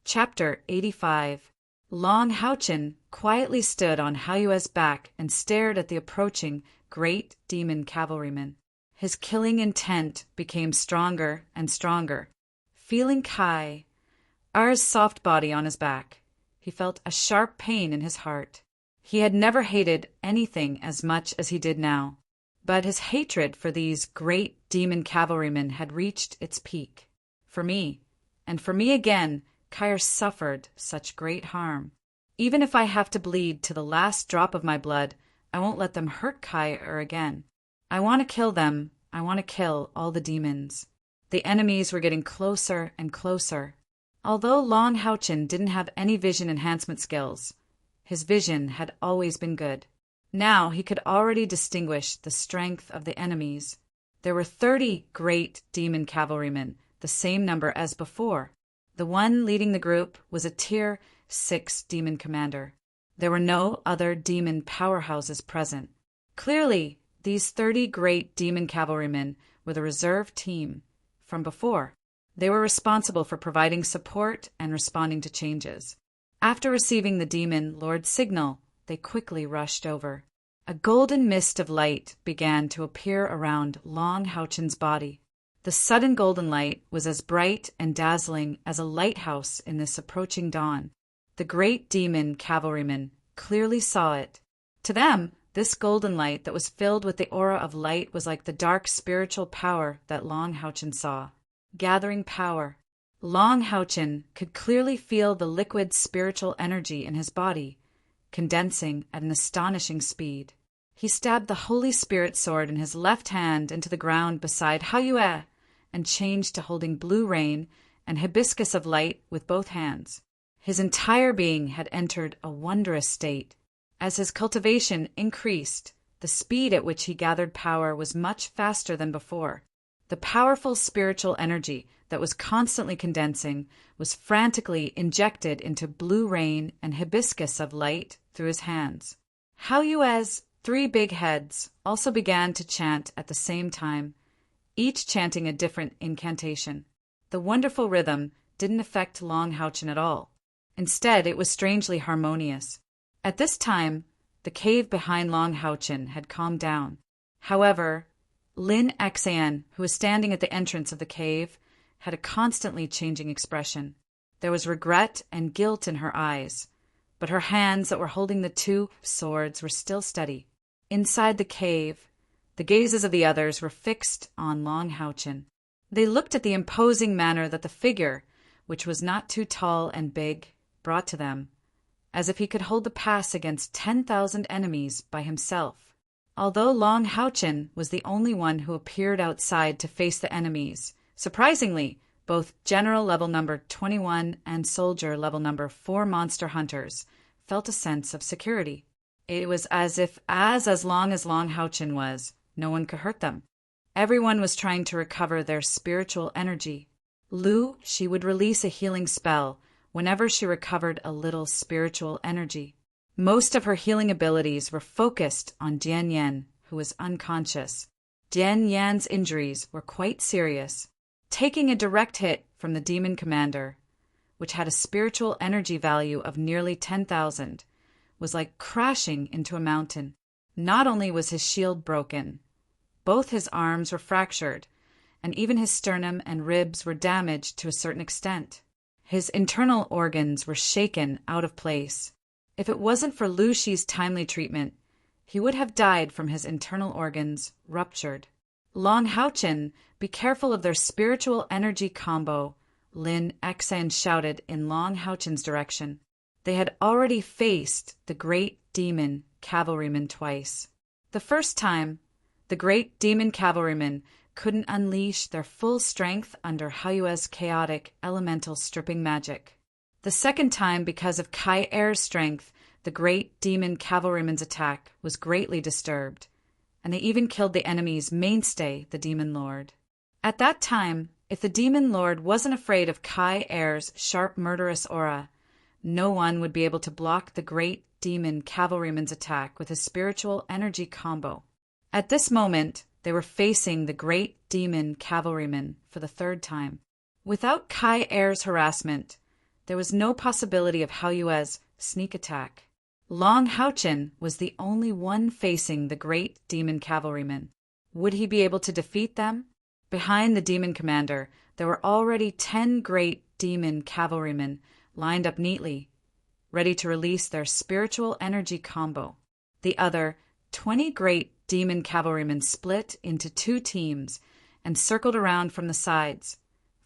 Chapter 85. Long Houchin quietly stood on Hayue's back and stared at the approaching great demon cavalryman. His killing intent became stronger and stronger. Feeling Kai R's soft body on his back, he felt a sharp pain in his heart. He had never hated anything as much as he did now, but his hatred for these great demon cavalrymen had reached its peak. For me, and for me again, Kai suffered such great harm. Even if I have to bleed to the last drop of my blood, I won't let them hurt Kai again. I want to kill them. I want to kill all the demons. The enemies were getting closer and closer. Although Long Houchin didn't have any vision enhancement skills, his vision had always been good. Now he could already distinguish the strength of the enemies. There were 30 great demon cavalrymen, the same number as before. The one leading the group was a Tier 6 demon commander. There were no other demon powerhouses present. Clearly, these 30 great demon cavalrymen were the reserve team from before. They were responsible for providing support and responding to changes. After receiving the demon lord's signal, they quickly rushed over. A golden mist of light began to appear around Long Houchin's body. The sudden golden light was as bright and dazzling as a lighthouse in this approaching dawn. The great demon cavalrymen clearly saw it. To them, this golden light that was filled with the aura of light was like the dark spiritual power that Long Houchin saw. Gathering power. Long Houchin could clearly feel the liquid spiritual energy in his body, condensing at an astonishing speed. He stabbed the Holy Spirit sword in his left hand into the ground beside Hayue, and changed to holding blue rain and hibiscus of light with both hands. His entire being had entered a wondrous state. As his cultivation increased, the speed at which he gathered power was much faster than before. The powerful spiritual energy that was constantly condensing was frantically injected into blue rain and hibiscus of light through his hands. Hayue's 3 big heads also began to chant at the same time, each chanting a different incantation. The wonderful rhythm didn't affect Long Houchin at all. Instead, it was strangely harmonious. At this time, the cave behind Long Houchin had calmed down. However, Lin Xan, who was standing at the entrance of the cave, had a constantly changing expression. There was regret and guilt in her eyes, but her hands that were holding the 2 swords were still steady. Inside the cave, the gazes of the others were fixed on Long Houchin. They looked at the imposing manner that the figure, which was not too tall and big, brought to them, as if he could hold the pass against 10,000 enemies by himself. Although Long Houchin was the only one who appeared outside to face the enemies, surprisingly, both General Level Number 21 and Soldier Level Number 4 monster hunters felt a sense of security. It was as if as long as Long Houchin was, no one could hurt them. Everyone was trying to recover their spiritual energy. She would release a healing spell whenever she recovered a little spiritual energy. Most of her healing abilities were focused on Dian Yan, who was unconscious. Dian Yan's injuries were quite serious. Taking a direct hit from the demon commander, which had a spiritual energy value of nearly 10,000, was like crashing into a mountain. Not only was his shield broken, both his arms were fractured, and even his sternum and ribs were damaged to a certain extent. His internal organs were shaken out of place. If it wasn't for Lu Shi's timely treatment, he would have died from his internal organs ruptured. Long Houchin, be careful of their spiritual energy combo, Lin Xan shouted in Long Houchin's direction. They had already faced the great demon cavalryman twice. The first time, the great demon cavalrymen couldn't unleash their full strength under Hayue's chaotic elemental stripping magic. The second time, because of Kai Er's strength, the great demon cavalryman's attack was greatly disturbed, and they even killed the enemy's mainstay, the demon lord. At that time, if the demon lord wasn't afraid of Kai Er's sharp murderous aura, no one would be able to block the great demon cavalryman's attack with his spiritual energy combo. At this moment, they were facing the great demon cavalryman for the 3rd time. Without Kai Er's harassment, There was no possibility of Haoyue's sneak attack. Long Haochen was the only one facing the great demon cavalrymen. Would he be able to defeat them? Behind the demon commander, there were already 10 great demon cavalrymen lined up neatly, ready to release their spiritual energy combo. The other 20 great demon cavalrymen split into 2 teams and circled around from the sides,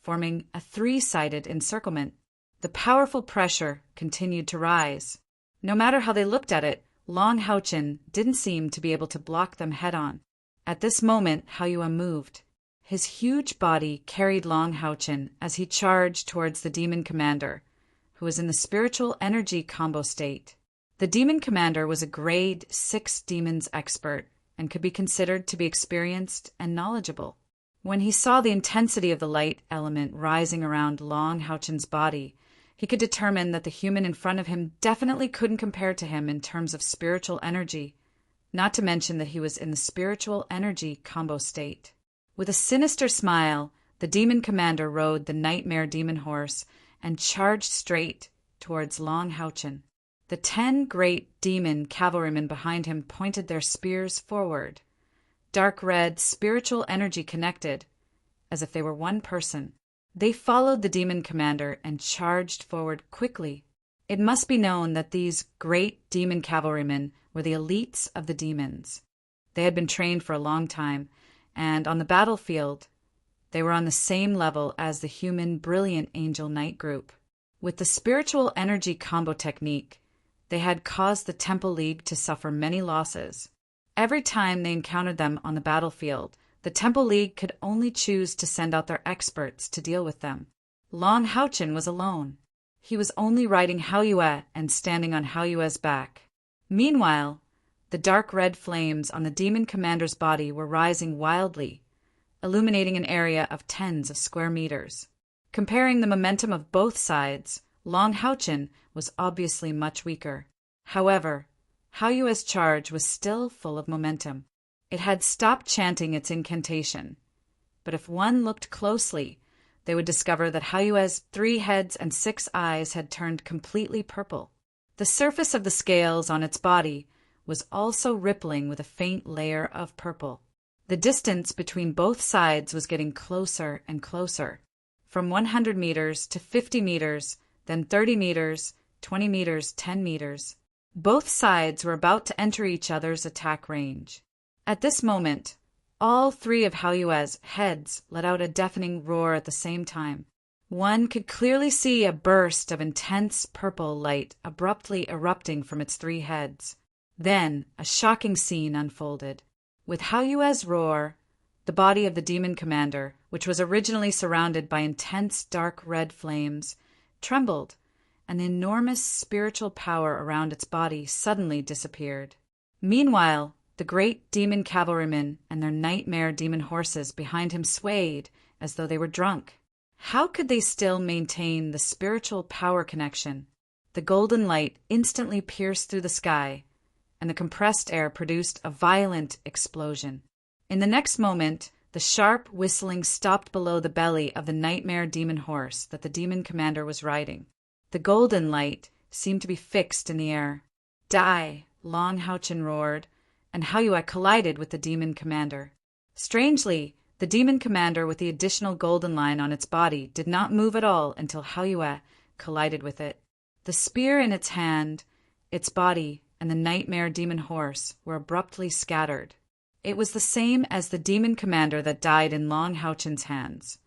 forming a 3-sided encirclement. The powerful pressure continued to rise. No matter how they looked at it, Long Haochen didn't seem to be able to block them head-on. At this moment, Haoyue moved. His huge body carried Long Haochen as he charged towards the demon commander, who was in the spiritual energy combo state. The demon commander was a grade 6 demons expert and could be considered to be experienced and knowledgeable. When he saw the intensity of the light element rising around Long Haochen's body, he could determine that the human in front of him definitely couldn't compare to him in terms of spiritual energy, not to mention that he was in the spiritual energy combo state. With a sinister smile, the demon commander rode the nightmare demon horse and charged straight towards Long Haochen. The 10 great demon cavalrymen behind him pointed their spears forward. Dark red spiritual energy connected, as if they were one person. They followed the demon commander and charged forward quickly. It must be known that these great demon cavalrymen were the elites of the demons. They had been trained for a long time, and on the battlefield, they were on the same level as the human Brilliant Angel Knight group. With the spiritual energy combo technique, they had caused the Temple League to suffer many losses. Every time they encountered them on the battlefield, the Temple League could only choose to send out their experts to deal with them. Long Haochen was alone. He was only riding Haoyue and standing on Haoyue's back. Meanwhile, the dark red flames on the demon commander's body were rising wildly, illuminating an area of tens of square meters. Comparing the momentum of both sides, Long Haochen was obviously much weaker. However, Haoyue's charge was still full of momentum. It had stopped chanting its incantation, but if one looked closely, they would discover that Haoyue's 3 heads and 6 eyes had turned completely purple. The surface of the scales on its body was also rippling with a faint layer of purple. The distance between both sides was getting closer and closer, from 100 meters to 50 meters, then 30 meters, 20 meters, 10 meters. Both sides were about to enter each other's attack range. At this moment, all 3 of Haoyue's heads let out a deafening roar at the same time. One could clearly see a burst of intense purple light abruptly erupting from its 3 heads. Then a shocking scene unfolded. With Haoyue's roar, the body of the demon commander, which was originally surrounded by intense dark red flames, trembled, and the enormous spiritual power around its body suddenly disappeared. Meanwhile, the great demon cavalrymen and their nightmare demon horses behind him swayed as though they were drunk. How could they still maintain the spiritual power connection? The golden light instantly pierced through the sky, and the compressed air produced a violent explosion. In the next moment, the sharp whistling stopped below the belly of the nightmare demon horse that the demon commander was riding. The golden light seemed to be fixed in the air. Die! Long Haochen roared, and Haoyue collided with the demon commander. Strangely, the demon commander with the additional golden line on its body did not move at all until Haoyue collided with it. The spear in its hand, its body, and the nightmare demon horse were abruptly scattered. It was the same as the demon commander that died in Long Haochen's hands.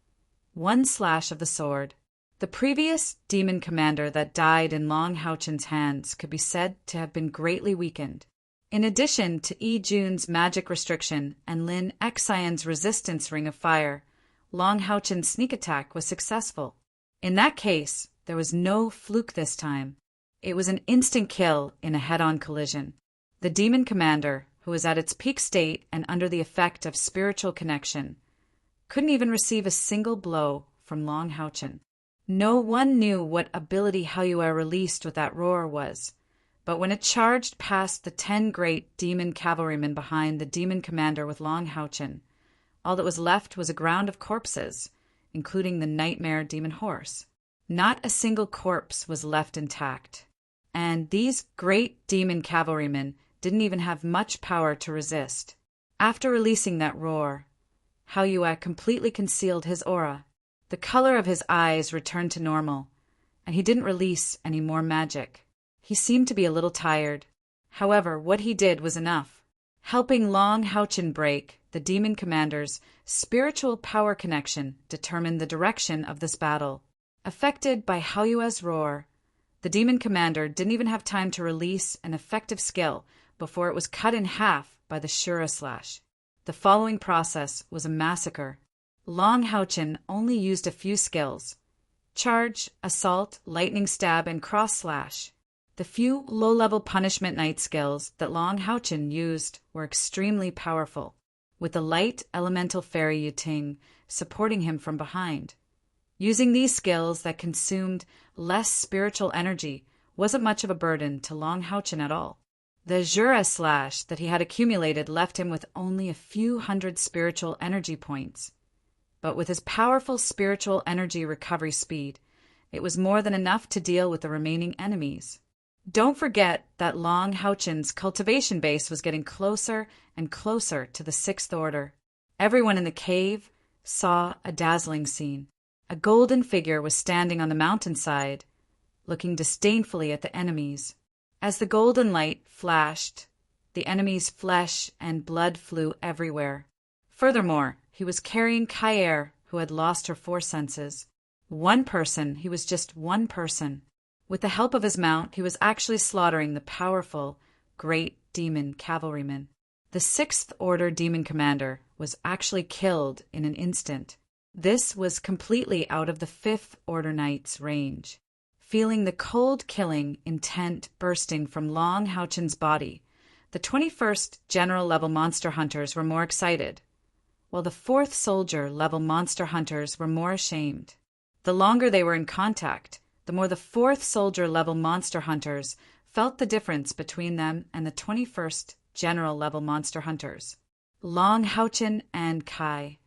One slash of the sword. The previous demon commander that died in Long Haochen's hands could be said to have been greatly weakened. In addition to Yi Jun's magic restriction and Lin Xian's resistance ring of fire, Long Haochen's sneak attack was successful. In that case, there was no fluke this time. It was an instant kill in a head-on collision. The demon commander, who was at its peak state and under the effect of spiritual connection, couldn't even receive a single blow from Long Haochen. No one knew what ability Haoyue released with that roar was, but when it charged past the 10 great demon cavalrymen behind the demon commander with Long Haochen, all that was left was a ground of corpses, including the nightmare demon horse. Not a single corpse was left intact. And these great demon cavalrymen didn't even have much power to resist. After releasing that roar, Haoyue completely concealed his aura. The color of his eyes returned to normal, and he didn't release any more magic. He seemed to be a little tired. However, what he did was enough. Helping Long Haochen break, the demon commander's spiritual power connection determined the direction of this battle. Affected by Haoyue's roar, the demon commander didn't even have time to release an effective skill before it was cut in half by the Shura slash. The following process was a massacre. Long Haochen only used a few skills: charge, assault, lightning stab, and cross slash. The few low-level punishment knight skills that Long Haochen used were extremely powerful, with the light elemental fairy Yuting supporting him from behind. Using these skills that consumed less spiritual energy wasn't much of a burden to Long Haochen at all. The Jura slash that he had accumulated left him with only a few hundred spiritual energy points. But with his powerful spiritual energy recovery speed, it was more than enough to deal with the remaining enemies. Don't forget that Long Haochen's cultivation base was getting closer and closer to the Sixth Order. Everyone in the cave saw a dazzling scene. A golden figure was standing on the mountainside, looking disdainfully at the enemies. As the golden light flashed, the enemy's flesh and blood flew everywhere. Furthermore, he was carrying Kaer, who had lost her four senses. One person, he was just one person. With the help of his mount, he was actually slaughtering the powerful, great demon cavalryman. The Sixth Order demon commander was actually killed in an instant. This was completely out of the Fifth Order knight's range. Feeling the cold killing intent bursting from Long Haochen's body, the 21st General level monster hunters were more excited, while the 4th Soldier level monster hunters were more ashamed. The longer they were in contact, the more the 4th Soldier level monster hunters felt the difference between them and the 21st General level monster hunters. Long Haochen and Kai.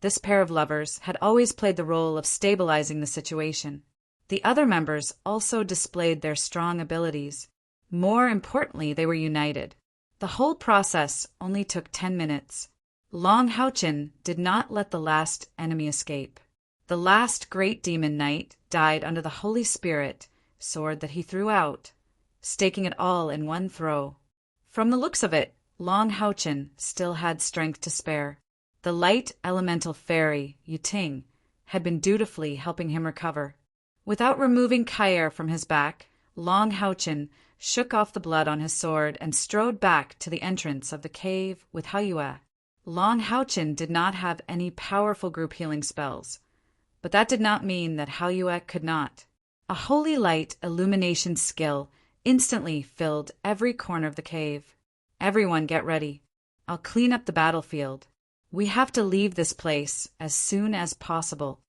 This pair of lovers had always played the role of stabilizing the situation. The other members also displayed their strong abilities. More importantly, they were united. The whole process only took 10 minutes. Long Haochen did not let the last enemy escape. The last great demon knight died under the Holy Spirit sword that he threw out, staking it all in one throw. From the looks of it, Long Haochen still had strength to spare. The light elemental fairy, Yuting, had been dutifully helping him recover. Without removing Kaer from his back, Long Haochen shook off the blood on his sword and strode back to the entrance of the cave with Haoyue. Long Haochen did not have any powerful group healing spells, but that did not mean that Haoyue could not. A holy light illumination skill instantly filled every corner of the cave. Everyone get ready. I'll clean up the battlefield. We have to leave this place as soon as possible.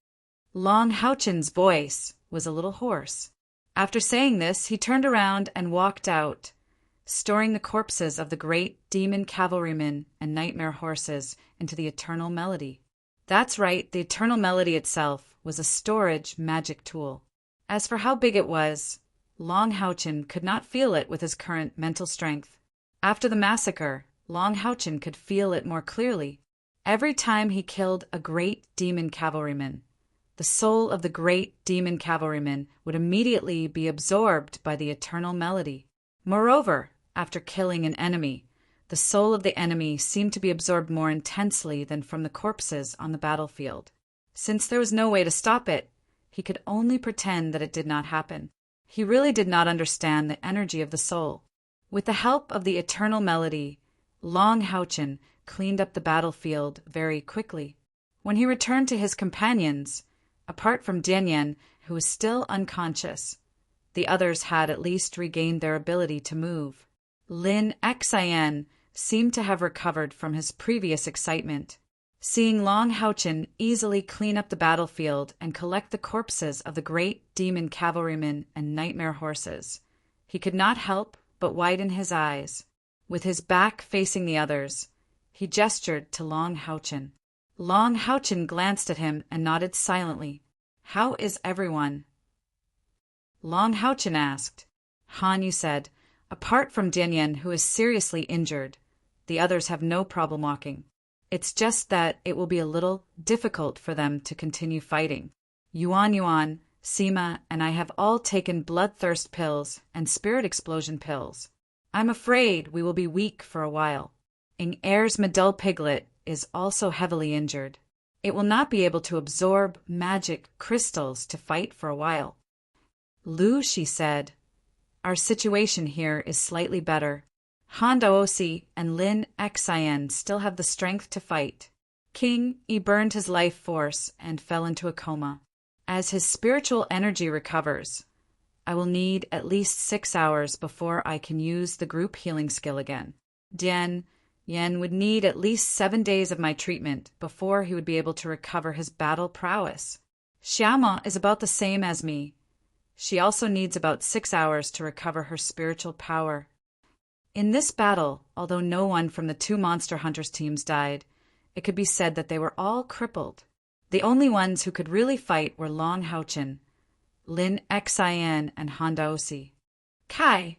Long Haochen's voice was a little hoarse. After saying this, he turned around and walked out, storing the corpses of the great demon cavalrymen and nightmare horses into the Eternal Melody. That's right, the Eternal Melody itself was a storage magic tool. As for how big it was, Long Haochen could not feel it with his current mental strength. After the massacre, Long Haochen could feel it more clearly. Every time he killed a great demon cavalryman, the soul of the great demon cavalryman would immediately be absorbed by the Eternal Melody. Moreover, after killing an enemy, the soul of the enemy seemed to be absorbed more intensely than from the corpses on the battlefield. Since there was no way to stop it, he could only pretend that it did not happen. He really did not understand the energy of the soul. With the help of the Eternal Melody, Long Haochen cleaned up the battlefield very quickly. When he returned to his companions, apart from Dianyan, who was still unconscious, the others had at least regained their ability to move. Lin Xian seemed to have recovered from his previous excitement. Seeing Long Haochen easily clean up the battlefield and collect the corpses of the great demon cavalrymen and nightmare horses, he could not help but widen his eyes. With his back facing the others, he gestured to Long Haochen. Long Haochen glanced at him and nodded silently. How is everyone? Long Houchin asked. Han Yu said, apart from Dianyan, who is seriously injured, the others have no problem walking. It's just that it will be a little difficult for them to continue fighting. Yuan, Sima, and I have all taken bloodthirst pills and spirit explosion pills. I'm afraid we will be weak for a while. Ing Er's Medul Piglet is also heavily injured. It will not be able to absorb magic crystals to fight for a while. Lu, she said, our situation here is slightly better. Han Daosi and Lin Xian still have the strength to fight. King Yi burned his life force and fell into a coma. As his spiritual energy recovers, I will need at least 6 hours before I can use the group healing skill again. Yen would need at least 7 days of my treatment before he would be able to recover his battle prowess. Xiama is about the same as me. She also needs about 6 hours to recover her spiritual power. In this battle, although no one from the 2 Monster Hunters teams died, it could be said that they were all crippled. The only ones who could really fight were Long Houchin, Lin Xian, and Han Daosi. Kai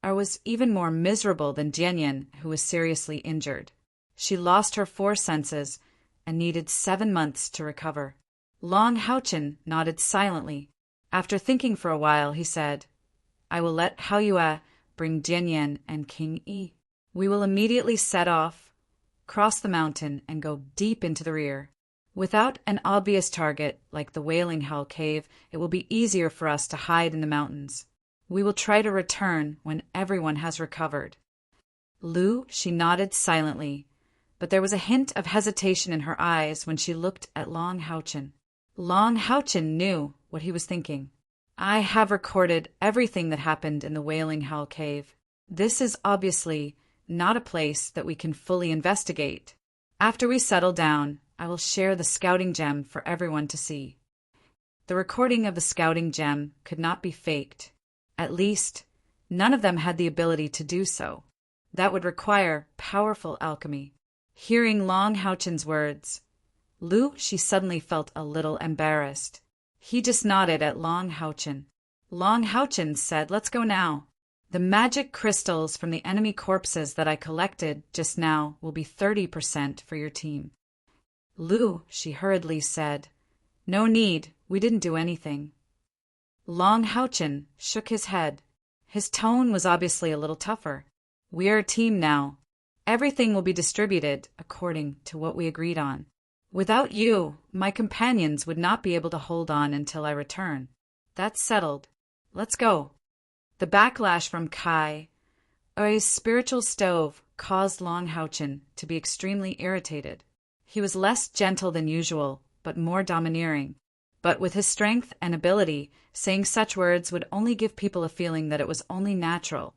was even more miserable than Dianyan, who was seriously injured. She lost her 4 senses and needed 7 months to recover. Long Houchin nodded silently. After thinking for a while, he said, I will let Hao Yue bring Dianyan and King Yi. We will immediately set off, cross the mountain, and go deep into the rear. Without an obvious target, like the Wailing Hell Cave, it will be easier for us to hide in the mountains. We will try to return when everyone has recovered. Lu, she nodded silently, but there was a hint of hesitation in her eyes when she looked at Long Houchin. Long Houchin knew what he was thinking. I have recorded everything that happened in the Wailing Hell Cave. This is obviously not a place that we can fully investigate. After we settle down, I will share the scouting gem for everyone to see. The recording of the scouting gem could not be faked. At least, none of them had the ability to do so. That would require powerful alchemy. Hearing Long Houchin's words, Lu, she suddenly felt a little embarrassed. He just nodded at Long Houchin. Long Houchin said, let's go now. The magic crystals from the enemy corpses that I collected just now will be 30% for your team. Lu, she hurriedly said, no need, we didn't do anything. Long Houchin shook his head. His tone was obviously a little tougher. We are a team now. Everything will be distributed according to what we agreed on. Without you, my companions would not be able to hold on until I return. That's settled. Let's go. The backlash from Kai, Ui's spiritual stove, caused Long Houchin to be extremely irritated. He was less gentle than usual, but more domineering. But with his strength and ability, saying such words would only give people a feeling that it was only natural,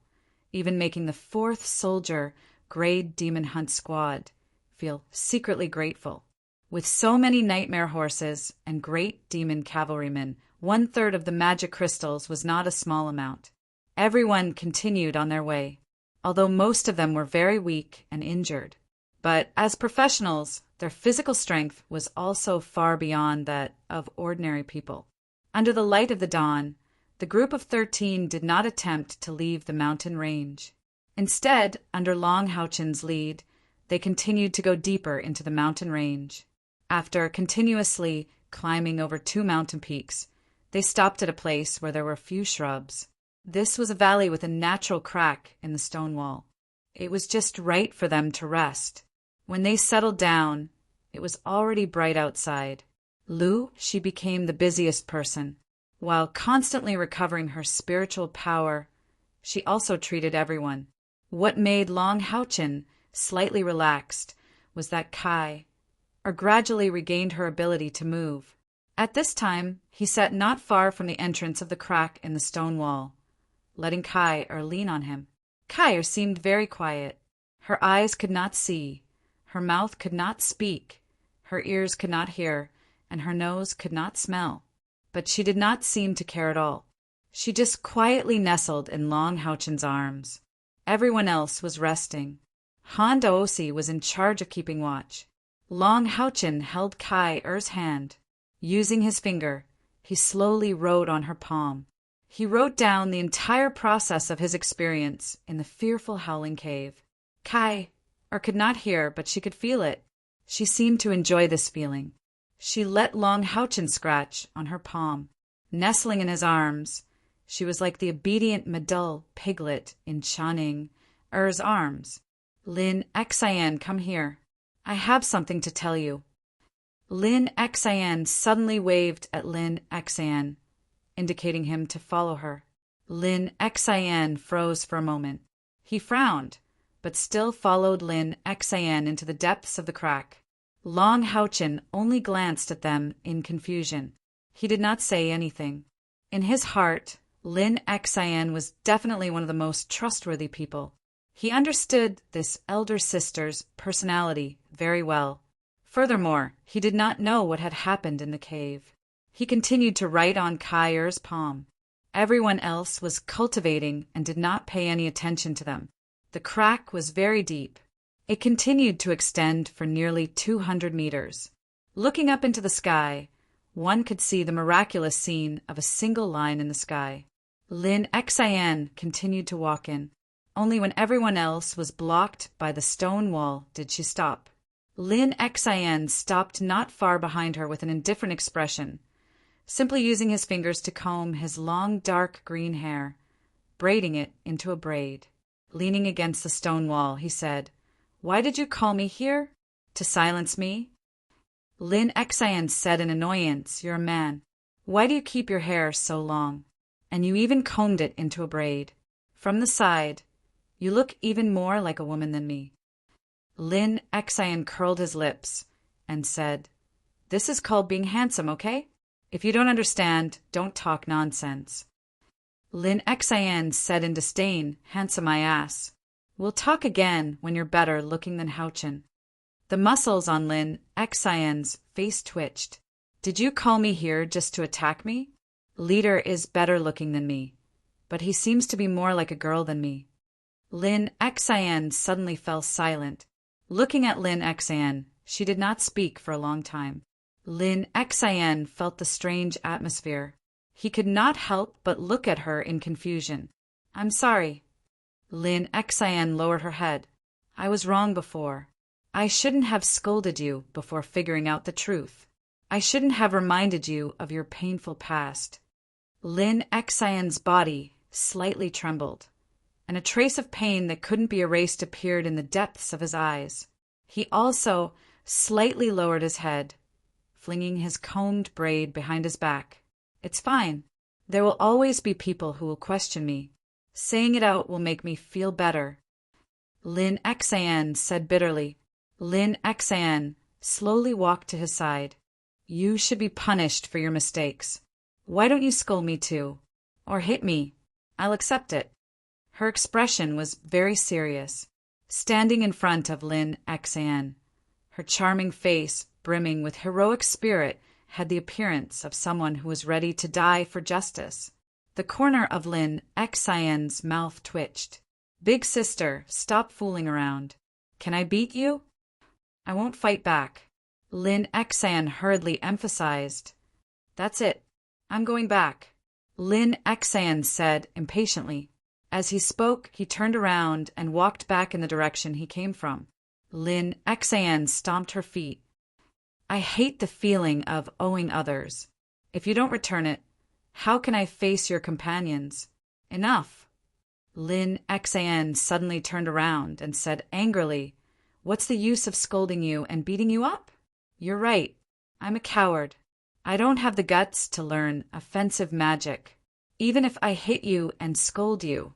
even making the 4th Soldier Grade Demon Hunt Squad feel secretly grateful. With so many nightmare horses and great demon cavalrymen, 1/3 of the magic crystals was not a small amount. Everyone continued on their way, although most of them were very weak and injured. But as professionals, their physical strength was also far beyond that of ordinary people. Under the light of the dawn, the group of 13 did not attempt to leave the mountain range. Instead, under Long Houchin's lead, they continued to go deeper into the mountain range. After continuously climbing over 2 mountain peaks, they stopped at a place where there were few shrubs. This was a valley with a natural crack in the stone wall. It was just right for them to rest. When they settled down, it was already bright outside. Lu, she became the busiest person. While constantly recovering her spiritual power, she also treated everyone. What made Long Houchin slightly relaxed was that Kai gradually regained her ability to move. At this time, he sat not far from the entrance of the crack in the stone wall, letting Kai lean on him. Kai seemed very quiet. Her eyes could not see, her mouth could not speak, her ears could not hear, and her nose could not smell. But she did not seem to care at all. She just quietly nestled in Long Houchin's arms. Everyone else was resting. Han Daosi was in charge of keeping watch. Long Houchin held Kai Er's hand. Using his finger, He slowly wrote on her palm. He wrote down the entire process of his experience in the fearful howling cave. Kai could not hear, but she could feel it. She seemed to enjoy this feeling. She let Long Houchen scratch on her palm. Nestling in his arms, she was like the obedient Madul piglet in Channing Er's arms. Lin Xian, come here. I have something to tell you. Lin Xian suddenly waved at Lin Xian, indicating him to follow her. Lin Xian froze for a moment. He frowned, but still followed Lin Xian into the depths of the crack. Long Houchen only glanced at them in confusion. He did not say anything. In his heart, Lin Xian was definitely one of the most trustworthy people. He understood this elder sister's personality very well. Furthermore, he did not know what had happened in the cave. He continued to write on Kai Er's palm. Everyone else was cultivating and did not pay any attention to them. The crack was very deep. It continued to extend for nearly 200 meters. Looking up into the sky, one could see the miraculous scene of a single line in the sky. Lin Xian continued to walk in. Only when everyone else was blocked by the stone wall did she stop. Lin Xian stopped not far behind her with an indifferent expression, simply using his fingers to comb his long dark green hair, braiding it into a braid. Leaning against the stone wall, he said, "Why did you call me here? To silence me?" Lin Xian said in annoyance, "You're a man. Why do you keep your hair so long? And you even combed it into a braid. From the side, you look even more like a woman than me." Lin Xian curled his lips and said, "This is called being handsome, okay? If you don't understand, don't talk nonsense." Lin Xian said in disdain, "Handsome my ass. We'll talk again when you're better looking than Houchen." The muscles on Lin Xian's face twitched. "Did you call me here just to attack me? Leader is better looking than me, but he seems to be more like a girl than me." Lin Xian suddenly fell silent. Looking at Lin Xian, she did not speak for a long time. Lin Xian felt the strange atmosphere. He could not help but look at her in confusion. "I'm sorry." Lin Xian lowered her head. "I was wrong before. I shouldn't have scolded you before figuring out the truth. I shouldn't have reminded you of your painful past." Lin Xian's body slightly trembled, and a trace of pain that couldn't be erased appeared in the depths of his eyes. He also slightly lowered his head, flinging his combed braid behind his back. "It's fine. There will always be people who will question me. Saying it out will make me feel better." Lin Xian said bitterly. Lin Xian slowly walked to his side. "You should be punished for your mistakes. Why don't you scold me too? Or hit me? I'll accept it." Her expression was very serious. Standing in front of Lin Xian, her charming face brimming with heroic spirit had the appearance of someone who was ready to die for justice. The corner of Lin Xian's mouth twitched. "Big sister, stop fooling around. Can I beat you?" "I won't fight back," Lin Xian hurriedly emphasized. "That's it. I'm going back," Lin Xian said impatiently. As he spoke, he turned around and walked back in the direction he came from. Lin Xian stomped her feet. "I hate the feeling of owing others. If you don't return it, how can I face your companions? Enough." Lin Xian suddenly turned around and said angrily, "What's the use of scolding you and beating you up? You're right. I'm a coward. I don't have the guts to learn offensive magic. Even if I hit you and scold you,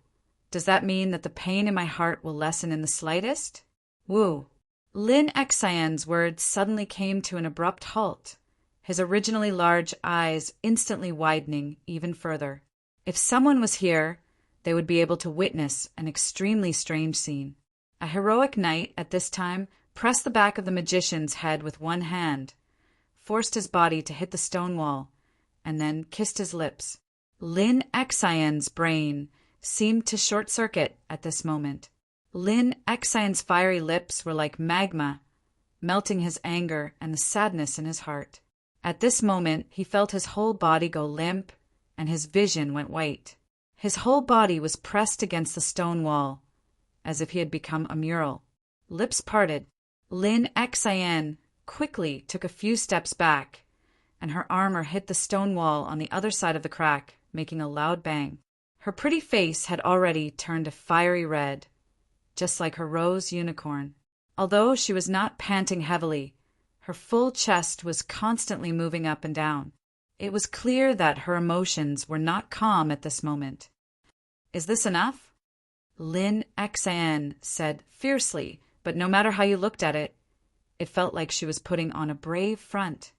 does that mean that the pain in my heart will lessen in the slightest? Woo." Lin Xian's words suddenly came to an abrupt halt, his originally large eyes instantly widening even further. If someone was here, they would be able to witness an extremely strange scene. A heroic knight at this time pressed the back of the magician's head with one hand, forced his body to hit the stone wall, and then kissed his lips. Lin Xian's brain seemed to short-circuit at this moment. Lin Xian's fiery lips were like magma, melting his anger and the sadness in his heart. At this moment, he felt his whole body go limp, and his vision went white. His whole body was pressed against the stone wall, as if he had become a mural. Lips parted, Lin Xian quickly took a few steps back, and her armor hit the stone wall on the other side of the crack, making a loud bang. Her pretty face had already turned a fiery red, just like her rose unicorn. Although she was not panting heavily, her full chest was constantly moving up and down. It was clear that her emotions were not calm at this moment. "Is this enough?" Lin Xian said fiercely, but no matter how you looked at it, it felt like she was putting on a brave front.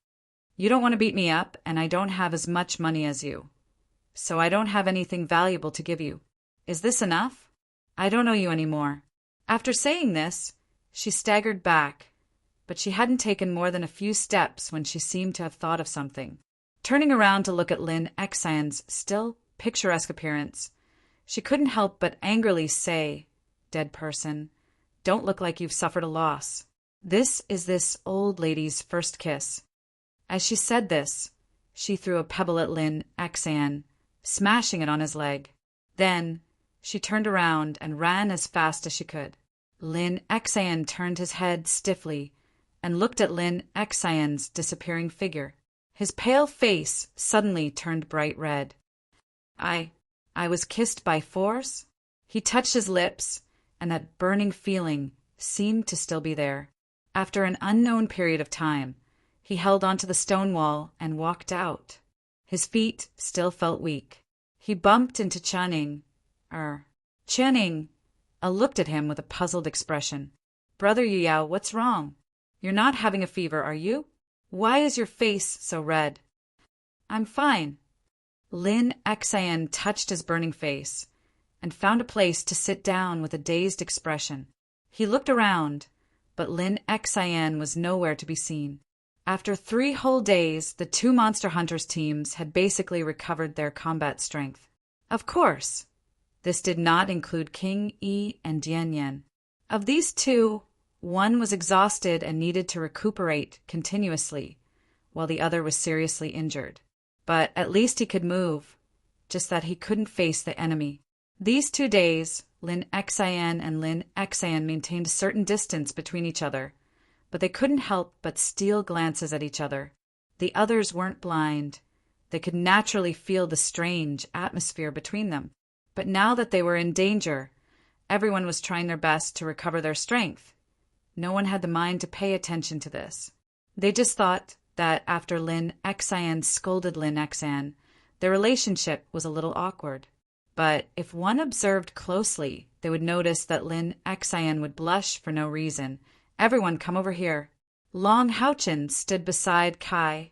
"You don't want to beat me up, and I don't have as much money as you. So I don't have anything valuable to give you. Is this enough? I don't owe you any more." After saying this, she staggered back, but she hadn't taken more than a few steps when she seemed to have thought of something. Turning around to look at Lin Xian's still picturesque appearance, she couldn't help but angrily say, "Dead person, don't look like you've suffered a loss. This is this old lady's first kiss." As she said this, she threw a pebble at Lin Xian, smashing it on his leg. Then she turned around and ran as fast as she could. Lin Xian turned his head stiffly and looked at Lin Xian's disappearing figure. His pale face suddenly turned bright red. I was kissed by force?" He touched his lips, and that burning feeling seemed to still be there. After an unknown period of time, he held onto the stone wall and walked out. His feet still felt weak. He bumped into Channing. Channing looked at him with a puzzled expression. "Brother Yuyao, what's wrong? You're not having a fever, are you? Why is your face so red?" "I'm fine." Lin Xian touched his burning face and found a place to sit down with a dazed expression. He looked around, but Lin Xian was nowhere to be seen. After 3 whole days, the 2 Monster Hunters teams had basically recovered their combat strength. Of course, this did not include King Yi and Dian Yan. Of these 2, one was exhausted and needed to recuperate continuously, while the other was seriously injured. But at least he could move, just that he couldn't face the enemy. These 2 days, Lin Xian and Lin Xian maintained a certain distance between each other, but they couldn't help but steal glances at each other. The others weren't blind. They could naturally feel the strange atmosphere between them. But now that they were in danger, everyone was trying their best to recover their strength. No one had the mind to pay attention to this. They just thought that after Lin Xian scolded Lin Xian, their relationship was a little awkward. But if one observed closely, they would notice that Lin Xian would blush for no reason. "Everyone come over here." Long Haochen stood beside Kai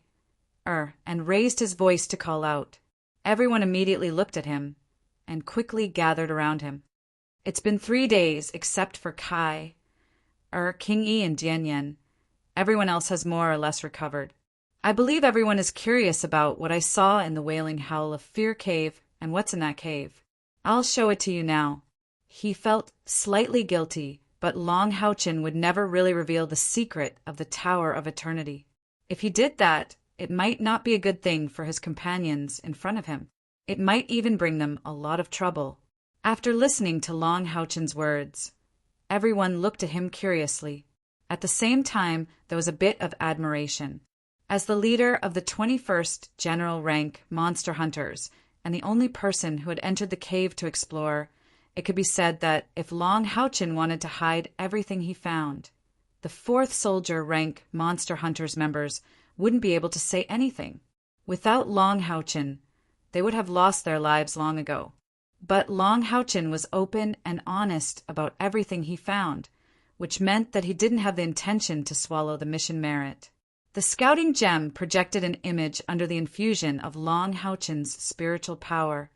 and raised his voice to call out. Everyone immediately looked at him and quickly gathered around him. It's been 3 days except for Kai, King Yi and Dian Yan. Everyone else has more or less recovered. I believe everyone is curious about what I saw in the Wailing Howl of Fear Cave and what's in that cave. I'll show it to you now. He felt slightly guilty, but Long Haochen would never really reveal the secret of the Tower of Eternity. If he did that, it might not be a good thing for his companions in front of him. It might even bring them a lot of trouble. After listening to Long Haochen's words, everyone looked at him curiously. At the same time, there was a bit of admiration. As the leader of the 21st General Rank Monster Hunters, and the only person who had entered the cave to explore, it could be said that if Long Haochen wanted to hide everything he found, the 4th Soldier Rank Monster Hunters members wouldn't be able to say anything. Without Long Haochen, they would have lost their lives long ago. But Long Haochen was open and honest about everything he found, which meant that he didn't have the intention to swallow the mission merit. The scouting gem projected an image under the infusion of Long Haochen's spiritual power,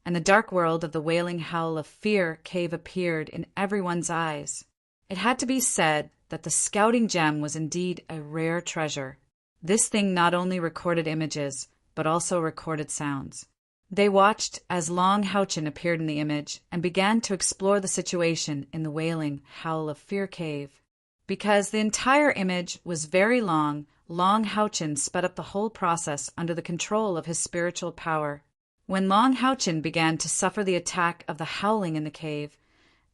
and the dark world of the Wailing Howl of Fear cave appeared in everyone's eyes. It had to be said that the scouting gem was indeed a rare treasure. This thing not only recorded images, but also recorded sounds. They watched as Long Haochen appeared in the image and began to explore the situation in the Wailing Howl of Fear cave. Because the entire image was very long, Long Houchin sped up the whole process under the control of his spiritual power. When Long Houchin began to suffer the attack of the howling in the cave,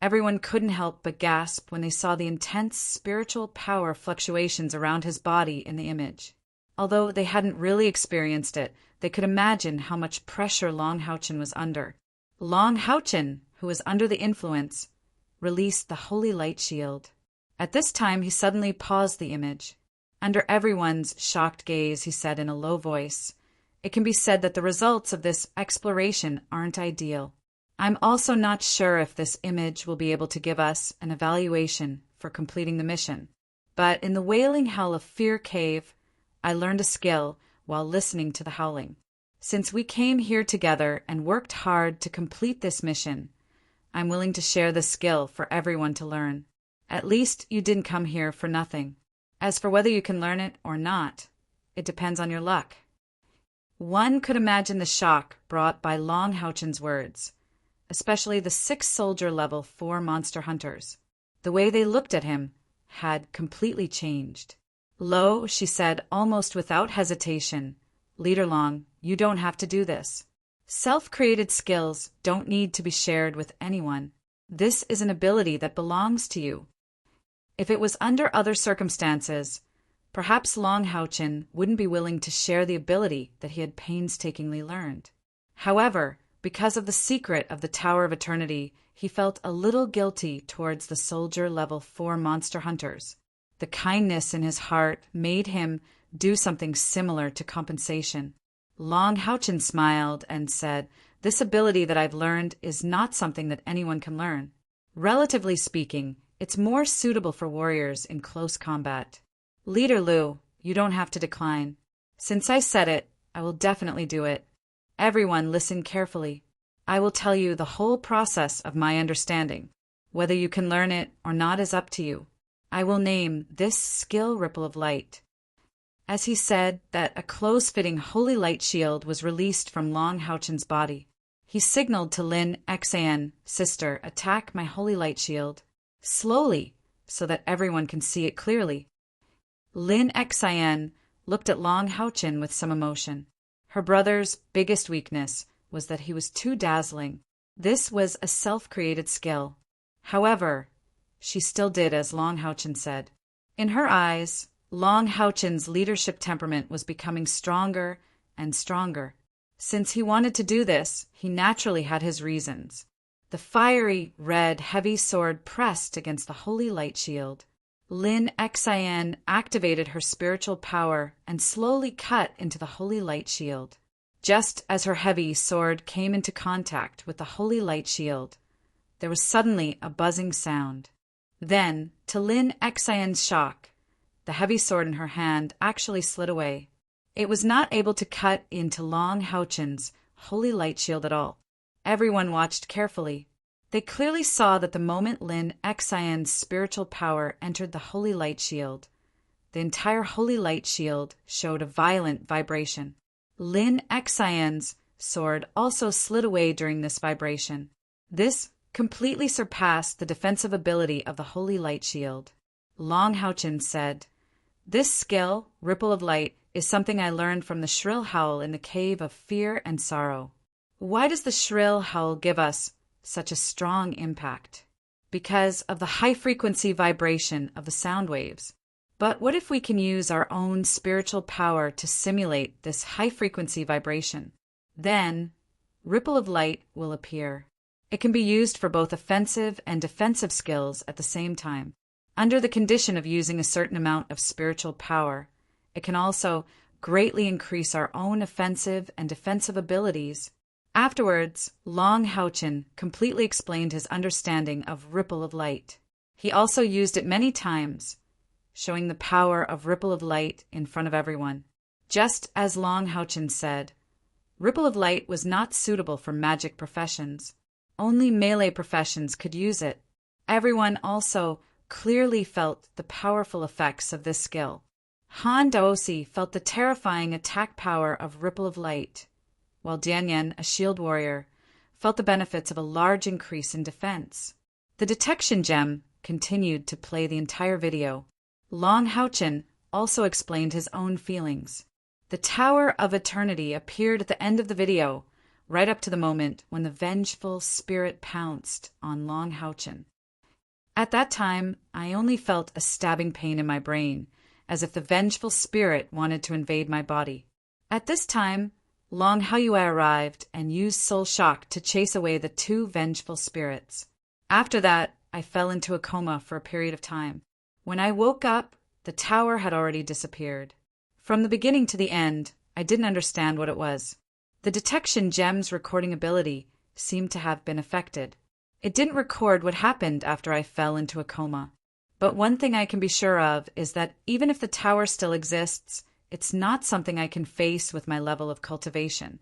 everyone couldn't help but gasp when they saw the intense spiritual power fluctuations around his body in the image. Although they hadn't really experienced it, they could imagine how much pressure Long Houchin was under. Long Houchin, who was under the influence, released the holy light shield. At this time he suddenly paused the image. Under everyone's shocked gaze, he said in a low voice, "It can be said that the results of this exploration aren't ideal. I'm also not sure if this image will be able to give us an evaluation for completing the mission. But in the wailing hell of Fear Cave, I learned a skill while listening to the howling. Since we came here together and worked hard to complete this mission, I'm willing to share this skill for everyone to learn. At least you didn't come here for nothing. As for whether you can learn it or not, it depends on your luck." One could imagine the shock brought by Long Houchin's words, especially the 6-soldier level 4 monster hunters. The way they looked at him had completely changed. "Lo," she said almost without hesitation, "Leader Long, you don't have to do this. Self-created skills don't need to be shared with anyone. This is an ability that belongs to you." If it was under other circumstances, perhaps Long Houchin wouldn't be willing to share the ability that he had painstakingly learned. However, because of the secret of the Tower of Eternity, he felt a little guilty towards the soldier level 4 monster hunters. The kindness in his heart made him do something similar to compensation. Long Houchin smiled and said, "This ability that I've learned is not something that anyone can learn. Relatively speaking, it's more suitable for warriors in close combat. Leader Lu, you don't have to decline. Since I said it, I will definitely do it. Everyone listen carefully. I will tell you the whole process of my understanding. Whether you can learn it or not is up to you. I will name this skill Ripple of Light." As he said that, a close-fitting holy light shield was released from Long Houchin's body. He signaled to Lin Xan, "Sister, attack my holy light shield. Slowly, so that everyone can see it clearly." Lin Xan looked at Long Houchin with some emotion. Her brother's biggest weakness was that he was too dazzling. This was a self-created skill. However, she still did as Long Houchin said. In her eyes, Long Houchin's leadership temperament was becoming stronger and stronger. Since he wanted to do this, he naturally had his reasons. The fiery, red, heavy sword pressed against the holy light shield. Lin Xan activated her spiritual power and slowly cut into the holy light shield. Just as her heavy sword came into contact with the holy light shield, there was suddenly a buzzing sound. Then, to Lin Xan's shock, the heavy sword in her hand actually slid away. It was not able to cut into Long Houchin's holy light shield at all. Everyone watched carefully. They clearly saw that the moment Lin Xan's spiritual power entered the holy light shield, the entire holy light shield showed a violent vibration. Lin Xan's sword also slid away during this vibration. This completely surpassed the defensive ability of the holy light shield. Long Houchin said, "This skill, Ripple of Light, is something I learned from the shrill howl in the cave of fear and sorrow." Why does the shrill howl give us such a strong impact? Because of the high-frequency vibration of the sound waves. But what if we can use our own spiritual power to simulate this high-frequency vibration? Then, Ripple of Light will appear. It can be used for both offensive and defensive skills at the same time. Under the condition of using a certain amount of spiritual power, it can also greatly increase our own offensive and defensive abilities. Afterwards, Long Houchin completely explained his understanding of Ripple of Light. He also used it many times, showing the power of Ripple of Light in front of everyone. Just as Long Houchin said, Ripple of Light was not suitable for magic professions. Only melee professions could use it. Everyone also clearly felt the powerful effects of this skill. Han Daosi felt the terrifying attack power of Ripple of Light, while Dianyan, a shield warrior, felt the benefits of a large increase in defense. The detection gem continued to play the entire video. Long Houchen also explained his own feelings. The Tower of Eternity appeared at the end of the video, right up to the moment when the vengeful spirit pounced on Long Houchen. At that time, I only felt a stabbing pain in my brain, as if the vengeful spirit wanted to invade my body. At this time, Long Haoyue arrived and used Soul Shock to chase away the two vengeful spirits. After that, I fell into a coma for a period of time. When I woke up, the tower had already disappeared. From the beginning to the end, I didn't understand what it was. The detection gem's recording ability seemed to have been affected. It didn't record what happened after I fell into a coma. But one thing I can be sure of is that even if the tower still exists, it's not something I can face with my level of cultivation.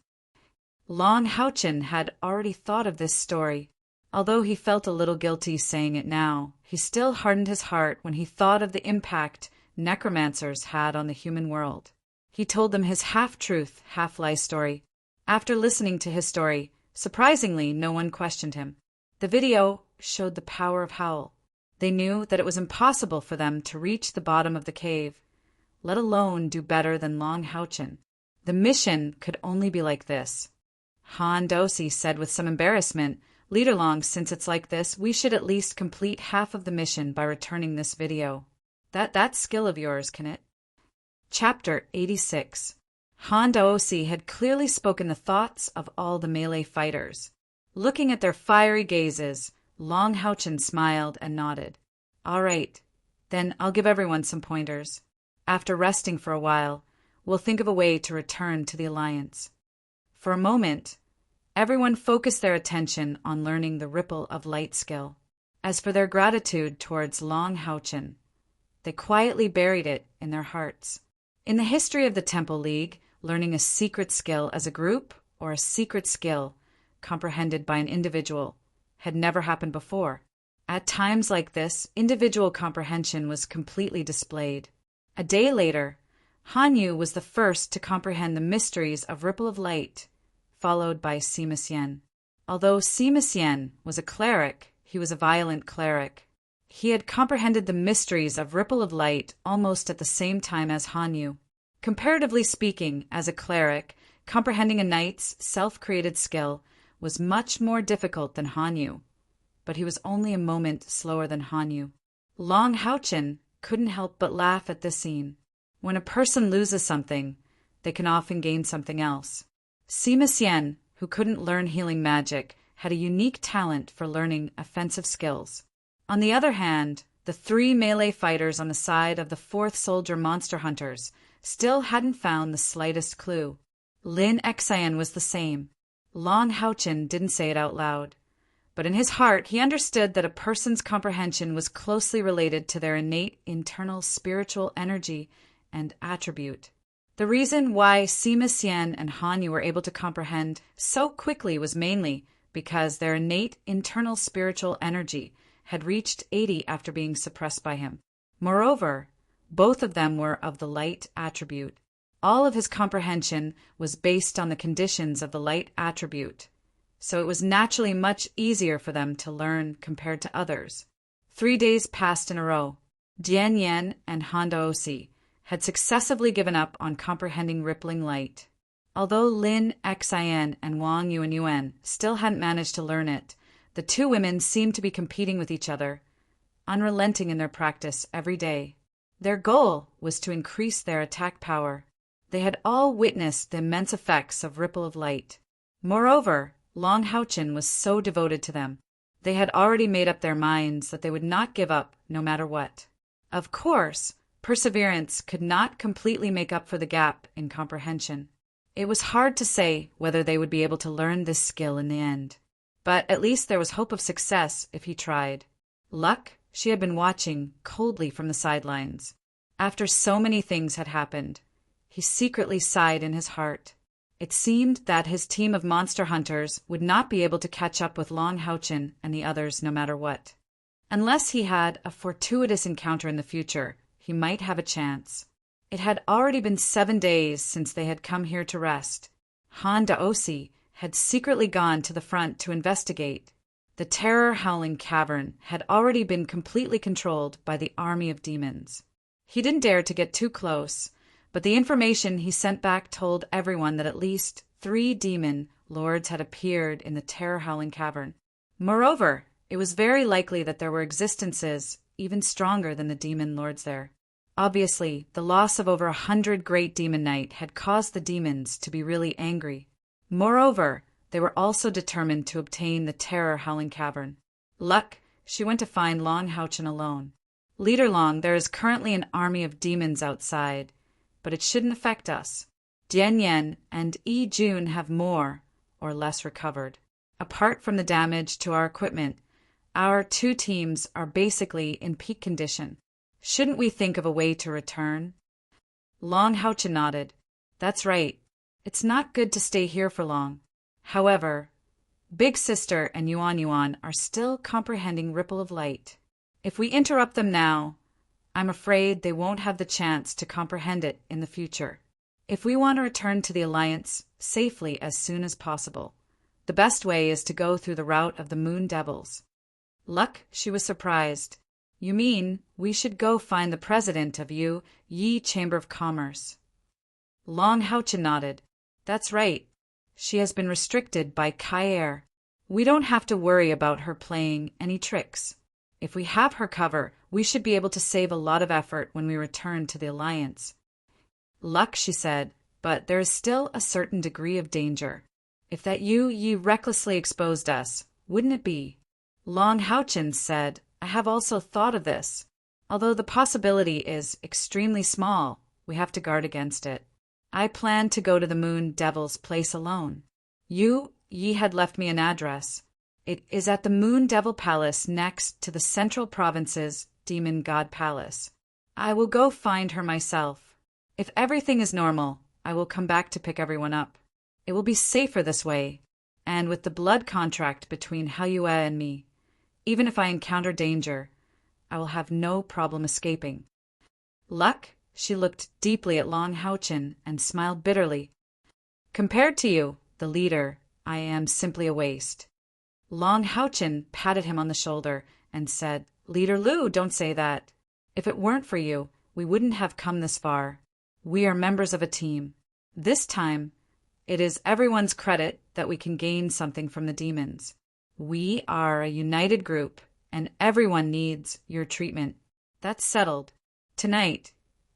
Long Houchen had already thought of this story. Although he felt a little guilty saying it now, he still hardened his heart when he thought of the impact necromancers had on the human world. He told them his half-truth, half-lie story. After listening to his story, surprisingly, no one questioned him. The video showed the power of Howl. They knew that it was impossible for them to reach the bottom of the cave, let alone do better than Long Houchen. The mission could only be like this. Han Dosi said with some embarrassment, "Leader Long, since it's like this, we should at least complete half of the mission by returning this video. That's skill of yours, can it?" Chapter 86. Han Daosi had clearly spoken the thoughts of all the melee fighters. Looking at their fiery gazes, Long Houchen smiled and nodded. "All right, then I'll give everyone some pointers. After resting for a while, we'll think of a way to return to the Alliance." For a moment, everyone focused their attention on learning the Ripple of Light skill. As for their gratitude towards Long Houchen, they quietly buried it in their hearts. In the history of the Temple League, learning a secret skill as a group or a secret skill comprehended by an individual had never happened before. At times like this, individual comprehension was completely displayed. A day later, Han Yu was the first to comprehend the mysteries of Ripple of Light, followed by Sima Xian. Although Sima Xian was a cleric, he was a violent cleric. He had comprehended the mysteries of Ripple of Light almost at the same time as Han Yu. Comparatively speaking, as a cleric, comprehending a knight's self-created skill was much more difficult than Han Yu, but he was only a moment slower than Han Yu. Long Houchen couldn't help but laugh at this scene. When a person loses something, they can often gain something else. Sima Xian, who couldn't learn healing magic, had a unique talent for learning offensive skills. On the other hand, the three melee fighters on the side of the fourth soldier monster hunters still hadn't found the slightest clue. Lin Xian was the same. Long Houchen didn't say it out loud, but in his heart he understood that a person's comprehension was closely related to their innate internal spiritual energy and attribute. The reason why Sima Xian and Han Yu were able to comprehend so quickly was mainly because their innate internal spiritual energy had reached 80 after being suppressed by him. Moreover, both of them were of the light attribute. All of his comprehension was based on the conditions of the light attribute, so it was naturally much easier for them to learn compared to others. 3 days passed in a row. Jian Yan and Han Daosi had successively given up on comprehending rippling light. Although Lin Xian and Wang Yuanyuan still hadn't managed to learn it, the two women seemed to be competing with each other, unrelenting in their practice every day. Their goal was to increase their attack power. They had all witnessed the immense effects of Ripple of Light. Moreover, Long Houchen was so devoted to them. They had already made up their minds that they would not give up no matter what. Of course, perseverance could not completely make up for the gap in comprehension. It was hard to say whether they would be able to learn this skill in the end. But at least there was hope of success if he tried. Luck, she had been watching coldly from the sidelines. After so many things had happened, he secretly sighed in his heart. It seemed that his team of monster hunters would not be able to catch up with Long Houchen and the others no matter what. Unless he had a fortuitous encounter in the future, he might have a chance. It had already been 7 days since they had come here to rest. Han Daosi had secretly gone to the front to investigate. The terror-howling cavern had already been completely controlled by the army of demons. He didn't dare to get too close, but the information he sent back told everyone that at least 3 demon lords had appeared in the terror-howling cavern. Moreover, it was very likely that there were existences even stronger than the demon lords there. Obviously, the loss of over 100 great demon knight had caused the demons to be really angry. Moreover, they were also determined to obtain the terror-howling cavern. Luck, she went to find Long Houchen alone. Leader Long, there is currently an army of demons outside, but it shouldn't affect us. Dian Yen and Yi Jun have more or less recovered. Apart from the damage to our equipment, our 2 teams are basically in peak condition. Shouldn't we think of a way to return? Long Houchen nodded. That's right. It's not good to stay here for long. However, Big Sister and Yuan Yuan are still comprehending Ripple of Light. If we interrupt them now, I'm afraid they won't have the chance to comprehend it in the future. If we want to return to the Alliance safely as soon as possible, the best way is to go through the route of the Moon Devils. Luck, she was surprised. You mean we should go find the president of Yi Chamber of Commerce? Long Houchen nodded. That's right. She has been restricted by Kair. We don't have to worry about her playing any tricks. If we have her cover, we should be able to save a lot of effort when we return to the Alliance. Luck, she said, but there is still a certain degree of danger. If that Yi recklessly exposed us, wouldn't it be? Long Houchen said, I have also thought of this. Although the possibility is extremely small, we have to guard against it. I planned to go to the Moon Devil's place alone. Yi had left me an address. It is at the Moon Devil Palace next to the Central Province's Demon God Palace. I will go find her myself. If everything is normal, I will come back to pick everyone up. It will be safer this way, and with the blood contract between Hao Yue and me, even if I encounter danger, I will have no problem escaping. Luck? She looked deeply at Long Houchen and smiled bitterly. Compared to you, the leader, I am simply a waste. Long Houchen patted him on the shoulder and said, Leader Lu, don't say that. If it weren't for you, we wouldn't have come this far. We are members of a team. This time, it is everyone's credit that we can gain something from the demons. We are a united group, and everyone needs your treatment. That's settled. Tonight,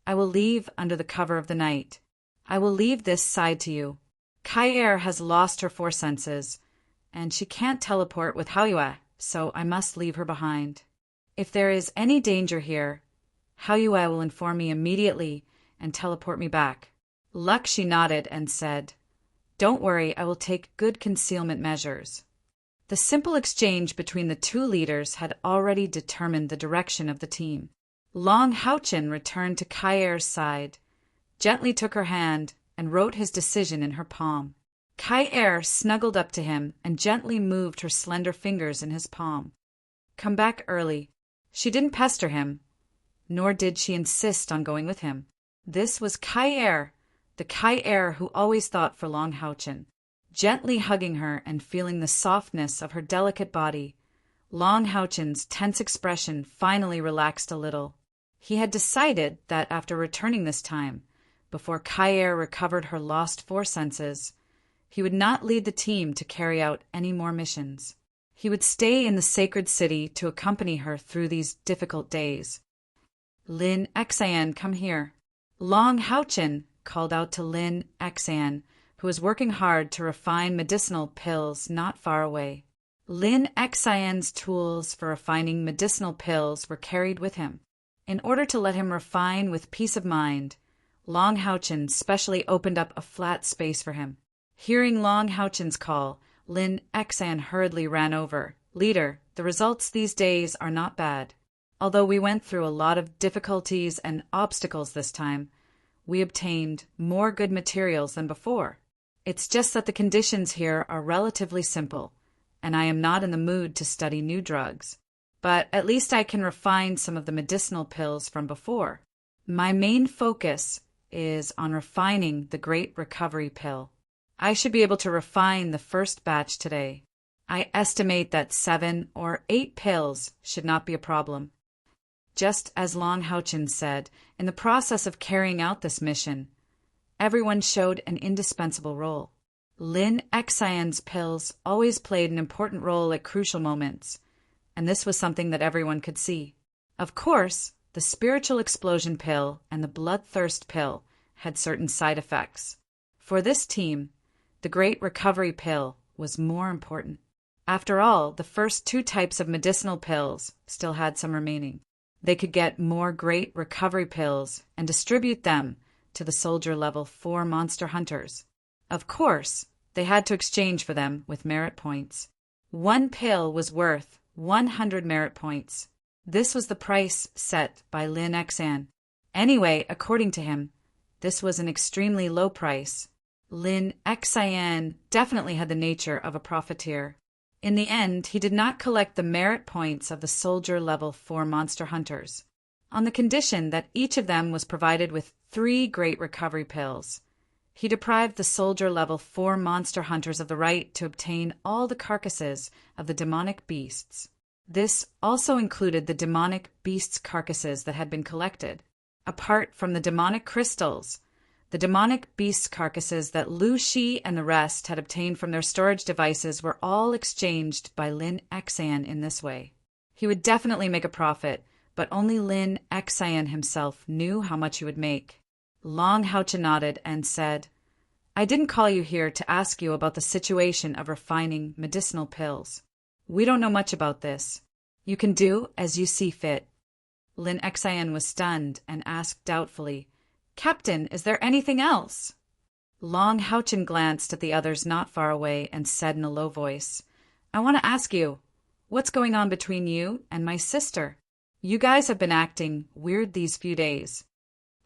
I will leave under the cover of the night. I will leave this side to you. Kair has lost her 4 senses, and she can't teleport with Hao Yue, so I must leave her behind. If there is any danger here, Hao Yue will inform me immediately and teleport me back. Luck, she nodded and said, Don't worry, I will take good concealment measures. The simple exchange between the 2 leaders had already determined the direction of the team. Long Houchen returned to Kair's side, gently took her hand, and wrote his decision in her palm. Kair snuggled up to him and gently moved her slender fingers in his palm. Come back early. She didn't pester him, nor did she insist on going with him. This was Kair, the Kair who always thought for Long Houchen. Gently hugging her and feeling the softness of her delicate body, Long Houchen's tense expression finally relaxed a little. He had decided that after returning this time, before Kair recovered her lost 4 senses, he would not lead the team to carry out any more missions. He would stay in the sacred city to accompany her through these difficult days. Lin Xian, come here. Long Houchen called out to Lin Xian, who was working hard to refine medicinal pills not far away. Lin Xian's tools for refining medicinal pills were carried with him. In order to let him refine with peace of mind, Long Houchen specially opened up a flat space for him. Hearing Long Houchen's call, Lin Xian hurriedly ran over. Leader, the results these days are not bad. Although we went through a lot of difficulties and obstacles this time, we obtained more good materials than before. It's just that the conditions here are relatively simple, and I am not in the mood to study new drugs. But at least I can refine some of the medicinal pills from before. My main focus is on refining the Great Recovery Pill. I should be able to refine the first batch today. I estimate that 7 or 8 pills should not be a problem. Just as Long Houchin said, in the process of carrying out this mission, everyone showed an indispensable role. Lin Xian's pills always played an important role at crucial moments, and this was something that everyone could see. Of course, the spiritual explosion pill and the bloodthirst pill had certain side effects. For this team, the great recovery pill was more important. After all, the first 2 types of medicinal pills still had some remaining. They could get more great recovery pills and distribute them to the soldier level 4 monster hunters. Of course, they had to exchange for them with merit points. 1 pill was worth 100 merit points. This was the price set by Lin Xian. Anyway, according to him, this was an extremely low price. Lin Xian definitely had the nature of a profiteer. In the end, he did not collect the merit points of the soldier level 4 monster hunters, on the condition that each of them was provided with 3 great recovery pills. He deprived the soldier level 4 monster hunters of the right to obtain all the carcasses of the demonic beasts. This also included the demonic beasts' carcasses that had been collected. Apart from the demonic crystals, the demonic beasts' carcasses that Lu Shi and the rest had obtained from their storage devices were all exchanged by Lin Xian in this way. He would definitely make a profit, but only Lin Xian himself knew how much he would make. Long Houchin nodded and said, I didn't call you here to ask you about the situation of refining medicinal pills. We don't know much about this. You can do as you see fit. Lin Xian was stunned and asked doubtfully, Captain, is there anything else? Long Houchin glanced at the others not far away and said in a low voice, I want to ask you, what's going on between you and my sister? You guys have been acting weird these few days.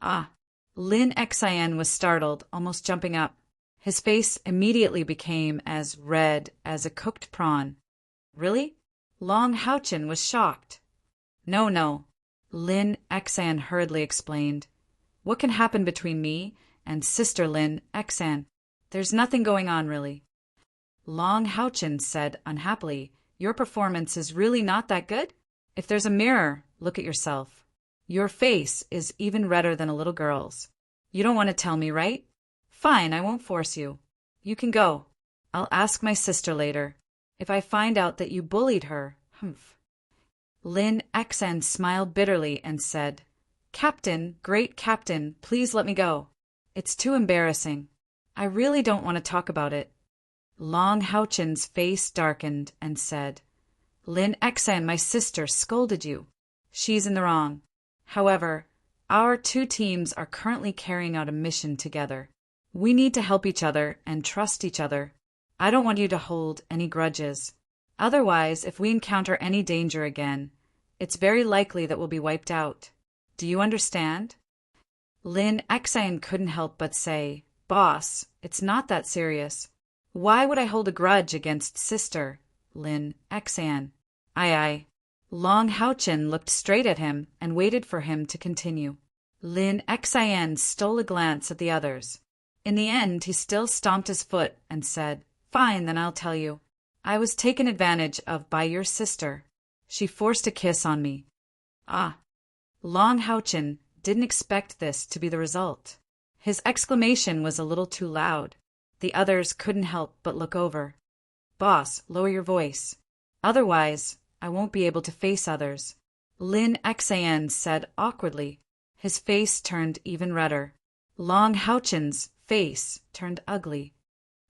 Ah. Lin Xian was startled, almost jumping up. His face immediately became as red as a cooked prawn. Really? Long Houchin was shocked. No. Lin Xian hurriedly explained. What can happen between me and Sister Lin Xian? There's nothing going on, really. Long Houchin said unhappily, Your performance is really not that good? If there's a mirror, look at yourself. Your face is even redder than a little girl's. You don't want to tell me, right? Fine, I won't force you. You can go. I'll ask my sister later. If I find out that you bullied her, humph. Lin Xian smiled bitterly and said, Captain, great Captain, please let me go. It's too embarrassing. I really don't want to talk about it. Long Houchin's face darkened and said, Lin Xian, my sister, scolded you. She's in the wrong. However, our 2 teams are currently carrying out a mission together. We need to help each other and trust each other. I don't want you to hold any grudges. Otherwise, if we encounter any danger again, it's very likely that we'll be wiped out. Do you understand? Lin Xian couldn't help but say, Boss, it's not that serious. Why would I hold a grudge against Sister Lin Xian? Aye. Long Houchin looked straight at him and waited for him to continue. Lin Xian stole a glance at the others. In the end, he still stomped his foot and said, Fine, then I'll tell you. I was taken advantage of by your sister. She forced a kiss on me. Ah. Long Houchin didn't expect this to be the result. His exclamation was a little too loud. The others couldn't help but look over. Boss, lower your voice. Otherwise, I won't be able to face others. Lin Xian said awkwardly. His face turned even redder. Long Houchin's face turned ugly.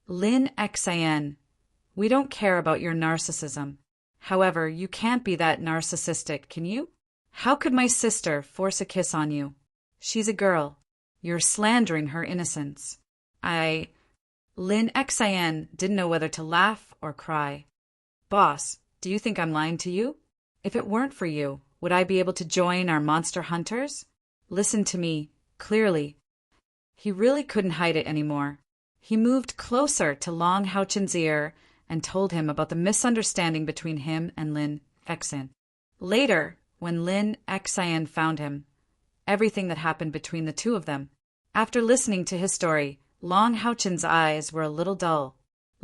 Lin Xian, we don't care about your narcissism. However, you can't be that narcissistic, can you? How could my sister force a kiss on you? She's a girl. You're slandering her innocence. Lin Xian didn't know whether to laugh or cry. Boss, do you think I'm lying to you? If it weren't for you, would I be able to join our monster hunters? Listen to me, clearly. He really couldn't hide it anymore. He moved closer to Long Houchin's ear and told him about the misunderstanding between him and Lin Xian. Later, when Lin Xian found him, everything that happened between the 2 of them. After listening to his story, Long Houchin's eyes were a little dull.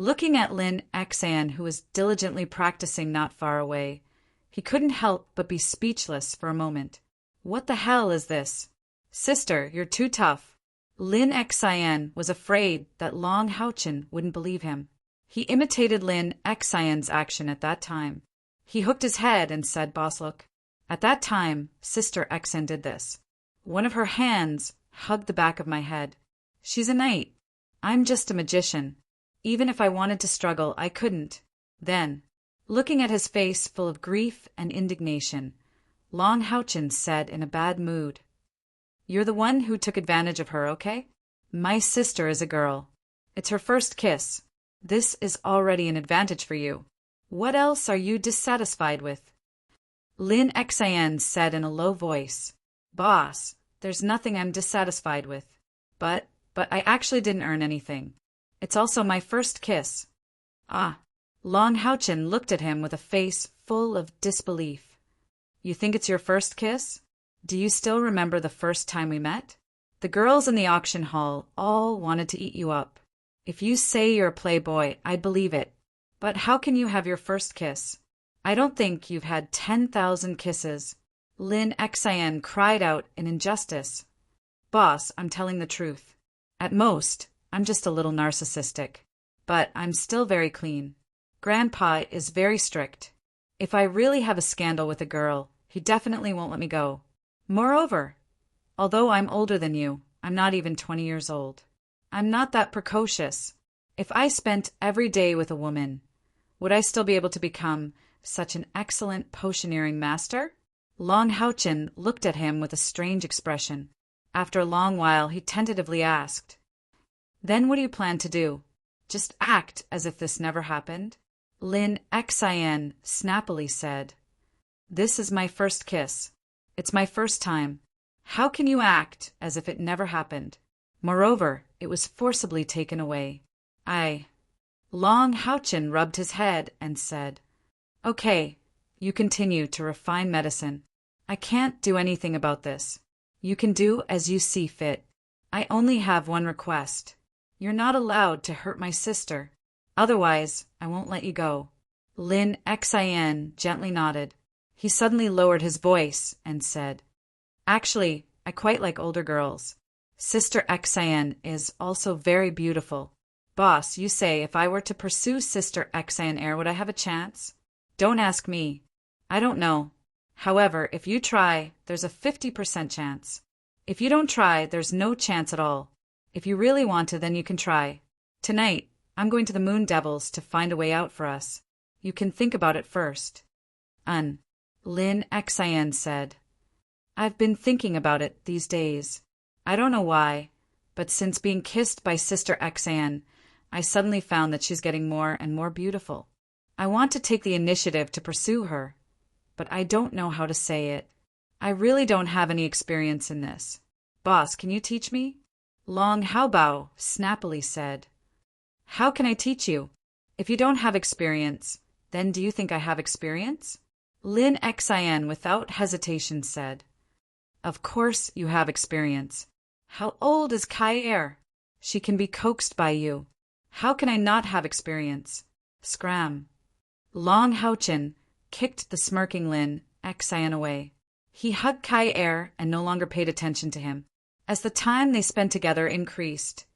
Looking at Lin Xan, who was diligently practicing not far away, he couldn't help but be speechless for a moment. What the hell is this? Sister, you're too tough. Lin Xian was afraid that Long Haochen wouldn't believe him. He imitated Lin Xian's action at that time. He hooked his head and said, "Boss, look." At that time, Sister Xan did this. One of her hands hugged the back of my head. She's a knight. I'm just a magician. Even if I wanted to struggle, I couldn't. Then, looking at his face full of grief and indignation, Long Haochen said in a bad mood, "You're the one who took advantage of her, okay? My sister is a girl. It's her first kiss. This is already an advantage for you. What else are you dissatisfied with?" Lin Xian said in a low voice, "Boss, there's nothing I'm dissatisfied with. But I actually didn't earn anything. It's also my first kiss." Ah. Long Haochen looked at him with a face full of disbelief. "You think it's your first kiss? Do you still remember the first time we met? The girls in the auction hall all wanted to eat you up. If you say you're a playboy, I'd believe it. But how can you have your first kiss? I don't think you've had 10,000 kisses." Lin Xian cried out in injustice. "Boss, I'm telling the truth. At most, I'm just a little narcissistic. But I'm still very clean. Grandpa is very strict. If I really have a scandal with a girl, he definitely won't let me go. Moreover, although I'm older than you, I'm not even 20 years old. I'm not that precocious. If I spent every day with a woman, would I still be able to become such an excellent potioneering master?" Long Haochen looked at him with a strange expression. After a long while, he tentatively asked, "Then what do you plan to do? Just act as if this never happened?" Lin Xian snappily said, "This is my first kiss. It's my first time. How can you act as if it never happened? Moreover, it was forcibly taken away. Long Haochen rubbed his head and said, "Okay, you continue to refine medicine. I can't do anything about this. You can do as you see fit. I only have one request. You're not allowed to hurt my sister. Otherwise, I won't let you go." Lin Xian gently nodded. He suddenly lowered his voice and said, "Actually, I quite like older girls. Sister Xian is also very beautiful. Boss, you say if I were to pursue Sister Xian, would I have a chance? Don't ask me. I don't know. However, if you try, there's a 50% chance. If you don't try, there's no chance at all. If you really want to, then you can try. Tonight, I'm going to the Moon Devils to find a way out for us. You can think about it first." Lin Xian said, "I've been thinking about it these days. I don't know why, but since being kissed by Sister Xian, I suddenly found that she's getting more and more beautiful. I want to take the initiative to pursue her, but I don't know how to say it. I really don't have any experience in this. Boss, can you teach me?" Long Haobao snappily said, "How can I teach you? If you don't have experience, then do you think I have experience?" Lin Xian without hesitation said, "Of course you have experience. How old is Kai? She can be coaxed by you. How can I not have experience?" Scram. Long Haochen kicked the smirking Lin Xian away. He hugged Kai and no longer paid attention to him. As the time they spent together increased,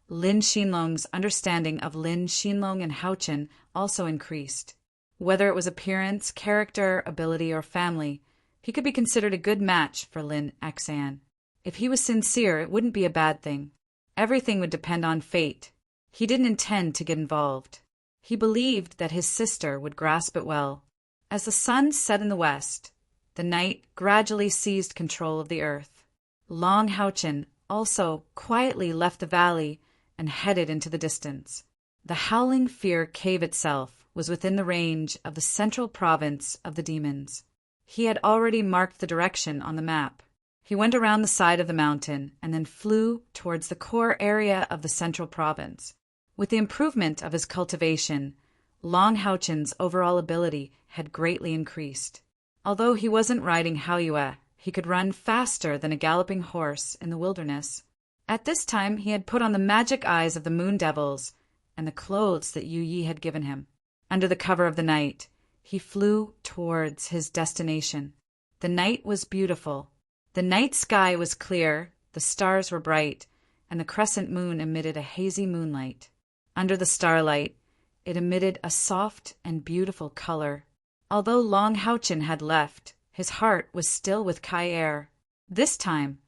Lin Xinlong's understanding of Lin Xinlong and Haochen also increased. Whether it was appearance, character, ability, or family, he could be considered a good match for Lin Xian. If he was sincere, it wouldn't be a bad thing. Everything would depend on fate. He didn't intend to get involved. He believed that his sister would grasp it well. As the sun set in the west, the night gradually seized control of the earth. Long Haochen also quietly left the valley and headed into the distance. The Howling Fear Cave itself was within the range of the central province of the demons. He had already marked the direction on the map. He went around the side of the mountain and then flew towards the core area of the central province. With the improvement of his cultivation, Long Haochen's overall ability had greatly increased. Although he wasn't riding Haoyue, he could run faster than a galloping horse in the wilderness. At this time, he had put on the magic eyes of the Moon Devils and the clothes that Yu Yi had given him. Under the cover of the night, he flew towards his destination. The night was beautiful. The night sky was clear, the stars were bright, and the crescent moon emitted a hazy moonlight. Under the starlight, it emitted a soft and beautiful color. Although Long Houchin had left, his heart was still with Kai Er. This time,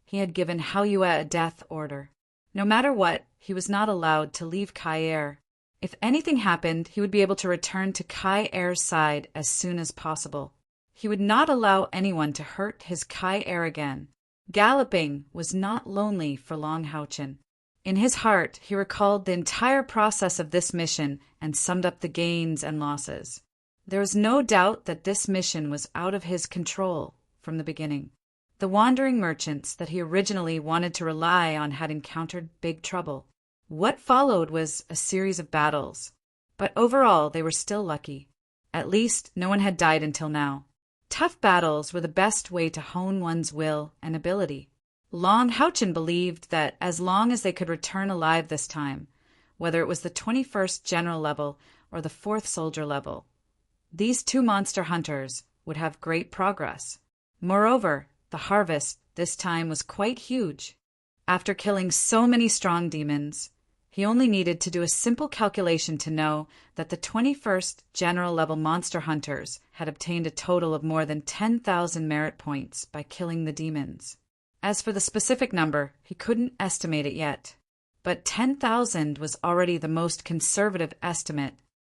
he had given Hao Yue a death order. No matter what, he was not allowed to leave Kai Er. If anything happened, he would be able to return to Kai Er's side as soon as possible. He would not allow anyone to hurt his Kai Er again. Galloping was not lonely for Long Houchin. In his heart, he recalled the entire process of this mission and summed up the gains and losses. There was no doubt that this mission was out of his control from the beginning. The wandering merchants that he originally wanted to rely on had encountered big trouble. What followed was a series of battles, but overall they were still lucky. At least no one had died until now. Tough battles were the best way to hone one's will and ability. Long Houchin believed that as long as they could return alive this time, whether it was the 21st General level or the 4th Soldier level, these two monster hunters would have great progress. Moreover, the harvest this time was quite huge. After killing so many strong demons, he only needed to do a simple calculation to know that the 21st General level monster hunters had obtained a total of more than 10,000 merit points by killing the demons. As for the specific number, he couldn't estimate it yet. But 10,000 was already the most conservative estimate.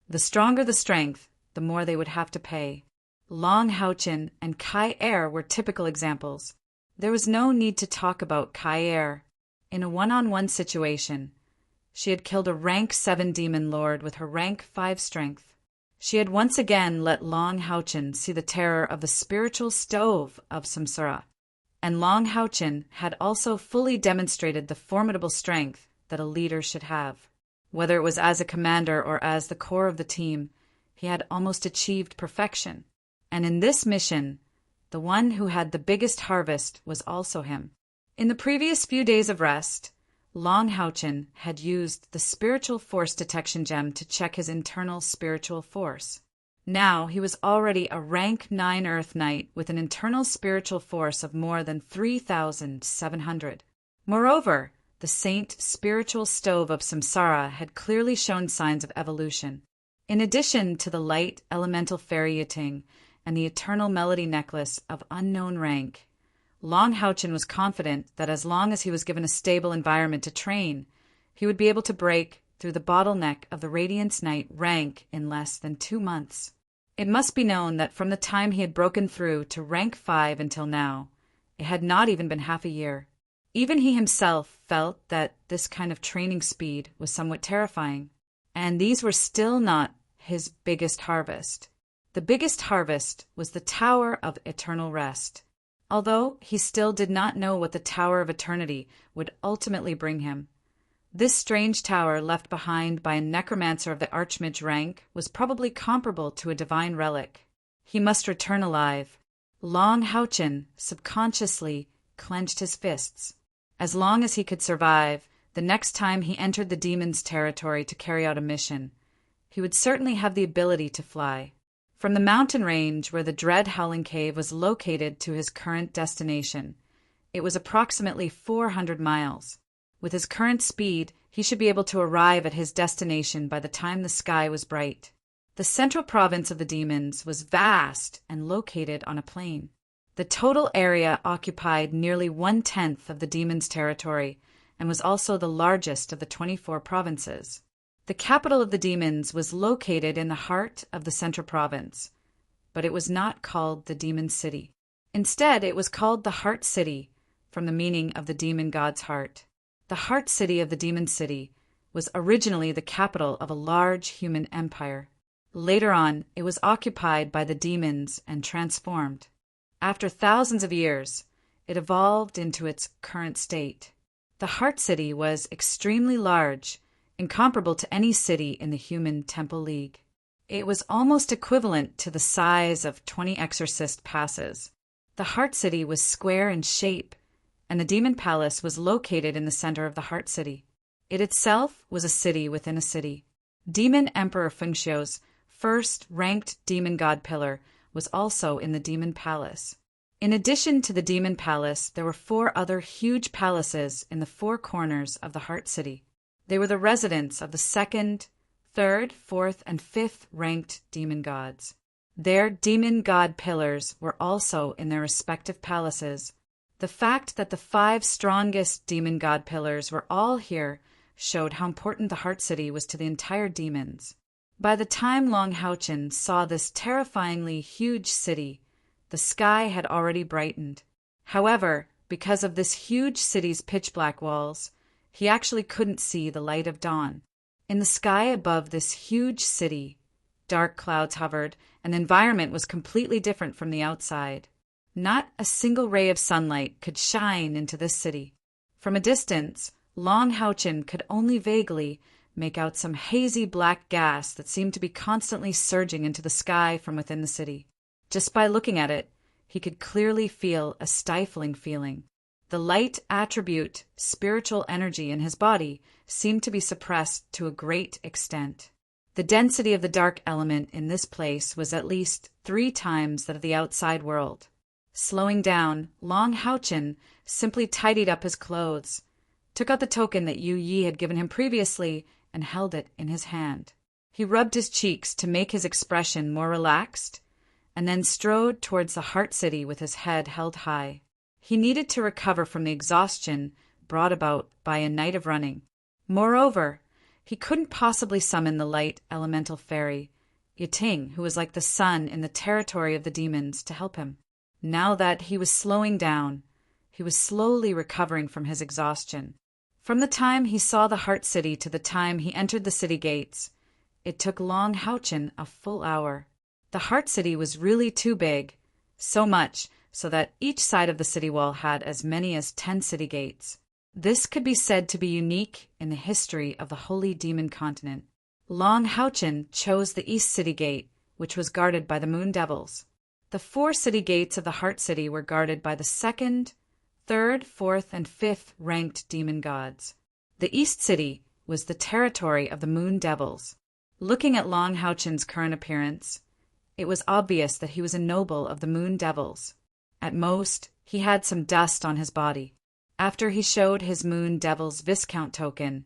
The stronger the strength, the more they would have to pay. Long Houchin and Kai Er were typical examples. There was no need to talk about Kai Er. In a one-on-one situation, she had killed a rank 7 demon lord with her rank 5 strength. She had once again let Long Houchin see the terror of the spiritual stove of Samsara. And Long Houchin had also fully demonstrated the formidable strength that a leader should have. Whether it was as a commander or as the core of the team, he had almost achieved perfection. And in this mission, the one who had the biggest harvest was also him. In the previous few days of rest, Long Houchin had used the spiritual force detection gem to check his internal spiritual force. Now he was already a rank 9 Earth Knight with an internal spiritual force of more than 3,700. Moreover, the Saint Spiritual Stove of Samsara had clearly shown signs of evolution. In addition to the light elemental fairy Yating and the eternal melody necklace of unknown rank, Long Houchin was confident that as long as he was given a stable environment to train, he would be able to break through the bottleneck of the Radiance Knight rank in less than 2 months. It must be known that from the time he had broken through to rank 5 until now, it had not even been half a year. Even he himself felt that this kind of training speed was somewhat terrifying, and these were still not his biggest harvest. The biggest harvest was the Tower of Eternal Rest. Although he still did not know what the Tower of Eternity would ultimately bring him, this strange tower left behind by a necromancer of the Archmage rank was probably comparable to a divine relic. He must return alive. Long Houchin subconsciously clenched his fists. As long as he could survive, the next time he entered the demon's territory to carry out a mission, he would certainly have the ability to fly. From the mountain range where the dread Howling Cave was located to his current destination, it was approximately 400 miles. With his current speed, he should be able to arrive at his destination by the time the sky was bright. The central province of the demons was vast and located on a plain. The total area occupied nearly 1/10 of the demons' territory and was also the largest of the 24 provinces. The capital of the demons was located in the heart of the central province, but it was not called the Demon City. Instead, it was called the Heart City, from the meaning of the demon god's heart. The Heart City of the Demon City was originally the capital of a large human empire. Later on, it was occupied by the demons and transformed. After thousands of years, it evolved into its current state. The Heart City was extremely large, incomparable to any city in the human Temple League. It was almost equivalent to the size of 20 Exorcist passes. The Heart City was square in shape, and the Demon Palace was located in the center of the Heart City. It itself was a city within a city. Demon Emperor Fengxiu's first-ranked demon god pillar was also in the Demon Palace. In addition to the Demon Palace, there were 4 other huge palaces in the 4 corners of the Heart City. They were the residence of the 2nd, 3rd, 4th, and 5th ranked demon gods. Their demon god pillars were also in their respective palaces. The fact that the 5 strongest demon god pillars were all here showed how important the Heart City was to the entire demons. By the time Long Haochen saw this terrifyingly huge city, the sky had already brightened. However, because of this huge city's pitch-black walls, he actually couldn't see the light of dawn. In the sky above this huge city, dark clouds hovered, and the environment was completely different from the outside. Not a single ray of sunlight could shine into this city. From a distance, Long Haochen could only vaguely make out some hazy black gas that seemed to be constantly surging into the sky from within the city. Just by looking at it, he could clearly feel a stifling feeling. The light attribute, spiritual energy in his body seemed to be suppressed to a great extent. The density of the dark element in this place was at least 3 times that of the outside world. Slowing down, Long Haochen simply tidied up his clothes, took out the token that Yu Yi had given him previously, and held it in his hand. He rubbed his cheeks to make his expression more relaxed, and then strode towards the Heart City with his head held high. He needed to recover from the exhaustion brought about by a night of running. Moreover, he couldn't possibly summon the light elemental fairy, Yiting, who was like the sun in the territory of the demons, to help him. Now that he was slowing down, he was slowly recovering from his exhaustion. From the time he saw the Heart City to the time he entered the city gates, it took Long Haochen a full hour. The Heart City was really too big, so much so that each side of the city wall had as many as 10 city gates. This could be said to be unique in the history of the Holy Demon Continent. Long Haochen chose the East City Gate, which was guarded by the Moon Devils. The 4 city gates of the Heart City were guarded by the 2nd, 3rd, 4th, and 5th ranked demon gods. The East City was the territory of the Moon Devils. Looking at Long Haochen's current appearance, it was obvious that he was a noble of the Moon Devils. At most, he had some dust on his body. After he showed his Moon Devil's Viscount token,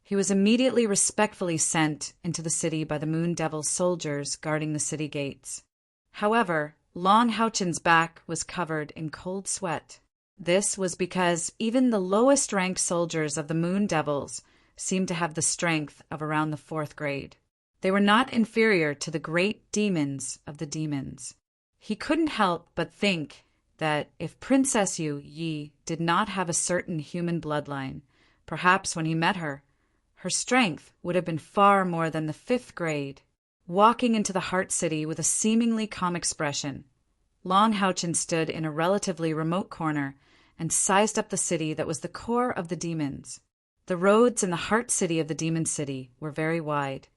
he was immediately respectfully sent into the city by the Moon Devil's soldiers guarding the city gates. However, Long Haochen's back was covered in cold sweat. This was because even the lowest-ranked soldiers of the Moon Devils seemed to have the strength of around the 4th grade. They were not inferior to the great demons of the demons. He couldn't help but think that if Princess Yu Yi did not have a certain human bloodline, perhaps when he met her, her strength would have been far more than the 5th grade. Walking into the Heart City with a seemingly calm expression, Long Haochen stood in a relatively remote corner and sized up the city that was the core of the demons. The roads in the Heart City of the Demon City were very wide.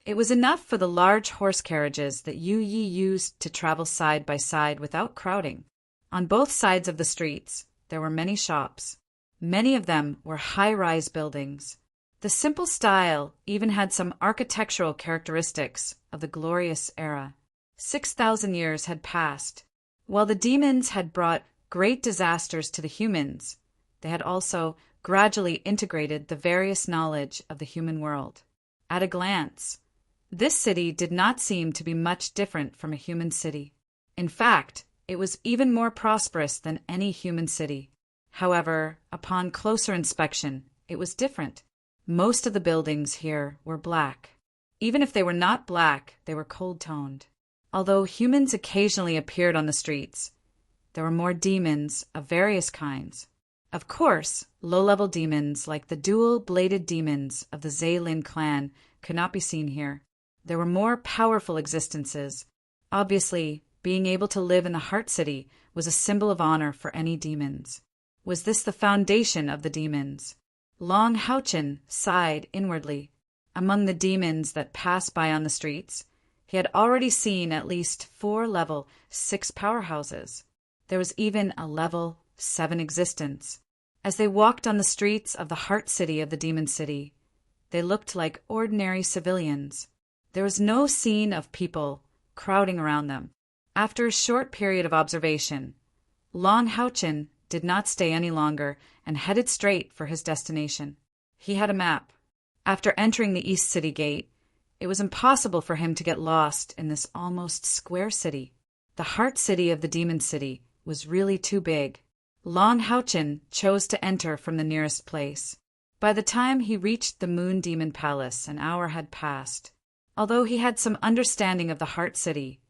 It was enough for the large horse carriages that Yu Yi used to travel side by side without crowding. On both sides of the streets, there were many shops. Many of them were high-rise buildings. The simple style even had some architectural characteristics of the glorious era. 6,000 years had passed. While the demons had brought great disasters to the humans, they had also gradually integrated the various knowledge of the human world. At a glance, this city did not seem to be much different from a human city. In fact, it was even more prosperous than any human city. However, upon closer inspection, it was different. Most of the buildings here were black. Even if they were not black, they were cold-toned. Although humans occasionally appeared on the streets, there were more demons of various kinds. Of course, low-level demons like the dual-bladed demons of the Zaylin clan could not be seen here. There were more powerful existences. Obviously, being able to live in the Heart City was a symbol of honor for any demons. Was this the foundation of the demons? Long Haochen sighed inwardly. Among the demons that passed by on the streets, he had already seen at least 4 level 6 powerhouses. There was even a level 7 existence. As they walked on the streets of the heart city of the demon city, they looked like ordinary civilians. There was no scene of people crowding around them. After a short period of observation, Long Houchin did not stay any longer and headed straight for his destination. He had a map. After entering the East City Gate, it was impossible for him to get lost in this almost square city. The heart city of the demon city was really too big. Long Houchin chose to enter from the nearest place. By the time he reached the Moon Demon Palace, an hour had passed. Although he had some understanding of the heart city,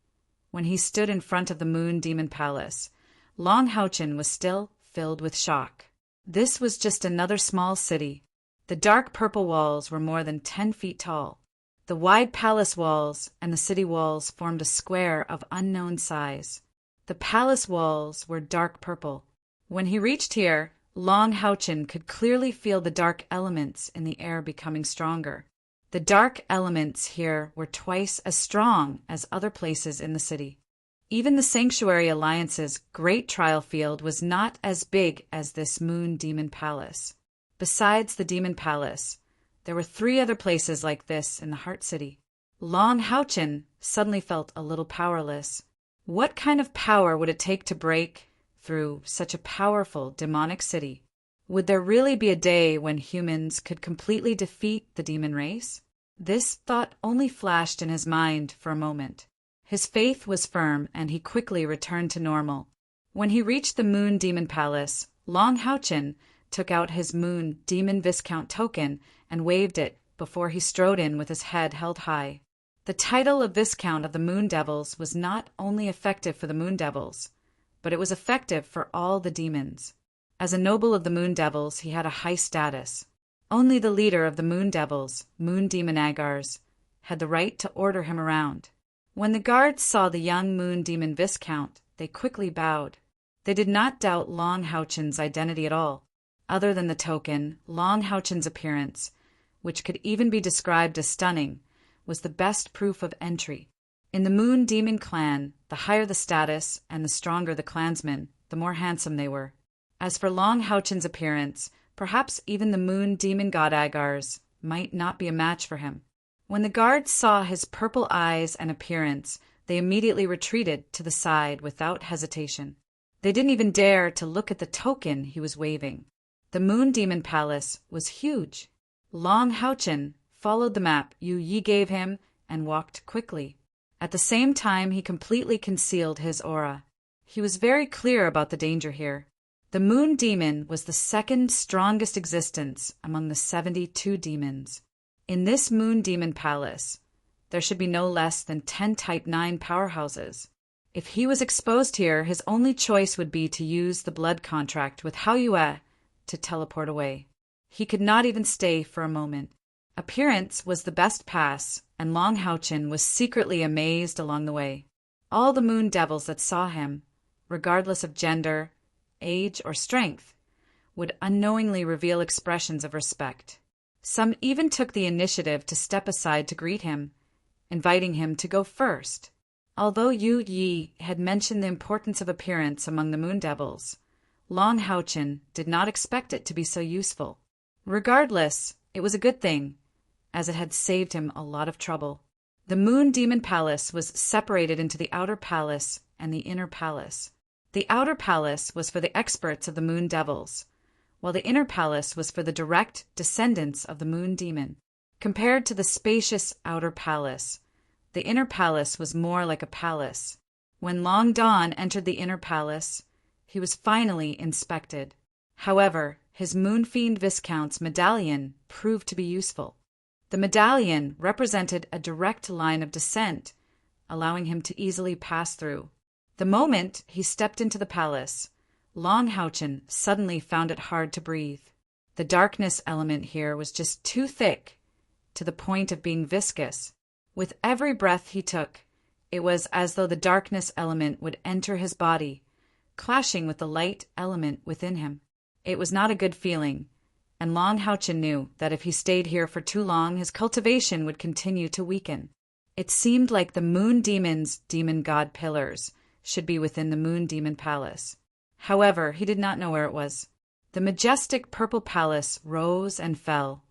when he stood in front of the Moon Demon Palace, Long Houchin was still filled with shock. This was just another small city. The dark purple walls were more than 10 feet tall. The wide palace walls and the city walls formed a square of unknown size. The palace walls were dark purple. When he reached here, Long Houchin could clearly feel the dark elements in the air becoming stronger. The dark elements here were twice as strong as other places in the city. Even the Sanctuary Alliance's great trial field was not as big as this Moon Demon Palace. Besides the Demon Palace, there were 3 other places like this in the Heart City. Long Houchin suddenly felt a little powerless. What kind of power would it take to break through such a powerful demonic city? Would there really be a day when humans could completely defeat the demon race? This thought only flashed in his mind for a moment. His faith was firm, and he quickly returned to normal. When he reached the Moon Demon Palace, Long Houchin took out his Moon Demon Viscount token and waved it before he strode in with his head held high. The title of Viscount of the Moon Devils was not only effective for the Moon Devils, but it was effective for all the demons. As a noble of the Moon Devils, he had a high status. Only the leader of the Moon Devils, Moon Demon Agars, had the right to order him around. When the guards saw the young Moon Demon Viscount, they quickly bowed. They did not doubt Long Houchin's identity at all. Other than the token, Long Houchin's appearance, which could even be described as stunning, was the best proof of entry. In the Moon Demon clan, the higher the status and the stronger the clansmen, the more handsome they were. As for Long Houchin's appearance, perhaps even the Moon Demon God Agars might not be a match for him. When the guards saw his purple eyes and appearance, they immediately retreated to the side without hesitation. They didn't even dare to look at the token he was waving. The Moon Demon Palace was huge. Long Houchin followed the map Yi gave him and walked quickly. At the same time, he completely concealed his aura. He was very clear about the danger here. The Moon Demon was the second strongest existence among the 72 demons. In this Moon Demon Palace, there should be no less than 10 Type 9 powerhouses. If he was exposed here, his only choice would be to use the blood contract with Hao Yue to teleport away. He could not even stay for a moment. Appearance was the best pass, and Long Houchin was secretly amazed along the way. All the Moon Devils that saw him, regardless of gender, age, or strength, would unknowingly reveal expressions of respect. Some even took the initiative to step aside to greet him, inviting him to go first. Although Yi had mentioned the importance of appearance among the Moon Devils, Long Houchin did not expect it to be so useful. Regardless, it was a good thing, as it had saved him a lot of trouble. The Moon Demon Palace was separated into the Outer Palace and the Inner Palace. The Outer Palace was for the experts of the Moon Devils, while the Inner Palace was for the direct descendants of the Moon Demon. Compared to the spacious Outer Palace, the Inner Palace was more like a palace. When Long Dawn entered the Inner Palace, he was finally inspected. However, his Moon Fiend Viscount's medallion proved to be useful. The medallion represented a direct line of descent, allowing him to easily pass through. The moment he stepped into the palace, Long Houchin suddenly found it hard to breathe. The darkness element here was just too thick, to the point of being viscous. With every breath he took, it was as though the darkness element would enter his body, clashing with the light element within him. It was not a good feeling, and Long Houchin knew that if he stayed here for too long, his cultivation would continue to weaken. It seemed like the Moon Demon's demon god pillars should be within the Moon Demon Palace. However, he did not know where it was. The majestic purple palace rose and fell,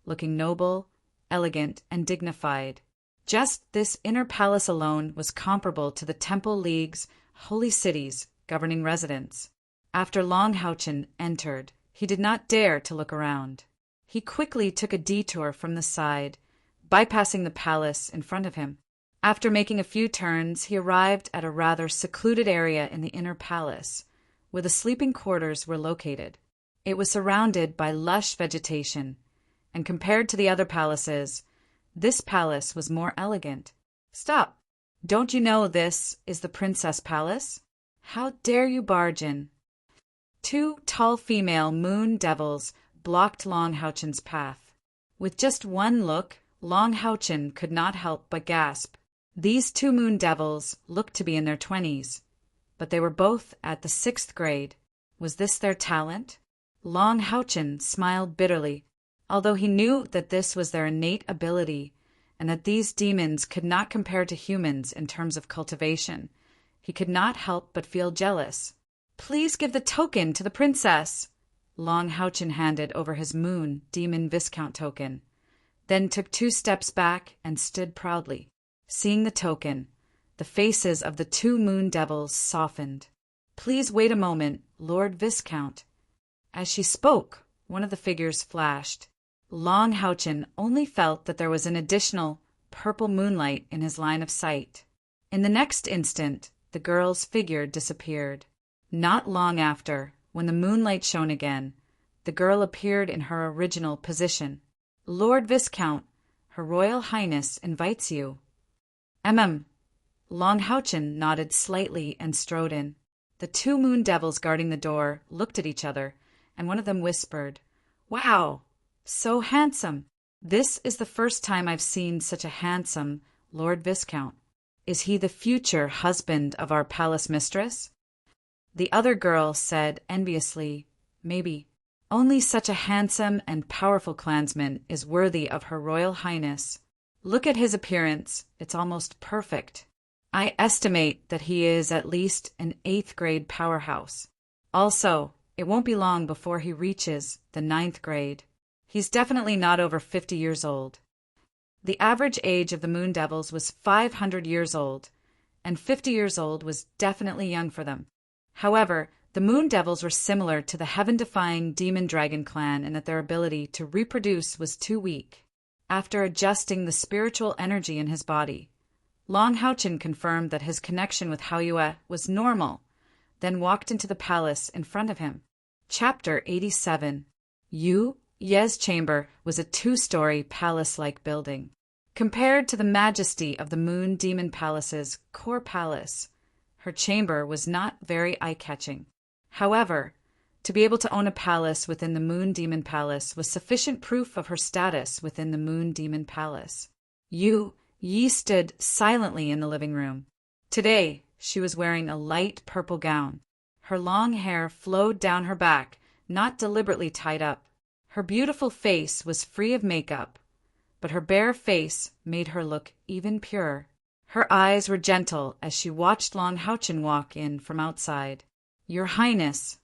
looking noble, elegant, and dignified. Just this inner palace alone was comparable to the Temple League's holy cities governing residents. After Long Houchen entered, he did not dare to look around. He quickly took a detour from the side, bypassing the palace in front of him. After making a few turns, he arrived at a rather secluded area in the inner palace, where the sleeping quarters were located. It was surrounded by lush vegetation, and compared to the other palaces, this palace was more elegant. Stop! Don't you know this is the Princess Palace? How dare you barge in? Two tall female moon devils blocked Long Houchen's path. With just one look, Long Houchen could not help but gasp. These two moon devils looked to be in their 20s, but they were both at the 6th grade. Was this their talent? Long Houchen smiled bitterly, although he knew that this was their innate ability and that these demons could not compare to humans in terms of cultivation. He could not help but feel jealous. Please give the token to the princess. Long Houchen handed over his moon demon viscount token, then took 2 steps back and stood proudly. Seeing the token, the faces of the 2 moon devils softened. Please wait a moment, Lord Viscount. As she spoke, one of the figures flashed. Long Houchen only felt that there was an additional purple moonlight in his line of sight. In the next instant, the girl's figure disappeared. Not long after, when the moonlight shone again, the girl appeared in her original position. Lord Viscount, Her Royal Highness invites you. Long Houchen nodded slightly and strode in. The 2 moon devils guarding the door looked at each other, and one of them whispered, "Wow, so handsome. This is the first time I've seen such a handsome Lord Viscount. Is he the future husband of our palace mistress?" The other girl said enviously, "Maybe. Only such a handsome and powerful clansman is worthy of Her Royal Highness. Look at his appearance, it's almost perfect. I estimate that he is at least an 8th grade powerhouse. Also, it won't be long before he reaches the 9th grade. He's definitely not over 50 years old." The average age of the Moon Devils was 500 years old, and 50 years old was definitely young for them. However, the Moon Devils were similar to the heaven-defying Demon Dragon clan in that their ability to reproduce was too weak. After adjusting the spiritual energy in his body, Long Houchen confirmed that his connection with Haoyue was normal, then walked into the palace in front of him. Chapter 87. Yu Ye's chamber was a 2-story palace-like building. Compared to the majesty of the Moon Demon Palace's core palace, her chamber was not very eye-catching. However, to be able to own a palace within the Moon Demon Palace was sufficient proof of her status within the Moon Demon Palace. Yi stood silently in the living room. Today, she was wearing a light purple gown. Her long hair flowed down her back, not deliberately tied up. Her beautiful face was free of makeup, but her bare face made her look even purer. Her eyes were gentle as she watched Long Houchen walk in from outside. "Your Highness."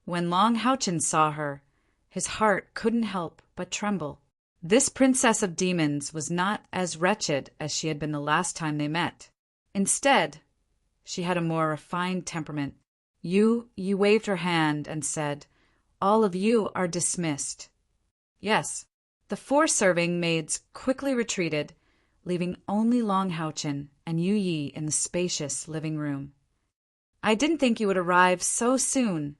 When Long Houchen saw her, his heart couldn't help but tremble. This princess of demons was not as wretched as she had been the last time they met. Instead, she had a more refined temperament. Yu waved her hand and said, "All of you are dismissed." Yes, the 4 serving maids quickly retreated, leaving only Long Houchen and Yu Yi in the spacious living room. "I didn't think you would arrive so soon."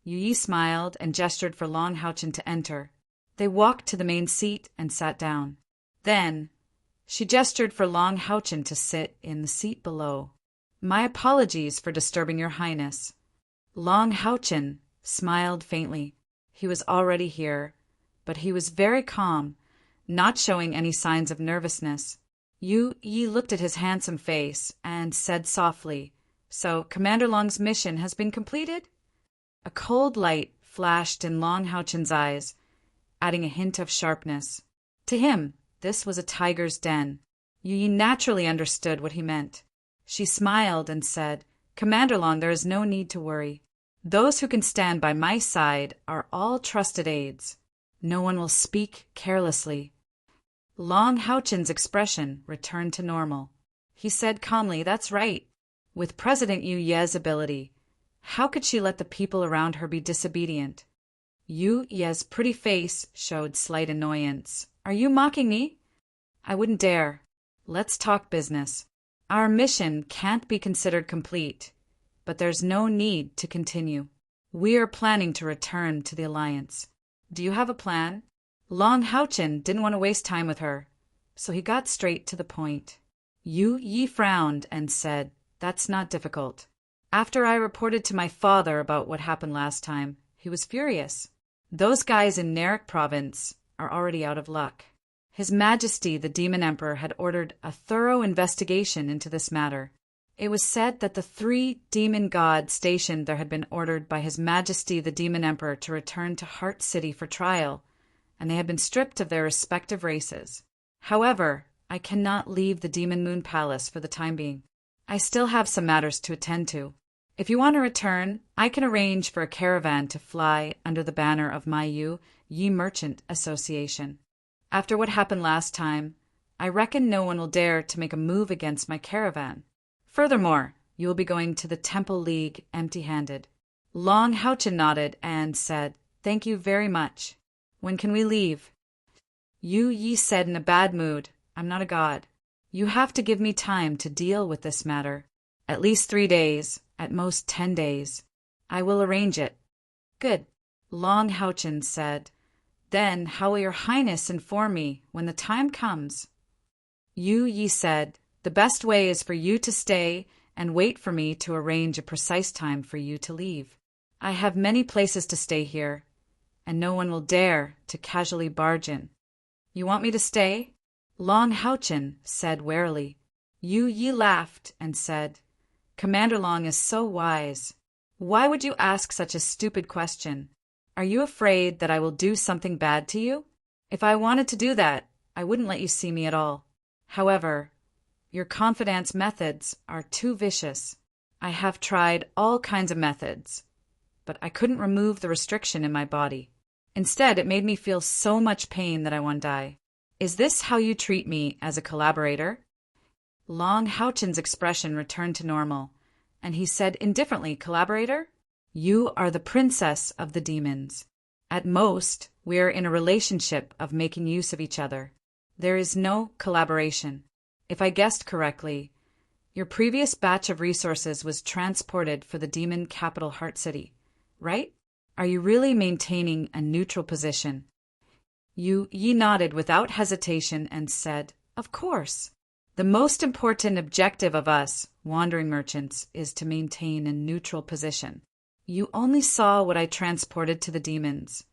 Yu Yi smiled and gestured for Long Houchen to enter. They walked to the main seat and sat down. Then, she gestured for Long Houchen to sit in the seat below. "My apologies for disturbing your Highness." Long Houchen smiled faintly. He was already here, but he was very calm, not showing any signs of nervousness. Yu Yi looked at his handsome face and said softly, "So, Commander Long's mission has been completed?" A cold light flashed in Long Houchen's eyes, adding a hint of sharpness. To him, this was a tiger's den. Yu Yi naturally understood what he meant. She smiled and said, "Commander Long, there is no need to worry. Those who can stand by my side are all trusted aides. No one will speak carelessly. Long Houchen's expression returned to normal. He said calmly, "That's right. With President Yu Ye's ability, how could she let the people around her be disobedient?" Yu Ye's pretty face showed slight annoyance. "Are you mocking me?" "I wouldn't dare. Let's talk business. Our mission can't be considered complete, but there's no need to continue. We are planning to return to the Alliance. Do you have a plan?" Long Houchen didn't want to waste time with her, so he got straight to the point. Yu Yi frowned and said, "That's not difficult. After I reported to my father about what happened last time, he was furious. Those guys in Narik province are already out of luck. His Majesty the Demon Emperor had ordered a thorough investigation into this matter. It was said that the 3 demon gods stationed there had been ordered by His Majesty the Demon Emperor to return to Heart City for trial, and they had been stripped of their respective races. However, I cannot leave the Demon Moon Palace for the time being. I still have some matters to attend to. If you want to return, I can arrange for a caravan to fly under the banner of my Yi Merchant Association. After what happened last time, I reckon no one will dare to make a move against my caravan. Furthermore, you will be going to the Temple League empty-handed." Long Houchen nodded and said, "Thank you very much. When can we leave?" Yu Yi said in a bad mood, "I'm not a god. You have to give me time to deal with this matter. At least 3 days, at most 10 days. I will arrange it." "Good," Long Houchen said. "Then how will your Highness inform me when the time comes?" Yu Yi said, "The best way is for you to stay and wait for me to arrange a precise time for you to leave. I have many places to stay here, and no one will dare to casually barge in." "You want me to stay?" Long Houchen said warily. Yu Yi laughed and said, "Commander Long is so wise. Why would you ask such a stupid question? Are you afraid that I will do something bad to you? If I wanted to do that, I wouldn't let you see me at all. However, your confidence methods are too vicious. I have tried all kinds of methods, but I couldn't remove the restriction in my body. Instead, it made me feel so much pain that I want to die. Is this how you treat me as a collaborator?" Long Houchen's expression returned to normal, and he said indifferently, "Collaborator? You are the princess of the demons. At most, we are in a relationship of making use of each other. There is no collaboration. If I guessed correctly, your previous batch of resources was transported for the demon capital Heart City, right? Are you really maintaining a neutral position?" Yu Yi nodded without hesitation and said, "Of course. The most important objective of us, wandering merchants, is to maintain a neutral position. You only saw what I transported to the demons,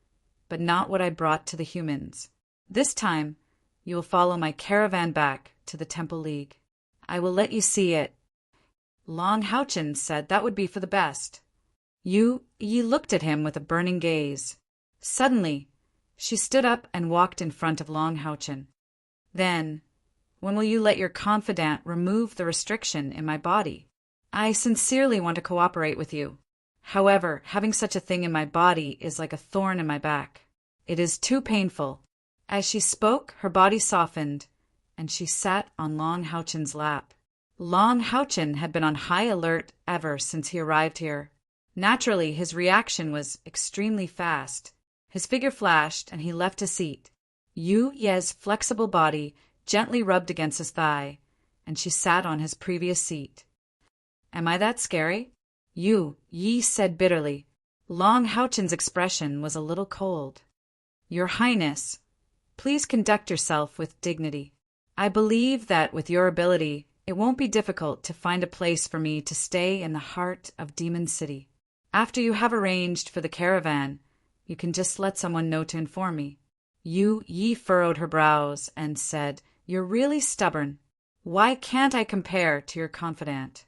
but not what I brought to the humans. This time, you will follow my caravan back to the Temple League. I will let you see it." Long Houchen said that would be for the best. Yu Yi looked at him with a burning gaze. Suddenly, she stood up and walked in front of Long Houchen. "Then, when will you let your confidant remove the restriction in my body? I sincerely want to cooperate with you. However, having such a thing in my body is like a thorn in my back. It is too painful." As she spoke, her body softened, and she sat on Long Houchen's lap. Long Houchen had been on high alert ever since he arrived here. Naturally, his reaction was extremely fast. His figure flashed, and he left his seat. Yu Ye's flexible body gently rubbed against his thigh, and she sat on his previous seat. "Am I that scary?" Yu Yi said bitterly. Long Houchen's expression was a little cold. "Your Highness, please conduct yourself with dignity. I believe that with your ability, it won't be difficult to find a place for me to stay in the heart of Demon City. After you have arranged for the caravan, you can just let someone know to inform me." Yu Yi furrowed her brows and said, "You're really stubborn. Why can't I compare to your confidant?"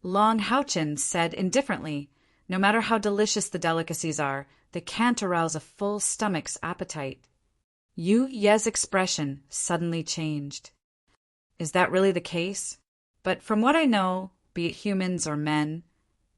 Long Houchen said indifferently, "No matter how delicious the delicacies are, they can't arouse a full stomach's appetite." Yu Ye's expression suddenly changed. "Is that really the case? But from what I know, be it humans or men,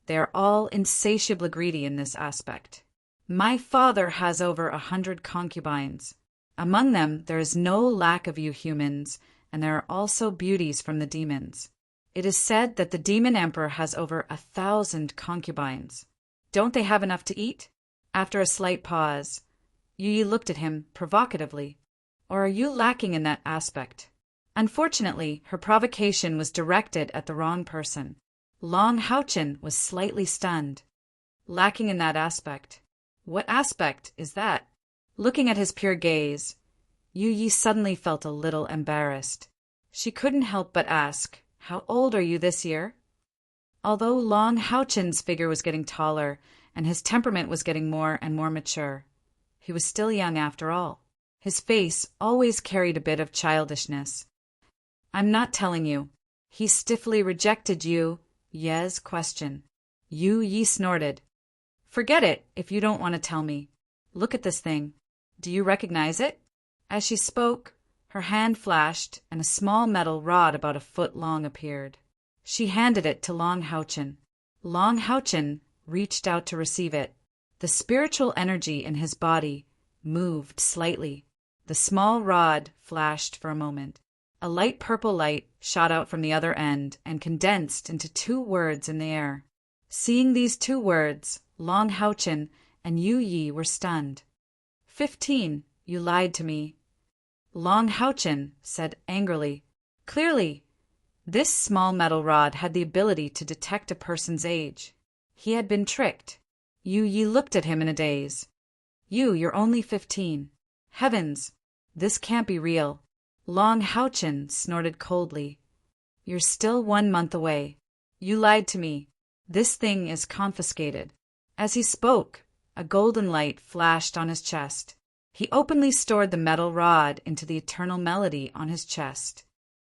They are all insatiably greedy in this aspect. My father has over 100 concubines. Among them there is no lack of you humans, and there are also beauties from the demons. It is said that the demon emperor has over 1,000 concubines. Don't they have enough to eat? After a slight pause, Yi looked at him provocatively. Or are you lacking in that aspect? Unfortunately, her provocation was directed at the wrong person. Long Haochen was slightly stunned. Lacking in that aspect. What aspect is that? Looking at his pure gaze, Yi suddenly felt a little embarrassed. She couldn't help but ask, "How old are you this year?" Although Long Haochen's figure was getting taller and his temperament was getting more and more mature, he was still young after all. His face always carried a bit of childishness. "I'm not telling you." He stiffly rejected Ye's question. Yi snorted. "Forget it if you don't want to tell me. Look at this thing. Do you recognize it?" As she spoke, her hand flashed and a small metal rod about a foot long appeared. She handed it to Long Haochen. Long Haochen reached out to receive it. The spiritual energy in his body moved slightly. The small rod flashed for a moment. A light purple light shot out from the other end and condensed into 2 words in the air. Seeing these 2 words, Long Haochen and Yi were stunned. 15, you lied to me. Long Haochen said angrily. Clearly, this small metal rod had the ability to detect a person's age. He had been tricked. Yi looked at him in a daze. You're only 15. Heavens, this can't be real. Long Haochen snorted coldly. You're still 1 month away. You lied to me. This thing is confiscated. As he spoke, a golden light flashed on his chest. He openly stored the metal rod into the eternal melody on his chest.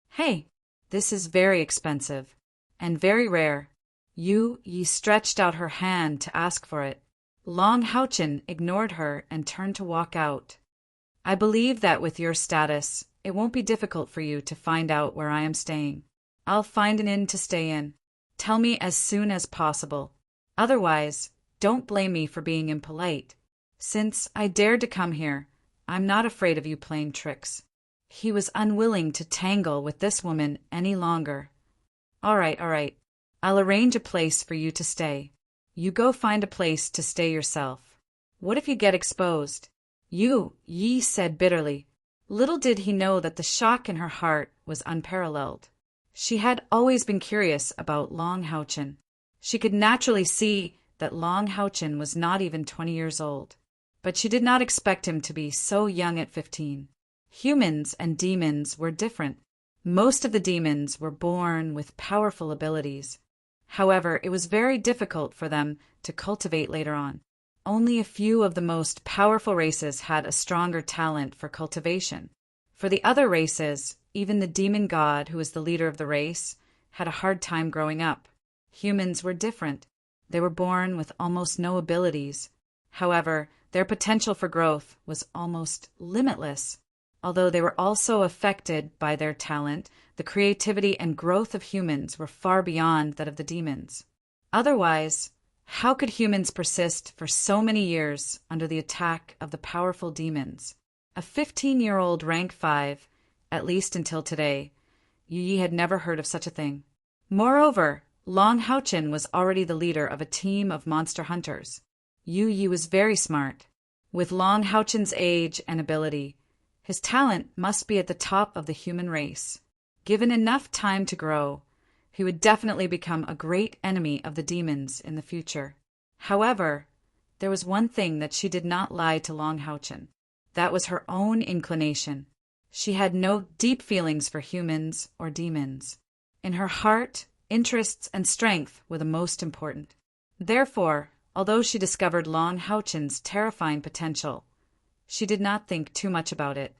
Hey, this is very expensive and very rare. Yi stretched out her hand to ask for it. Long Haochen ignored her and turned to walk out. I believe that with your status, it won't be difficult for you to find out where I am staying. I'll find an inn to stay in. Tell me as soon as possible. Otherwise, don't blame me for being impolite. Since I dared to come here, I'm not afraid of you playing tricks. He was unwilling to tangle with this woman any longer. All right. I'll arrange a place for you to stay. You go find a place to stay yourself. What if you get exposed? Yi said bitterly. Little did he know that the shock in her heart was unparalleled. She had always been curious about Long Haochen. She could naturally see that Long Haochen was not even 20 years old. But she did not expect him to be so young at 15. Humans and demons were different. Most of the demons were born with powerful abilities. However, it was very difficult for them to cultivate later on. Only a few of the most powerful races had a stronger talent for cultivation. For the other races, even the demon god who was the leader of the race had a hard time growing up. Humans were different. They were born with almost no abilities. However, their potential for growth was almost limitless. Although they were also affected by their talent, the creativity and growth of humans were far beyond that of the demons. Otherwise, how could humans persist for so many years under the attack of the powerful demons? A 15-year-old rank 5, at least until today, Yi had never heard of such a thing. Moreover, Long Haochen was already the leader of a team of monster hunters. Yi was very smart. With Long Haochen's age and ability, his talent must be at the top of the human race. Given enough time to grow, he would definitely become a great enemy of the demons in the future. However, there was one thing that she did not lie to Long Haochen. That was her own inclination. She had no deep feelings for humans or demons. In her heart, interests and strength were the most important. Therefore, although she discovered Long Haochen's terrifying potential, she did not think too much about it.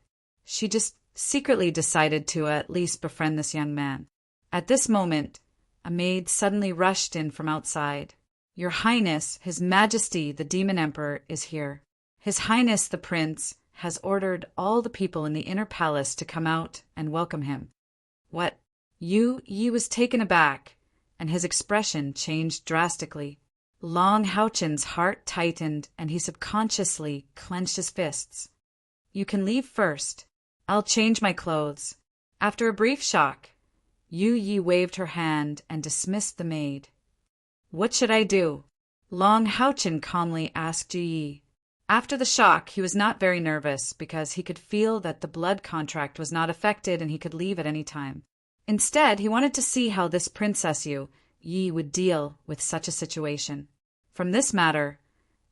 She just secretly decided to at least befriend this young man. At this moment, a maid suddenly rushed in from outside. Your Highness, His Majesty the Demon Emperor is here. His Highness the Prince has ordered all the people in the inner palace to come out and welcome him. What? Yi was taken aback. and his expression changed drastically. Long Houchen's heart tightened, and he subconsciously clenched his fists. "You can leave first. I'll change my clothes." After a brief shock, Yu Yi waved her hand and dismissed the maid. "What should I do?" Long Houchen calmly asked Yu Yi. After the shock, he was not very nervous because he could feel that the blood contract was not affected and he could leave at any time. Instead, he wanted to see how this Princess Yu Yi would deal with such a situation. From this matter,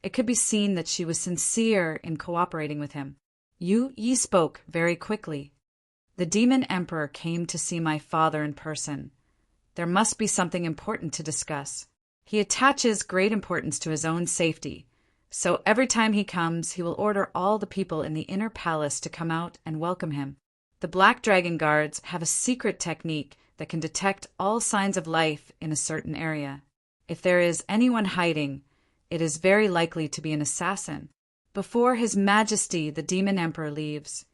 it could be seen that she was sincere in cooperating with him. Yu Yi spoke very quickly. "The Demon Emperor came to see my father in person. There must be something important to discuss. He attaches great importance to his own safety, so every time he comes, he will order all the people in the inner palace to come out and welcome him. The Black Dragon Guards have a secret technique that can detect all signs of life in a certain area. If there is anyone hiding, it is very likely to be an assassin. Before His Majesty the Demon Emperor leaves,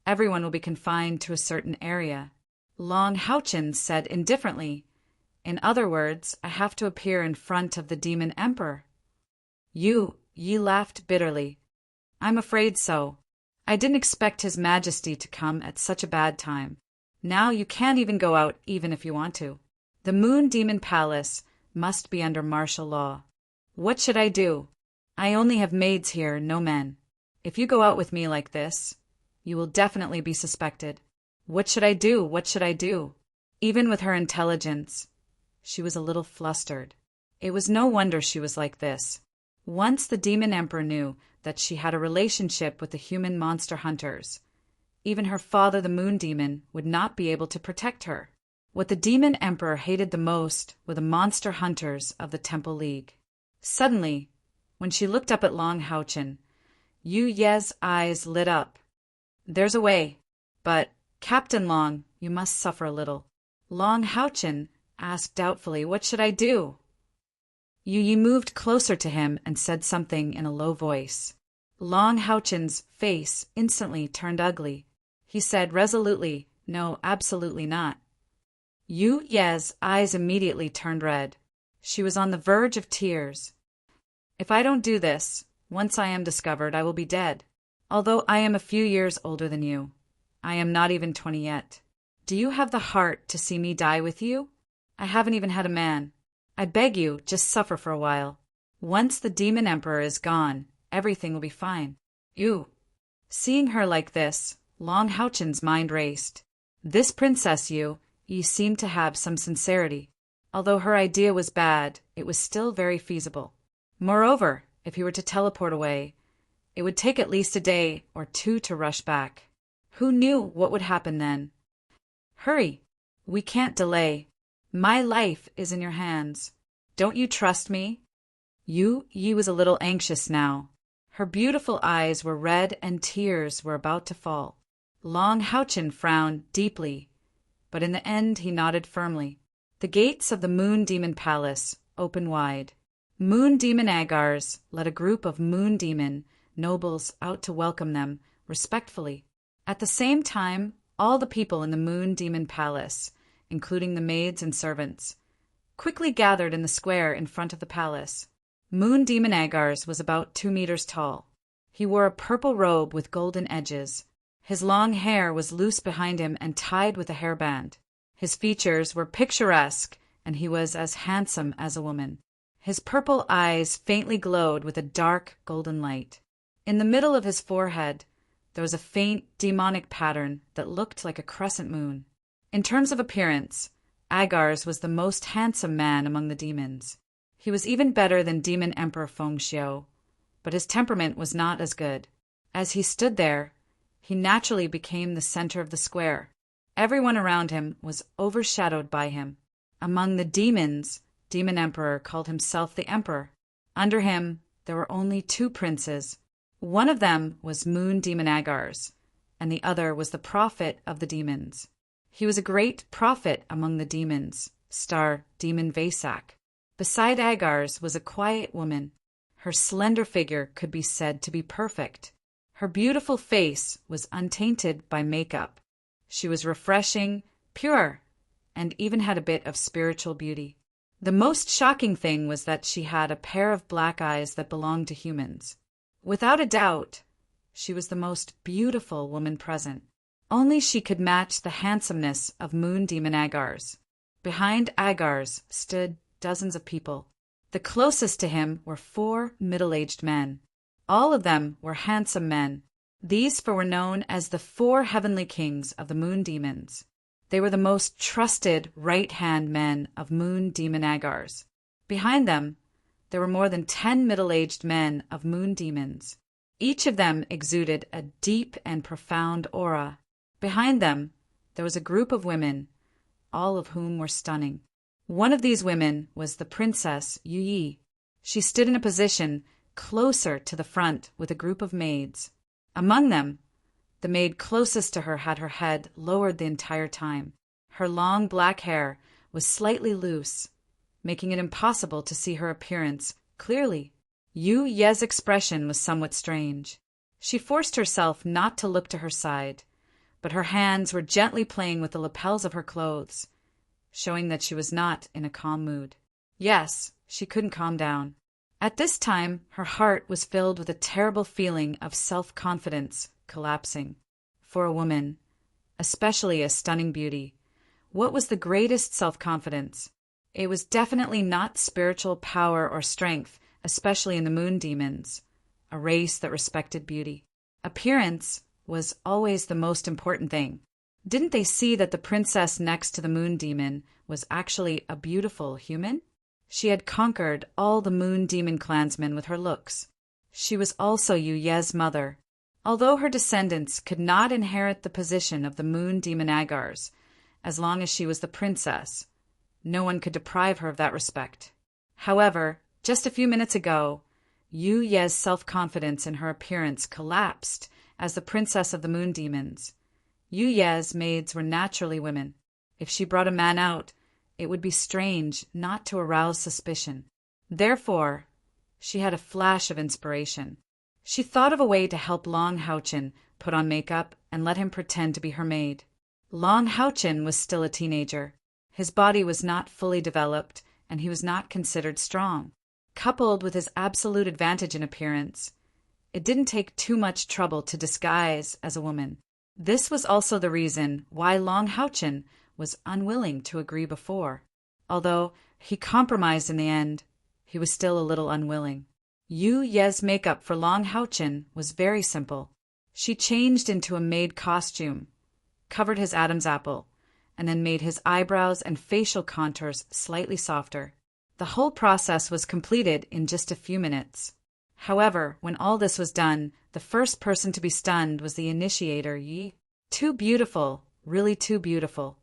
everyone will be confined to a certain area." Long Houchen said indifferently, "In other words, I have to appear in front of the Demon Emperor." Yu Yi laughed bitterly. "I'm afraid so. I didn't expect His Majesty to come at such a bad time. Now you can't even go out even if you want to. The Moon Demon Palace must be under martial law. What should I do? I only have maids here, no men. If you go out with me like this, you will definitely be suspected. What should I do? What should I do?" Even with her intelligence, she was a little flustered. It was no wonder she was like this. Once the Demon Emperor knew that she had a relationship with the human monster hunters. Even her father, the Moon Demon, would not be able to protect her. What the Demon Emperor hated the most were the monster hunters of the Temple League. Suddenly, when she looked up at Long Houchen, Yu Ye's eyes lit up. "There's a way, but, Captain Long, you must suffer a little." Long Houchen asked doubtfully, "What should I do?" Yu Yi moved closer to him and said something in a low voice. Long Houchen's face instantly turned ugly. He said resolutely, "No, absolutely not." Yu Ye's eyes immediately turned red. She was on the verge of tears. "If I don't do this, once I am discovered, I will be dead. Although I am a few years older than you, I am not even 20 yet. Do you have the heart to see me die with you? I haven't even had a man. I beg you, just suffer for a while. Once the Demon Emperor is gone, everything will be fine." "You." Seeing her like this, Long Houchen's mind raced. This Princess Yu seemed to have some sincerity. Although her idea was bad, it was still very feasible. Moreover, if he were to teleport away, it would take at least a day or two to rush back. Who knew what would happen then? "Hurry! We can't delay. My life is in your hands. Don't you trust me?" Yu Yi was a little anxious now. Her beautiful eyes were red and tears were about to fall. Long Houchen frowned deeply, but in the end he nodded firmly. The gates of the Moon Demon Palace opened wide. Moon Demon Agars led a group of Moon Demon nobles out to welcome them respectfully. At the same time, all the people in the Moon Demon Palace, including the maids and servants, quickly gathered in the square in front of the palace. Moon Demon Agars was about 2 meters tall. He wore a purple robe with golden edges. His long hair was loose behind him and tied with a hairband. His features were picturesque, and he was as handsome as a woman. His purple eyes faintly glowed with a dark golden light. In the middle of his forehead, there was a faint demonic pattern that looked like a crescent moon. In terms of appearance, Agars was the most handsome man among the demons. He was even better than Demon Emperor Fengxiu, but his temperament was not as good. As he stood there, he naturally became the center of the square. Everyone around him was overshadowed by him. Among the demons, Demon Emperor called himself the Emperor. Under him, there were only 2 princes. One of them was Moon Demon Agars, and the other was the prophet of the demons. He was a great prophet among the demons, Star Demon Vasak. Beside Agars was a quiet woman. Her slender figure could be said to be perfect. Her beautiful face was untainted by makeup. She was refreshing, pure, and even had a bit of spiritual beauty. The most shocking thing was that she had a pair of black eyes that belonged to humans. Without a doubt, she was the most beautiful woman present. Only she could match the handsomeness of moon demon Agars. Behind Agars stood dozens of people. The closest to him were 4 middle-aged men. All of them were handsome men. These 4 were known as the 4 heavenly kings of the moon demons. They were the most trusted right-hand men of moon demon Agars. Behind them, there were more than 10 middle-aged men of moon demons. Each of them exuded a deep and profound aura. Behind them, there was a group of women, all of whom were stunning. One of these women was the Princess Yi. She stood in a position closer to the front with a group of maids. Among them, the maid closest to her had her head lowered the entire time. Her long black hair was slightly loose, making it impossible to see her appearance clearly. Yu Ye's expression was somewhat strange. She forced herself not to look to her side, but her hands were gently playing with the lapels of her clothes, showing that she was not in a calm mood. Yes, she couldn't calm down. At this time, her heart was filled with a terrible feeling of self-confidence collapsing. For a woman, especially a stunning beauty, what was the greatest self-confidence? It was definitely not spiritual power or strength, especially in the moon demons, a race that respected beauty. Appearance was always the most important thing. Didn't they see that the princess next to the moon demon was actually a beautiful human? She had conquered all the moon demon clansmen with her looks. She was also Yu Ye's mother. Although her descendants could not inherit the position of the moon demon Agars, as long as she was the princess, no one could deprive her of that respect. However, just a few minutes ago, Yu Ye's self-confidence in her appearance collapsed as the princess of the moon demons. Yu Ye's maids were naturally women. If she brought a man out, it would be strange not to arouse suspicion. Therefore, she had a flash of inspiration. She thought of a way to help Long Haochen put on makeup and let him pretend to be her maid. Long Haochen was still a teenager. His body was not fully developed, and he was not considered strong. Coupled with his absolute advantage in appearance, it didn't take too much trouble to disguise as a woman. This was also the reason why Long Haochen was unwilling to agree before. Although he compromised in the end, he was still a little unwilling. Yu Ye's makeup for Long Haochen was very simple. She changed into a maid costume, covered his Adam's apple, and then made his eyebrows and facial contours slightly softer. The whole process was completed in just a few minutes. However, when all this was done, the first person to be stunned was the initiator, Yi. Too beautiful, really too beautiful.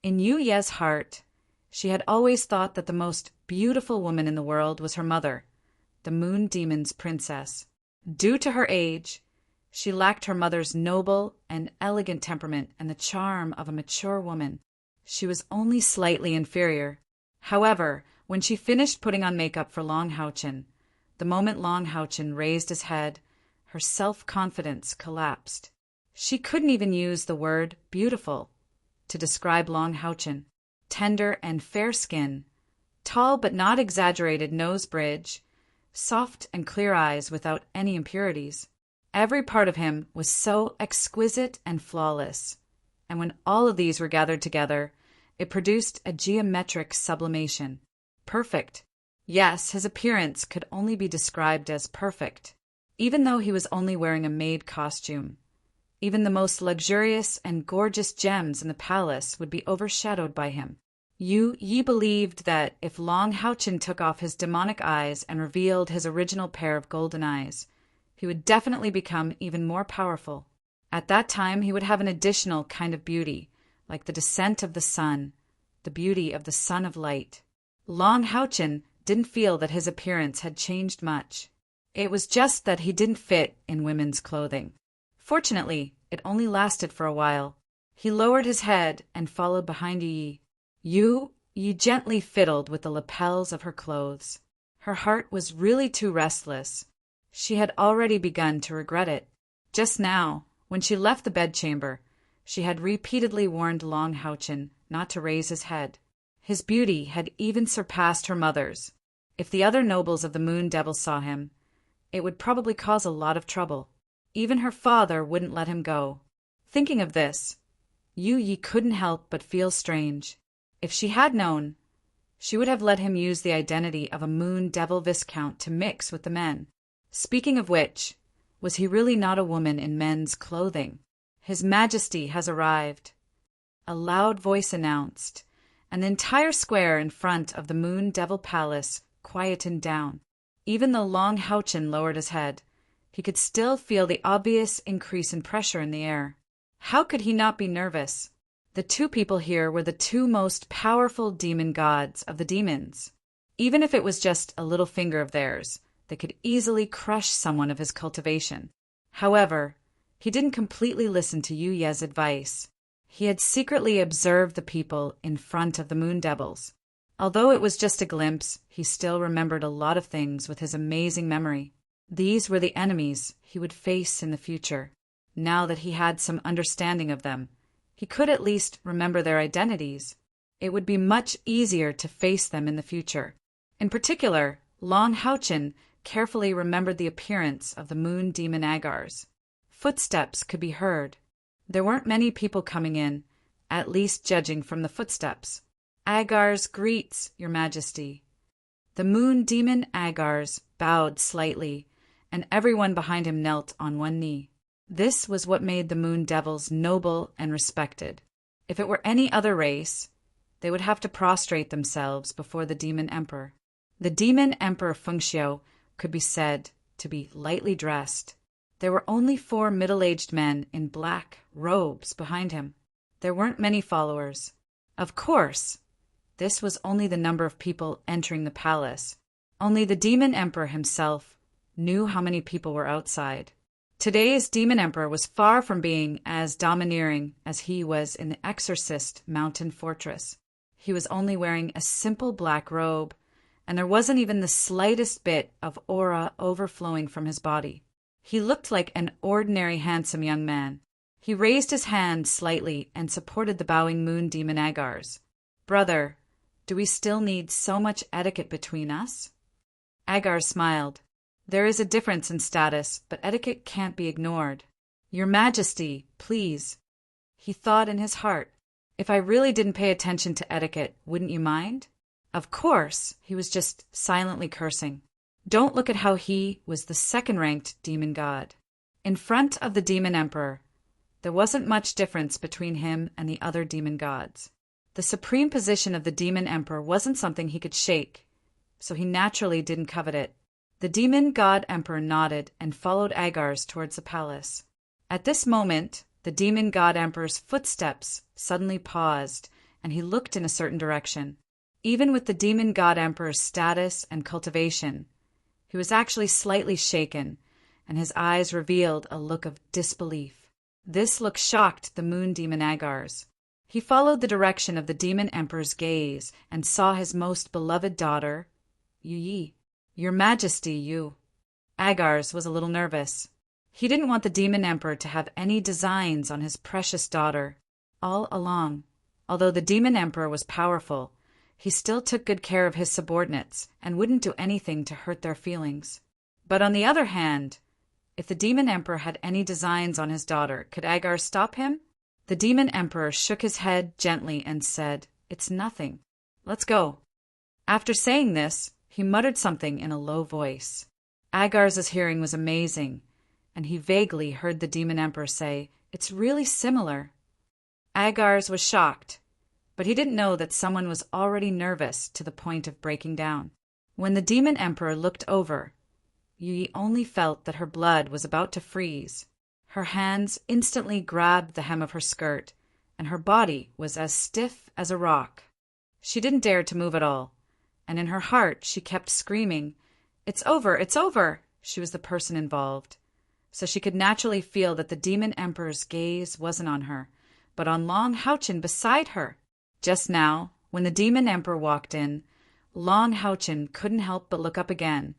In Yu Ye's heart, she had always thought that the most beautiful woman in the world was her mother, the moon demon's princess. Due to her age, she lacked her mother's noble and elegant temperament and the charm of a mature woman. She was only slightly inferior. However, when she finished putting on makeup for Long Haochen, the moment Long Haochen raised his head, her self-confidence collapsed. She couldn't even use the word beautiful to describe Long Haochen. Tender and fair skin, tall but not exaggerated nose bridge, soft and clear eyes without any impurities. Every part of him was so exquisite and flawless, and when all of these were gathered together, it produced a geometric sublimation. Perfect. Yes, his appearance could only be described as perfect, even though he was only wearing a maid costume. Even the most luxurious and gorgeous gems in the palace would be overshadowed by him. Yu Yi believed that if Long Haochen took off his demonic eyes and revealed his original pair of golden eyes, he would definitely become even more powerful. At that time, he would have an additional kind of beauty, like the descent of the sun, the beauty of the sun of light. Long Haochen didn't feel that his appearance had changed much. It was just that he didn't fit in women's clothing. Fortunately, it only lasted for a while. He lowered his head and followed behind Yi. Yi gently fiddled with the lapels of her clothes. Her heart was really too restless. She had already begun to regret it. Just now, when she left the bedchamber, she had repeatedly warned Long Haochen not to raise his head. His beauty had even surpassed her mother's. If the other nobles of the Moon Devil saw him, it would probably cause a lot of trouble. Even her father wouldn't let him go. Thinking of this, Yu Yi couldn't help but feel strange. If she had known, she would have let him use the identity of a Moon Devil Viscount to mix with the men. Speaking of which, was he really not a woman in men's clothing? His Majesty has arrived, a loud voice announced, and the entire square in front of the Moon Devil Palace quietened down. Even though Long Houchen lowered his head, he could still feel the obvious increase in pressure in the air. How could he not be nervous? The two people here were the two most powerful demon gods of the demons. Even if it was just a little finger of theirs, they could easily crush someone of his cultivation. However, he didn't completely listen to Yu Ye's advice. He had secretly observed the people in front of the Moon Devils. Although it was just a glimpse, he still remembered a lot of things with his amazing memory. These were the enemies he would face in the future. Now that he had some understanding of them, he could at least remember their identities. It would be much easier to face them in the future. In particular, Long Houchen carefully remembered the appearance of the Moon Demon Agars. Footsteps could be heard. There weren't many people coming in, at least judging from the footsteps. Agars greets, Your Majesty. The Moon Demon Agars bowed slightly, and everyone behind him knelt on one knee. This was what made the Moon Devils noble and respected. If it were any other race, they would have to prostrate themselves before the Demon Emperor. The Demon Emperor Fengxiu could be said to be lightly dressed. There were only 4 middle-aged men in black robes behind him. There weren't many followers. Of course, this was only the number of people entering the palace. Only the Demon Emperor himself knew how many people were outside. Today's Demon Emperor was far from being as domineering as he was in the Exorcist Mountain Fortress. He was only wearing a simple black robe, and there wasn't even the slightest bit of aura overflowing from his body. He looked like an ordinary handsome young man. He raised his hand slightly and supported the bowing Moon Demon Agars. Brother, do we still need so much etiquette between us? Agar smiled. There is a difference in status, but etiquette can't be ignored. Your Majesty, please. He thought in his heart, if I really didn't pay attention to etiquette, wouldn't you mind? Of course, he was just silently cursing. Don't look at how he was the second-ranked demon god. In front of the Demon Emperor, there wasn't much difference between him and the other demon gods. The supreme position of the Demon Emperor wasn't something he could shake, so he naturally didn't covet it. The Demon God Emperor nodded and followed Agars towards the palace. At this moment, the Demon God Emperor's footsteps suddenly paused, and he looked in a certain direction. Even with the Demon God Emperor's status and cultivation, he was actually slightly shaken, and his eyes revealed a look of disbelief. This look shocked the Moon Demon Agars. He followed the direction of the Demon Emperor's gaze and saw his most beloved daughter, Yu Yi. Your Majesty, you. Agars was a little nervous. He didn't want the Demon Emperor to have any designs on his precious daughter. All along, although the Demon Emperor was powerful, he still took good care of his subordinates and wouldn't do anything to hurt their feelings. But on the other hand, if the Demon Emperor had any designs on his daughter, could Agar stop him? The Demon Emperor shook his head gently and said, It's nothing. Let's go. After saying this, he muttered something in a low voice. Agar's hearing was amazing, and he vaguely heard the Demon Emperor say, It's really similar. Agar's was shocked, but he didn't know that someone was already nervous to the point of breaking down. When the Demon Emperor looked over, Yu Yi only felt that her blood was about to freeze. Her hands instantly grabbed the hem of her skirt, and her body was as stiff as a rock. She didn't dare to move at all, and in her heart she kept screaming, It's over, it's over! She was the person involved. So she could naturally feel that the Demon Emperor's gaze wasn't on her, but on Long Houchen beside her. Just now, when the Demon Emperor walked in, Long Houchen couldn't help but look up again,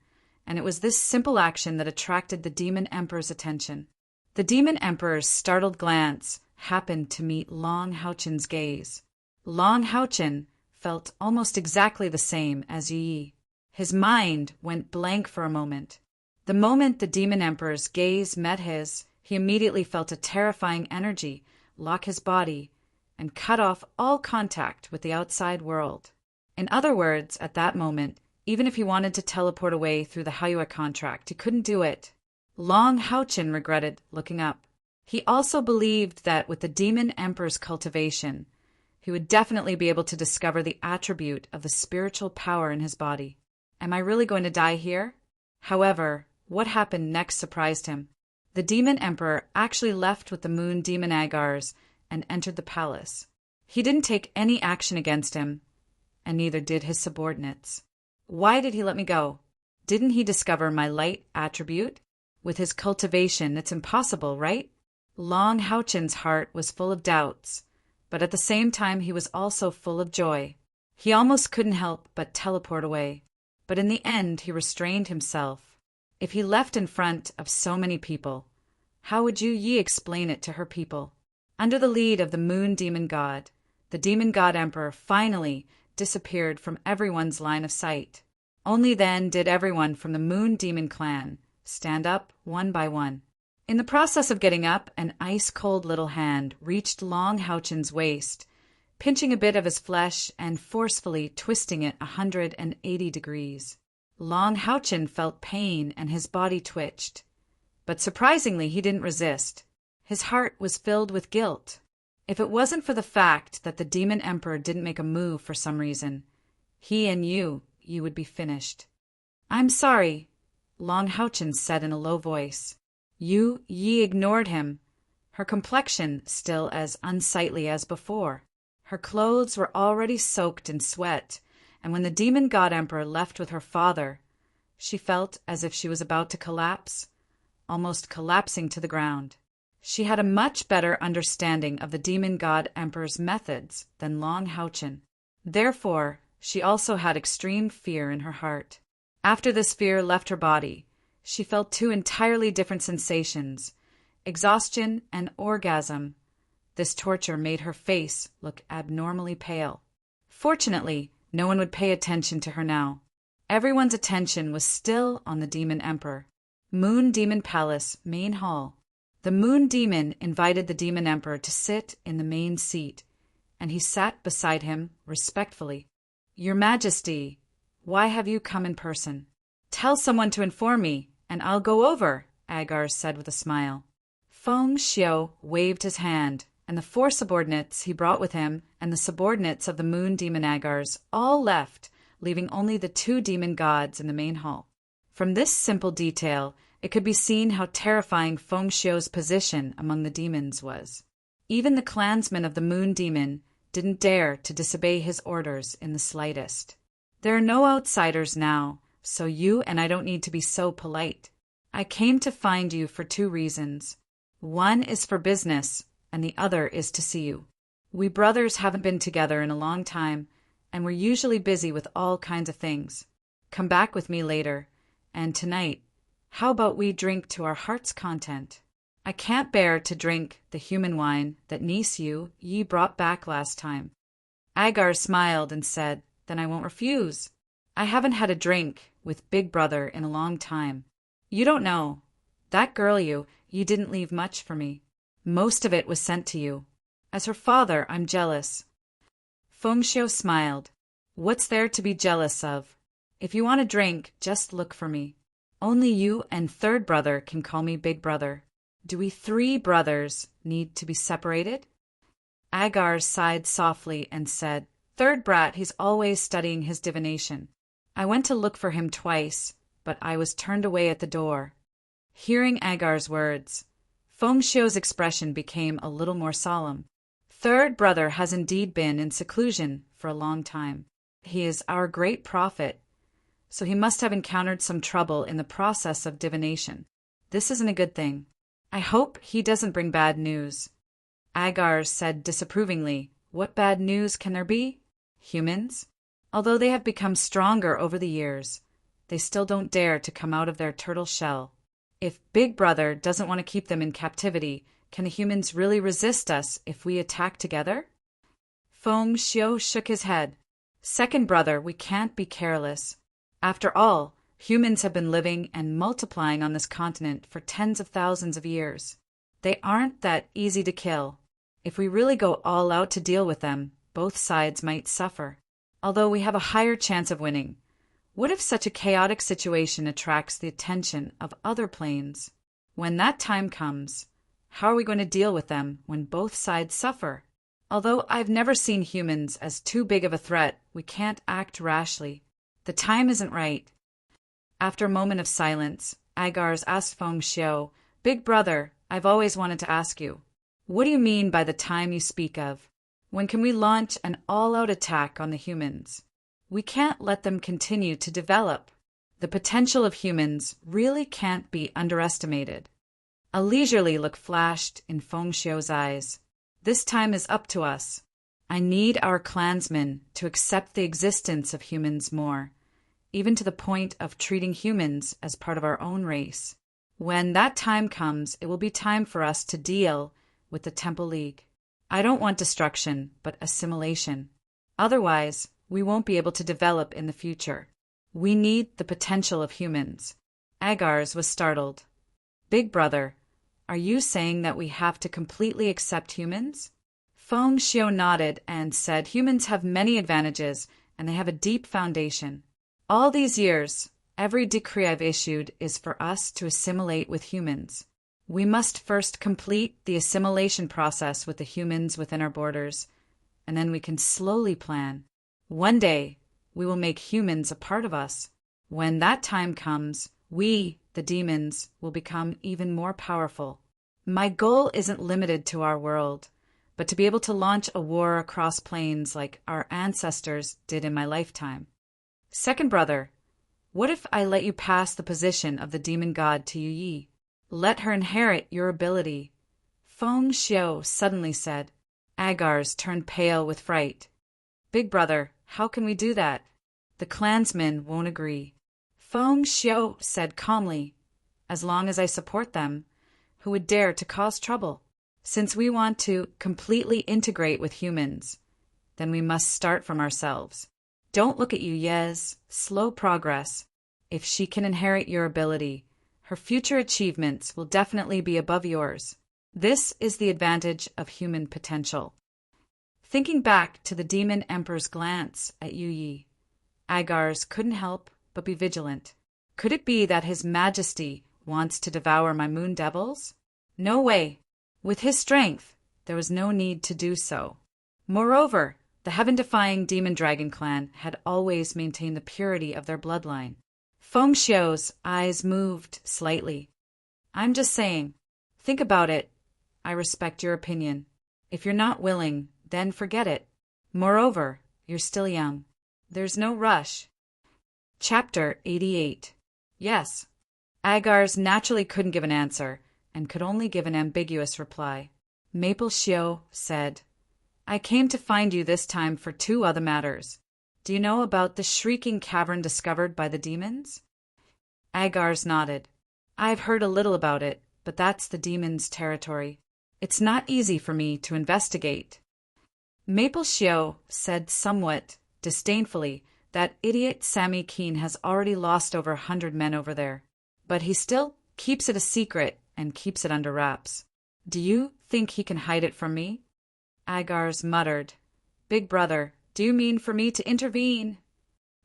and it was this simple action that attracted the Demon Emperor's attention. The Demon Emperor's startled glance happened to meet Long Houchen's gaze. Long Houchen felt almost exactly the same as Yi. His mind went blank for a moment. The moment the Demon Emperor's gaze met his, he immediately felt a terrifying energy lock his body and cut off all contact with the outside world. In other words, at that moment, even if he wanted to teleport away through the Hayua contract, he couldn't do it. Long Haochin regretted looking up. He also believed that with the Demon Emperor's cultivation, he would definitely be able to discover the attribute of the spiritual power in his body. Am I really going to die here? However, what happened next surprised him. The Demon Emperor actually left with the Moon Demon Agars and entered the palace. He didn't take any action against him, and neither did his subordinates. Why did he let me go? Didn't he discover my light attribute? With his cultivation, it's impossible, right? Long Haochin's heart was full of doubts, but at the same time he was also full of joy. He almost couldn't help but teleport away, but in the end he restrained himself. If he left in front of so many people, how would Yi explain it to her people? Under the lead of the Moon Demon God, the Demon God Emperor finally disappeared from everyone's line of sight. Only then did everyone from the Moon Demon clan stand up one by one. In the process of getting up, an ice-cold little hand reached Long Haochin's waist, pinching a bit of his flesh and forcefully twisting it 180 degrees. Long Haochin felt pain and his body twitched. But surprisingly, he didn't resist. His heart was filled with guilt. If it wasn't for the fact that the Demon Emperor didn't make a move for some reason, he and you would be finished. I'm sorry, Long Haochin said in a low voice. Yi ignored him, her complexion still as unsightly as before. Her clothes were already soaked in sweat, and when the Demon God Emperor left with her father, she felt as if she was about to collapse, almost collapsing to the ground. She had a much better understanding of the Demon God Emperor's methods than Long Haochin. Therefore, she also had extreme fear in her heart. After this fear left her body, she felt two entirely different sensations, exhaustion and orgasm. This torture made her face look abnormally pale. Fortunately, no one would pay attention to her now. Everyone's attention was still on the Demon Emperor. Moon Demon Palace, Main Hall. The Moon Demon invited the Demon Emperor to sit in the main seat, and he sat beside him respectfully. Your Majesty, why have you come in person? Tell someone to inform me, and I'll go over, Agar said with a smile. Feng Xiu waved his hand, and the 4 subordinates he brought with him and the subordinates of the Moon Demon Agars all left, leaving only the 2 demon gods in the main hall. From this simple detail, it could be seen how terrifying Feng Xiu's position among the demons was. Even the clansmen of the Moon Demon didn't dare to disobey his orders in the slightest. There are no outsiders now, so you and I don't need to be so polite. I came to find you for 2 reasons. One is for business, and the other is to see you. We brothers haven't been together in a long time, and we're usually busy with all kinds of things. Come back with me later, and tonight, how about we drink to our heart's content? I can't bear to drink the human wine that niece Yi brought back last time. Agar smiled and said, Then I won't refuse. I haven't had a drink with Big Brother in a long time. You don't know. That girl you didn't leave much for me. Most of it was sent to you. As her father, I'm jealous. Feng Xiu smiled. What's there to be jealous of? If you want a drink, just look for me. Only you and 3rd brother can call me Big Brother. Do we 3 brothers need to be separated? Agar sighed softly and said, 3rd brat, he's always studying his divination. I went to look for him twice, but I was turned away at the door. Hearing Agar's words, Feng Xiu's expression became a little more solemn. 3rd brother has indeed been in seclusion for a long time. He is our great prophet, so he must have encountered some trouble in the process of divination. This isn't a good thing. I hope he doesn't bring bad news. Agar said disapprovingly, What bad news can there be? Humans? Although they have become stronger over the years, they still don't dare to come out of their turtle shell. If Big Brother doesn't want to keep them in captivity, can the humans really resist us if we attack together? Feng Xiu shook his head. Second brother, we can't be careless. After all, humans have been living and multiplying on this continent for tens of thousands of years. They aren't that easy to kill. If we really go all out to deal with them, both sides might suffer. Although we have a higher chance of winning. What if such a chaotic situation attracts the attention of other planes? When that time comes, how are we going to deal with them when both sides suffer? Although I've never seen humans as too big of a threat, we can't act rashly. The time isn't right. After a moment of silence, Agars asked Feng Xiao, "Big brother, I've always wanted to ask you. What do you mean by the time you speak of? When can we launch an all-out attack on the humans? We can't let them continue to develop. The potential of humans really can't be underestimated." A leisurely look flashed in Feng Xiao's eyes. "This time is up to us. I need our clansmen to accept the existence of humans more, even to the point of treating humans as part of our own race. When that time comes, it will be time for us to deal with the Temple League. I don't want destruction, but assimilation. Otherwise, we won't be able to develop in the future. We need the potential of humans." Agars was startled. "Big brother, are you saying that we have to completely accept humans?" Feng Xiao nodded and said humans have many advantages and they have a deep foundation. All these years, every decree I've issued is for us to assimilate with humans. We must first complete the assimilation process with the humans within our borders, and then we can slowly plan. One day, we will make humans a part of us. When that time comes, we, the demons, will become even more powerful. My goal isn't limited to our world, but to be able to launch a war across planes like our ancestors did in my lifetime. Second brother, what if I let you pass the position of the demon god to Yu Yi? Let her inherit your ability." Feng Xiao suddenly said. Agars turned pale with fright. "Big brother, how can we do that? The clansmen won't agree." Feng Xiao said calmly, "As long as I support them, who would dare to cause trouble? Since we want to completely integrate with humans, then we must start from ourselves. Don't look at Yu Ye's slow progress. If she can inherit your ability, her future achievements will definitely be above yours. This is the advantage of human potential." Thinking back to the demon emperor's glance at Yu Yi, Agars couldn't help but be vigilant. Could it be that His Majesty wants to devour my moon devils? No way. With his strength, there was no need to do so. Moreover, the heaven-defying demon dragon clan had always maintained the purity of their bloodline. Feng Xiao's eyes moved slightly. "I'm just saying. Think about it. I respect your opinion. If you're not willing, then forget it. Moreover, you're still young. There's no rush." Chapter 88. Yes. Agars naturally couldn't give an answer, and could only give an ambiguous reply. Maple Xiao said, "I came to find you this time for two other matters. Do you know about the shrieking cavern discovered by the demons?" Agars nodded. "I've heard a little about it, but that's the demons' territory. It's not easy for me to investigate." Maple Xiao said somewhat disdainfully that idiot Sammy Keen has already lost over 100 men over there, but he still keeps it a secret and keeps it under wraps. "Do you think he can hide it from me?" Agars muttered, "Big brother, do you mean for me to intervene?"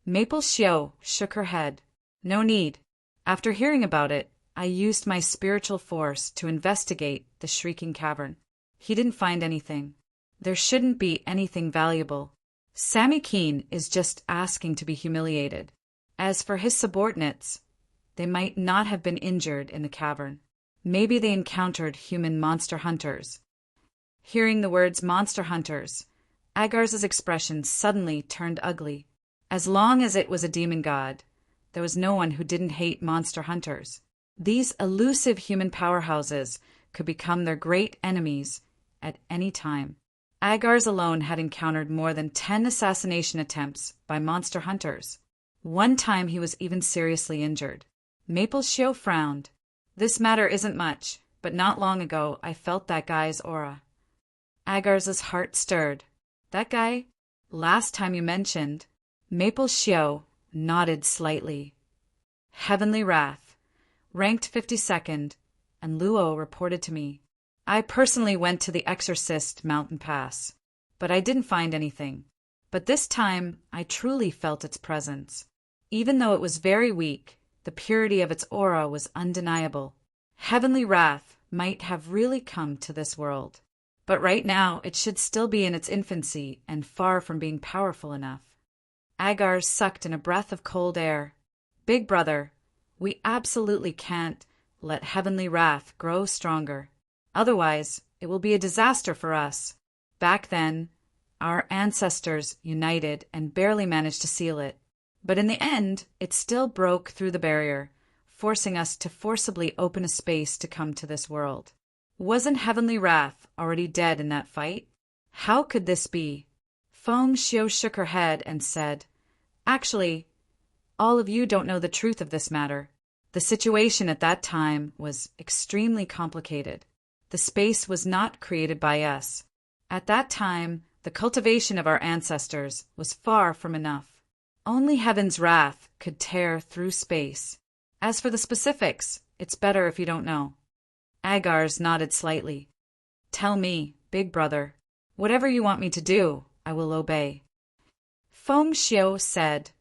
Maple Xiao shook her head. "No need. After hearing about it, I used my spiritual force to investigate the shrieking cavern. He didn't find anything. There shouldn't be anything valuable. Sammy Keen is just asking to be humiliated. As for his subordinates, they might not have been injured in the cavern. Maybe they encountered human monster hunters." Hearing the words monster hunters, Agars's expression suddenly turned ugly. As long as it was a demon god, there was no one who didn't hate monster hunters. These elusive human powerhouses could become their great enemies at any time. Agars alone had encountered more than 10 assassination attempts by monster hunters. One time he was even seriously injured. Maple Xiao frowned. "This matter isn't much, but not long ago I felt that guy's aura." Agars's heart stirred. "That guy? Last time you mentioned. Maple Shio nodded slightly. Heavenly Wrath, ranked 52nd, and Luo reported to me. I personally went to the Exorcist mountain pass, but I didn't find anything. But this time, I truly felt its presence. Even though it was very weak, the purity of its aura was undeniable. Heavenly Wrath might have really come to this world. But right now, it should still be in its infancy and far from being powerful enough. Agar sucked in a breath of cold air. Big brother, we absolutely can't let Heavenly Wrath grow stronger. Otherwise, it will be a disaster for us. Back then, our ancestors united and barely managed to seal it. But in the end, it still broke through the barrier, forcing us to forcibly open a space to come to this world. Wasn't Heavenly Wrath already dead in that fight? How could this be? Feng Xiu shook her head and said, Actually, all of you don't know the truth of this matter. The situation at that time was extremely complicated. The space was not created by us. At that time, the cultivation of our ancestors was far from enough. Only Heaven's Wrath could tear through space. As for the specifics, it's better if you don't know. Agar's nodded slightly. Tell me, big brother. Whatever you want me to do, I will obey. Feng Xiu said,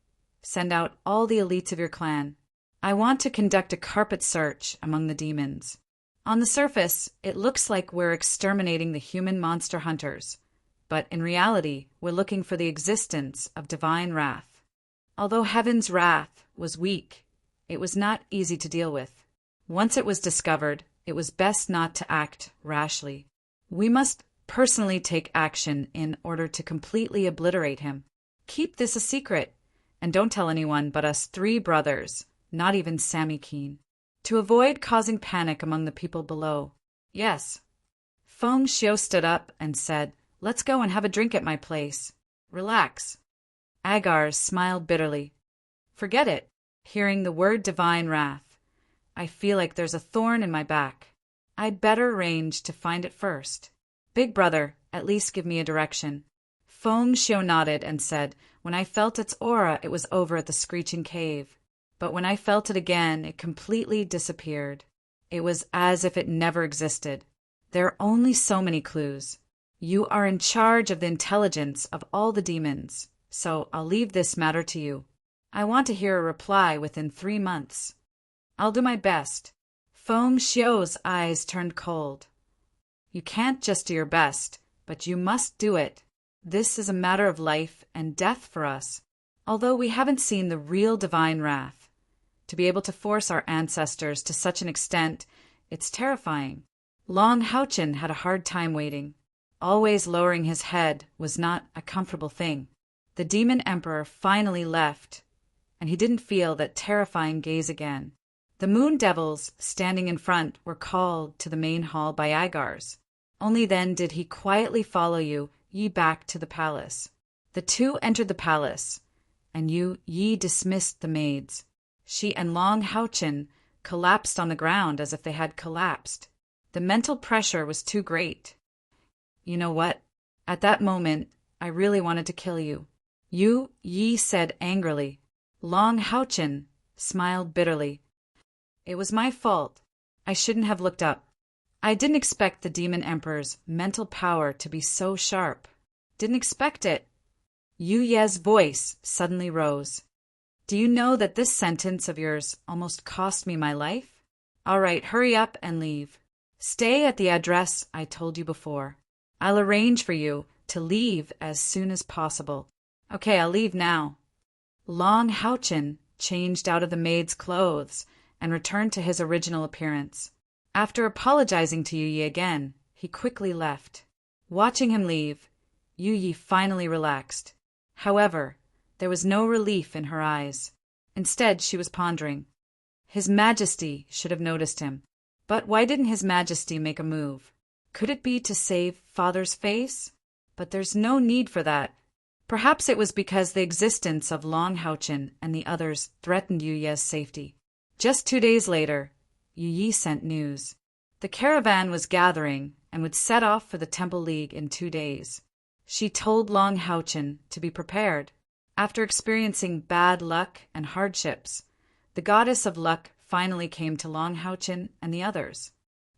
Send out all the elites of your clan. I want to conduct a carpet search among the demons. On the surface, it looks like we're exterminating the human monster hunters, but in reality, we're looking for the existence of divine wrath. Although Heaven's Wrath was weak, it was not easy to deal with. Once it was discovered, it was best not to act rashly. We must personally take action in order to completely obliterate him. Keep this a secret, and don't tell anyone but us 3 brothers, not even Sammy Keen, to avoid causing panic among the people below. Yes. Feng Xiu stood up and said, Let's go and have a drink at my place. Relax. Agar smiled bitterly. Forget it. Hearing the word divine wrath, I feel like there's a thorn in my back. I'd better arrange to find it first. Big brother, at least give me a direction. Feng Xiu nodded and said, When I felt its aura, it was over at the Screeching Cave. But when I felt it again, it completely disappeared. It was as if it never existed. There are only so many clues. You are in charge of the intelligence of all the demons, so I'll leave this matter to you. I want to hear a reply within 3 months. I'll do my best. Feng Xiu's eyes turned cold. You can't just do your best, but you must do it. This is a matter of life and death for us, although we haven't seen the real divine wrath. To be able to force our ancestors to such an extent, it's terrifying. Long Haochen had a hard time waiting. Always lowering his head was not a comfortable thing. The demon emperor finally left, and he didn't feel that terrifying gaze again. The moon devils standing in front were called to the main hall by Agars. Only then did he quietly follow Yi back to the palace. The 2 entered the palace, and Yi dismissed the maids. She and Long Haochen collapsed on the ground as if they had collapsed. The mental pressure was too great. You know what? At that moment, I really wanted to kill you. Yi said angrily. Long Haochen smiled bitterly. It was my fault. I shouldn't have looked up. I didn't expect the Demon Emperor's mental power to be so sharp. Didn't expect it. Yu Ye's voice suddenly rose. Do you know that this sentence of yours almost cost me my life? All right, hurry up and leave. Stay at the address I told you before. I'll arrange for you to leave as soon as possible. Okay, I'll leave now. Long Haochen changed out of the maid's clothes and returned to his original appearance. After apologizing to Yu Yi again, he quickly left. Watching him leave, Yu Yi finally relaxed. However, there was no relief in her eyes. Instead, she was pondering. His Majesty should have noticed him. But why didn't His Majesty make a move? Could it be to save Father's face? But there's no need for that. Perhaps it was because the existence of Long Haochen and the others threatened Yu Ye's safety. Just 2 days later, Yu Yi sent news. The caravan was gathering and would set off for the Temple League in 2 days. She told Long Houchen to be prepared. After experiencing bad luck and hardships, the goddess of luck finally came to Long Houchen and the others.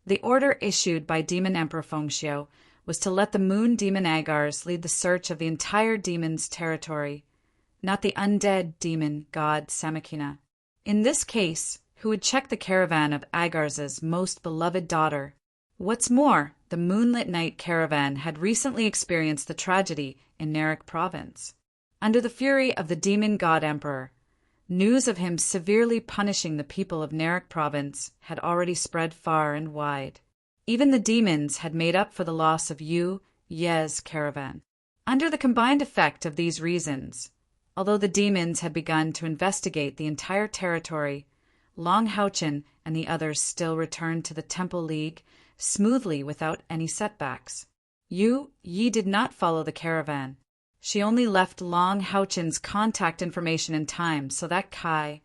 The order issued by Demon Emperor Fengxiu was to let the moon demon Agars lead the search of the entire demon's territory, not the undead demon god Samakina. In this case, who would check the caravan of Agars's most beloved daughter. What's more, the Moonlit Night caravan had recently experienced the tragedy in Narik province. Under the fury of the demon god emperor, news of him severely punishing the people of Narik province had already spread far and wide. Even the demons had made up for the loss of Ye's caravan. Under the combined effect of these reasons, although the demons had begun to investigate the entire territory, Long Houchen and the others still returned to the Temple League smoothly without any setbacks. Yi did not follow the caravan. She only left Long Houchen's contact information in time so that Kai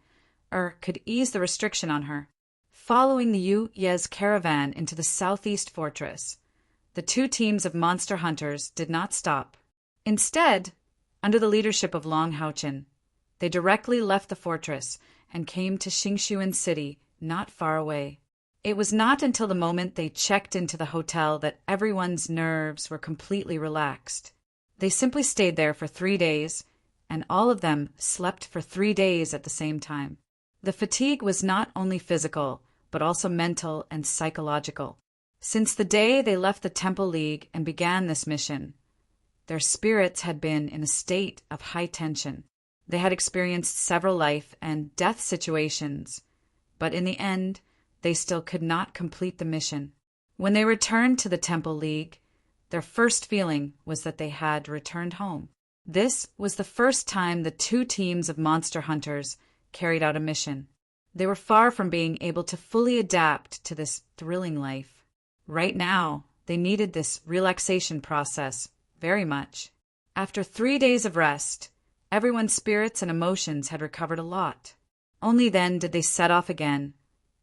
could ease the restriction on her. Following the Ye's caravan into the southeast fortress, the two teams of monster hunters did not stop. Instead, under the leadership of Long Houchen, they directly left the fortress and came to Xingshuan City, not far away. It was not until the moment they checked into the hotel that everyone's nerves were completely relaxed. They simply stayed there for 3 days, and all of them slept for 3 days at the same time. The fatigue was not only physical, but also mental and psychological. Since the day they left the Temple League and began this mission, their spirits had been in a state of high tension. They had experienced several life and death situations, but in the end, they still could not complete the mission. When they returned to the Temple League, their first feeling was that they had returned home. This was the first time the two teams of monster hunters carried out a mission. They were far from being able to fully adapt to this thrilling life. Right now, they needed this relaxation process very much. After 3 days of rest, everyone's spirits and emotions had recovered a lot. Only then did they set off again,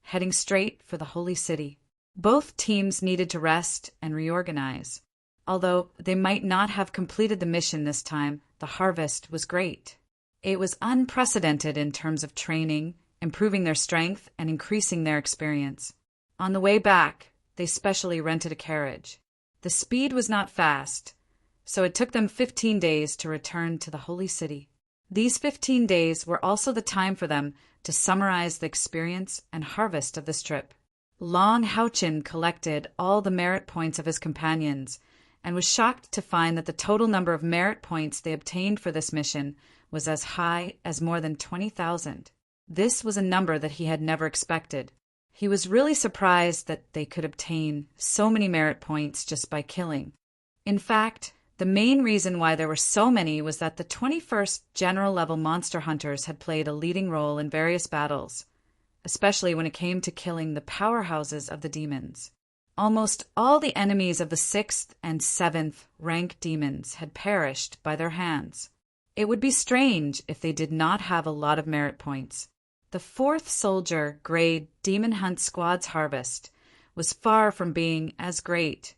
heading straight for the Holy City. Both teams needed to rest and reorganize. Although they might not have completed the mission this time, the harvest was great. It was unprecedented in terms of training, improving their strength, and increasing their experience. On the way back, they specially rented a carriage. The speed was not fast, so it took them 15 days to return to the Holy City. These 15 days were also the time for them to summarize the experience and harvest of this trip. Long Houchen collected all the merit points of his companions and was shocked to find that the total number of merit points they obtained for this mission was as high as more than 20,000. This was a number that he had never expected. He was really surprised that they could obtain so many merit points just by killing. In fact, the main reason why there were so many was that the 21st General Level Monster Hunters had played a leading role in various battles, especially when it came to killing the powerhouses of the demons. Almost all the enemies of the 6th and 7th rank demons had perished by their hands. It would be strange if they did not have a lot of merit points. The 4th Soldier Grade Demon Hunt Squad's harvest was far from being as great,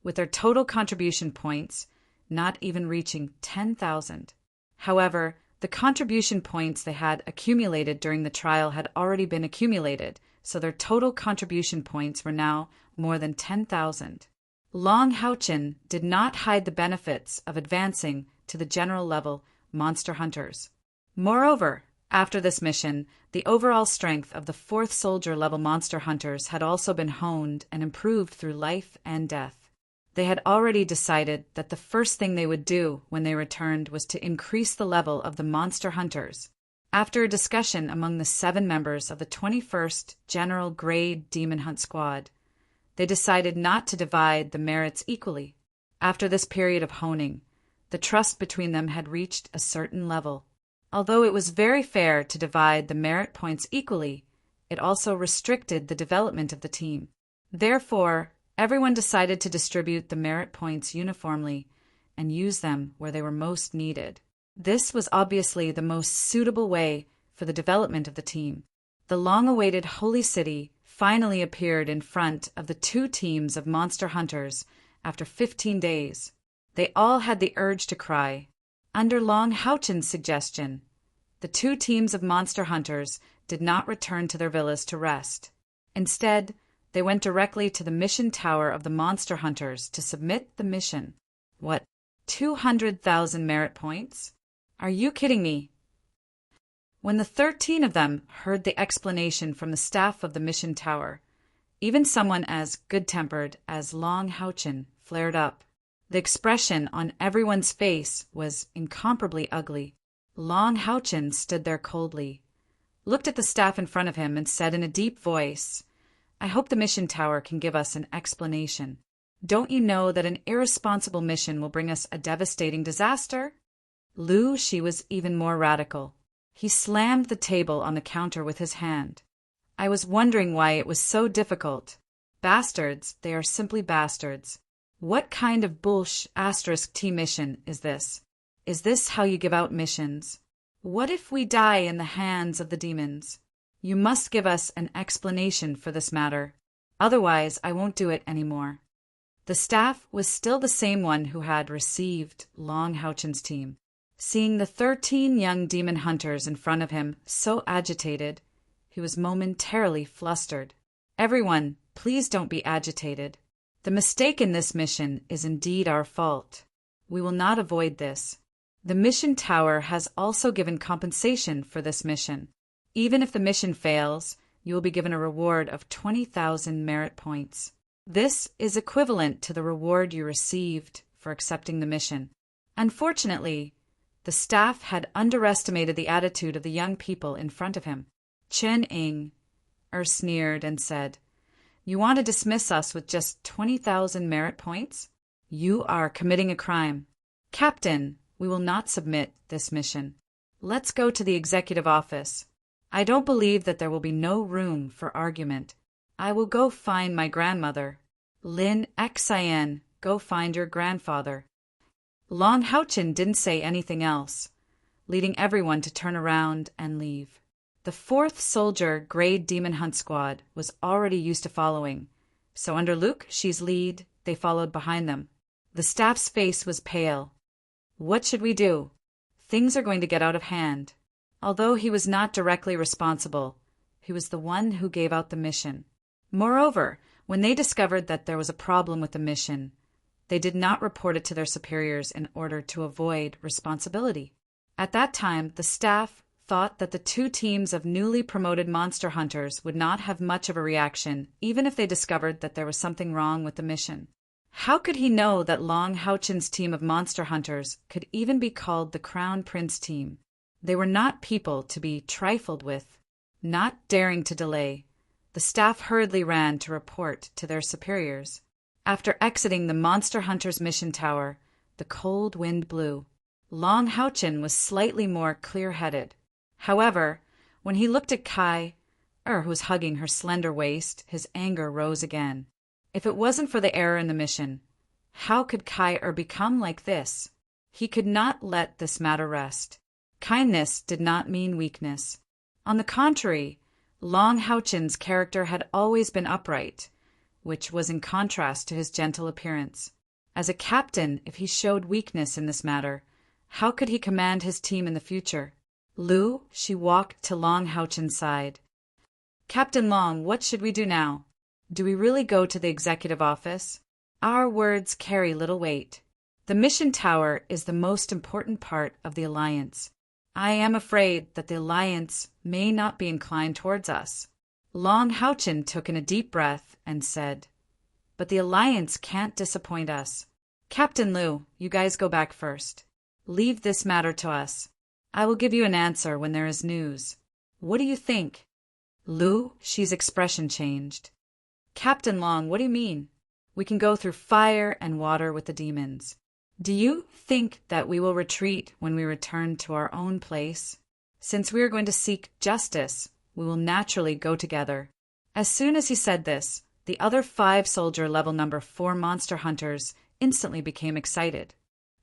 with their total contribution points not even reaching 10,000. However, the contribution points they had accumulated during the trial had already been accumulated, so their total contribution points were now more than 10,000. Long Houchen did not hide the benefits of advancing to the general level monster hunters. Moreover, after this mission, the overall strength of the 4th Soldier level monster hunters had also been honed and improved through life and death. They had already decided that the first thing they would do when they returned was to increase the level of the monster hunters. After a discussion among the 7 members of the 21st General Grade Demon Hunt Squad, they decided not to divide the merits equally. After this period of honing, the trust between them had reached a certain level. Although it was very fair to divide the merit points equally, it also restricted the development of the team. Therefore, everyone decided to distribute the merit points uniformly and use them where they were most needed. This was obviously the most suitable way for the development of the team. The long-awaited Holy City finally appeared in front of the 2 teams of monster hunters after 15 days. They all had the urge to cry. Under Long Houchen's suggestion, the two teams of monster hunters did not return to their villas to rest. Instead, they went directly to the mission tower of the monster hunters to submit the mission. What, 200,000 merit points? Are you kidding me? When the 13 of them heard the explanation from the staff of the mission tower, even someone as good-tempered as Long Houchen flared up. The expression on everyone's face was incomparably ugly. Long Houchen stood there coldly, looked at the staff in front of him, and said in a deep voice, "I hope the mission tower can give us an explanation. Don't you know that an irresponsible mission will bring us a devastating disaster?" Lu, she was even more radical. He slammed the table on the counter with his hand. "I was wondering why it was so difficult. Bastards, they are simply bastards. What kind of **T mission is this? Is this how you give out missions? What if we die in the hands of the demons? You must give us an explanation for this matter. Otherwise, I won't do it anymore." The staff was still the same one who had received Long Houchen's team. Seeing the 13 young demon hunters in front of him so agitated, he was momentarily flustered. "Everyone, please don't be agitated. The mistake in this mission is indeed our fault. We will not avoid this. The mission tower has also given compensation for this mission. Even if the mission fails, you will be given a reward of 20,000 merit points. This is equivalent to the reward you received for accepting the mission." Unfortunately, the staff had underestimated the attitude of the young people in front of him. Chen-Ing sneered and said, "You want to dismiss us with just 20,000 merit points? You are committing a crime. Captain, we will not submit this mission. Let's go to the executive office. I don't believe that there will be no room for argument. I will go find my grandmother. Lin Xian, go find your grandfather." Long Houchen didn't say anything else, leading everyone to turn around and leave. The 4th Soldier Grade Demon Hunt Squad was already used to following, so under Luke Shi's lead, they followed behind them. The staff's face was pale. What should we do? Things are going to get out of hand. Although he was not directly responsible, he was the one who gave out the mission. Moreover, when they discovered that there was a problem with the mission, they did not report it to their superiors in order to avoid responsibility. At that time, the staff thought that the two teams of newly promoted monster hunters would not have much of a reaction, even if they discovered that there was something wrong with the mission. How could he know that Long Houchen's team of monster hunters could even be called the Crown Prince team? They were not people to be trifled with. Not daring to delay, the staff hurriedly ran to report to their superiors. After exiting the monster hunter's mission tower, the cold wind blew. Long Houchen was slightly more clear-headed. However, when he looked at Kai, who was hugging her slender waist, his anger rose again. If it wasn't for the error in the mission, how could Kai become like this? He could not let this matter rest. Kindness did not mean weakness. On the contrary, Long Houchen's character had always been upright, which was in contrast to his gentle appearance. As a captain, if he showed weakness in this matter, how could he command his team in the future? Lu, she walked to Long Houchen's side. "Captain Long, what should we do now? Do we really go to the executive office? Our words carry little weight. The mission tower is the most important part of the alliance. I am afraid that the alliance may not be inclined towards us." Long Houchen took in a deep breath and said, "But the alliance can't disappoint us. Captain Lu, you guys go back first. Leave this matter to us. I will give you an answer when there is news. What do you think?" Lu, she's expression changed. "Captain Long, what do you mean? We can go through fire and water with the demons. Do you think that we will retreat when we return to our own place? Since we are going to seek justice, we will naturally go together." As soon as he said this, the other 5 soldier level number 4 monster hunters instantly became excited.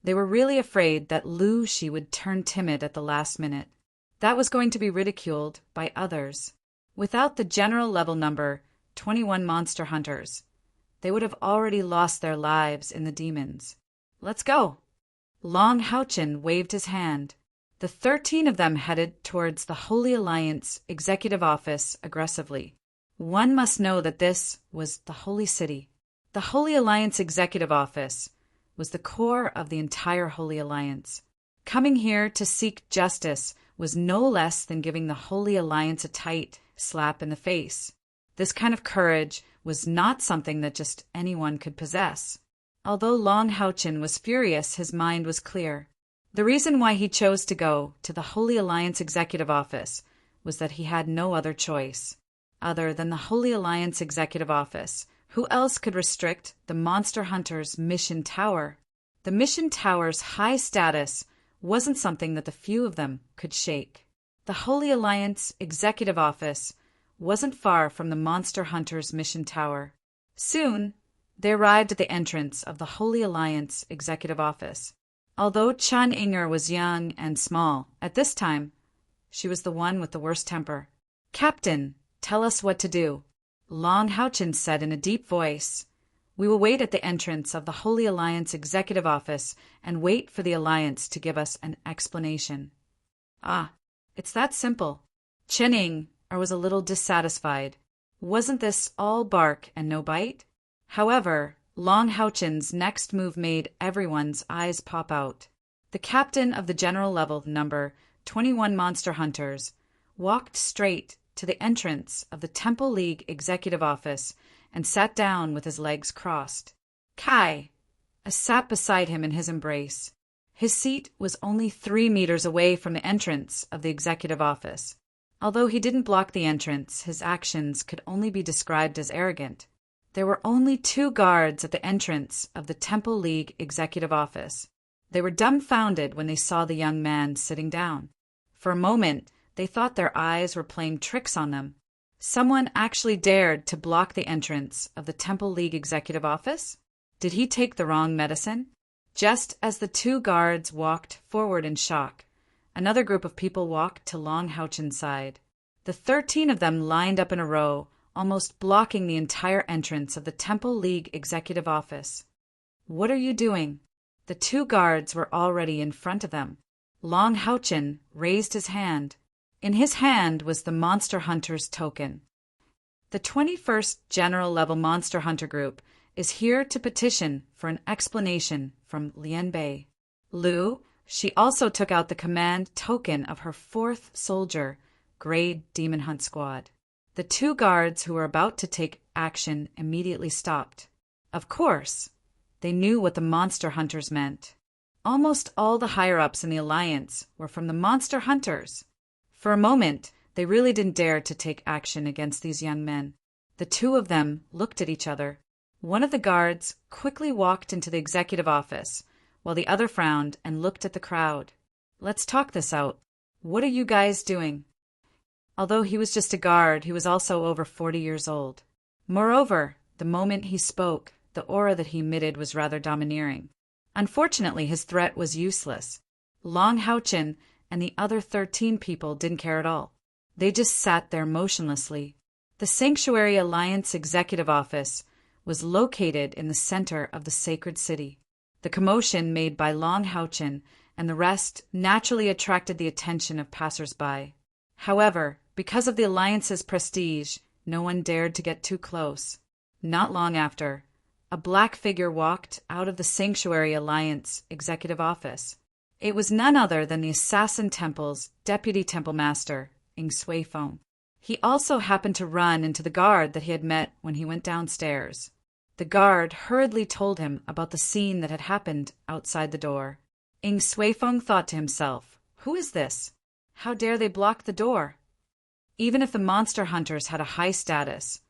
They were really afraid that Lu Shi would turn timid at the last minute. That was going to be ridiculed by others. Without the general level number 21 monster hunters, they would have already lost their lives in the demons. Let's go. Long Houchin waved his hand. The 13 of them headed towards the Holy Alliance executive office aggressively. One must know that this was the Holy City. The Holy Alliance executive office was the core of the entire Holy Alliance. Coming here to seek justice was no less than giving the Holy Alliance a tight slap in the face. This kind of courage was not something that just anyone could possess. Although Long Houchin was furious, his mind was clear. The reason why he chose to go to the Holy Alliance executive office was that he had no other choice. Other than the Holy Alliance executive office, who else could restrict the Monster Hunter's mission tower? The mission tower's high status wasn't something that the few of them could shake. The Holy Alliance executive office wasn't far from the Monster Hunter's mission tower. Soon, they arrived at the entrance of the Holy Alliance executive office. Although Chun Inger was young and small, at this time, she was the one with the worst temper. "Captain, tell us what to do," Long Houchin said in a deep voice. "We will wait at the entrance of the Holy Alliance executive office and wait for the Alliance to give us an explanation." "Ah, it's that simple." Chun Inger was a little dissatisfied. Wasn't this all bark and no bite? However, Long Houchin's next move made everyone's eyes pop out. The captain of the general level number 21 Monster Hunters walked straight to the entrance of the Temple League executive office and sat down with his legs crossed. Kai sat beside him in his embrace. His seat was only 3 meters away from the entrance of the executive office. Although he didn't block the entrance, his actions could only be described as arrogant. There were only 2 guards at the entrance of the Temple League executive office. They were dumbfounded when they saw the young man sitting down. For a moment, they thought their eyes were playing tricks on them. Someone actually dared to block the entrance of the Temple League executive office? Did he take the wrong medicine? Just as the 2 guards walked forward in shock, another group of people walked to Long Houchin's side. The 13 of them lined up in a row, almost blocking the entire entrance of the Temple League executive office. "What are you doing?" The 2 guards were already in front of them. Long Houchin raised his hand. In his hand was the Monster Hunter's token. The 21st General Level Monster Hunter Group is here to petition for an explanation from Lian Bei. Lu, she also took out the command token of her 4th soldier, Grade Demon Hunt Squad. The 2 guards who were about to take action immediately stopped. Of course, they knew what the Monster Hunters meant. Almost all the higher-ups in the Alliance were from the Monster Hunters. For a moment, they really didn't dare to take action against these young men. The 2 of them looked at each other. One of the guards quickly walked into the executive office, while the other frowned and looked at the crowd. "Let's talk this out. What are you guys doing?" Although he was just a guard, he was also over 40 years old. Moreover, the moment he spoke, the aura that he emitted was rather domineering. Unfortunately, his threat was useless. Long Houchin and the other 13 people didn't care at all. They just sat there motionlessly. The Sanctuary Alliance executive office was located in the center of the sacred city. The commotion made by Long Houchin and the rest naturally attracted the attention of passers-by. However, because of the Alliance's prestige, no one dared to get too close. Not long after, a black figure walked out of the Sanctuary Alliance executive office. It was none other than the Assassin Temple's Deputy Temple Master, Ing Suifeng. He also happened to run into the guard that he had met when he went downstairs. The guard hurriedly told him about the scene that had happened outside the door. Ing Suifeng thought to himself, "Who is this? How dare they block the door?" Even if the Monster Hunters had a high status,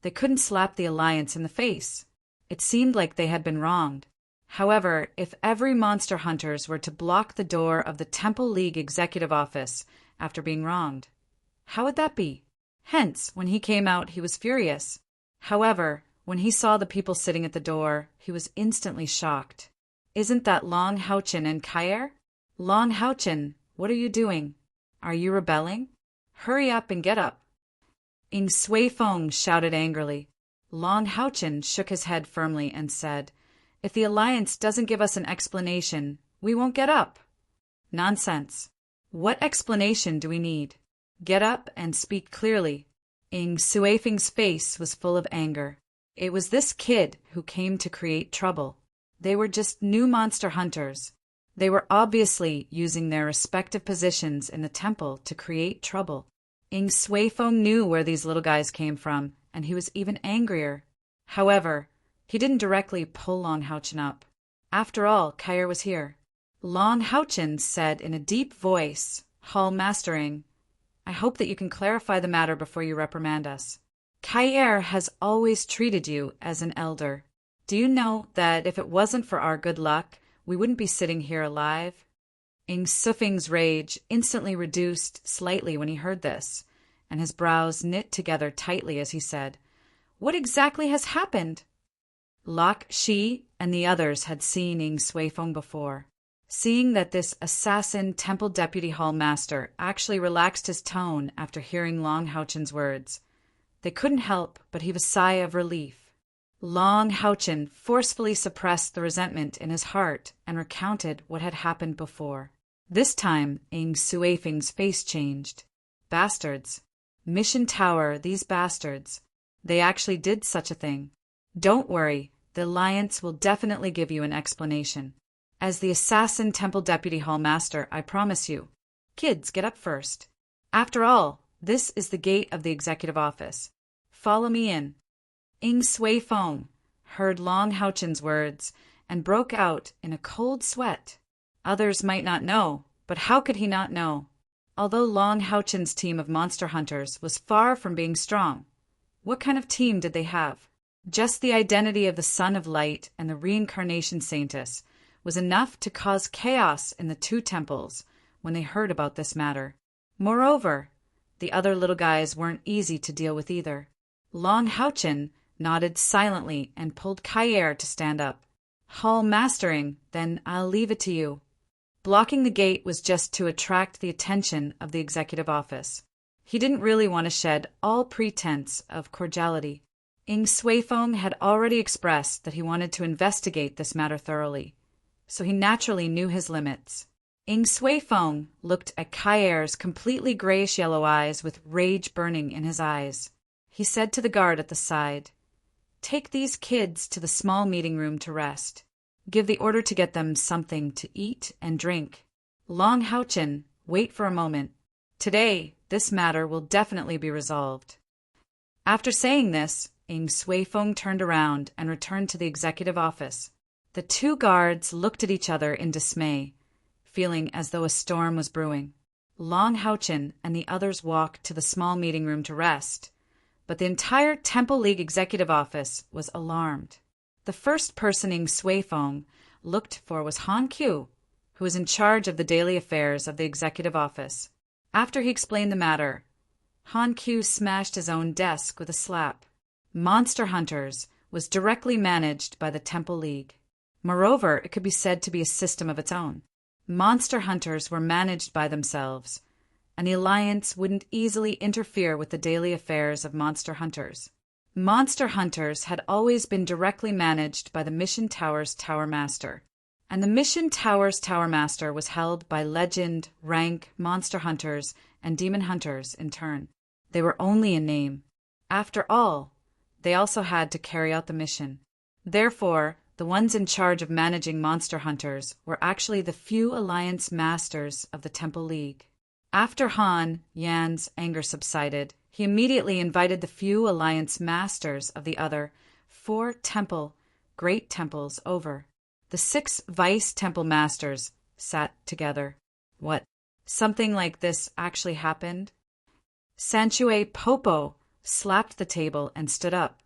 they couldn't slap the Alliance in the face. It seemed like they had been wronged. However, if every Monster Hunters were to block the door of the Temple League executive office after being wronged, how would that be? Hence, when he came out, he was furious. However, when he saw the people sitting at the door, he was instantly shocked. "Isn't that Long Houchin and Kair? Long Houchin, what are you doing? Are you rebelling? Hurry up and get up." Ing Suifeng shouted angrily. Long Houchin shook his head firmly and said, If the Alliance doesn't give us an explanation, we won't get up. Nonsense. What explanation do we need? Get up and speak clearly. Ing Suifeng's face was full of anger. It was this kid who came to create trouble. They were just new monster hunters. They were obviously using their respective positions in the temple to create trouble. Ing Suifeng knew where these little guys came from, and he was even angrier. However, he didn't directly pull Long Houchen up. After all, Kyer was here. Long Houchen said in a deep voice, Hall Mastering, I hope that you can clarify the matter before you reprimand us. Kyer has always treated you as an elder. Do you know that if it wasn't for our good luck, we wouldn't be sitting here alive? Ing Suifeng's rage instantly reduced slightly when he heard this, and his brows knit together tightly as he said, What exactly has happened? Lok Shi and the others had seen Ing Suifeng before. Seeing that this assassin temple deputy hall master actually relaxed his tone after hearing Long Houchen's words, they couldn't help but heave a sigh of relief. Long Houchen forcefully suppressed the resentment in his heart and recounted what had happened before. This time, Ing Suifeng's face changed. Bastards. Mission Tower, these bastards. They actually did such a thing. Don't worry, the Alliance will definitely give you an explanation. As the assassin temple deputy hall master, I promise you. Kids, get up first. After all, this is the gate of the executive office. Follow me in. Ing Suifeng heard Long Houchen's words and broke out in a cold sweat. Others might not know, but how could he not know? Although Long Houchen's team of monster hunters was far from being strong, what kind of team did they have? Just the identity of the Son of Light and the Reincarnation Saintess was enough to cause chaos in the two temples when they heard about this matter. Moreover, the other little guys weren't easy to deal with either. Long Houchen nodded silently and pulled Kyer to stand up. Hall Mastering, then I'll leave it to you. Blocking the gate was just to attract the attention of the executive office. He didn't really want to shed all pretense of cordiality. Ing Suifeng had already expressed that he wanted to investigate this matter thoroughly, so he naturally knew his limits. Ing Suifeng looked at Kyer's completely grayish-yellow eyes with rage burning in his eyes. He said to the guard at the side, Take these kids to the small meeting room to rest. Give the order to get them something to eat and drink. Long Houchen, wait for a moment. Today, this matter will definitely be resolved. After saying this, Ing Suifeng turned around and returned to the executive office. The two guards looked at each other in dismay, feeling as though a storm was brewing. Long Houchen and the others walked to the small meeting room to rest, but the entire Temple League executive office was alarmed. The first person Ing Suifeng looked for was Han Q, who was in charge of the daily affairs of the executive office. After he explained the matter, Han Q smashed his own desk with a slap. Monster Hunters was directly managed by the Temple League. Moreover, it could be said to be a system of its own. Monster Hunters were managed by themselves, and the Alliance wouldn't easily interfere with the daily affairs of Monster Hunters. Monster Hunters had always been directly managed by the Mission Tower's Tower Master, and the Mission Tower's Tower Master was held by Legend, Rank, Monster Hunters, and Demon Hunters in turn. They were only in name. After all, they also had to carry out the mission. Therefore, the ones in charge of managing Monster Hunters were actually the few Alliance Masters of the Temple League. After Han Yan's anger subsided, he immediately invited the few Alliance Masters of the other 4 great temples over. The 6 Vice Temple Masters sat together. What? Something like this actually happened? Sanchue Popo slapped the table and stood up.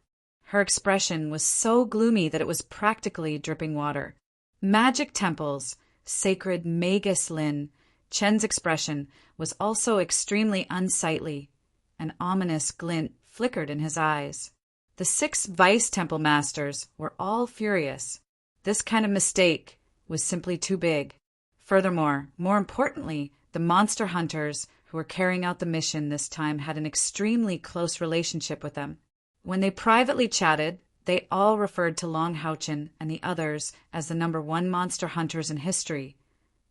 Her expression was so gloomy that it was practically dripping water. Magic temples, sacred Magus Lin, Chen's expression was also extremely unsightly. An ominous glint flickered in his eyes. The 6 Vice Temple Masters were all furious. This kind of mistake was simply too big. Furthermore, more importantly, the Monster Hunters who were carrying out the mission this time had an extremely close relationship with them. When they privately chatted, They all referred to Long Houchen and the others as the #1 monster hunters in history,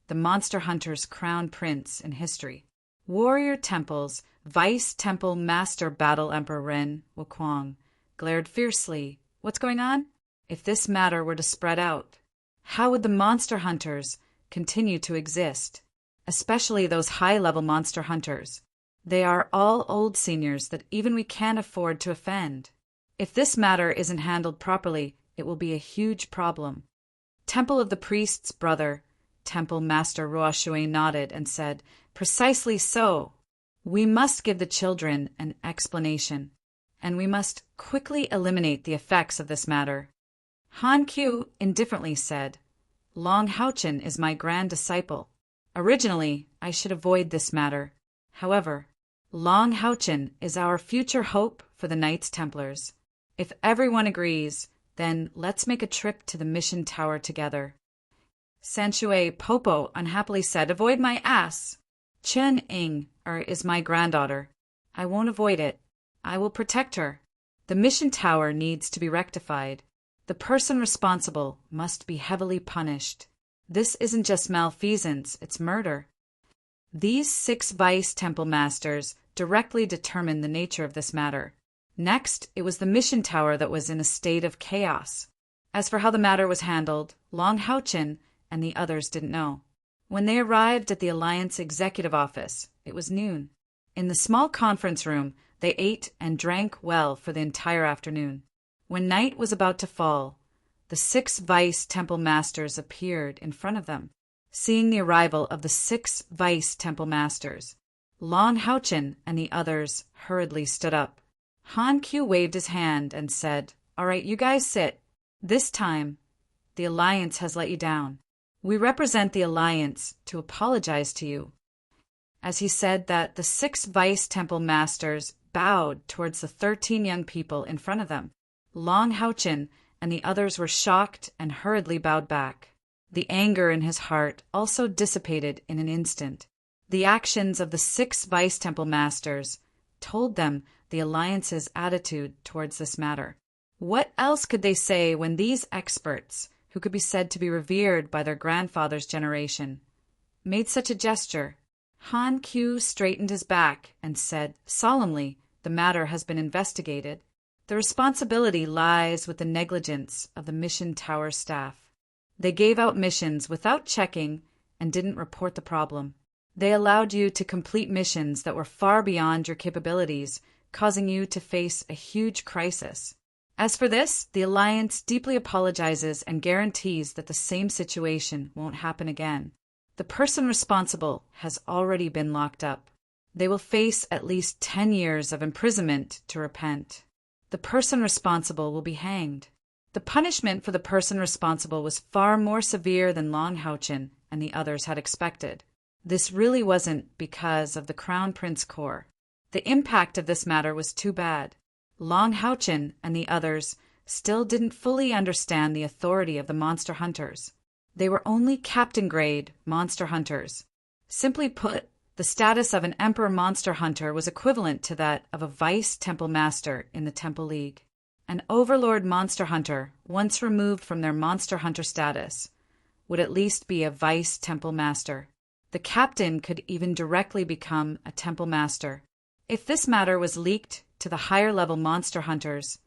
the monster hunters crown prince in history. Warrior Temple's Vice Temple Master Battle Emperor Ren Wuquang glared fiercely. What's going on? If this matter were to spread out, how would the monster hunters continue to exist? Especially those high-level monster hunters. They are all old seniors that even we can't afford to offend. If this matter isn't handled properly, it will be a huge problem. Temple of the Priest's brother, Temple Master Ruoshui nodded and said, Precisely so. We must give the children an explanation, and we must quickly eliminate the effects of this matter. Han Qiu indifferently said, Long Houchen is my grand disciple. Originally, I should avoid this matter. However, Long Houchen is our future hope for the Knights Templars. If everyone agrees, then let's make a trip to the mission tower together. Sanshui Popo unhappily said, Avoid my ass. Chen Ing is my granddaughter. I won't avoid it. I will protect her. The mission tower needs to be rectified. The person responsible must be heavily punished. This isn't just malfeasance, it's murder. These 6 Vice Temple Masters directly determined the nature of this matter. Next, it was the mission tower that was in a state of chaos. As for how the matter was handled, Long Houchen and the others didn't know. When they arrived at the Alliance Executive Office, it was noon. In the small conference room, they ate and drank well for the entire afternoon. When night was about to fall, the 6 Vice Temple Masters appeared in front of them. Seeing the arrival of the 6 Vice Temple Masters, Long Houchen and the others hurriedly stood up. Han Qiu waved his hand and said, All right, you guys sit. This time, the Alliance has let you down. We represent the Alliance to apologize to you. As he said that, the 6 Vice Temple Masters bowed towards the 13 young people in front of them. Long Houchen and the others were shocked and hurriedly bowed back. The anger in his heart also dissipated in an instant. The actions of the 6 Vice Temple Masters told them the Alliance's attitude towards this matter. What else could they say when these experts, who could be said to be revered by their grandfather's generation, made such a gesture? Han Qiu straightened his back and said solemnly, The matter has been investigated. The responsibility lies with the negligence of the mission tower staff. They gave out missions without checking and didn't report the problem. They allowed you to complete missions that were far beyond your capabilities, causing you to face a huge crisis. As for this, the Alliance deeply apologizes and guarantees that the same situation won't happen again. The person responsible has already been locked up. They will face at least 10 years of imprisonment to repent. The person responsible will be hanged. The punishment for the person responsible was far more severe than Long Houchen and the others had expected. This really wasn't because of the Crown Prince Corps. The impact of this matter was too bad. Long Houchen and the others still didn't fully understand the authority of the monster hunters. They were only captain-grade monster hunters. Simply put, the status of an Emperor monster hunter was equivalent to that of a Vice Temple Master in the Temple League. An Overlord monster hunter, once removed from their monster hunter status, would at least be a Vice Temple Master. The captain could even directly become a Temple Master. If this matter was leaked to the higher-level monster hunters,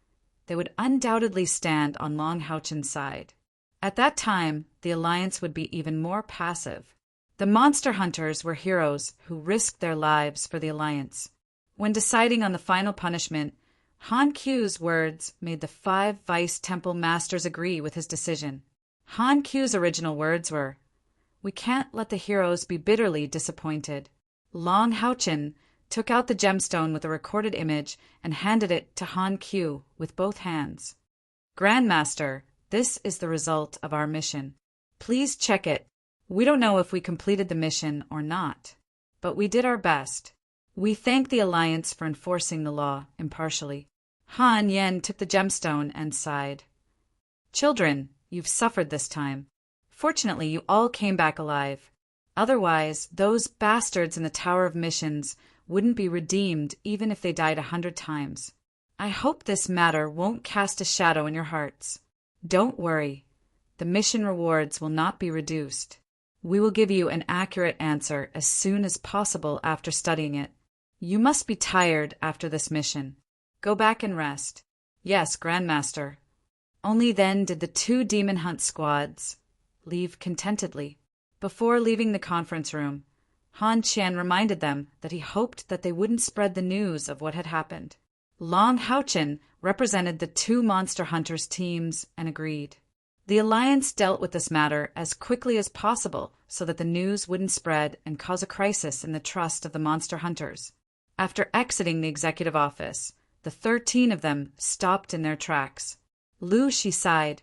they would undoubtedly stand on Long Houchen's side. At that time, the Alliance would be even more passive. The monster hunters were heroes who risked their lives for the Alliance. When deciding on the final punishment, Han Qiu's words made the 5 Vice Temple Masters agree with his decision. Han Qiu's original words were, We can't let the heroes be bitterly disappointed. Long Houchen took out the gemstone with a recorded image and handed it to Han Qiu with both hands. Grandmaster, this is the result of our mission. Please check it. We don't know if we completed the mission or not, but we did our best. We thank the Alliance for enforcing the law impartially. Han Yen took the gemstone and sighed. Children, you've suffered this time. Fortunately, you all came back alive. Otherwise, those bastards in the Tower of Missions wouldn't be redeemed even if they died 100 times. I hope this matter won't cast a shadow in your hearts. Don't worry. The mission rewards will not be reduced. We will give you an accurate answer as soon as possible after studying it. You must be tired after this mission. Go back and rest. Yes, Grandmaster. Only then did the 2 demon hunt squads leave contentedly. Before leaving the conference room, Han Qian reminded them that he hoped that they wouldn't spread the news of what had happened. Long Haochen represented the 2 monster hunters' teams and agreed. The Alliance dealt with this matter as quickly as possible so that the news wouldn't spread and cause a crisis in the trust of the monster hunters. After exiting the executive office, the 13 of them stopped in their tracks. Lu Shi sighed.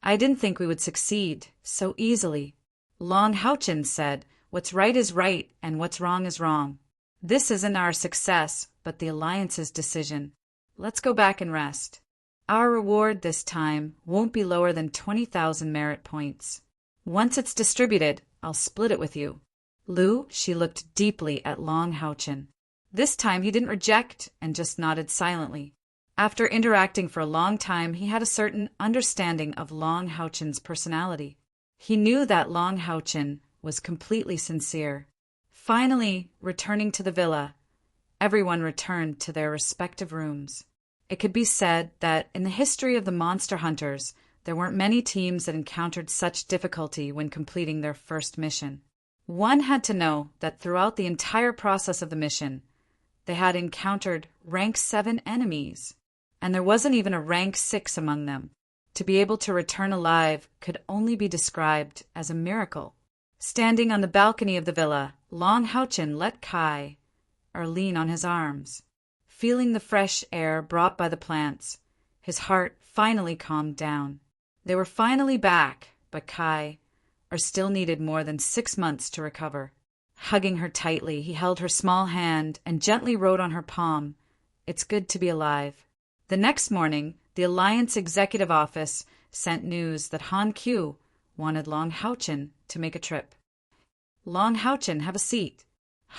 I didn't think we would succeed so easily. Long Haochen said, what's right is right and what's wrong is wrong. This isn't our success, but the Alliance's decision. Let's go back and rest. Our reward this time won't be lower than 20,000 merit points. Once it's distributed, I'll split it with you. Lu Shi looked deeply at Long Haochen. This time he didn't reject and just nodded silently. After interacting for a long time, he had a certain understanding of Long Haochen's personality. He knew that Long Haochen was completely sincere. Finally, returning to the villa, everyone returned to their respective rooms. It could be said that in the history of the monster hunters, there weren't many teams that encountered such difficulty when completing their first mission. One had to know that throughout the entire process of the mission, they had encountered rank 7 enemies, and there wasn't even a rank 6 among them. To be able to return alive could only be described as a miracle. Standing on the balcony of the villa, Long Haochen let Kai lean on his arms. Feeling the fresh air brought by the plants, his heart finally calmed down. They were finally back, but Kai still needed more than 6 months to recover. Hugging her tightly, he held her small hand and gently wrote on her palm, "It's good to be alive." The next morning, the Alliance Executive Office sent news that Han Qiu wanted Long Haochen to make a trip. Long Haochen, have a seat.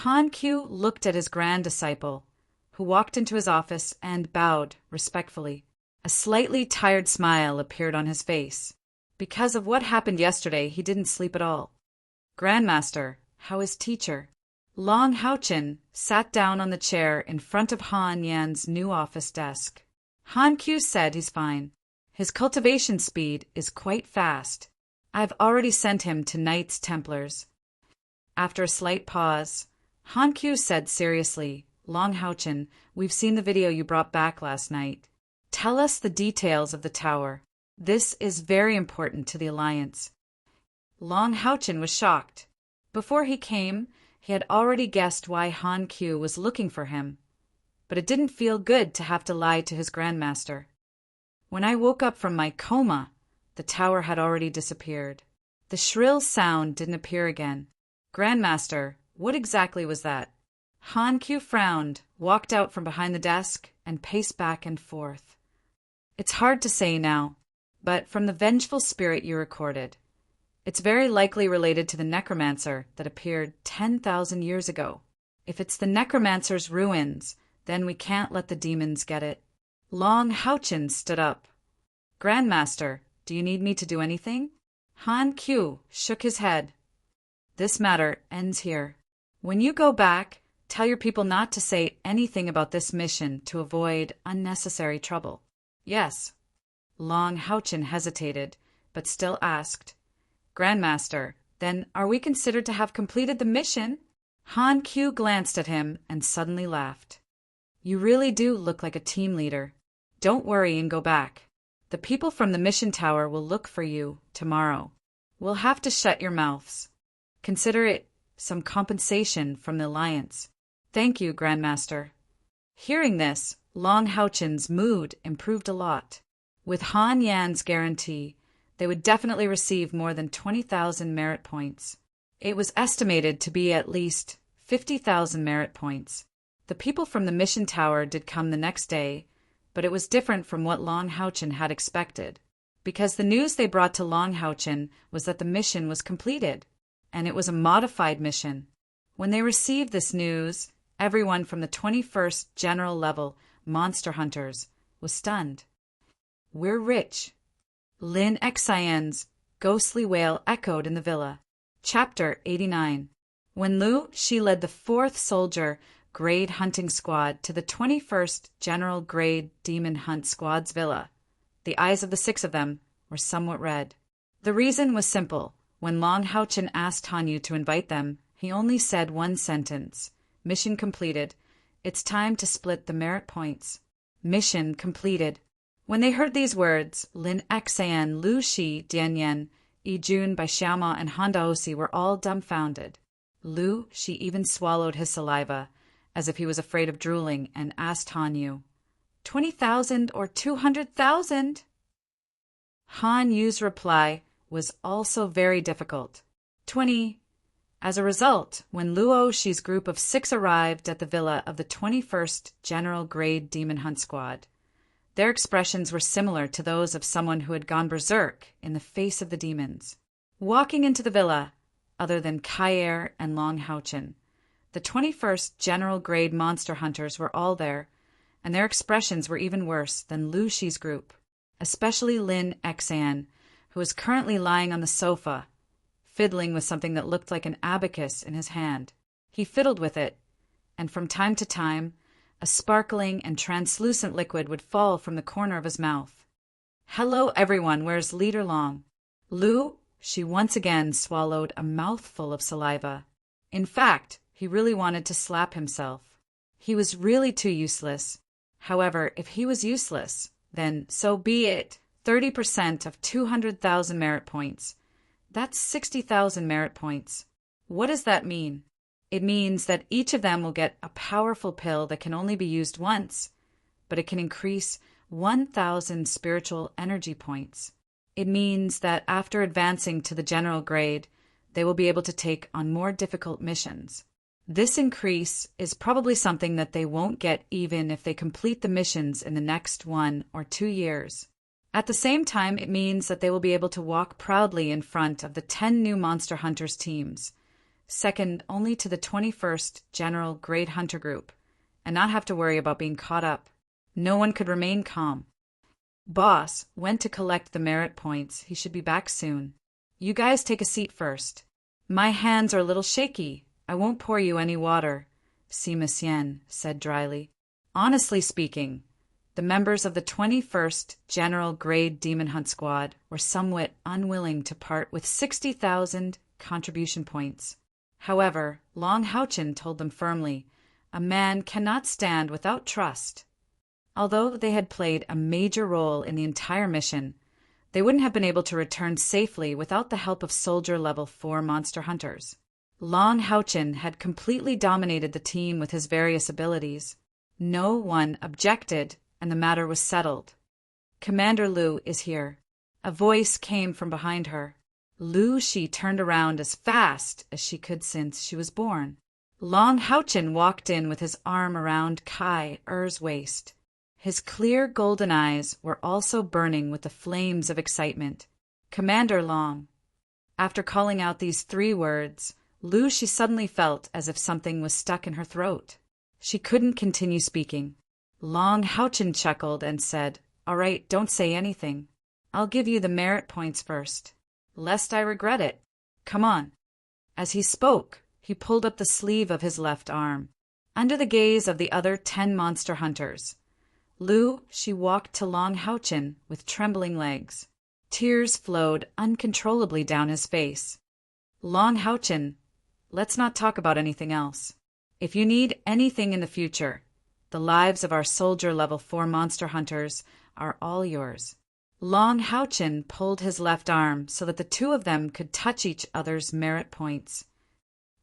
Han Qiu looked at his grand disciple, who walked into his office and bowed respectfully. A slightly tired smile appeared on his face. Because of what happened yesterday, he didn't sleep at all. Grandmaster, how is teacher? Long Haochen sat down on the chair in front of Han Yan's new office desk. Han Qiu said he's fine. His cultivation speed is quite fast. I've already sent him to Knights Templars. After a slight pause, Han Qiu said seriously, Long Haochen, we've seen the video you brought back last night. Tell us the details of the tower. This is very important to the Alliance. Long Haochen was shocked. Before he came, he had already guessed why Han Qiu was looking for him, but it didn't feel good to have to lie to his grandmaster. When I woke up from my coma, the tower had already disappeared. The shrill sound didn't appear again. Grandmaster, what exactly was that? Han Qiu frowned, walked out from behind the desk, and paced back and forth. It's hard to say now, but from the vengeful spirit you recorded, it's very likely related to the necromancer that appeared 10,000 years ago. If it's the necromancer's ruins, then we can't let the demons get it. Long Haochen stood up. Grandmaster, do you need me to do anything? Han Qiu shook his head. This matter ends here. When you go back, tell your people not to say anything about this mission to avoid unnecessary trouble. Yes. Long Haochen hesitated, but still asked, Grandmaster, then are we considered to have completed the mission? Han Qiu glanced at him and suddenly laughed. You really do look like a team leader. Don't worry and go back. The people from the mission tower will look for you tomorrow. We'll have to shut your mouths. Consider it some compensation from the Alliance. Thank you, Grandmaster. Hearing this, Long Haochen's mood improved a lot. With Han Yan's guarantee, they would definitely receive more than 20,000 merit points. It was estimated to be at least 50,000 merit points. The people from the mission tower did come the next day, but it was different from what Long Haochen had expected, because the news they brought to Long Haochen was that the mission was completed, and it was a modified mission. When they received this news, everyone from the 21st general level monster hunters, was stunned. "We're rich." Lin Xian's ghostly wail echoed in the villa. Chapter 89. When Lu Shi led the 4th Soldier Grade Hunting Squad to the 21st General Grade Demon Hunt Squad's villa, the eyes of the 6 of them were somewhat red. The reason was simple. When Long Haochen asked Hanyu to invite them, he only said one sentence: "Mission completed. It's time to split the merit points." Mission completed. When they heard these words, Lin Xian, Lu Shi, Dian Yan, Yi Jun, Bai Xiaoma, and Han Daosi were all dumbfounded. Lu Shi even swallowed his saliva, as if he was afraid of drooling, and asked Hanyu, 20,000 or 200,000? Han Yu's reply was also very difficult. 20. As a result, when Luo Shi's group of 6 arrived at the villa of the 21st General Grade Demon Hunt Squad, their expressions were similar to those of someone who had gone berserk in the face of the demons. Walking into the villa, other than Kaier and Long Haochen, the 21st General Grade Monster Hunters were all there, and their expressions were even worse than Lu Shi's group, especially Lin Xian, who was currently lying on the sofa, fiddling with something that looked like an abacus in his hand. He fiddled with it, and from time to time, a sparkling and translucent liquid would fall from the corner of his mouth. "Hello, everyone, where's Leader Long?" Lu Shi once again swallowed a mouthful of saliva. In fact, he really wanted to slap himself. He was really too useless. However, if he was useless, then so be it. 30% of 200,000 merit points. That's 60,000 merit points. What does that mean? It means that each of them will get a powerful pill that can only be used once, but it can increase 1,000 spiritual energy points. It means that after advancing to the general grade, they will be able to take on more difficult missions. This increase is probably something that they won't get even if they complete the missions in the next 1 or 2 years. At the same time, it means that they will be able to walk proudly in front of the 10 new Monster Hunters teams, second only to the 21st General Grade Hunter Group, and not have to worry about being caught up. No one could remain calm. Boss went to collect the merit points. He should be back soon. You guys take a seat first. My hands are a little shaky. I won't pour you any water, Sima Xian said dryly. Honestly speaking, the members of the 21st General Grade Demon Hunt Squad were somewhat unwilling to part with 60,000 contribution points. However, Long Haochen told them firmly, a man cannot stand without trust. Although they had played a major role in the entire mission, they wouldn't have been able to return safely without the help of Soldier Level 4 Monster Hunters. Long Haochen had completely dominated the team with his various abilities. No one objected, and the matter was settled. Commander Lu is here. A voice came from behind her. Lu Shi turned around as fast as she could since she was born. Long Haochen walked in with his arm around Kai Er's waist. His clear golden eyes were also burning with the flames of excitement. Commander Long. After calling out these 3 words, Lu Shi suddenly felt as if something was stuck in her throat. She couldn't continue speaking. Long Haochen chuckled and said, "All right, don't say anything. I'll give you the merit points first, lest I regret it. Come on." As he spoke, he pulled up the sleeve of his left arm. Under the gaze of the other 10 monster hunters, Lu Shi walked to Long Haochen with trembling legs. Tears flowed uncontrollably down his face. "Long Haochen, let's not talk about anything else. If you need anything in the future, the lives of our Soldier Level 4 monster hunters are all yours." Long Haochen pulled his left arm so that the 2 of them could touch each other's merit points.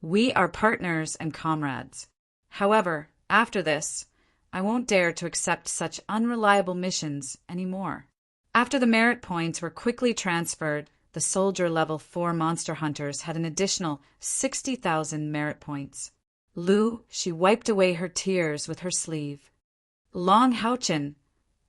"We are partners and comrades. However, after this, I won't dare to accept such unreliable missions anymore." After the merit points were quickly transferred, the Soldier Level 4 monster hunters had an additional 60,000 merit points. Lu Shi wiped away her tears with her sleeve. "Long Haochen,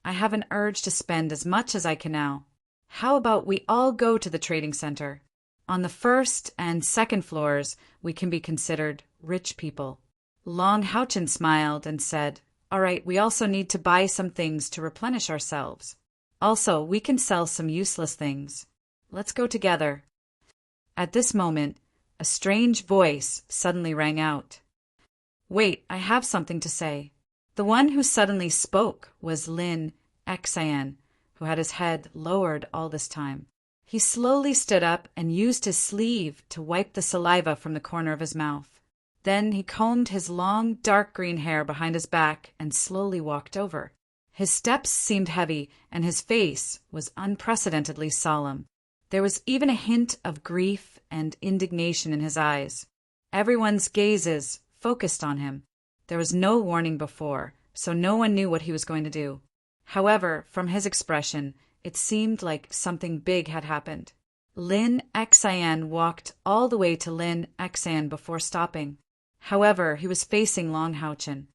I have an urge to spend as much as I can now. How about we all go to the trading center? On the 1st and 2nd floors, we can be considered rich people." Long Haochen smiled and said, Alright, we also need to buy some things to replenish ourselves. Also, we can sell some useless things. Let's go together. At this moment, a strange voice suddenly rang out. Wait, I have something to say. The one who suddenly spoke was Lin Xian, who had his head lowered all this time. He slowly stood up and used his sleeve to wipe the saliva from the corner of his mouth. Then he combed his long, dark green hair behind his back and slowly walked over. His steps seemed heavy, and his face was unprecedentedly solemn. There was even a hint of grief and indignation in his eyes. Everyone's gazes focused on him. There was no warning before, so no one knew what he was going to do. However, from his expression, it seemed like something big had happened. Lin Xian walked all the way to Lin Xian before stopping. However, he was facing Long Haochen.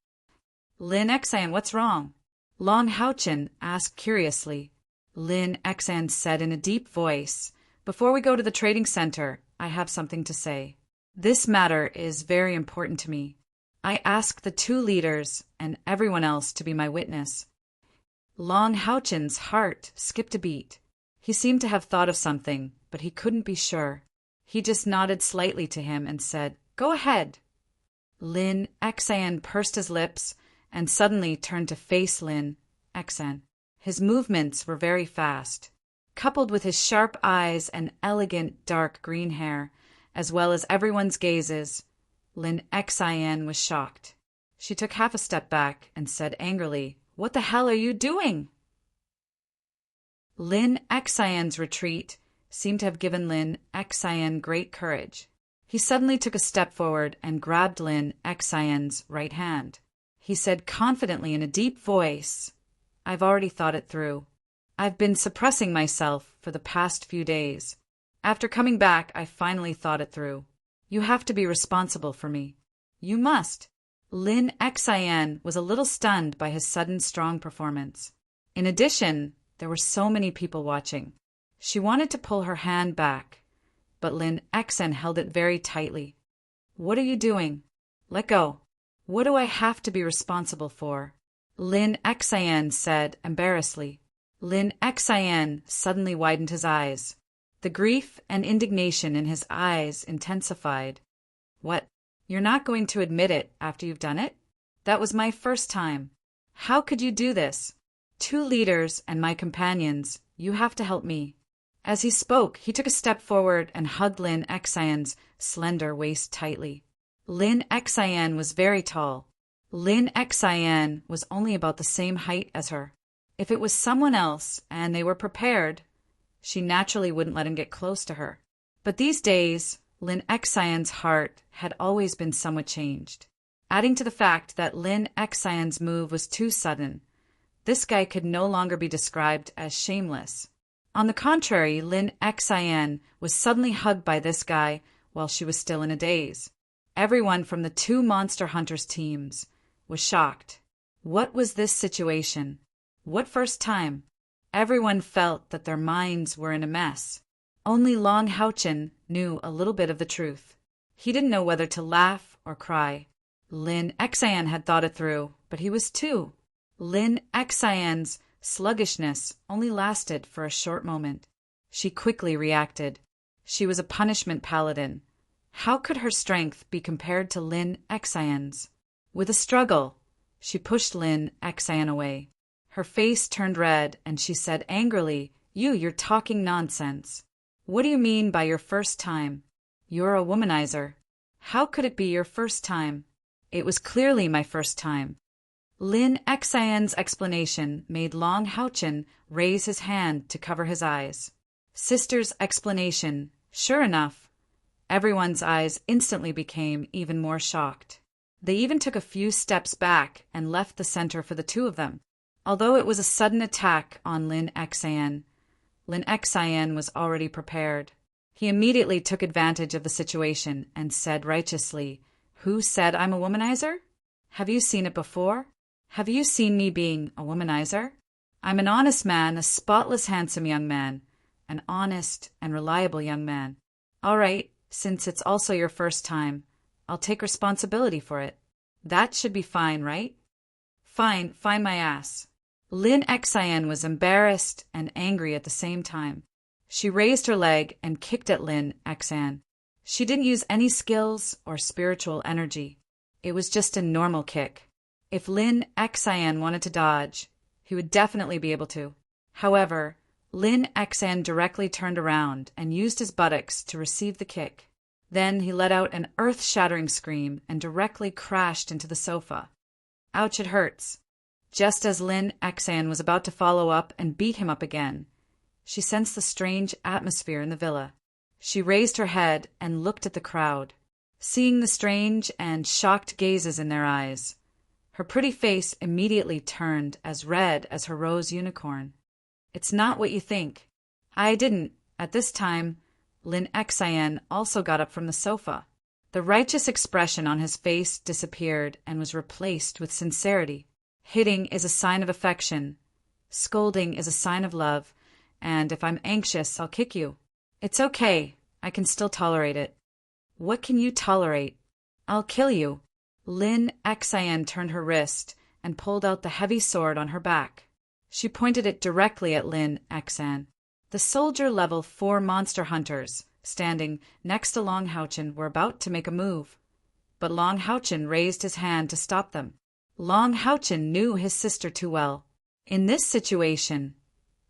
Lin Xian, what's wrong? Long Haochen asked curiously. Lin Xian said in a deep voice, Before we go to the trading center, I have something to say. This matter is very important to me. I ask the two leaders and everyone else to be my witness. Long Haochen's heart skipped a beat. He seemed to have thought of something, but he couldn't be sure. He just nodded slightly to him and said, Go ahead. Lin Xian pursed his lips and suddenly turned to face Lin Xian. His movements were very fast. Coupled with his sharp eyes and elegant dark green hair, as well as everyone's gazes, Lin Xian was shocked. She took half a step back and said angrily, What the hell are you doing? Lin Xian's retreat seemed to have given Lin Xian great courage. He suddenly took a step forward and grabbed Lin Xian's right hand. He said confidently in a deep voice, I've already thought it through. I've been suppressing myself for the past few days. After coming back, I finally thought it through. You have to be responsible for me. You must. Lin Xian was a little stunned by his sudden strong performance. In addition, there were so many people watching. She wanted to pull her hand back, but Lin Xian held it very tightly. What are you doing? Let go. What do I have to be responsible for? Lin Xian said embarrassedly. Lin Xian suddenly widened his eyes. The grief and indignation in his eyes intensified. What? You're not going to admit it after you've done it? That was my first time. How could you do this? Two leaders and my companions, you have to help me. As he spoke, he took a step forward and hugged Lin Xian's slender waist tightly. Lin Xian was very tall. Lin Xian was only about the same height as her. If it was someone else and they were prepared, she naturally wouldn't let him get close to her. But these days, Lin Xian's heart had always been somewhat changed. Adding to the fact that Lin Xian's move was too sudden, this guy could no longer be described as shameless. On the contrary, Lin Xian was suddenly hugged by this guy while she was still in a daze. Everyone from the two Monster Hunters teams was shocked. What was this situation? What first time? Everyone felt that their minds were in a mess. Only Long Haochen knew a little bit of the truth. He didn't know whether to laugh or cry. Lin Xian had thought it through, but he was too. Lin Xian's sluggishness only lasted for a short moment. She quickly reacted. She was a punishment paladin. How could her strength be compared to Lin Xian's? With a struggle, she pushed Lin Xian away. Her face turned red, and she said angrily, You're talking nonsense. What do you mean by your first time? You're a womanizer. How could it be your first time? It was clearly my first time. Lin Xian's explanation made Long Haochen raise his hand to cover his eyes. Sister's explanation, sure enough. Everyone's eyes instantly became even more shocked. They even took a few steps back and left the center for the two of them. Although it was a sudden attack on Lin Xian was already prepared. He immediately took advantage of the situation and said righteously, Who said I'm a womanizer? Have you seen it before? Have you seen me being a womanizer? I'm an honest man, a spotless handsome young man, an honest and reliable young man. All right, since it's also your first time, I'll take responsibility for it. That should be fine, right? Fine, find my ass. Lin Xian was embarrassed and angry at the same time. She raised her leg and kicked at Lin Xian. She didn't use any skills or spiritual energy. It was just a normal kick. If Lin Xian wanted to dodge, he would definitely be able to. However, Lin Xian directly turned around and used his buttocks to receive the kick. Then he let out an earth-shattering scream and directly crashed into the sofa. Ouch, it hurts. Just as Lin Xian was about to follow up and beat him up again, she sensed the strange atmosphere in the villa. She raised her head and looked at the crowd. Seeing the strange and shocked gazes in their eyes, her pretty face immediately turned as red as her rose unicorn. It's not what you think. I didn't. At this time, Lin Xian also got up from the sofa. The righteous expression on his face disappeared and was replaced with sincerity. Hitting is a sign of affection. Scolding is a sign of love. And if I'm anxious, I'll kick you. It's okay. I can still tolerate it. What can you tolerate? I'll kill you. Lin Xian turned her wrist and pulled out the heavy sword on her back. She pointed it directly at Lin Xian. The soldier level 4 monster hunters, standing next to Long Houchen, were about to make a move. But Long Houchen raised his hand to stop them. Long Houchen knew his sister too well. In this situation,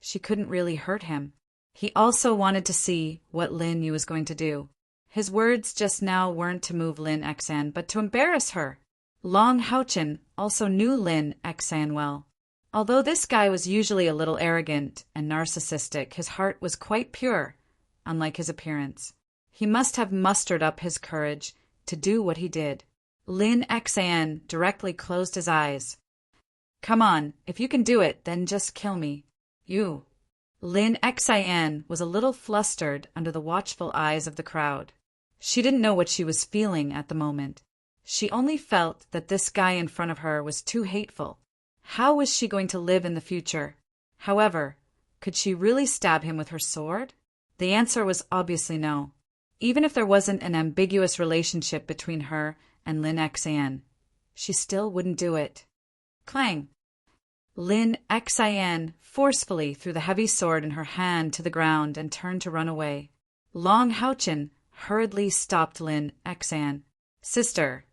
she couldn't really hurt him. He also wanted to see what Lin Yu was going to do. His words just now weren't to move Lin Xian, but to embarrass her. Long Houchen also knew Lin Xian well. Although this guy was usually a little arrogant and narcissistic, his heart was quite pure, unlike his appearance. He must have mustered up his courage to do what he did. Lin Xian directly closed his eyes. Come on, if you can do it, then just kill me. You. Lin Xian was a little flustered under the watchful eyes of the crowd. She didn't know what she was feeling at the moment. She only felt that this guy in front of her was too hateful. How was she going to live in the future? However, could she really stab him with her sword? The answer was obviously no. Even if there wasn't an ambiguous relationship between her and Lin Xian, she still wouldn't do it. Clang! Lin Xian forcefully threw the heavy sword in her hand to the ground and turned to run away. Long Houchen hurriedly stopped Lin Xian. Sister,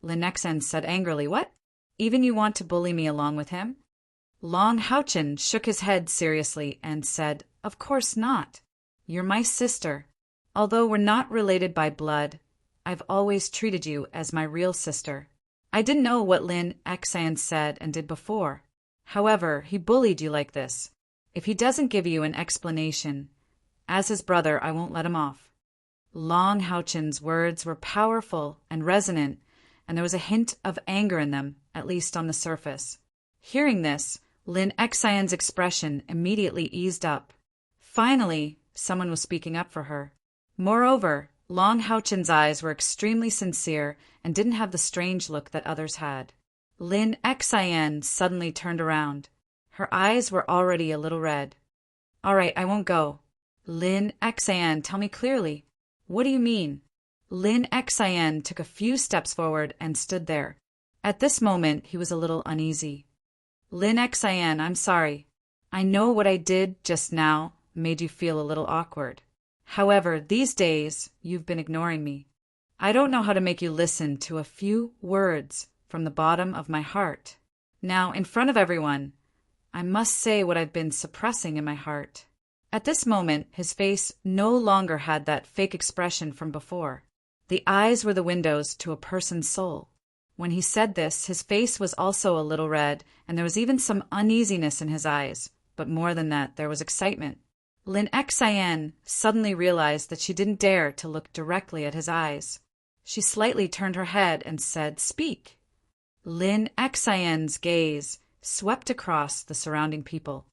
Lin Xian said angrily, what? Even you want to bully me along with him? Long Houchen shook his head seriously and said, of course not. You're my sister. Although we're not related by blood, I've always treated you as my real sister. I didn't know what Lin Xian said and did before. However, he bullied you like this. If he doesn't give you an explanation, as his brother, I won't let him off. Long Houchen's words were powerful and resonant, and there was a hint of anger in them, at least on the surface. Hearing this, Lin Xian's expression immediately eased up. Finally, someone was speaking up for her. Moreover, Long Houchen's eyes were extremely sincere and didn't have the strange look that others had. Lin Xian suddenly turned around. Her eyes were already a little red. All right, I won't go. Lin Xian, tell me clearly. What do you mean? Lin Xian took a few steps forward and stood there. At this moment, he was a little uneasy. Lin Xian, I'm sorry. I know what I did just now made you feel a little awkward. However, these days, you've been ignoring me. I don't know how to make you listen to a few words from the bottom of my heart. Now, in front of everyone, I must say what I've been suppressing in my heart. At this moment, his face no longer had that fake expression from before. The eyes were the windows to a person's soul. When he said this, his face was also a little red, and there was even some uneasiness in his eyes. But more than that, there was excitement. Lin Xian suddenly realized that she didn't dare to look directly at his eyes. She slightly turned her head and said, "Speak." Lin Xian's gaze swept across the surrounding people.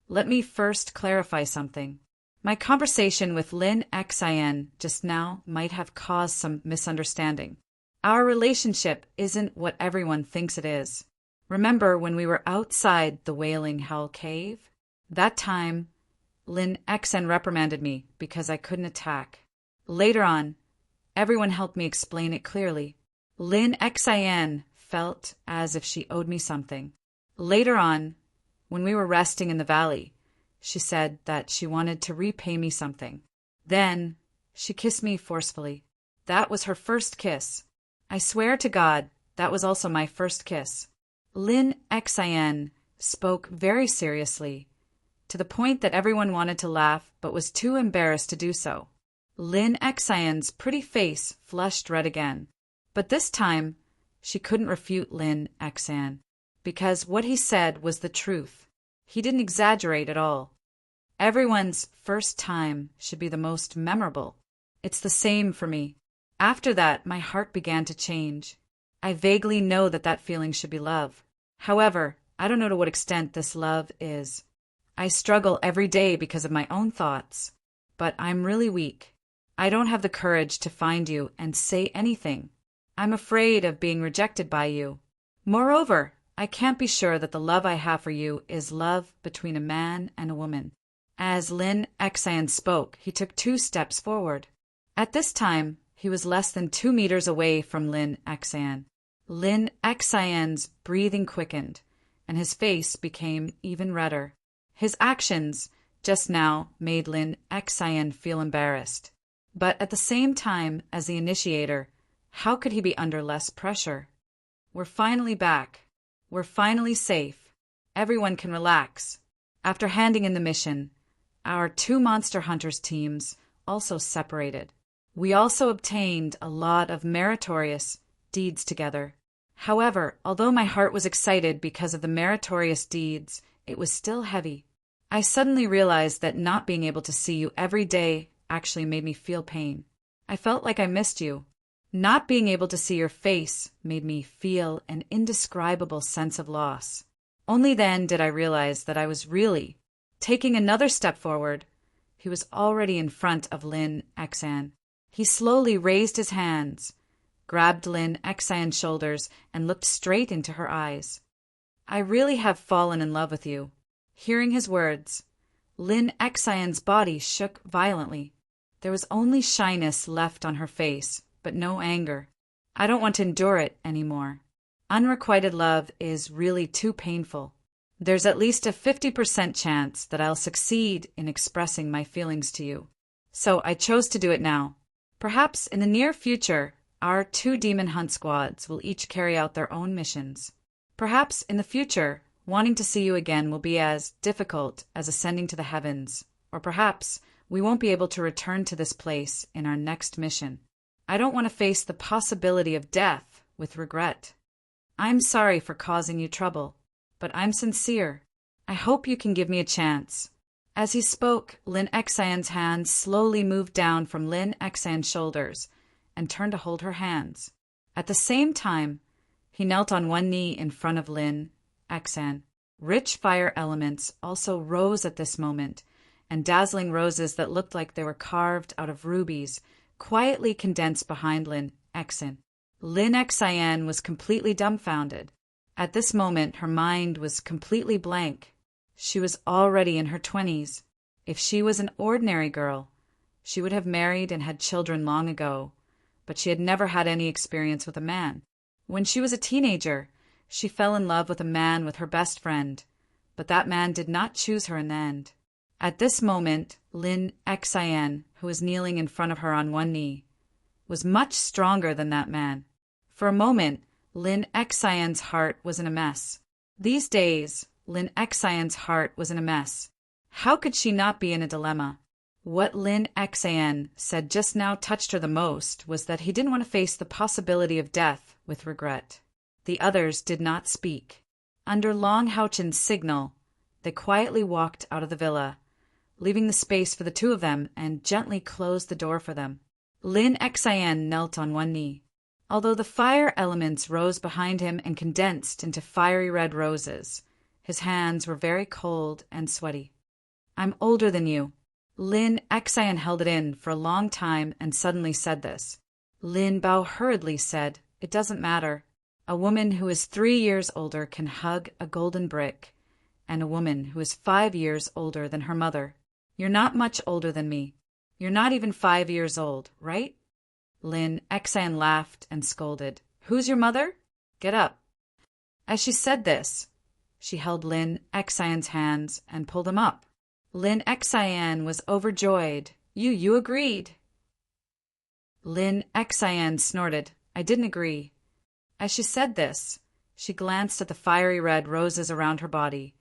Let me first clarify something. My conversation with Lin Xian just now might have caused some misunderstanding. Our relationship isn't what everyone thinks it is. Remember when we were outside the Wailing Hell Cave? That time, Lin Xian reprimanded me because I couldn't attack. Later on, everyone helped me explain it clearly. Lin Xian felt as if she owed me something. Later on, when we were resting in the valley, she said that she wanted to repay me something. Then she kissed me forcefully. That was her first kiss. I swear to God, that was also my first kiss. Lin Xian spoke very seriously, to the point that everyone wanted to laugh but was too embarrassed to do so. Lin Xian's pretty face flushed red again, but this time she couldn't refute Lin Xian, because what he said was the truth. He didn't exaggerate at all. Everyone's first time should be the most memorable. It's the same for me. After that, my heart began to change. I vaguely know that that feeling should be love. However, I don't know to what extent this love is. I struggle every day because of my own thoughts, but I'm really weak. I don't have the courage to find you and say anything. I'm afraid of being rejected by you. Moreover, I can't be sure that the love I have for you is love between a man and a woman. As Lin Xian spoke, he took 2 steps forward. At this time, he was less than 2 meters away from Lin Xian. Lin Xian's breathing quickened, and his face became even redder. His actions just now made Lin Xian feel embarrassed. But at the same time as the initiator, how could he be under less pressure? We're finally back. We're finally safe. Everyone can relax. After handing in the mission, our 2 monster hunters teams also separated. We also obtained a lot of meritorious deeds together. However, although my heart was excited because of the meritorious deeds, it was still heavy. I suddenly realized that not being able to see you every day actually made me feel pain. I felt like I missed you. Not being able to see your face made me feel an indescribable sense of loss. Only then did I realize that I was really taking another step forward. He was already in front of Lin Xian. He slowly raised his hands, grabbed Lin Xian's shoulders, and looked straight into her eyes. I really have fallen in love with you. Hearing his words, Lin Xian's body shook violently. There was only shyness left on her face, but no anger. I don't want to endure it anymore. Unrequited love is really too painful. There's at least a 50% chance that I'll succeed in expressing my feelings to you. So I chose to do it now. Perhaps in the near future, our 2 demon hunt squads will each carry out their own missions. Perhaps in the future, wanting to see you again will be as difficult as ascending to the heavens, or perhaps we won't be able to return to this place in our next mission. I don't want to face the possibility of death with regret. I'm sorry for causing you trouble, but I'm sincere. I hope you can give me a chance. As he spoke, Lin Xian's hands slowly moved down from Lin Xian's shoulders and turned to hold her hands. At the same time, he knelt on one knee in front of Lin Xian. Rich fire elements also rose at this moment, and dazzling roses that looked like they were carved out of rubies quietly condensed behind Lin Xian. Lin Xian was completely dumbfounded. At this moment, her mind was completely blank. She was already in her 20s. If she was an ordinary girl, she would have married and had children long ago, but she had never had any experience with a man. When she was a teenager, she fell in love with a man with her best friend, but that man did not choose her in the end. At this moment, Lin Xian, who was kneeling in front of her on one knee, was much stronger than that man. For a moment, Lin Xian's heart was in a mess. These days, Lin Xian's heart was in a mess. How could she not be in a dilemma? What Lin Xian said just now touched her the most was that he didn't want to face the possibility of death with regret. The others did not speak. Under Long Houchen's signal, they quietly walked out of the villa, leaving the space for the 2 of them, and gently closed the door for them. Lin Xian knelt on one knee. Although the fire elements rose behind him and condensed into fiery red roses, his hands were very cold and sweaty. I'm older than you. Lin Xian held it in for a long time and suddenly said this. Lin Bao hurriedly said, "It doesn't matter. A woman who is 3 years older can hug a golden brick, and a woman who is 5 years older than her mother. You're not much older than me. You're not even 5 years old, right?" Lin Xian laughed and scolded. "Who's your mother? Get up. As she said this, she held Lin Xian's hands and pulled him up. Lin Xian was overjoyed. You agreed. Lin Xian snorted. I didn't agree. As she said this, she glanced at the fiery red roses around her body.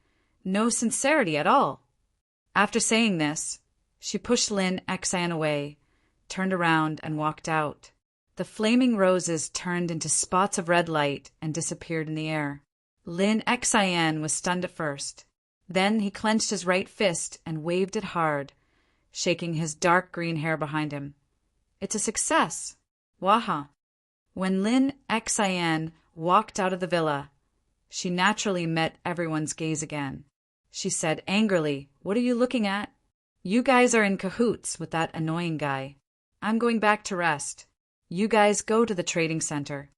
No sincerity at all. After saying this, she pushed Lin Xian away, turned around, and walked out. The flaming roses turned into spots of red light and disappeared in the air. Lin Xian was stunned at first. Then he clenched his right fist and waved it hard, shaking his dark green hair behind him. It's a success. Waha. When Lin Xian walked out of the villa, she naturally met everyone's gaze again. She said angrily, What are you looking at? You guys are in cahoots with that annoying guy. I'm going back to rest. You guys go to the trading center.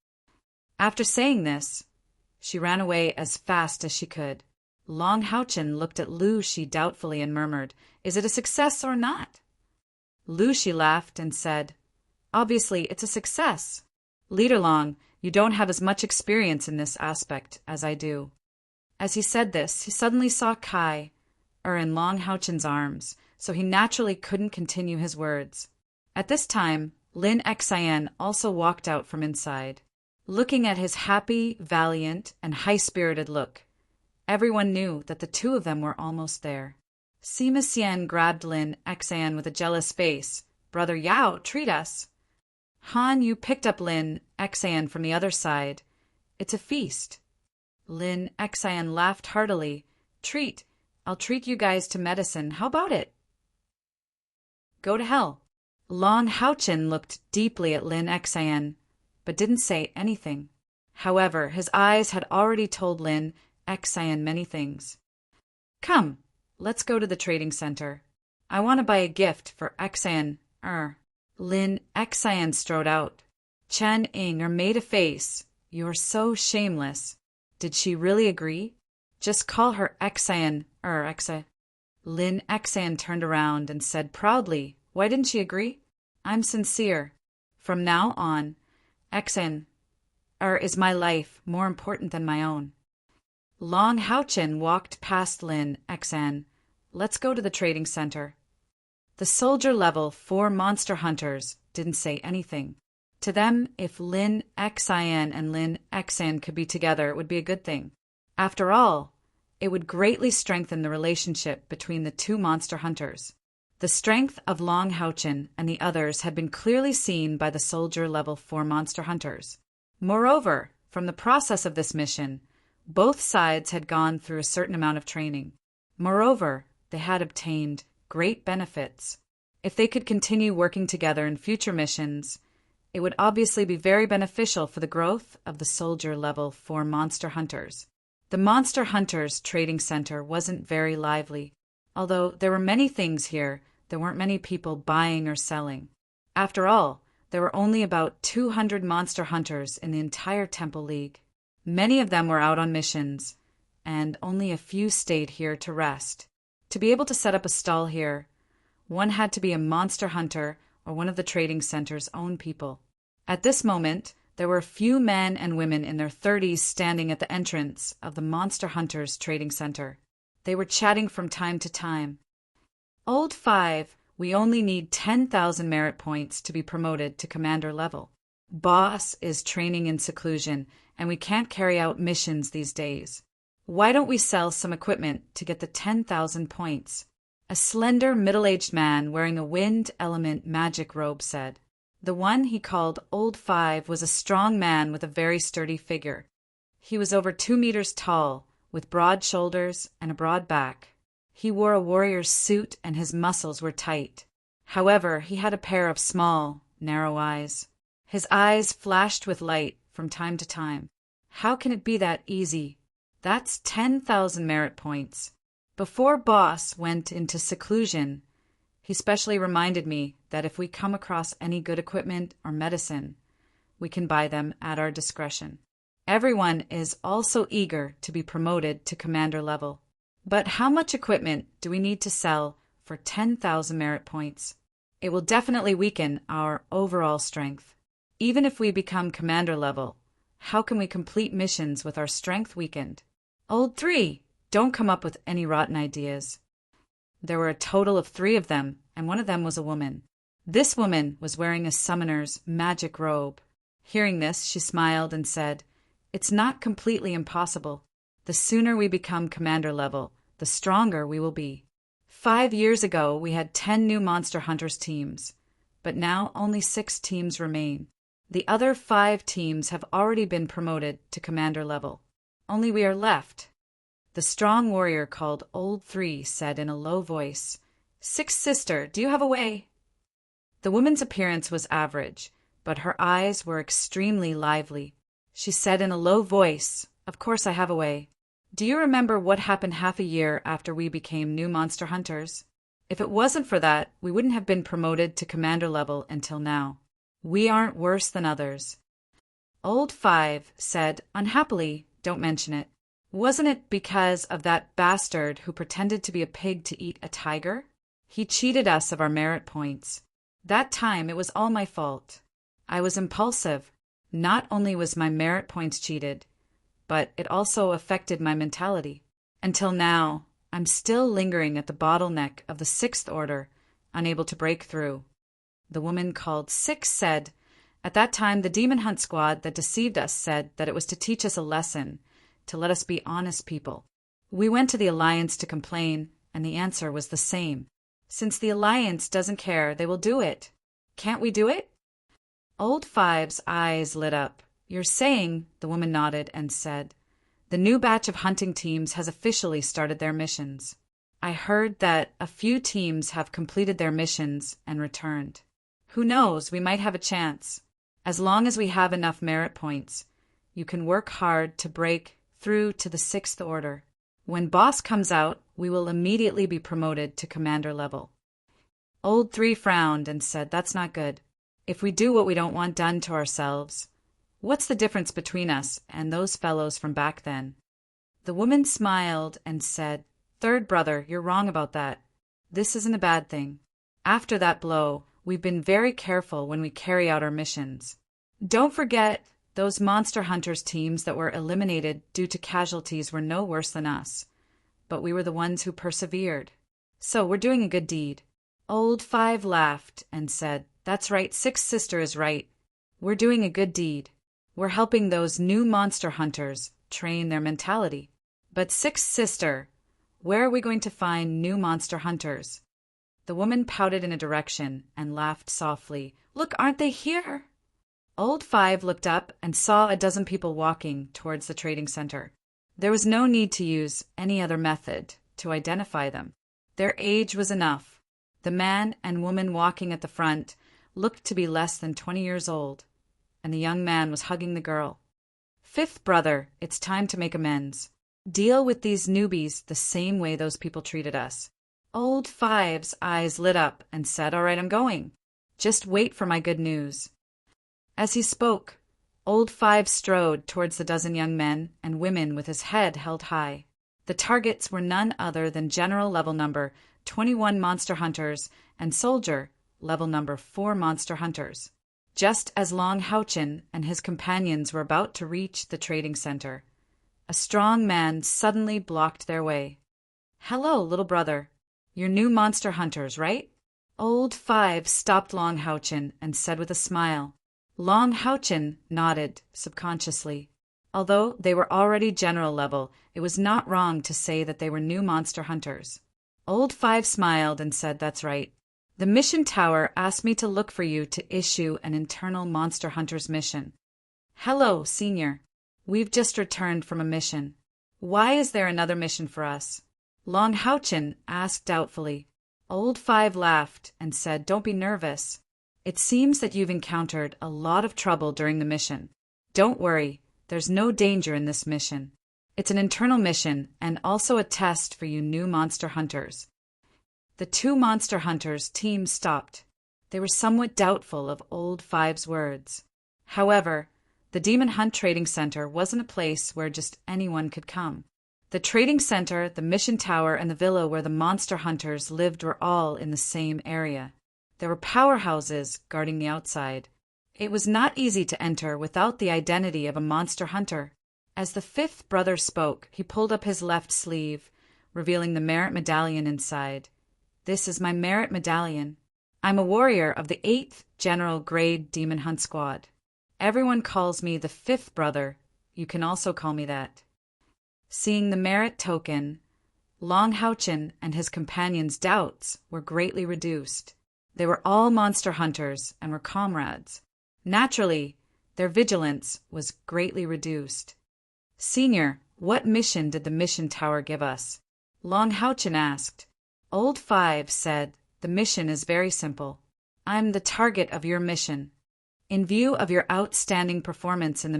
After saying this, she ran away as fast as she could. Long Haochen looked at Lu Shi doubtfully and murmured, Is it a success or not? Lu Shi laughed and said, Obviously, it's a success. Leader Long, you don't have as much experience in this aspect as I do. As he said this, he suddenly saw Kai, in Long Haochen's arms, so he naturally couldn't continue his words. At this time, Lin Xian also walked out from inside. Looking at his happy, valiant, and high-spirited look, everyone knew that the two of them were almost there. Sima Xian grabbed Lin Xian with a jealous face. Brother Yao, treat us. Han, you picked up Lin Xian from the other side. It's a feast. Lin Xian laughed heartily. Treat. I'll treat you guys to medicine. How about it? Go to hell. Long Haochen looked deeply at Lin Xian, but didn't say anything. However, his eyes had already told Lin Xian many things. Come, let's go to the trading center. I want to buy a gift for Xian. Lin Xian strode out. Chen Ying made a face. You're so shameless. Did she really agree? Just call her Xian. Lin Xian turned around and said proudly, Why didn't she agree? I'm sincere. From now on, Xian is my life more important than my own. Long Haochen walked past Lin Xian. Let's go to the trading center. The soldier level 4 monster hunters didn't say anything. To them, if Lin Xian and Lin Xian could be together, it would be a good thing. After all, it would greatly strengthen the relationship between the 2 monster hunters. The strength of Long Haochen and the others had been clearly seen by the soldier level 4 monster hunters. Moreover, from the process of this mission, both sides had gone through a certain amount of training. Moreover, they had obtained great benefits. If they could continue working together in future missions, it would obviously be very beneficial for the growth of the soldier level 4 monster hunters. The Monster Hunters Trading Center wasn't very lively. Although there were many things here, there weren't many people buying or selling. After all, there were only about 200 monster hunters in the entire Temple League. Many of them were out on missions, and only a few stayed here to rest. To be able to set up a stall here, one had to be a monster hunter or one of the trading center's own people. At this moment, there were a few men and women in their 30s standing at the entrance of the Monster Hunters Trading Center. They were chatting from time to time. Old 5, we only need 10,000 merit points to be promoted to commander level. Boss is training in seclusion, and we can't carry out missions these days. Why don't we sell some equipment to get the 10,000 points? A slender, middle-aged man wearing a wind element magic robe said. The one he called Old 5 was a strong man with a very sturdy figure. He was over 2 meters tall, with broad shoulders and a broad back. He wore a warrior's suit and his muscles were tight. However, he had a pair of small, narrow eyes. His eyes flashed with light from time to time. How can it be that easy? That's 10,000 merit points. Before Boss went into seclusion, he specially reminded me that if we come across any good equipment or medicine, we can buy them at our discretion. Everyone is also eager to be promoted to commander level. But how much equipment do we need to sell for 10,000 merit points? It will definitely weaken our overall strength. Even if we become commander level, How can we complete missions with our strength weakened? Old 3, don't come up with any rotten ideas. There were a total of 3 of them, and one of them was a woman. This woman was wearing a summoner's magic robe. Hearing this, she smiled and said, "It's not completely impossible. The sooner we become commander level, the stronger we will be. 5 years ago, we had 10 new Monster Hunters teams, but now only 6 teams remain. The other 5 teams have already been promoted to commander level. Only we are left." The strong warrior called Old 3 said in a low voice, "Sixth sister, do you have a way?" The woman's appearance was average, but her eyes were extremely lively. She said in a low voice, "Of course I have a way. Do you remember what happened half a year after we became new Monster Hunters? If it wasn't for that, we wouldn't have been promoted to commander level until now. We aren't worse than others." Old 5 said, unhappily, "Don't mention it. Wasn't it because of that bastard who pretended to be a pig to eat a tiger? He cheated us of our merit points. That time it was all my fault. I was impulsive. Not only was my merit points cheated, but it also affected my mentality. Until now, I'm still lingering at the bottleneck of the 6th order, unable to break through." The woman called 6 said, "At that time the demon hunt squad that deceived us said that it was to teach us a lesson, to let us be honest people. We went to the Alliance to complain, and the answer was the same. Since the Alliance doesn't care, they will do it. Can't we do it?" Old 5's eyes lit up. "You're saying," the woman nodded and said, "the new batch of hunting teams has officially started their missions. I heard that a few teams have completed their missions and returned. Who knows, we might have a chance. As long as we have enough merit points, you can work hard to break through to the 6th order. When boss comes out, we will immediately be promoted to commander level." Old 3 frowned and said, "That's not good. If we do what we don't want done to ourselves, what's the difference between us and those fellows from back then?" The woman smiled and said, "Third brother, you're wrong about that. This isn't a bad thing. After that blow, we've been very careful when we carry out our missions. Don't forget, those Monster Hunters teams that were eliminated due to casualties were no worse than us, but we were the ones who persevered. So we're doing a good deed." Old 5 laughed and said, "That's right, 6th sister is right. We're doing a good deed. We're helping those new Monster Hunters train their mentality. But 6th sister, where are we going to find new Monster Hunters?" The woman pouted in a direction and laughed softly. "Look, aren't they here?" Old 5 looked up and saw a dozen people walking towards the trading center. There was no need to use any other method to identify them. Their age was enough. The man and woman walking at the front looked to be less than 20 years old, and the young man was hugging the girl. "Fifth brother, it's time to make amends. Deal with these newbies the same way those people treated us." Old 5's eyes lit up and said, "All right, I'm going. Just wait for my good news." As he spoke, Old 5 strode towards the dozen young men and women with his head held high. The targets were none other than General level number 21 Monster Hunters and Soldier level number 4 Monster Hunters. Just as Long Houchin and his companions were about to reach the trading center, a strong man suddenly blocked their way. "Hello, little brother. You're new Monster Hunters, right?" Old 5 stopped Long Houchin and said with a smile. Long Houchin nodded subconsciously. Although they were already general level, it was not wrong to say that they were new Monster Hunters. Old 5 smiled and said, "That's right. The mission tower asked me to look for you to issue an internal Monster Hunters mission." "Hello, Senior. We've just returned from a mission. Why is there another mission for us?" Long Houchin asked doubtfully. Old 5 laughed and said, "Don't be nervous. It seems that you've encountered a lot of trouble during the mission. Don't worry, there's no danger in this mission. It's an internal mission and also a test for you new Monster Hunters." The 2 Monster Hunters teams stopped. They were somewhat doubtful of Old 5's words. However, the Demon Hunt Trading Center wasn't a place where just anyone could come. The trading center, the mission tower, and the villa where the Monster Hunters lived were all in the same area. There were powerhouses guarding the outside. It was not easy to enter without the identity of a monster hunter. As the fifth brother spoke, he pulled up his left sleeve, revealing the merit medallion inside. This is my merit medallion. I'm a warrior of the 8th General Grade Demon Hunt Squad. Everyone calls me the fifth brother. You can also call me that. Seeing the merit token, Long Houchin and his companions' doubts were greatly reduced. They were all monster hunters and were comrades. Naturally, their vigilance was greatly reduced. Senior, what mission did the mission tower give us? Long Houchin asked. Old Five said, the mission is very simple. I'm the target of your mission. In view of your outstanding performance in the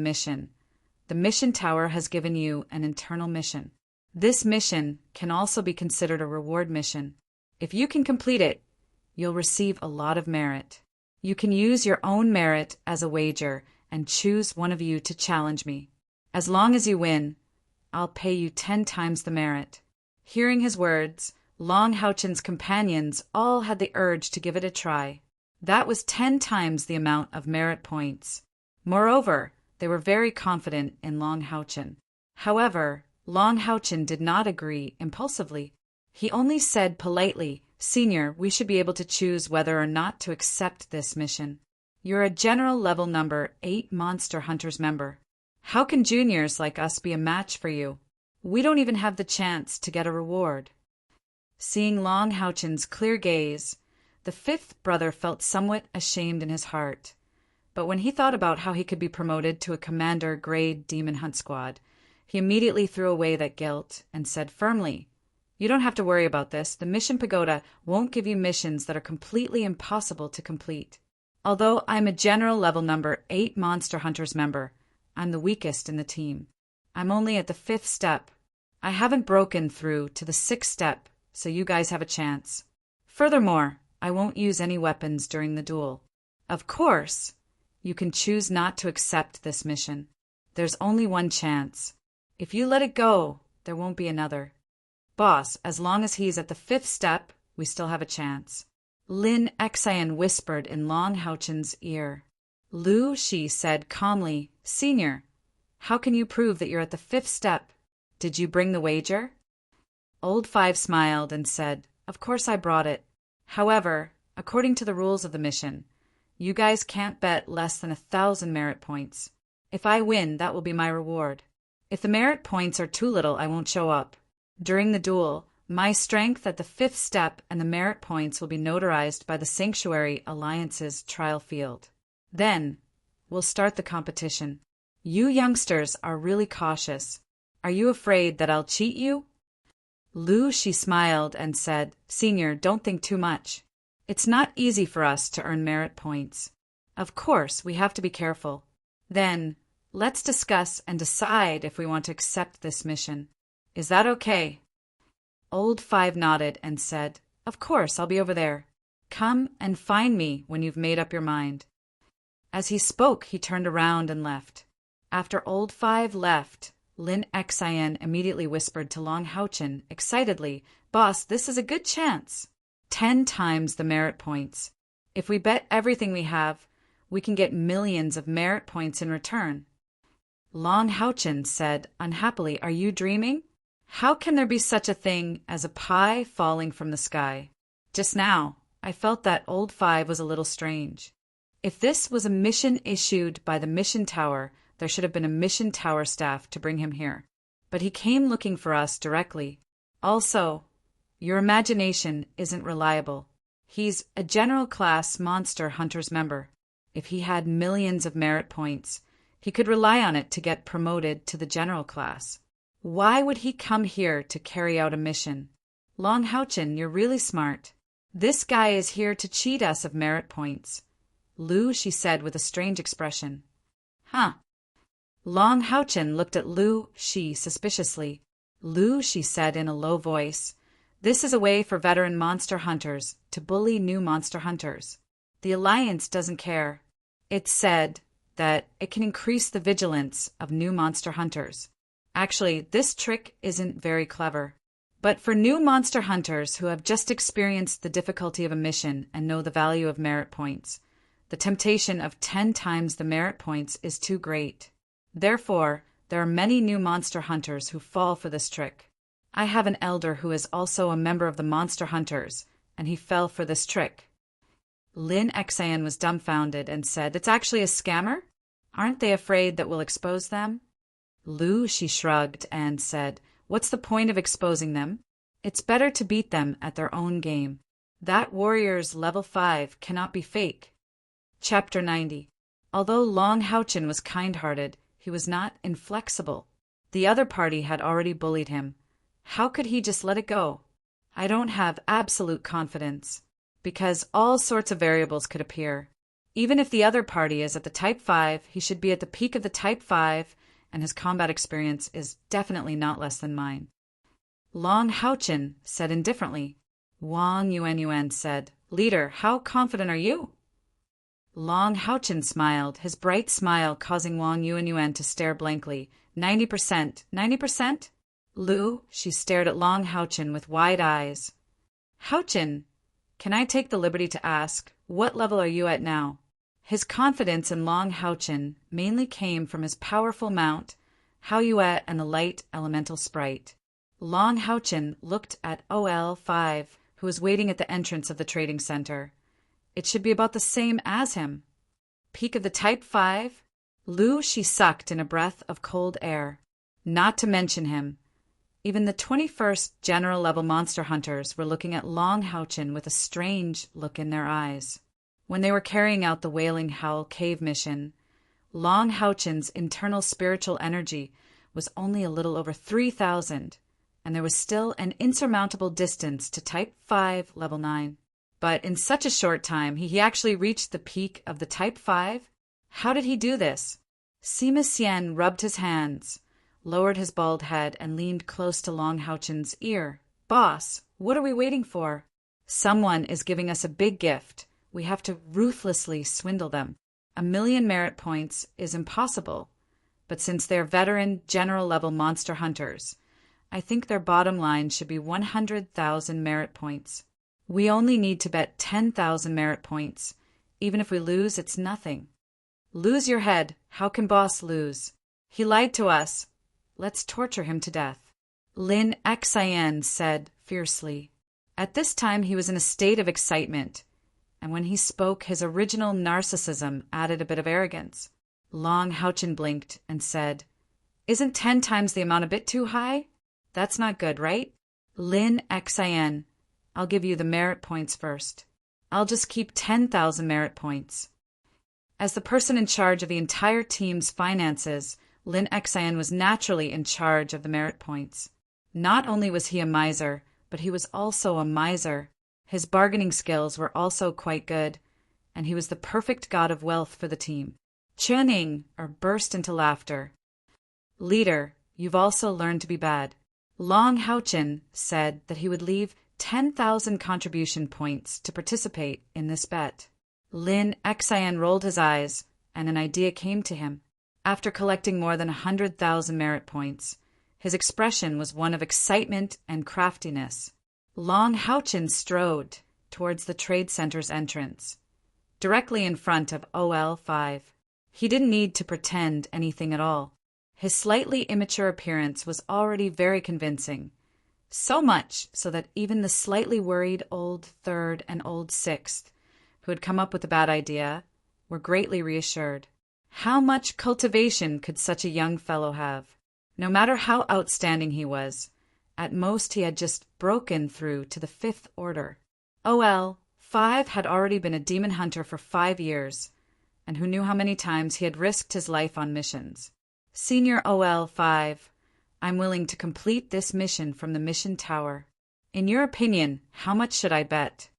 mission tower has given you an internal mission. This mission can also be considered a reward mission. If you can complete it, you'll receive a lot of merit. You can use your own merit as a wager and choose one of you to challenge me. As long as you win, I'll pay you 10 times the merit. Hearing his words, Long Houchin's companions all had the urge to give it a try. That was 10 times the amount of merit points. Moreover, they were very confident in Long Houchin. However, Long Houchin did not agree impulsively. He only said politely, Senior, we should be able to choose whether or not to accept this mission. You're a general level number 8 Monster Hunters member. How can juniors like us be a match for you? We don't even have the chance to get a reward. Seeing Long Houchin's clear gaze, the fifth brother felt somewhat ashamed in his heart. But when he thought about how he could be promoted to a commander grade demon hunt squad, he immediately threw away that guilt and said firmly, You don't have to worry about this. The Mission Pagoda won't give you missions that are completely impossible to complete. Although I'm a general level number 8 Monster Hunters member, I'm the weakest in the team. I'm only at the 5th step. I haven't broken through to the 6th step, so you guys have a chance. Furthermore, I won't use any weapons during the duel. Of course, you can choose not to accept this mission. There's only one chance. If you let it go, there won't be another. Boss, as long as he's at the 5th step, we still have a chance. Lin Xian whispered in Long Houchin's ear. Lu Shi said calmly, Senior, how can you prove that you're at the 5th step? Did you bring the wager? Old Five smiled and said, Of course I brought it. However, according to the rules of the mission, you guys can't bet less than 1,000 merit points. If I win, that will be my reward. If the merit points are too little, I won't show up. During the duel, my strength at the 5th step and the merit points will be notarized by the Sanctuary Alliance's trial field. Then, we'll start the competition. You youngsters are really cautious. Are you afraid that I'll cheat you? Lu Shi smiled and said, Senior, don't think too much. It's not easy for us to earn merit points. Of course, we have to be careful. Then, let's discuss and decide if we want to accept this mission. Is that okay? Old Five nodded and said, Of course, I'll be over there. Come and find me when you've made up your mind. As he spoke, he turned around and left. After Old Five left, Lin Xian immediately whispered to Long Houchin excitedly, Boss, this is a good chance. 10 times the merit points. If we bet everything we have, we can get millions of merit points in return. Long Houchin said unhappily, Are you dreaming? How can there be such a thing as a pie falling from the sky? Just now, I felt that Old Five was a little strange. If this was a mission issued by the mission tower, there should have been a mission tower staff to bring him here. But he came looking for us directly. Also, your imagination isn't reliable. He's a general class Monster Hunters member. If he had millions of merit points, he could rely on it to get promoted to the general class. Why would he come here to carry out a mission? Long Houchin, you're really smart. This guy is here to cheat us of merit points. Lu, she said with a strange expression. Huh. Long Houchin looked at Lu Shi suspiciously. Lu, she said in a low voice, This is a way for veteran monster hunters to bully new monster hunters. The Alliance doesn't care. It's said that it can increase the vigilance of new monster hunters. Actually, this trick isn't very clever. But for new monster hunters who have just experienced the difficulty of a mission and know the value of merit points, The temptation of 10 times the merit points is too great. Therefore, there are many new monster hunters who fall for this trick. I have an elder who is also a member of the monster hunters, and he fell for this trick. Lin Xian was dumbfounded and said, "It's actually a scammer? Aren't they afraid that we'll expose them?" Lu, she shrugged and said, "What's the point of exposing them? It's better to beat them at their own game. That warrior's level 5 cannot be fake." Chapter 90. Although Long Haochen was kind-hearted, he was not inflexible. The other party had already bullied him. How could he just let it go? I don't have absolute confidence, because all sorts of variables could appear. Even if the other party is at the Type 5, he should be at the peak of the Type 5, and his combat experience is definitely not less than mine. Long Haochen said indifferently. Wang Yuanyuan said, "Leader, how confident are you?" Long Haochen smiled, his bright smile causing Wang Yuanyuan to stare blankly. 90%, 90%? Lu, she stared at Long Haochen with wide eyes. Haochen, can I take the liberty to ask, what level are you at now? His confidence in Long Haochen mainly came from his powerful mount, Haoyuet and the light elemental sprite. Long Haochen looked at OL5, who was waiting at the entrance of the trading center. It should be about the same as him. Peak of the Type 5? Lu, she sucked in a breath of cold air. Not to mention him. Even the 21st general level monster hunters were looking at Long Haochen with a strange look in their eyes. When they were carrying out the Wailing Howl cave mission, Long Haochen's internal spiritual energy was only a little over 3,000, and there was still an insurmountable distance to Type 5 level 9. But in such a short time, he actually reached the peak of the Type 5? How did he do this? Sima Xian rubbed his hands, lowered his bald head, and leaned close to Long Haochen's ear. "Boss, what are we waiting for? Someone is giving us a big gift. We have to ruthlessly swindle them. 1,000,000 merit points is impossible, but since they're veteran general-level monster hunters, I think their bottom line should be 100,000 merit points. We only need to bet 10,000 merit points. Even if we lose, it's nothing." "Lose your head. How can boss lose? He lied to us. Let's torture him to death," Lin Xian said fiercely. At this time he was in a state of excitement, and when he spoke his original narcissism added a bit of arrogance. Long Haochen blinked and said, "Isn't 10 times the amount a bit too high? That's not good, right?" Lin Xian, "I'll give you the merit points first. I'll just keep 10,000 merit points." As the person in charge of the entire team's finances, Lin Xian was naturally in charge of the merit points. Not only was he a miser, but he was also a miser. His bargaining skills were also quite good, and he was the perfect god of wealth for the team. Chening burst into laughter. "Leader, you've also learned to be bad." Long Haochen said that he would leave 10,000 contribution points to participate in this bet. Lin Xian rolled his eyes, and an idea came to him. After collecting more than 100,000 merit points, his expression was one of excitement and craftiness. Long Haochen strode towards the trade center's entrance, directly in front of OL5. He didn't need to pretend anything at all. His slightly immature appearance was already very convincing, so much so that even the slightly worried old third and old sixth, who had come up with the bad idea, were greatly reassured. How much cultivation could such a young fellow have? No matter how outstanding he was, at most he had just broken through to the 5th order. OL5 had already been a demon hunter for 5 years, and who knew how many times he had risked his life on missions. "Senior OL5, I'm willing to complete this mission from the mission tower. In your opinion, how much should I bet?"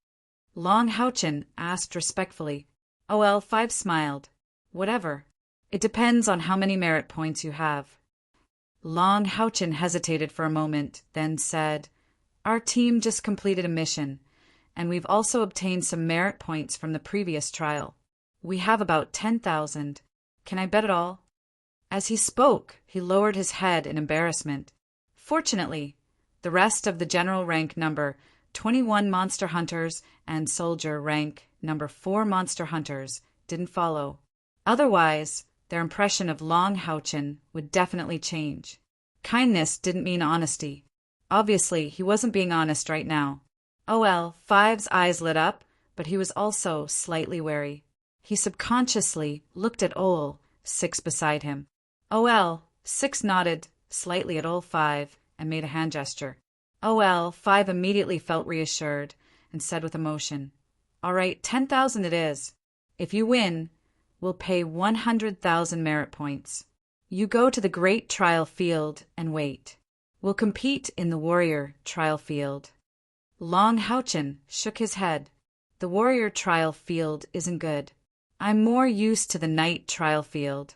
Long Haochen asked respectfully. OL5 smiled. "Whatever. It depends on how many merit points you have." Long Haochen hesitated for a moment, then said, "Our team just completed a mission, and we've also obtained some merit points from the previous trial. We have about 10,000. Can I bet it all?" As he spoke, he lowered his head in embarrassment. Fortunately, the rest of the general rank number 21 monster hunters and soldier rank number 4 monster hunters didn't follow. Otherwise, their impression of Long Houchin would definitely change. Kindness didn't mean honesty. Obviously, he wasn't being honest right now. Five's eyes lit up, but he was also slightly wary. He subconsciously looked at Six beside him. Six nodded slightly at Five and made a hand gesture. Five immediately felt reassured and said with emotion, "All right, 10,000 it is. If you win, we'll pay 100,000 merit points. You go to the great trial field and wait. We'll compete in the warrior trial field." Long Houchin shook his head. "The warrior trial field isn't good. I'm more used to the knight trial field."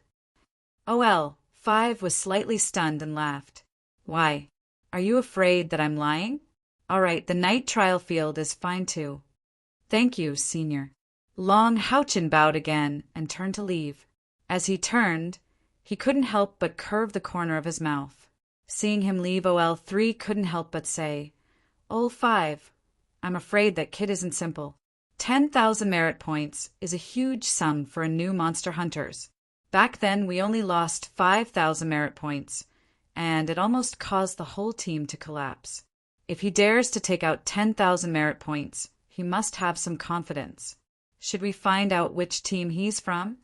Five was slightly stunned and laughed. "Why? Are you afraid that I'm lying? All right, the knight trial field is fine too." "Thank you, Senior." Long Houchin bowed again and turned to leave. As he turned, he couldn't help but curve the corner of his mouth. Seeing him leave, OL3 couldn't help but say, "Five, I'm afraid that kid isn't simple. 10,000 merit points is a huge sum for a new Monster Hunters. Back then, we only lost 5,000 merit points, and it almost caused the whole team to collapse. If he dares to take out 10,000 merit points, he must have some confidence. Should we find out which team he's from?"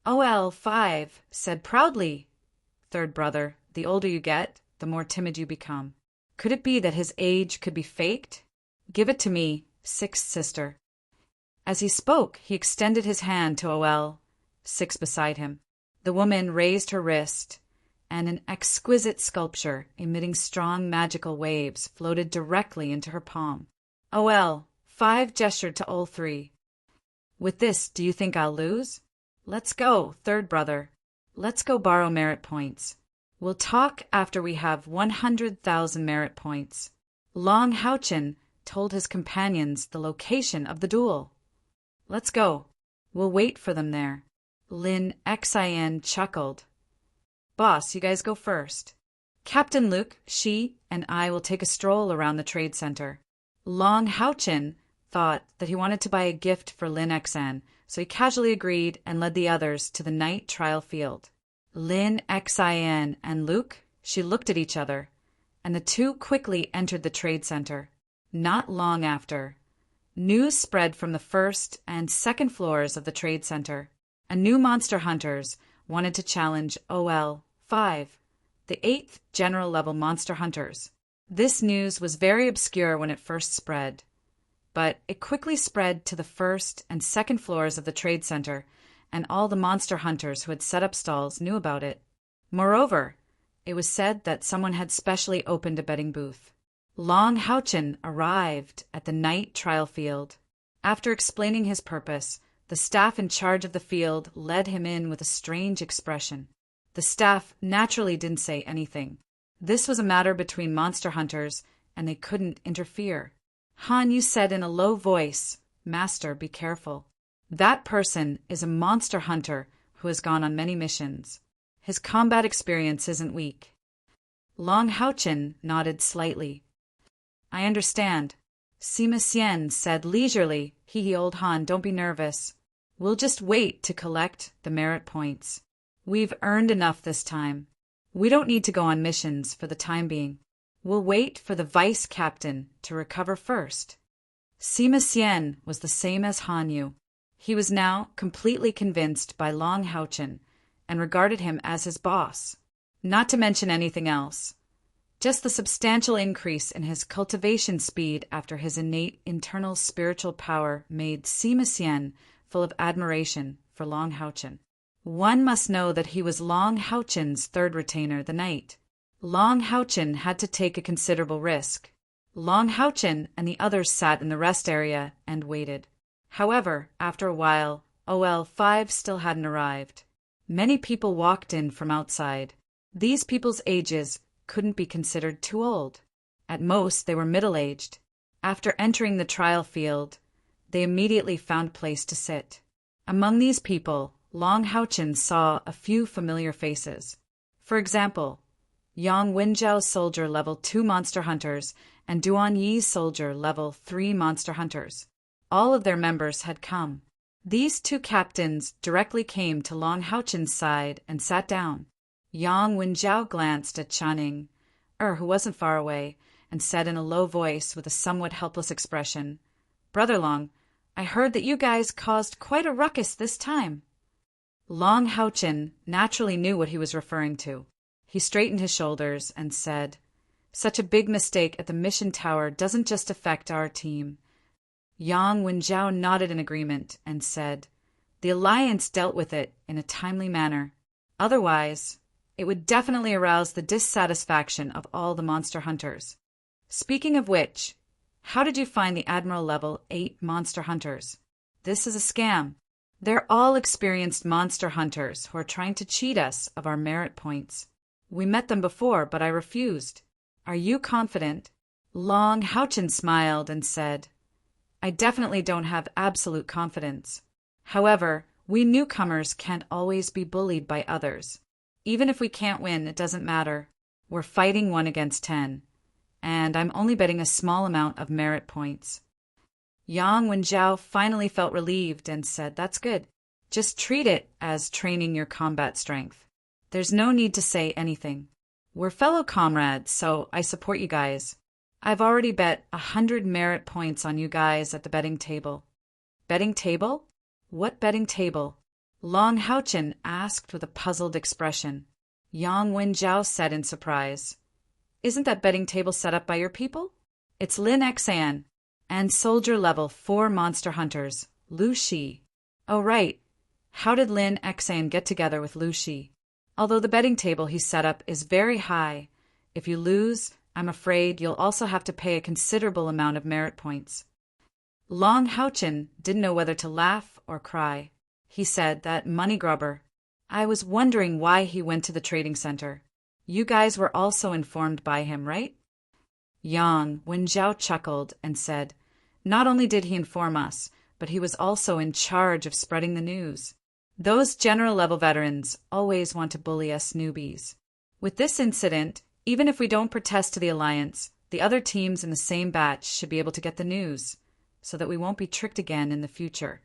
Five said proudly, "Third brother, the older you get, the more timid you become. Could it be that his age could be faked? Give it to me, Sixth sister." As he spoke, he extended his hand to Six beside him. The woman raised her wrist, and an exquisite sculpture emitting strong magical waves floated directly into her palm. Five gestured to Ol3. "With this, do you think I'll lose? Let's go, third brother. Let's go borrow merit points. We'll talk after we have 100,000 merit points." Long Houchin told his companions the location of the duel. "Let's go. We'll wait for them there." Lin Xin chuckled. "Boss, you guys go first. Captain Luke, she, and I will take a stroll around the trade center." Long Houchin thought that he wanted to buy a gift for Lin Xin, so he casually agreed and led the others to the night trial field. Lin Xin and Luke, she looked at each other, and the two quickly entered the trade center. Not long after, news spread from the first and second floors of the trade center. A new Monster Hunters wanted to challenge OL5, the 8th General Level Monster Hunters. This news was very obscure when it first spread, but it quickly spread to the first and second floors of the trade center, and all the Monster Hunters who had set up stalls knew about it. Moreover, it was said that someone had specially opened a betting booth. Long Houchin arrived at the night trial field. After explaining his purpose, the staff in charge of the field led him in with a strange expression. The staff naturally didn't say anything. This was a matter between Monster Hunters, and they couldn't interfere. Hanyu said in a low voice, "Master, be careful. That person is a Monster Hunter who has gone on many missions. His combat experience isn't weak." Long Houchin nodded slightly. "I understand." Sima Xian said leisurely, "Hee old Han, don't be nervous. We'll just wait to collect the merit points. We've earned enough this time. We don't need to go on missions for the time being. We'll wait for the vice captain to recover first." Sima Xian was the same as Hanyu. He was now completely convinced by Long Houchin and regarded him as his boss. Not to mention anything else. Just the substantial increase in his cultivation speed after his innate internal spiritual power made Sima Xian full of admiration for Long Houchin. One must know that he was Long Houchin's third retainer, the knight. Long Houchin had to take a considerable risk. Long Houchin and the others sat in the rest area and waited. However, after a while, OL5 still hadn't arrived. Many people walked in from outside. These people's ages couldn't be considered too old. At most, they were middle-aged. After entering the trial field, they immediately found a place to sit. Among these people, Long Houchin saw a few familiar faces. For example, Yang Wenjiao Soldier Level 2 Monster Hunters and Duan Yi Soldier Level 3 Monster Hunters. All of their members had come. These two captains directly came to Long Haochen's side and sat down. Yang Wenjiao glanced at Channing, who wasn't far away, and said in a low voice with a somewhat helpless expression, "Brother Long, I heard that you guys caused quite a ruckus this time." Long Haochen naturally knew what he was referring to. He straightened his shoulders and said, "Such a big mistake at the mission tower doesn't just affect our team." Yang Wenjiao nodded in agreement and said, "The Alliance dealt with it in a timely manner. Otherwise, it would definitely arouse the dissatisfaction of all the monster hunters. Speaking of which, how did you find the Admiral Level 8 monster hunters? This is a scam. They're all experienced monster hunters who are trying to cheat us of our merit points. We met them before, but I refused. Are you confident?" Long Haochen smiled and said, "I definitely don't have absolute confidence. However, we newcomers can't always be bullied by others. Even if we can't win, it doesn't matter. We're fighting 1 against 10, and I'm only betting a small amount of merit points." Yang Wenjiao finally felt relieved and said, "That's good. Just treat it as training your combat strength. There's no need to say anything. We're fellow comrades, so I support you guys. I've already bet 100 merit points on you guys at the betting table." "Betting table? What betting table?" Long Haochen asked with a puzzled expression. Yang Wenjiao said in surprise, "Isn't that betting table set up by your people? It's Lin Xan and Soldier Level 4 monster hunters, Lu Shi." "Oh, right. How did Lin Xan get together with Lu Shi? Although the betting table he set up is very high, if you lose, I'm afraid you'll also have to pay a considerable amount of merit points." Long Haochen didn't know whether to laugh or cry. He said, "That money grubber. I was wondering why he went to the trading center. You guys were also informed by him, right?" Yang Wenjiao chuckled and said, "Not only did he inform us, but he was also in charge of spreading the news. Those general-level veterans always want to bully us newbies. With this incident, even if we don't protest to the Alliance, the other teams in the same batch should be able to get the news, so that we won't be tricked again in the future.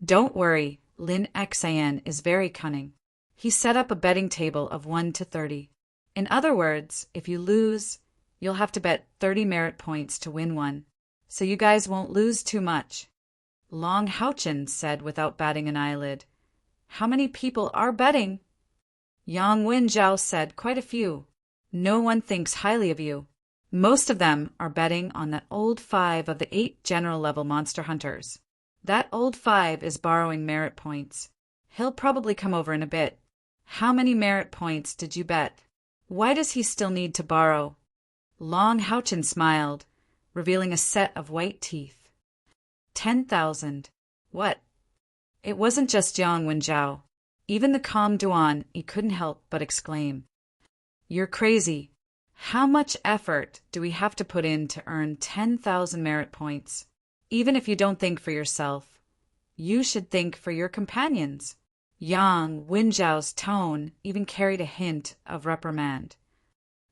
Don't worry, Lin Xan is very cunning. He set up a betting table of 1 to 30. In other words, if you lose, you'll have to bet 30 merit points to win one, so you guys won't lose too much." Long Haochen said without batting an eyelid, "How many people are betting?" Yang Wenjiao said, "Quite a few. No one thinks highly of you. Most of them are betting on that old 5 of the 8 general-level monster hunters. That old 5 is borrowing merit points. He'll probably come over in a bit. How many merit points did you bet? Why does he still need to borrow?" Long Haochen smiled, revealing a set of white teeth. 10,000. What? It wasn't just Yang Wenjiao. Even the calm Duan, he couldn't help but exclaim, "You're crazy. How much effort do we have to put in to earn 10,000 merit points? Even if you don't think for yourself, you should think for your companions." Yang Wenjiao's tone even carried a hint of reprimand.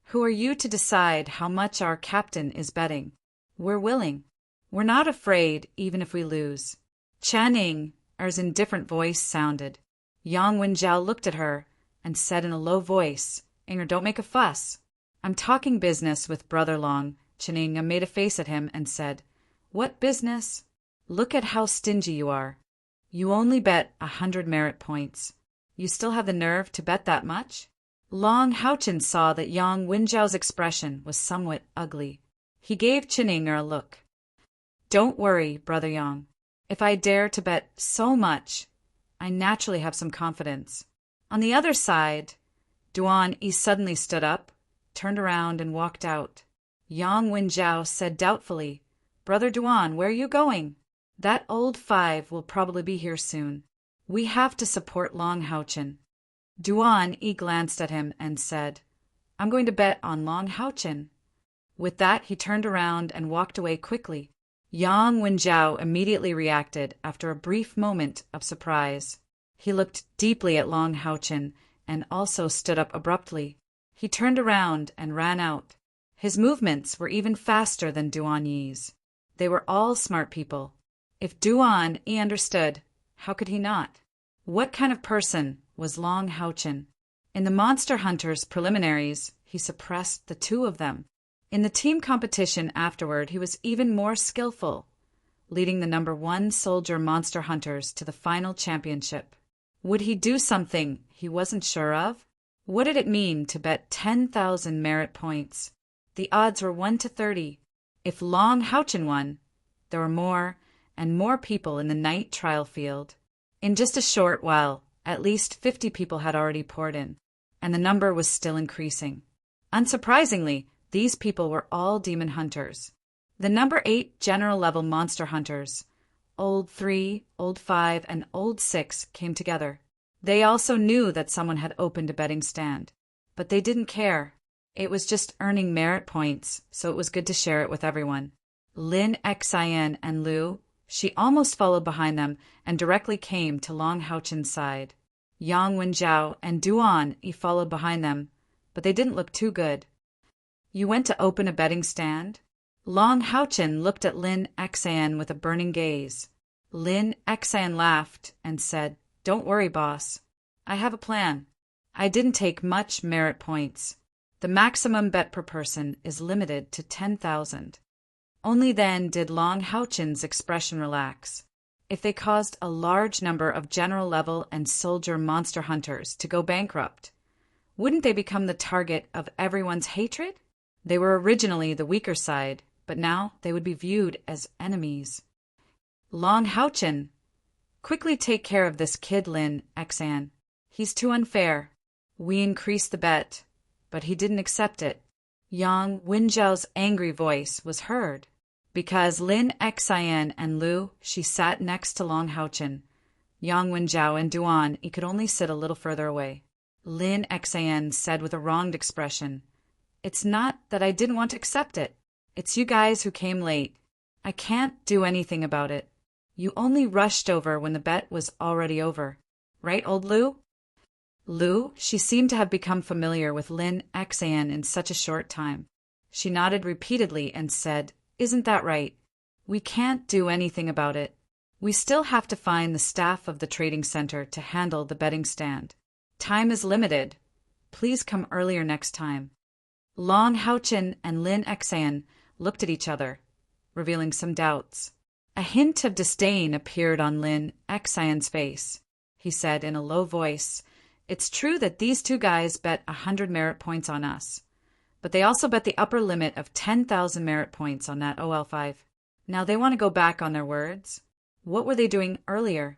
"Who are you to decide how much our captain is betting? We're willing. We're not afraid even if we lose." Channing's indifferent voice sounded. Yang Wenjiao looked at her and said in a low voice, "Inger, don't make a fuss. I'm talking business with Brother Long." Channing made a face at him and said, "What business? Look at how stingy you are. You only bet 100 merit points. You still have the nerve to bet that much?" Long Haochen saw that Yang Wenjiao's expression was somewhat ugly. He gave Channing a look. "Don't worry, Brother Yang. If I dare to bet so much, I naturally have some confidence." On the other side, Duan Yi suddenly stood up, turned around, and walked out. Yang Wenjiao said doubtfully, "Brother Duan, where are you going?" "That old 5 will probably be here soon. We have to support Long Haochen." Duan Yi glanced at him and said, "I'm going to bet on Long Haochen." With that, he turned around and walked away quickly. Yang Wenjiao immediately reacted after a brief moment of surprise. He looked deeply at Long Haochen and also stood up abruptly. He turned around and ran out. His movements were even faster than Duan Yi's. They were all smart people. If Duan Yi understood, How could he not? What kind of person was Long Houchin? In the Monster Hunters preliminaries, he suppressed the two of them. In the team competition afterward, he was even more skillful, leading the number 1 soldier Monster Hunters to the final championship. Would he do something he wasn't sure of? What did it mean to bet 10,000 merit points? The odds were 1 to 30. If Long Houchin won, there were more and more people in the night trial field. In just a short while, at least 50 people had already poured in, and the number was still increasing. Unsurprisingly, these people were all demon hunters. The number 8 general-level monster hunters, Old 3, Old 5, and Old 6 came together. They also knew that someone had opened a betting stand, but they didn't care. It was just earning merit points, so it was good to share it with everyone. Lin Xin and Lu, she almost followed behind them and directly came to Long Houchin's side. Yang Wenjiao and Duan followed behind them, but they didn't look too good. You went to open a betting stand? Long Houchin looked at Lin Xin with a burning gaze. Lin Xin laughed and said, "Don't worry, boss. I have a plan. I didn't take much merit points. The maximum bet per person is limited to 10,000. Only then did Long Houchin's expression relax. If they caused a large number of general level and soldier monster hunters to go bankrupt, wouldn't they become the target of everyone's hatred? They were originally the weaker side, but now they would be viewed as enemies. Long Houchin, quickly take care of this kid Lin Xin. He's too unfair. We increased the bet, but he didn't accept it." Yang Wenjiao's angry voice was heard. Because Lin Xin and Lu, she sat next to Long Houchin. Yang Wenjiao and Duan, he could only sit a little further away. Lin Xin said with a wronged expression, "It's not that I didn't want to accept it. It's you guys who came late. I can't do anything about it. You only rushed over when the bet was already over. Right, old Lu?" Lu, she seemed to have become familiar with Lin Xin in such a short time. She nodded repeatedly and said, "Isn't that right? We can't do anything about it. We still have to find the staff of the trading center to handle the betting stand. Time is limited. Please come earlier next time." Long Houchin and Lin Xin looked at each other, revealing some doubts. A hint of disdain appeared on Lin Xion's face. He said in a low voice, "It's true that these two guys bet 100 merit points on us, but they also bet the upper limit of 10,000 merit points on that OL5. Now they want to go back on their words. What were they doing earlier?"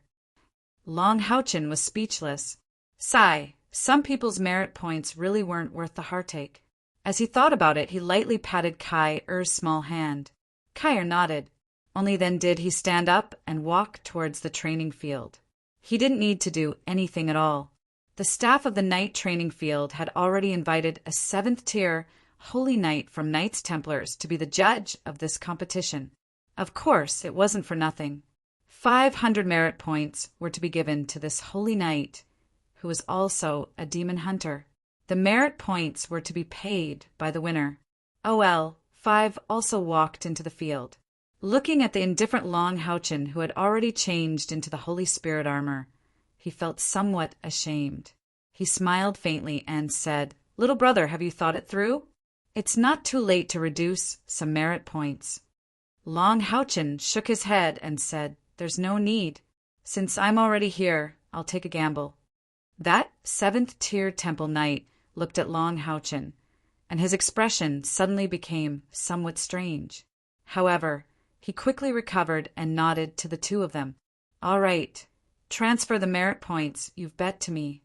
Long Houchin was speechless. Sigh, some people's merit points really weren't worth the heartache. As he thought about it, he lightly patted Kai Er's small hand. Kai nodded. Only then did he stand up and walk towards the training field. He didn't need to do anything at all. The staff of the night training field had already invited a 7th-tier Holy Knight from Knights Templars to be the judge of this competition. Of course, it wasn't for nothing. 500 merit points were to be given to this Holy Knight, who was also a demon hunter. The merit points were to be paid by the winner. OL5 also walked into the field. Looking at the indifferent Long Houchin, who had already changed into the Holy Spirit armor, he felt somewhat ashamed. He smiled faintly and said, "Little brother, have you thought it through? It's not too late to reduce some merit points." Long Houchin shook his head and said, "There's no need. Since I'm already here, I'll take a gamble." That 7th-tier temple knight looked at Long Houchin, and his expression suddenly became somewhat strange. However, he quickly recovered and nodded to the two of them. "All right, transfer the merit points you've bet to me."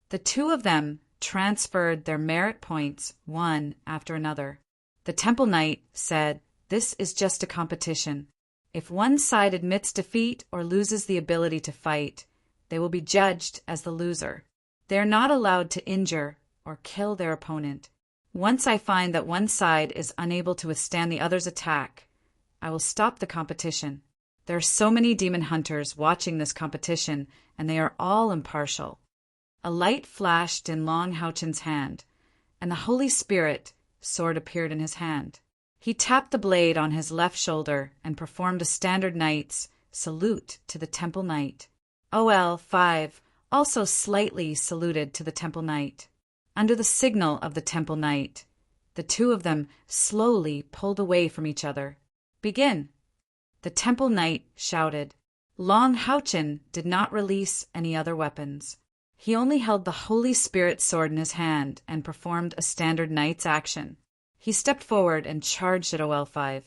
The two of them transferred their merit points one after another. The temple knight said, "This is just a competition. If one side admits defeat or loses the ability to fight, they will be judged as the loser. They are not allowed to injure or kill their opponent. Once I find that one side is unable to withstand the other's attack, I will stop the competition. There are so many demon hunters watching this competition, and they are all impartial." A light flashed in Long Houchin's hand, and the Holy Spirit sword appeared in his hand. He tapped the blade on his left shoulder and performed a standard knight's salute to the temple knight. OL5 also slightly saluted to the Temple Knight. Under the signal of the Temple Knight, the two of them slowly pulled away from each other. Begin! The Temple Knight shouted. Long Houchen did not release any other weapons. He only held the Holy Spirit sword in his hand and performed a standard knight's action. He stepped forward and charged at OL5.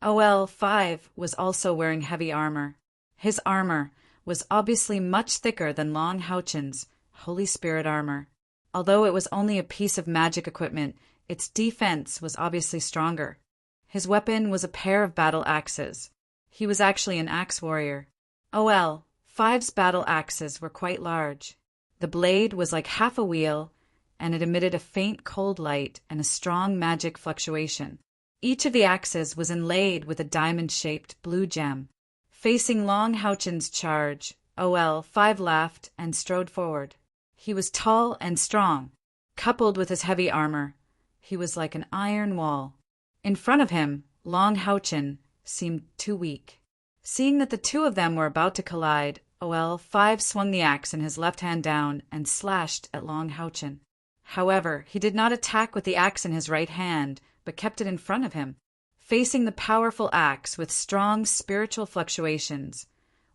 OL5 was also wearing heavy armor. His armor was obviously much thicker than Long Houchen's Holy Spirit armor. Although it was only a piece of magic equipment, its defense was obviously stronger. His weapon was a pair of battle axes. He was actually an axe warrior. OL5's battle axes were quite large. The blade was like half a wheel, and it emitted a faint cold light and a strong magic fluctuation. Each of the axes was inlaid with a diamond-shaped blue gem. Facing Long Houchen's charge, OL5 laughed and strode forward. He was tall and strong. Coupled with his heavy armor, he was like an iron wall. In front of him, Long Houchen seemed too weak. Seeing that the two of them were about to collide, OL5 swung the axe in his left hand down and slashed at Long Houchen. However, he did not attack with the axe in his right hand, but kept it in front of him. Facing the powerful axe with strong spiritual fluctuations,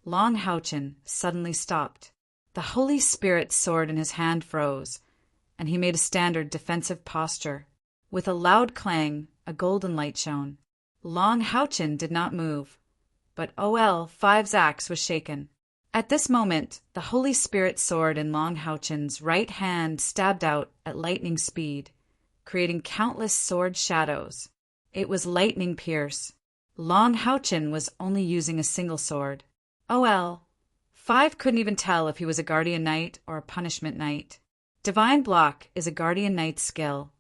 Long Houchen suddenly stopped. The Holy Spirit sword in his hand froze, and he made a standard defensive posture. With a loud clang, a golden light shone. Long Houchen did not move, but OL5's axe was shaken. At this moment, the Holy Spirit sword in Long Houchen's right hand stabbed out at lightning speed, creating countless sword shadows. It was lightning pierce. Long Houchen was only using a single sword. OL5 couldn't even tell if he was a guardian knight or a punishment knight. Divine block is a guardian knight's skill,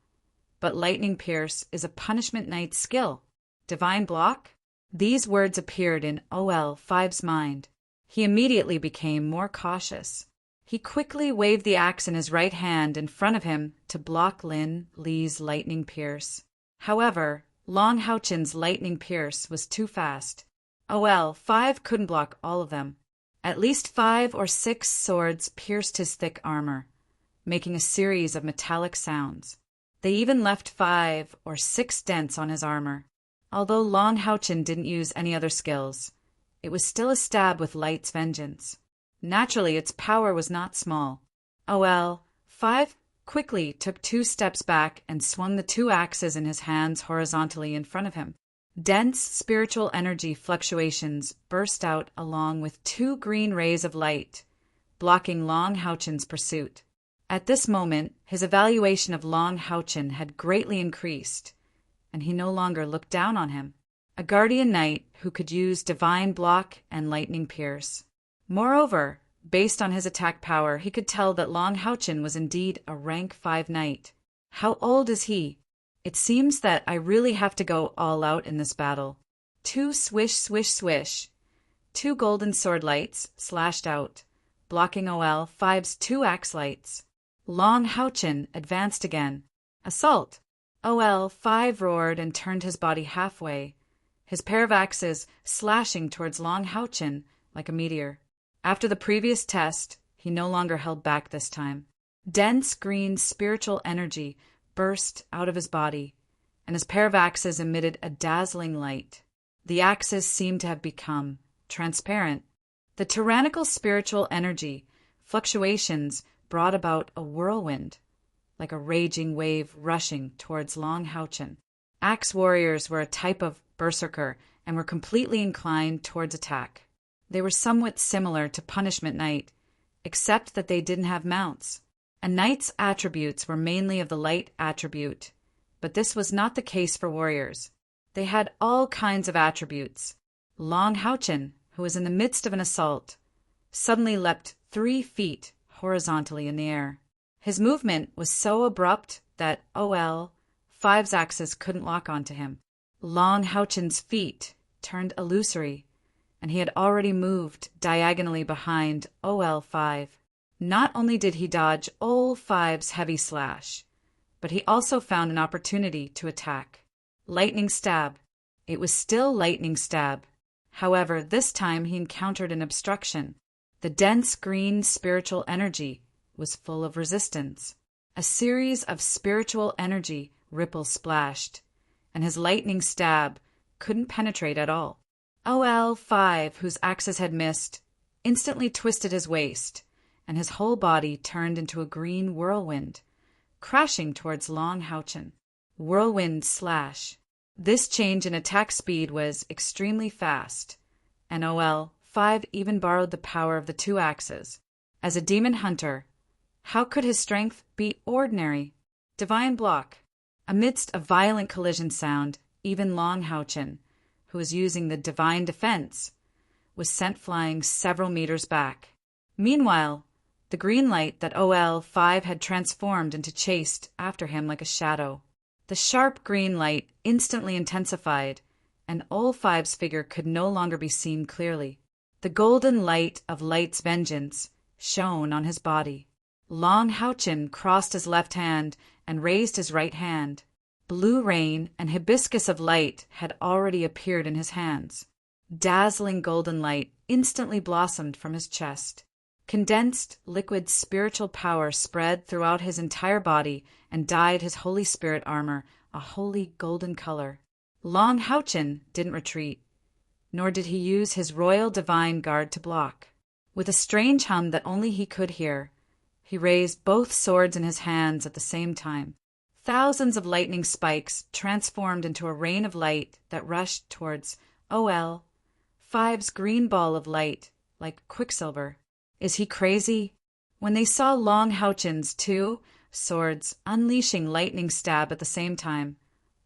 but lightning pierce is a punishment knight's skill. Divine block? These words appeared in OL5's mind. He immediately became more cautious. He quickly waved the axe in his right hand in front of him to block Lin Li's lightning pierce. However, Long Houchen's lightning pierce was too fast. OL5 couldn't block all of them. At least 5 or 6 swords pierced his thick armor, making a series of metallic sounds. They even left 5 or 6 dents on his armor. Although Long Houchen didn't use any other skills, it was still a stab with light's vengeance. Naturally, its power was not small. OL5 quickly took 2 steps back and swung the 2 axes in his hands horizontally in front of him. Dense spiritual energy fluctuations burst out along with 2 green rays of light, blocking Long Houchen's pursuit. At this moment, his evaluation of Long Houchen had greatly increased, and he no longer looked down on him. A guardian knight who could use divine block and lightning pierce. Moreover, based on his attack power, he could tell that Long Houchen was indeed a rank 5 knight. How old is he? It seems that I really have to go all out in this battle. 2 swish, swish, swish. 2 golden sword lights slashed out, blocking OL5's 2 axe lights. Long Houchen advanced again. Assault! OL5 roared and turned his body halfway, his pair of axes slashing towards Long Houchen like a meteor. After the previous test, he no longer held back this time. Dense green spiritual energy burst out of his body, and his pair of axes emitted a dazzling light. The axes seemed to have become transparent. The tyrannical spiritual energy fluctuations brought about a whirlwind, like a raging wave rushing towards Long Houchen. Axe warriors were a type of berserker and were completely inclined towards attack. They were somewhat similar to punishment knight, except that they didn't have mounts. A knight's attributes were mainly of the light attribute, but this was not the case for warriors. They had all kinds of attributes. Long Houchen, who was in the midst of an assault, suddenly leapt 3 feet horizontally in the air. His movement was so abrupt that OL5's axes couldn't lock onto him. Long Houchen's feet turned illusory, and he had already moved diagonally behind OL5. Not only did he dodge OL5's heavy slash, but he also found an opportunity to attack. Lightning stab. It was still lightning stab. However, this time he encountered an obstruction. The dense green spiritual energy was full of resistance. A series of spiritual energy ripples splashed, and his lightning stab couldn't penetrate at all. OL5, whose axes had missed, instantly twisted his waist, and his whole body turned into a green whirlwind, crashing towards Long Houchen. Whirlwind slash. This change in attack speed was extremely fast, and OL5 even borrowed the power of the two axes. As a demon hunter, how could his strength be ordinary? Divine block. Amidst a violent collision sound, even Long Houchen, who was using the divine defense, was sent flying several meters back. Meanwhile, the green light that OL5 had transformed into chased after him like a shadow. The sharp green light instantly intensified, and OL5's figure could no longer be seen clearly. The golden light of light's vengeance shone on his body. Long Houchen crossed his left hand and raised his right hand. Blue rain and hibiscus of light had already appeared in his hands. Dazzling golden light instantly blossomed from his chest. Condensed liquid spiritual power spread throughout his entire body and dyed his Holy Spirit armor a holy golden color. Long Houchen didn't retreat, nor did he use his royal divine guard to block. With a strange hum that only he could hear, he raised both swords in his hands at the same time. Thousands of lightning spikes transformed into a rain of light that rushed towards OL5's green ball of light like quicksilver. Is he crazy? When they saw Long Houchen's two swords unleashing lightning stab at the same time,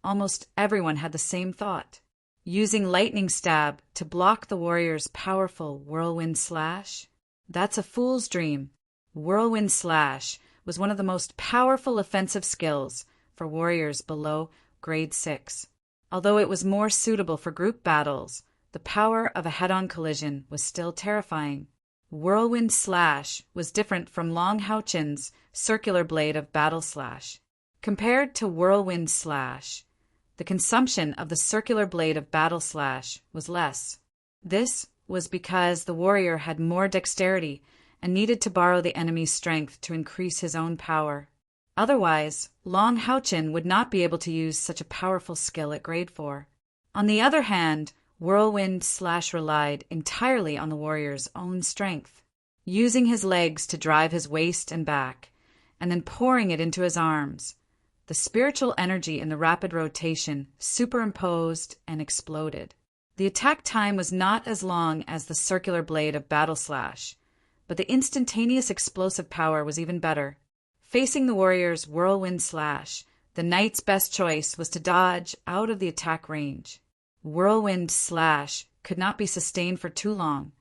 almost everyone had the same thought. Using lightning stab to block the warrior's powerful whirlwind slash? That's a fool's dream. Whirlwind slash was one of the most powerful offensive skills for warriors below grade 6. Although it was more suitable for group battles, the power of a head-on collision was still terrifying. Whirlwind slash was different from Long Houchen's circular blade of battle slash. Compared to whirlwind slash, the consumption of the circular blade of battle slash was less. This was because the warrior had more dexterity and needed to borrow the enemy's strength to increase his own power. Otherwise, Long Houchen would not be able to use such a powerful skill at grade 4. On the other hand, whirlwind slash relied entirely on the warrior's own strength, using his legs to drive his waist and back, and then pouring it into his arms. The spiritual energy in the rapid rotation superimposed and exploded. The attack time was not as long as the circular blade of battle slash, but the instantaneous explosive power was even better. Facing the warrior's whirlwind slash, the knight's best choice was to dodge out of the attack range. Whirlwind slash could not be sustained for too long,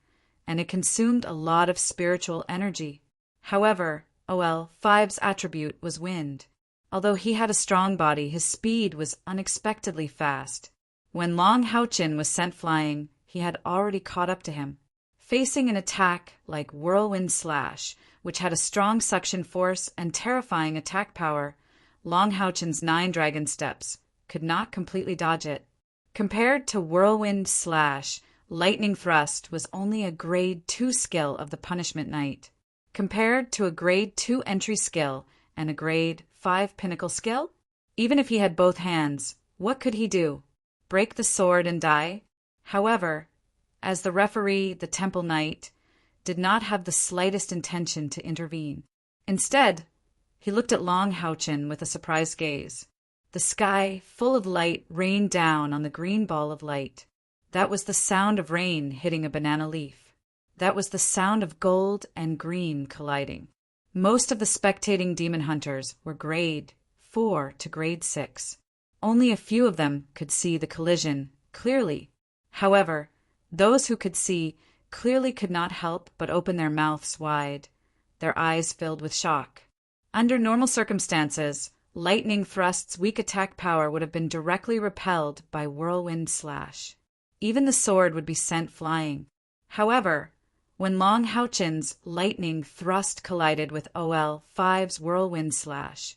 and it consumed a lot of spiritual energy. However, OL5's attribute was wind. Although he had a strong body, his speed was unexpectedly fast. When Long Houchen was sent flying, he had already caught up to him. Facing an attack like whirlwind slash, which had a strong suction force and terrifying attack power, Long Houchen's 9 dragon steps could not completely dodge it. Compared to whirlwind slash, lightning thrust was only a grade 2 skill of the punishment knight. Compared to a grade 2 entry skill and a grade 5 pinnacle skill, even if he had both hands, what could he do? Break the sword and die? However, as the referee, the temple knight, did not have the slightest intention to intervene. Instead, he looked at Long Houchen with a surprised gaze. The sky, full of light, rained down on the green ball of light. That was the sound of rain hitting a banana leaf. That was the sound of gold and green colliding. Most of the spectating demon hunters were grade 4 to grade 6. Only a few of them could see the collision clearly. However, those who could see clearly could not help but open their mouths wide, their eyes filled with shock. Under normal circumstances, lightning thrust's weak attack power would have been directly repelled by whirlwind slash. Even the sword would be sent flying. However, when Long Houchen's lightning thrust collided with OL5's whirlwind slash,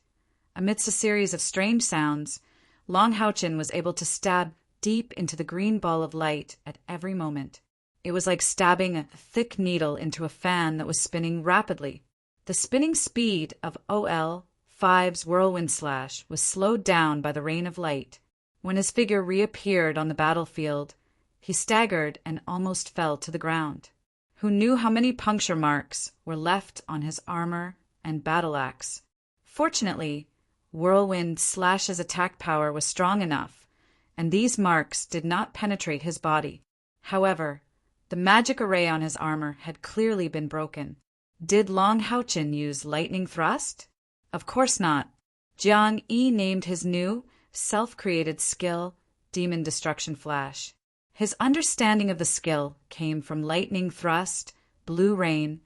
amidst a series of strange sounds, Long Houchen was able to stab deep into the green ball of light at every moment. It was like stabbing a thick needle into a fan that was spinning rapidly. The spinning speed of OL-5's whirlwind slash was slowed down by the rain of light. When his figure reappeared on the battlefield, he staggered and almost fell to the ground. Who knew how many puncture marks were left on his armor and battle axe? Fortunately, Whirlwind Slash's attack power was strong enough, and these marks did not penetrate his body. However, the magic array on his armor had clearly been broken. Did Long Houchin use lightning thrust? Of course not. Jiang Yi named his new, self-created skill Demon Destruction Flash. His understanding of the skill came from lightning thrust, blue rain,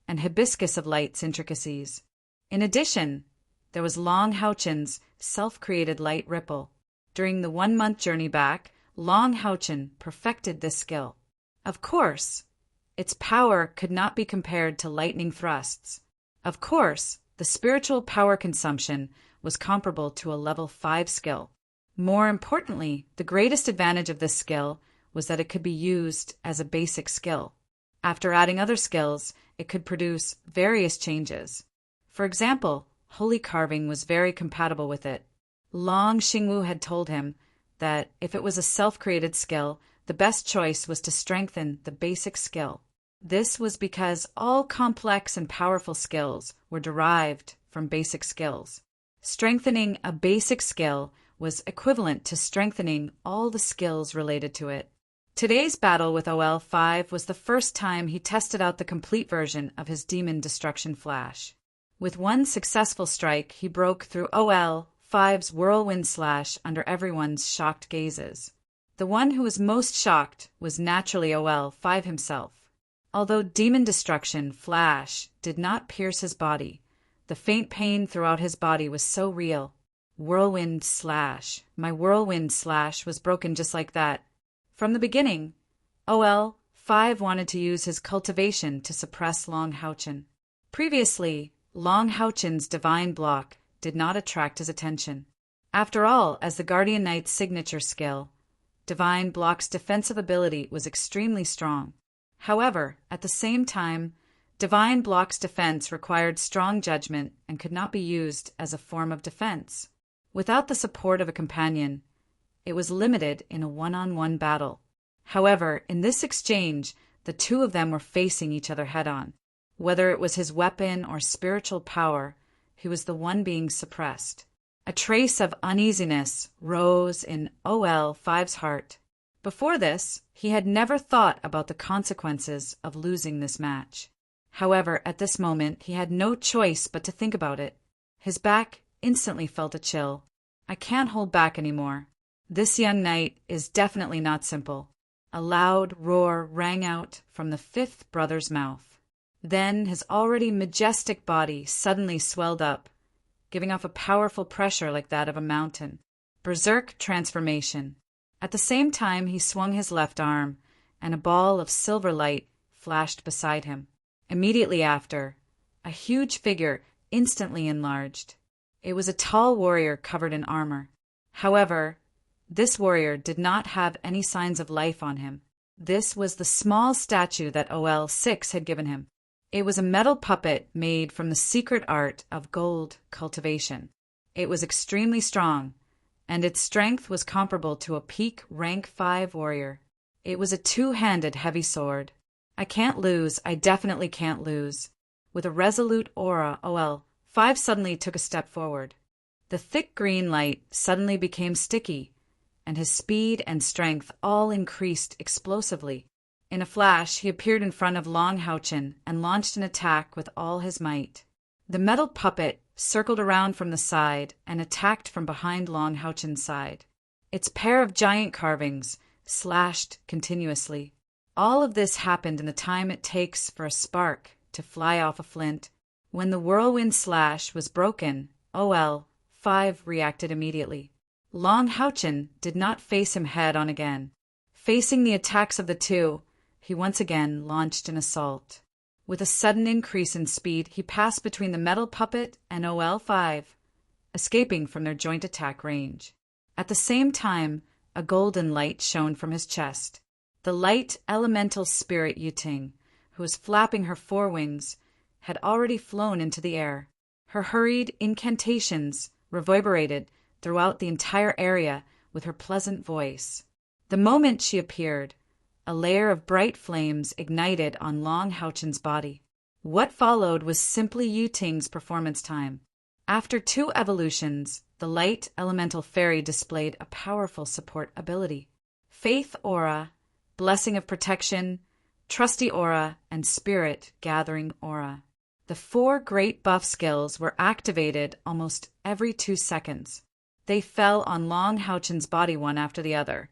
and hibiscus of light's intricacies. In addition, there was Long Houchin's self-created light ripple. During the 1-month journey back, Long Houchin perfected this skill. Of course, its power could not be compared to lightning thrusts. Of course, the spiritual power consumption was comparable to a level 5 skill. More importantly, the greatest advantage of this skill was that it could be used as a basic skill. After adding other skills, it could produce various changes. For example, holy carving was very compatible with it. Long Xingwu had told him that if it was a self-created skill, the best choice was to strengthen the basic skill. This was because all complex and powerful skills were derived from basic skills. Strengthening a basic skill was equivalent to strengthening all the skills related to it. Today's battle with OL-5 was the first time he tested out the complete version of his Demon Destruction Flash. With one successful strike, he broke through OL-5's whirlwind slash under everyone's shocked gazes. The one who was most shocked was naturally OL-5 himself. Although Demon Destruction Flash did not pierce his body, the faint pain throughout his body was so real. Whirlwind slash. My whirlwind slash was broken just like that. From the beginning, OL-5 wanted to use his cultivation to suppress Long Houchin. Previously, Long Houchin's divine block did not attract his attention. After all, as the Guardian Knight's signature skill, Divine Block's defensive ability was extremely strong. However, at the same time, Divine Block's defense required strong judgment and could not be used as a form of defense. Without the support of a companion, it was limited in a one-on-one battle. However, in this exchange, the two of them were facing each other head-on. Whether it was his weapon or spiritual power, he was the one being suppressed. A trace of uneasiness rose in OL-5's heart. Before this, he had never thought about the consequences of losing this match. However, at this moment, he had no choice but to think about it. His back instantly felt a chill. I can't hold back anymore. This young knight is definitely not simple. A loud roar rang out from the fifth brother's mouth. Then his already majestic body suddenly swelled up, giving off a powerful pressure like that of a mountain. Berserk transformation. At the same time, he swung his left arm, and a ball of silver light flashed beside him. Immediately after, a huge figure instantly enlarged. It was a tall warrior covered in armor. However, this warrior did not have any signs of life on him. This was the small statue that OL-6 had given him. It was a metal puppet made from the secret art of gold cultivation. It was extremely strong, and its strength was comparable to a peak rank 5 warrior. It was a two-handed heavy sword. I can't lose, I definitely can't lose. With a resolute aura, OL-5 suddenly took a step forward. The thick green light suddenly became sticky, and his speed and strength all increased explosively. In a flash, he appeared in front of Long Houchin and launched an attack with all his might. The metal puppet circled around from the side and attacked from behind Long Houchin's side. Its pair of giant carvings slashed continuously. All of this happened in the time it takes for a spark to fly off a flint. When the whirlwind slash was broken, OL-5 reacted immediately. Long Houchin did not face him head-on again. Facing the attacks of the two, he once again launched an assault. With a sudden increase in speed, he passed between the metal puppet and OL-5, escaping from their joint attack range. At the same time, a golden light shone from his chest. The The light elemental spirit Yuting, who was flapping her forewings, had already flown into the air. Her hurried incantations reverberated throughout the entire area with her pleasant voice. The moment she appeared, a layer of bright flames ignited on Long Houchen's body. What followed was simply Yuting's performance time. After 2 evolutions, the light elemental fairy displayed a powerful support ability. Faith Aura, Blessing of Protection, Trusty Aura, and Spirit Gathering Aura. The 4 great buff skills were activated almost every 2 seconds. They fell on Long Houchen's body one after the other,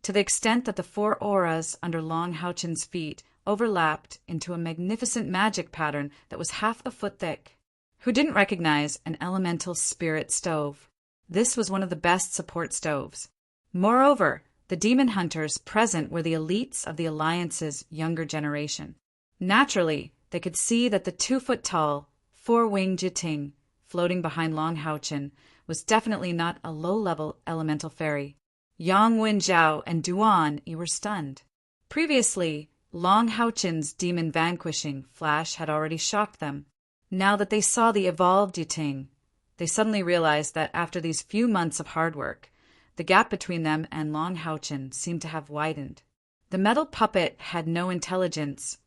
to the extent that the 4 auras under Long Houchen's feet overlapped into a magnificent magic pattern that was half a foot thick. Who didn't recognize an elemental spirit stove? This was one of the best support stoves. Moreover, the demon hunters present were the elites of the Alliance's younger generation. Naturally, they could see that the 2-foot-tall, 4-winged Jiting, floating behind Long Houchen, was definitely not a low-level elemental fairy. Yang Wenjiao and Duan were stunned. Previously, Long Houchen's demon vanquishing flash had already shocked them. Now that they saw the evolved Jiting, they suddenly realized that after these few months of hard work, the gap between them and Long Houchen seemed to have widened. The metal puppet had no intelligence,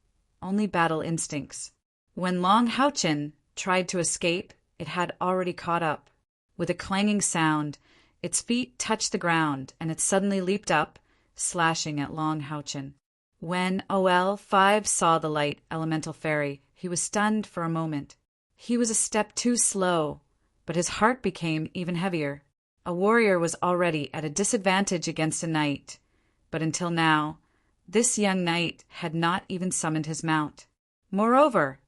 only battle instincts. When Long Houchen tried to escape, it had already caught up. With a clanging sound, its feet touched the ground, and it suddenly leaped up, slashing at Long Houchen. When OL-5 saw the light elemental fairy, he was stunned for a moment. He was a step too slow, but his heart became even heavier. A warrior was already at a disadvantage against a knight, but until now, this young knight had not even summoned his mount. Moreover,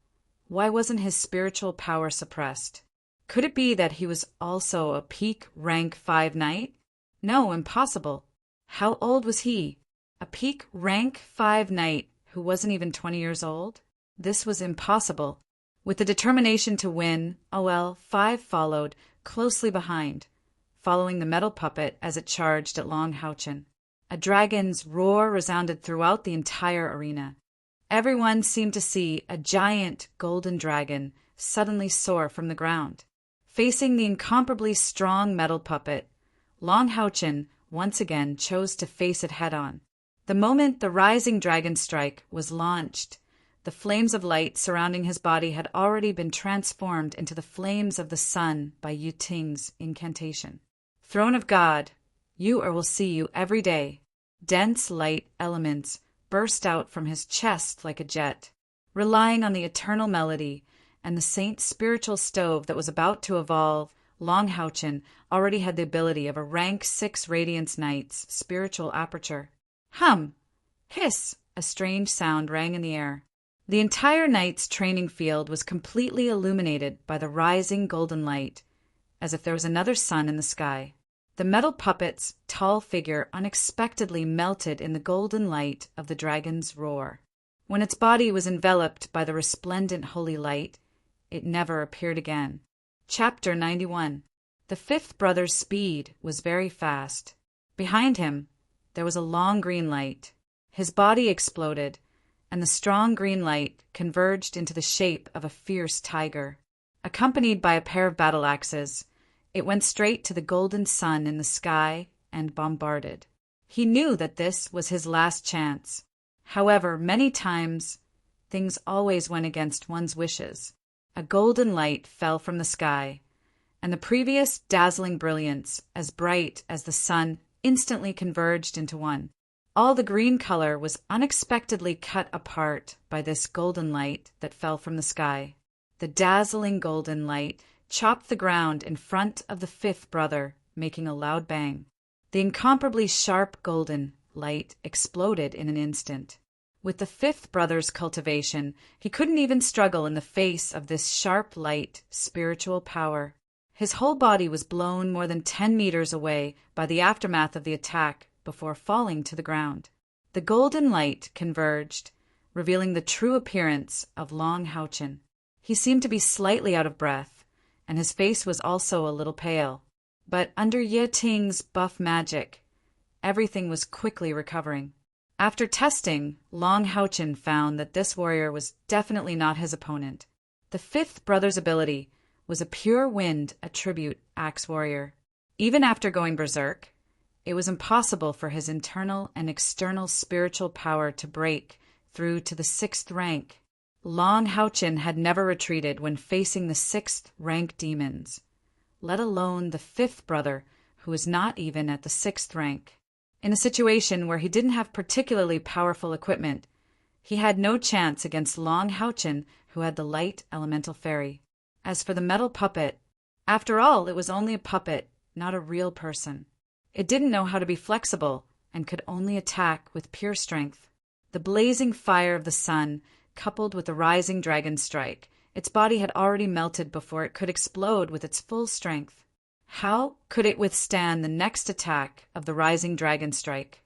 why wasn't his spiritual power suppressed? Could it be that he was also a peak rank 5 knight? No, impossible. How old was he? A peak rank 5 knight who wasn't even 20 years old? This was impossible. With the determination to win, OL-5 followed closely behind, following the metal puppet as it charged at Long Houchen. A dragon's roar resounded throughout the entire arena. Everyone seemed to see a giant golden dragon suddenly soar from the ground. Facing the incomparably strong metal puppet, Long Houchen once again chose to face it head-on. The moment the rising dragon strike was launched, the flames of light surrounding his body had already been transformed into the flames of the sun by Yuting's incantation. Throne of God, you or will see you every day. Dense light elements burst out from his chest like a jet. Relying on the eternal melody and the saint's spiritual stove that was about to evolve, Long Houchen already had the ability of a rank 6 Radiance Knight's spiritual aperture. Hum! Hiss! A strange sound rang in the air. The entire knight's training field was completely illuminated by the rising golden light, as if there was another sun in the sky. The metal puppet's tall figure unexpectedly melted in the golden light of the dragon's roar. When its body was enveloped by the resplendent holy light, it never appeared again. Chapter 91. The 5th brother's speed was very fast. Behind him, there was a long green light. His body exploded, and the strong green light converged into the shape of a fierce tiger. Accompanied by a pair of battle axes, it went straight to the golden sun in the sky and bombarded. He knew that this was his last chance. However, many times, things always went against one's wishes. A golden light fell from the sky, and the previous dazzling brilliance, as bright as the sun, instantly converged into one. All the green color was unexpectedly cut apart by this golden light that fell from the sky. The dazzling golden light chopped the ground in front of the 5th brother, making a loud bang. The incomparably sharp golden light exploded in an instant. With the 5th brother's cultivation, he couldn't even struggle in the face of this sharp light spiritual power. His whole body was blown more than 10 meters away by the aftermath of the attack before falling to the ground. The golden light converged, revealing the true appearance of Long Houchen. He seemed to be slightly out of breath, and his face was also a little pale. But under Ye Ting's buff magic, everything was quickly recovering. After testing, Long Houchin found that this warrior was definitely not his opponent. The fifth brother's ability was a pure wind attribute axe warrior. Even after going berserk, it was impossible for his internal and external spiritual power to break through to the 6th rank. Long Houchin had never retreated when facing the 6th rank demons, let alone the 5th brother, who was not even at the 6th rank. In a situation where he didn't have particularly powerful equipment, he had no chance against Long Houchin, who had the light elemental fairy. As for the metal puppet, after all, it was only a puppet, not a real person. It didn't know how to be flexible and could only attack with pure strength. The blazing fire of the sun, coupled with the rising dragon strike, its body had already melted before it could explode with its full strength. How could it withstand the next attack of the rising dragon strike?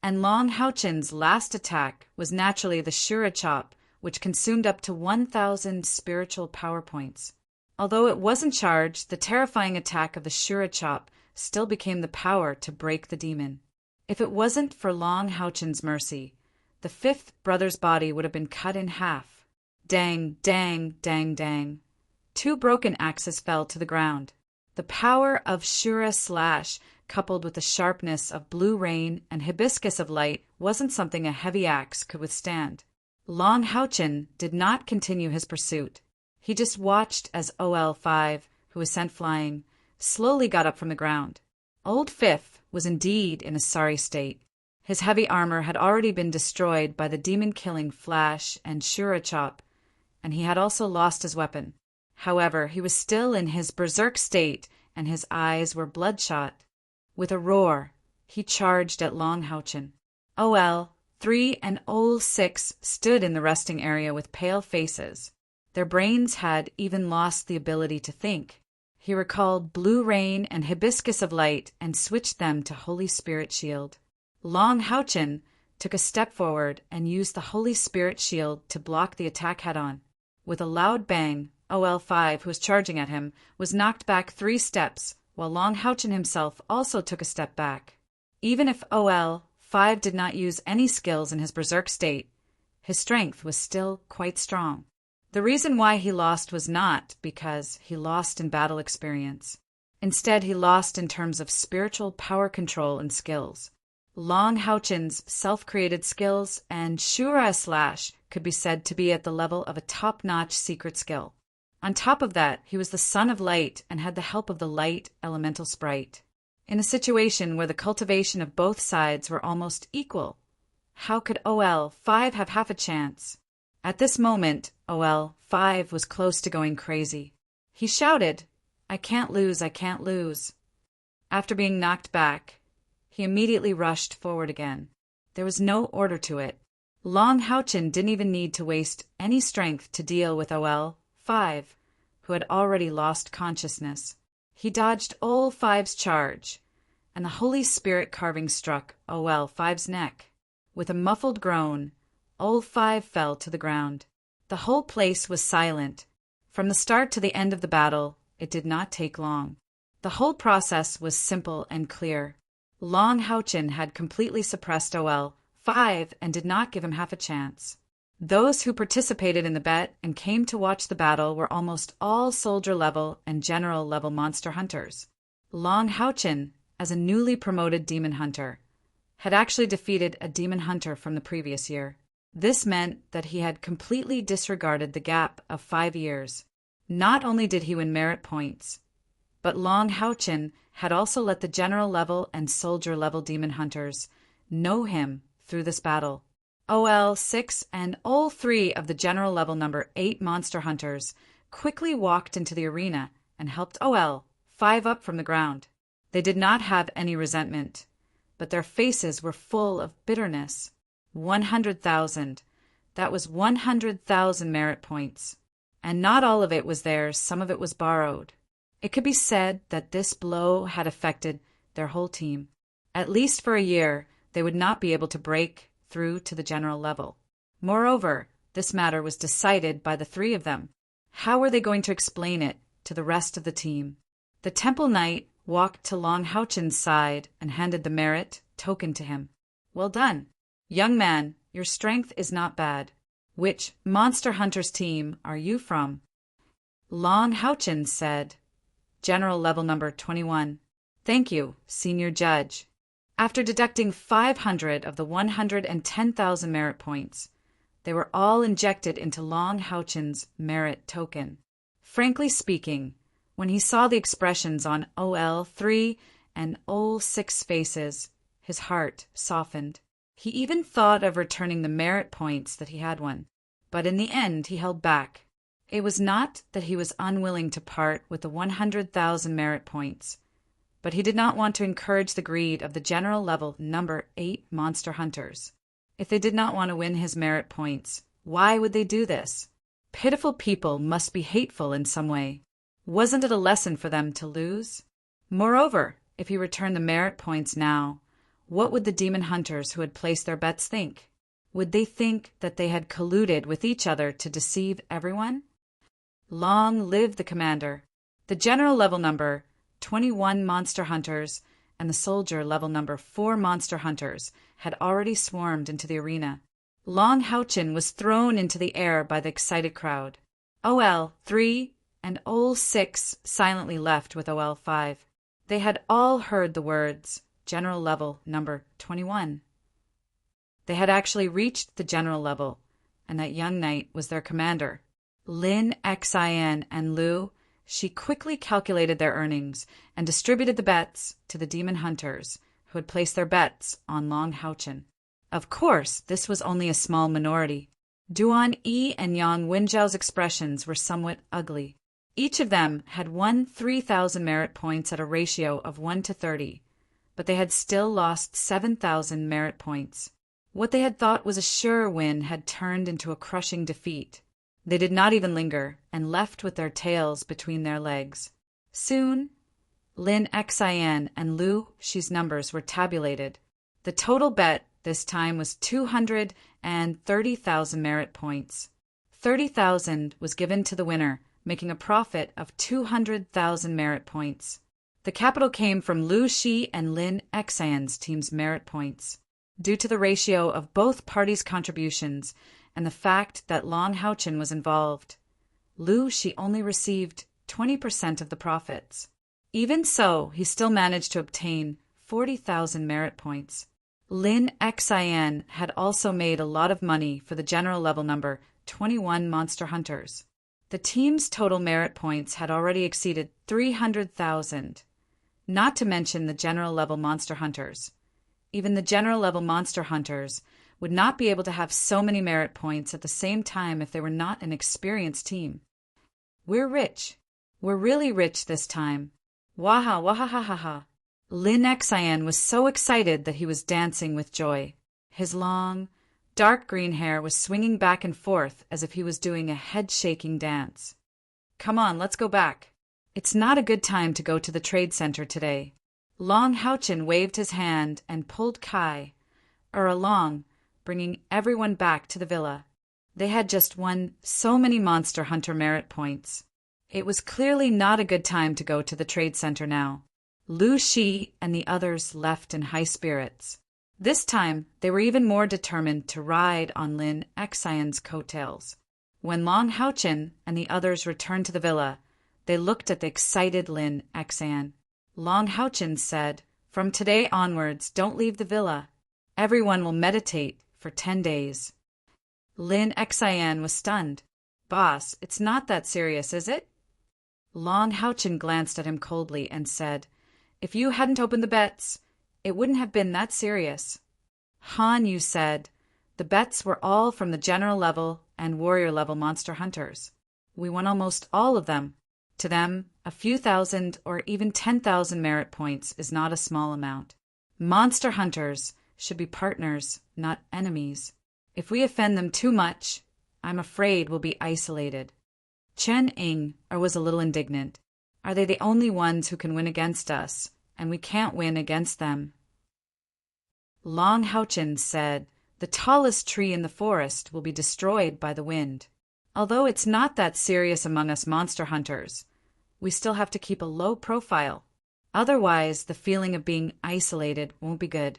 And Long Houchin's last attack was naturally the Shura Chop, which consumed up to 1,000 spiritual power points. Although it wasn't charged, the terrifying attack of the Shura Chop still became the power to break the demon. If it wasn't for Long Houchin's mercy, the 5th brother's body would have been cut in half. Dang, dang, dang, dang. 2 broken axes fell to the ground. The power of Shura Slash, coupled with the sharpness of Blue Rain and Hibiscus of Light, wasn't something a heavy axe could withstand. Long Houchin did not continue his pursuit. He just watched as OL5, who was sent flying, slowly got up from the ground. Old Fifth was indeed in a sorry state. His heavy armor had already been destroyed by the demon-killing Flash and Shura Chop, and he had also lost his weapon. However, he was still in his berserk state, and his eyes were bloodshot. With a roar, he charged at Long Houchin. OL3 and OL6 stood in the resting area with pale faces. Their brains had even lost the ability to think. He recalled Blue Rain and Hibiscus of Light and switched them to Holy Spirit Shield. Long Houchin took a step forward and used the Holy Spirit Shield to block the attack head-on. With a loud bang, OL5, who was charging at him, was knocked back 3 steps, while Long Houchin himself also took a step back. Even if OL5 did not use any skills in his berserk state, his strength was still quite strong. The reason why he lost was not because he lost in battle experience. Instead, he lost in terms of spiritual power control and skills. Long Houchin's self-created skills and Shura Slash could be said to be at the level of a top-notch secret skill. On top of that, he was the son of light and had the help of the light elemental sprite. In a situation where the cultivation of both sides were almost equal, how could OL5 have half a chance? At this moment, OL5 was close to going crazy. He shouted, "I can't lose, I can't lose." After being knocked back, he immediately rushed forward again. There was no order to it. Long Houchin didn't even need to waste any strength to deal with OL5, who had already lost consciousness. He dodged OL5's charge, and the Holy Spirit carving struck OL5's neck. With a muffled groan, OL5 fell to the ground. The whole place was silent. From the start to the end of the battle, it did not take long. The whole process was simple and clear. Long Houchin had completely suppressed OL5 and did not give him half a chance. Those who participated in the bet and came to watch the battle were almost all soldier-level and general-level monster hunters. Long Houchin, as a newly promoted demon hunter, had actually defeated a demon hunter from the previous year. This meant that he had completely disregarded the gap of 5 years. Not only did he win merit points, but Long Houchin had also let the general-level and soldier-level demon hunters know him through this battle. OL6 and OL3 of the general-level number 8 monster hunters quickly walked into the arena and helped OL5 up from the ground. They did not have any resentment, but their faces were full of bitterness. 100,000. That was 100,000 merit points. And not all of it was theirs, some of it was borrowed. It could be said that this blow had affected their whole team. At least for a year, they would not be able to break through to the general level. Moreover, this matter was decided by the 3 of them. How were they going to explain it to the rest of the team? The Temple Knight walked to Long Houchin's side and handed the merit token to him. "Well done. Young man, your strength is not bad. Which Monster Hunters team are you from? Long Houchin said, General level number 21. Thank you, Senior Judge. After deducting 500 of the 110,000 merit points, they were all injected into Long Houchin's merit token. Frankly speaking, when he saw the expressions on OL3 and OL6 faces, his heart softened. He even thought of returning the merit points that he had won, but in the end he held back. It was not that he was unwilling to part with the 100,000 merit points, but he did not want to encourage the greed of the general level number 8 monster hunters. If they did not want to win his merit points, why would they do this? Pitiful people must be hateful in some way. Wasn't it a lesson for them to lose? Moreover, if he returned the merit points now, what would the demon hunters who had placed their bets think? Would they think that they had colluded with each other to deceive everyone? Long live the commander! The general level number 21 monster hunters and the soldier level number 4 monster hunters had already swarmed into the arena. Long Houchin was thrown into the air by the excited crowd. OL3 and OL6 silently left with OL5. They had all heard the words, General level number 21. They had actually reached the general level, and that young knight was their commander. Lin Xin and Lu, she quickly calculated their earnings and distributed the bets to the demon hunters who had placed their bets on Long Houchin. Of course, this was only a small minority. Duan Yi and Yang Wenjiao's expressions were somewhat ugly. Each of them had won 3,000 merit points at a ratio of 1 to 30, but they had still lost 7,000 merit points. What they had thought was a sure win had turned into a crushing defeat. They did not even linger and left with their tails between their legs. Soon, Lin Xin and Lu Shi's numbers were tabulated. The total bet this time was 230,000 merit points. 30,000 was given to the winner, making a profit of 200,000 merit points. The capital came from Lu Shi and Lin Xin's team's merit points. Due to the ratio of both parties' contributions and the fact that Long Houchin was involved, Lu Shi only received 20% of the profits. Even so, he still managed to obtain 40,000 merit points. Lin Xin had also made a lot of money for the general level number 21 monster hunters. The team's total merit points had already exceeded 300,000, not to mention the general level monster hunters. Even the general level monster hunters would not be able to have so many merit points at the same time if they were not an experienced team. We're rich. We're really rich this time. Waha, waha, ha, ha, ha. Lin Xin was so excited that he was dancing with joy. His long, dark green hair was swinging back and forth as if he was doing a head-shaking dance. Come on, let's go back. It's not a good time to go to the trade center today. Long Houchin waved his hand and pulled Kai along, bringing everyone back to the villa. They had just won so many monster hunter merit points. It was clearly not a good time to go to the trade center now. Lu Shi and the others left in high spirits. This time, they were even more determined to ride on Lin Xin's coattails. When Long Houchin and the others returned to the villa, they looked at the excited Lin Xin. Long Houchin said, "From today onwards, don't leave the villa. Everyone will meditate for 10 days. Lin Xin was stunned. Boss, it's not that serious, is it? Long Houchin glanced at him coldly and said, "If you hadn't opened the bets, it wouldn't have been that serious." Han Yu said, "The bets were all from the general level and warrior level monster hunters. We won almost all of them. To them, a few thousand or even 10,000 merit points is not a small amount. Monster hunters should be partners, not enemies. If we offend them too much, I'm afraid we'll be isolated." Chen Ying was a little indignant. Are they the only ones who can win against us, and we can't win against them? Long Houchin said, "The tallest tree in the forest will be destroyed by the wind. Although it's not that serious among us monster hunters, we still have to keep a low profile. Otherwise, the feeling of being isolated won't be good.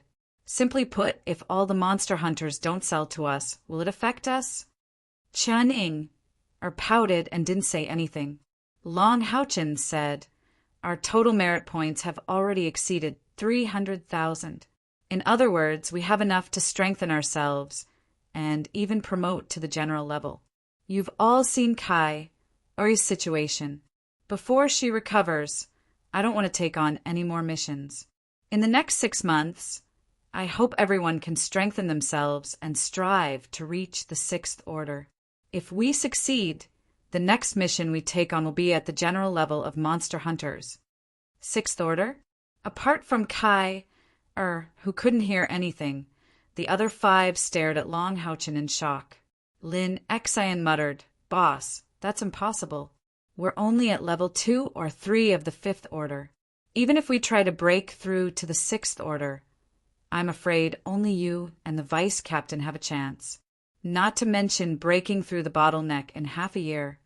Simply put, if all the monster hunters don't sell to us, will it affect us? Qian pouted and didn't say anything. Long Haochen said, "Our total merit points have already exceeded 300,000. In other words, we have enough to strengthen ourselves and even promote to the general level. You've all seen Kai, Uri's situation. Before she recovers, I don't want to take on any more missions. In the next 6 months, I hope everyone can strengthen themselves and strive to reach the 6th order. If we succeed, the next mission we take on will be at the general level of monster hunters." 6th order? Apart from Kai, who couldn't hear anything, the other 5 stared at Long Haochen in shock. Lin Xian muttered, "Boss, that's impossible. We're only at level 2 or 3 of the 5th order. Even if we try to break through to the 6th order, I'm afraid only you and the vice captain have a chance. Not to mention breaking through the bottleneck in half a year.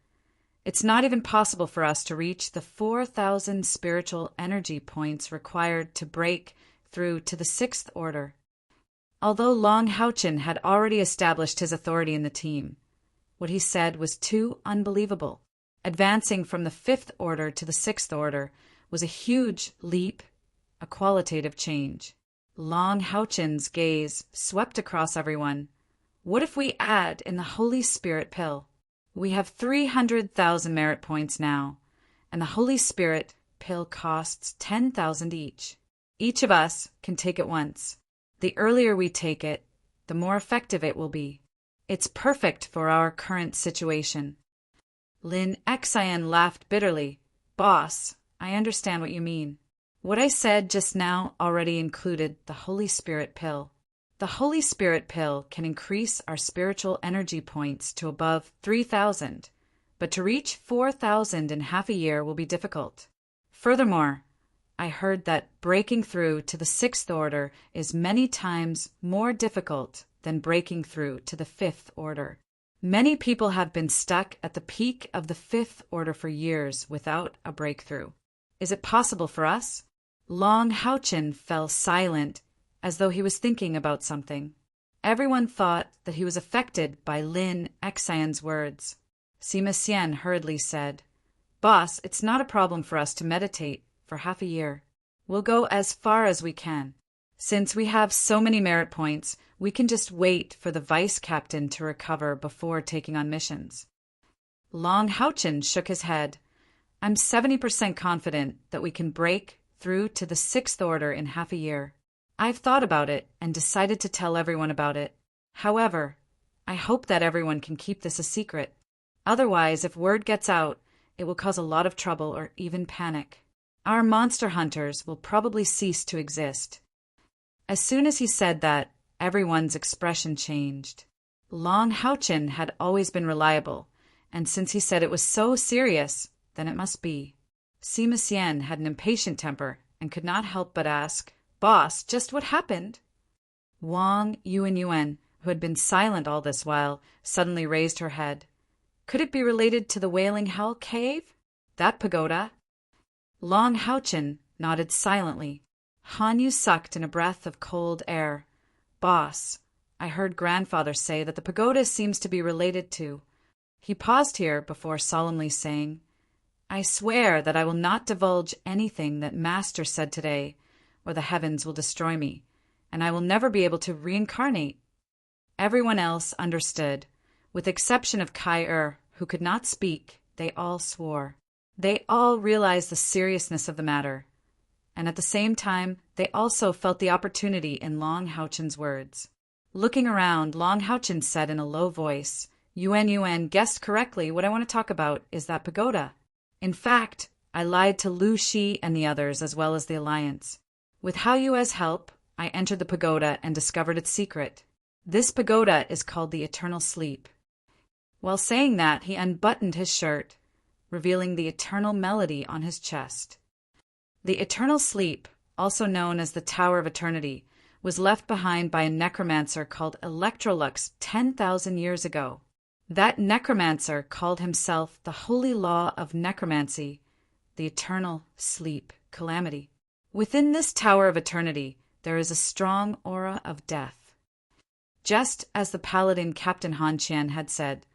It's not even possible for us to reach the 4,000 spiritual energy points required to break through to the 6th order." Although Long Haochen had already established his authority in the team, what he said was too unbelievable. Advancing from the 5th order to the 6th order was a huge leap, a qualitative change. Long Haochen's gaze swept across everyone. What if we add in the Holy Spirit pill? We have 300,000 merit points now, and the Holy Spirit pill costs 10,000 each. Each of us can take it once. The earlier we take it, the more effective it will be. It's perfect for our current situation. Lin Xian laughed bitterly. "Boss, I understand what you mean. What I said just now already included the Holy Spirit pill. The Holy Spirit pill can increase our spiritual energy points to above 3,000, but to reach 4,000 in half a year will be difficult. Furthermore, I heard that breaking through to the 6th order is many times more difficult than breaking through to the 5th order. Many people have been stuck at the peak of the 5th order for years without a breakthrough. Is it possible for us?" Long Haochen fell silent, as though he was thinking about something. Everyone thought that he was affected by Lin Xian's words. Sima Xian hurriedly said, "Boss, it's not a problem for us to meditate for half a year. We'll go as far as we can. Since we have so many merit points, we can just wait for the vice captain to recover before taking on missions." Long Haochen shook his head. "I'm 70% confident that we can break through to the 6th order in half a year. I've thought about it and decided to tell everyone about it. However, I hope that everyone can keep this a secret. Otherwise, if word gets out, it will cause a lot of trouble or even panic. Our monster hunters will probably cease to exist." As soon as he said that, everyone's expression changed. Long Haochen had always been reliable, and since he said it was so serious, then it must be. Sima Xian had an impatient temper and could not help but ask, "Boss, just what happened?" Wang Yuan, who had been silent all this while, suddenly raised her head. "Could it be related to the Wailing Hell Cave? That pagoda?" Long Haochen nodded silently. Han Yu sucked in a breath of cold air. "Boss, I heard grandfather say that the pagoda seems to be related to—" He paused here before solemnly saying, "I swear that I will not divulge anything that Master said today, or the heavens will destroy me, and I will never be able to reincarnate." Everyone else understood. With the exception of Kai who could not speak, they all swore. They all realized the seriousness of the matter, and at the same time, they also felt the opportunity in Long Haochen's words. Looking around, Long Haochen said in a low voice, Yuan guessed correctly. What I want to talk about is that pagoda. In fact, I lied to Lu Shi and the others as well as the Alliance. With Hao Yue's help, I entered the pagoda and discovered its secret. This pagoda is called the Eternal Sleep." While saying that, he unbuttoned his shirt, revealing the eternal melody on his chest. The Eternal Sleep, also known as the Tower of Eternity, was left behind by a necromancer called Electrolux 10,000 years ago. That necromancer called himself the Holy Law of Necromancy, the Eternal Sleep Calamity. Within this Tower of Eternity, there is a strong aura of death. Just as the paladin Captain Han Qian had said,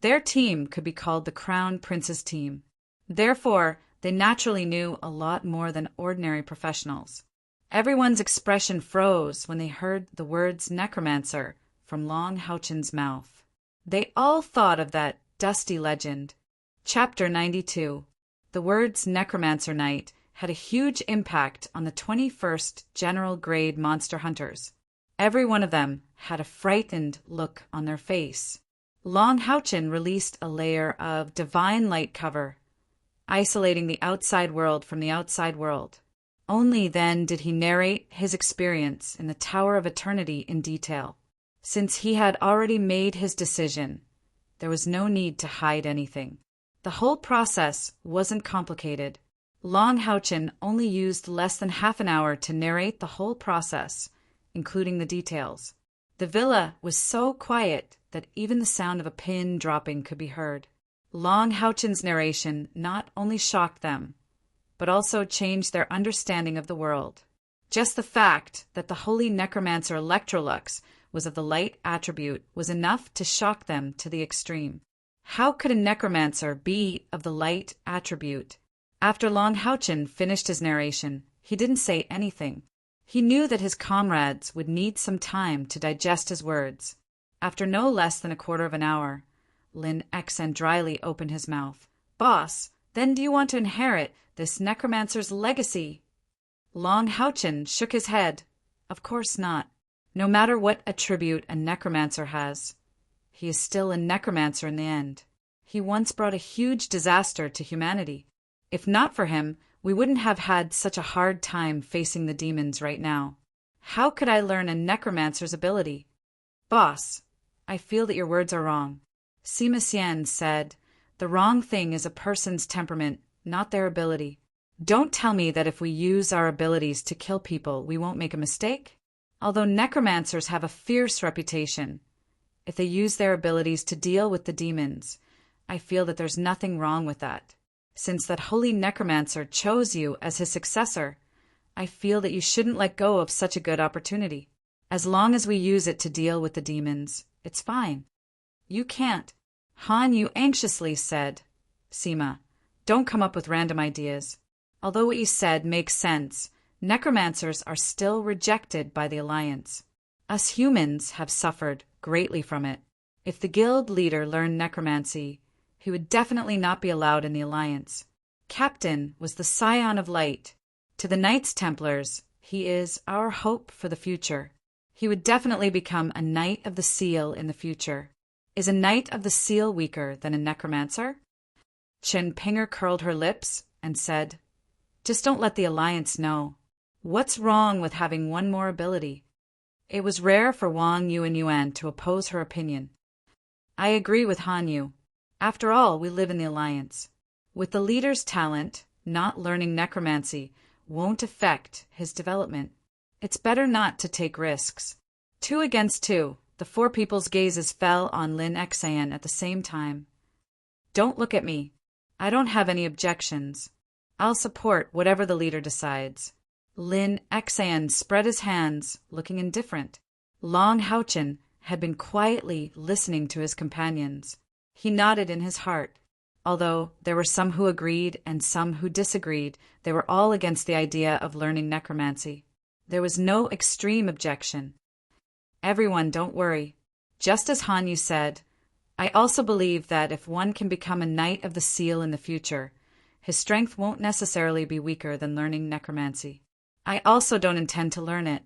their team could be called the Crown Prince's team. Therefore, they naturally knew a lot more than ordinary professionals. Everyone's expression froze when they heard the words necromancer from Long Houchen's mouth. They all thought of that dusty legend. Chapter 92. The words Necromancer Knight had a huge impact on the 21st General Grade monster hunters. Every one of them had a frightened look on their face. Long Houchen released a layer of divine light cover, isolating the outside world from the outside world. Only then did he narrate his experience in the Tower of Eternity in detail. Since he had already made his decision, there was no need to hide anything. The whole process wasn't complicated. Long Houchen only used less than half an hour to narrate the whole process, including the details. The villa was so quiet that even the sound of a pin dropping could be heard. Long Houchen's narration not only shocked them, but also changed their understanding of the world. Just the fact that the holy necromancer Electrolux was of the light attribute was enough to shock them to the extreme. How could a necromancer be of the light attribute? After Long Houchen finished his narration, he didn't say anything. He knew that his comrades would need some time to digest his words. After no less than a quarter of an hour, Lin Xen dryly opened his mouth. "Boss, then do you want to inherit this necromancer's legacy?" Long Houchen shook his head. Of course not. No matter what attribute a necromancer has, he is still a necromancer in the end. He once brought a huge disaster to humanity. If not for him, we wouldn't have had such a hard time facing the demons right now. How could I learn a necromancer's ability? Boss, I feel that your words are wrong. Sima Xian said, the wrong thing is a person's temperament, not their ability. Don't tell me that if we use our abilities to kill people, we won't make a mistake? Although necromancers have a fierce reputation, if they use their abilities to deal with the demons, I feel that there's nothing wrong with that. Since that holy necromancer chose you as his successor, I feel that you shouldn't let go of such a good opportunity. As long as we use it to deal with the demons, it's fine. You can't. Han Yu anxiously said, Sima, don't come up with random ideas. Although what you said makes sense, necromancers are still rejected by the Alliance. Us humans have suffered greatly from it. If the guild leader learned necromancy, he would definitely not be allowed in the Alliance. Captain was the scion of light. To the Knights Templars, he is our hope for the future. He would definitely become a Knight of the Seal in the future. Is a Knight of the Seal weaker than a necromancer? Chen Pinger curled her lips and said, just don't let the Alliance know. What's wrong with having one more ability? It was rare for Wang Yuan to oppose her opinion. I agree with Han Yu. After all, we live in the Alliance. With the leader's talent, not learning necromancy won't affect his development. It's better not to take risks. 2 against 2, the 4 people's gazes fell on Lin Xan at the same time. Don't look at me. I don't have any objections. I'll support whatever the leader decides. Lin Xan spread his hands, looking indifferent. Long Houchen had been quietly listening to his companions. He nodded in his heart. Although there were some who agreed and some who disagreed, they were all against the idea of learning necromancy. There was no extreme objection. Everyone, don't worry. Just as Han Yu said, I also believe that if one can become a Knight of the Seal in the future, his strength won't necessarily be weaker than learning necromancy. I also don't intend to learn it.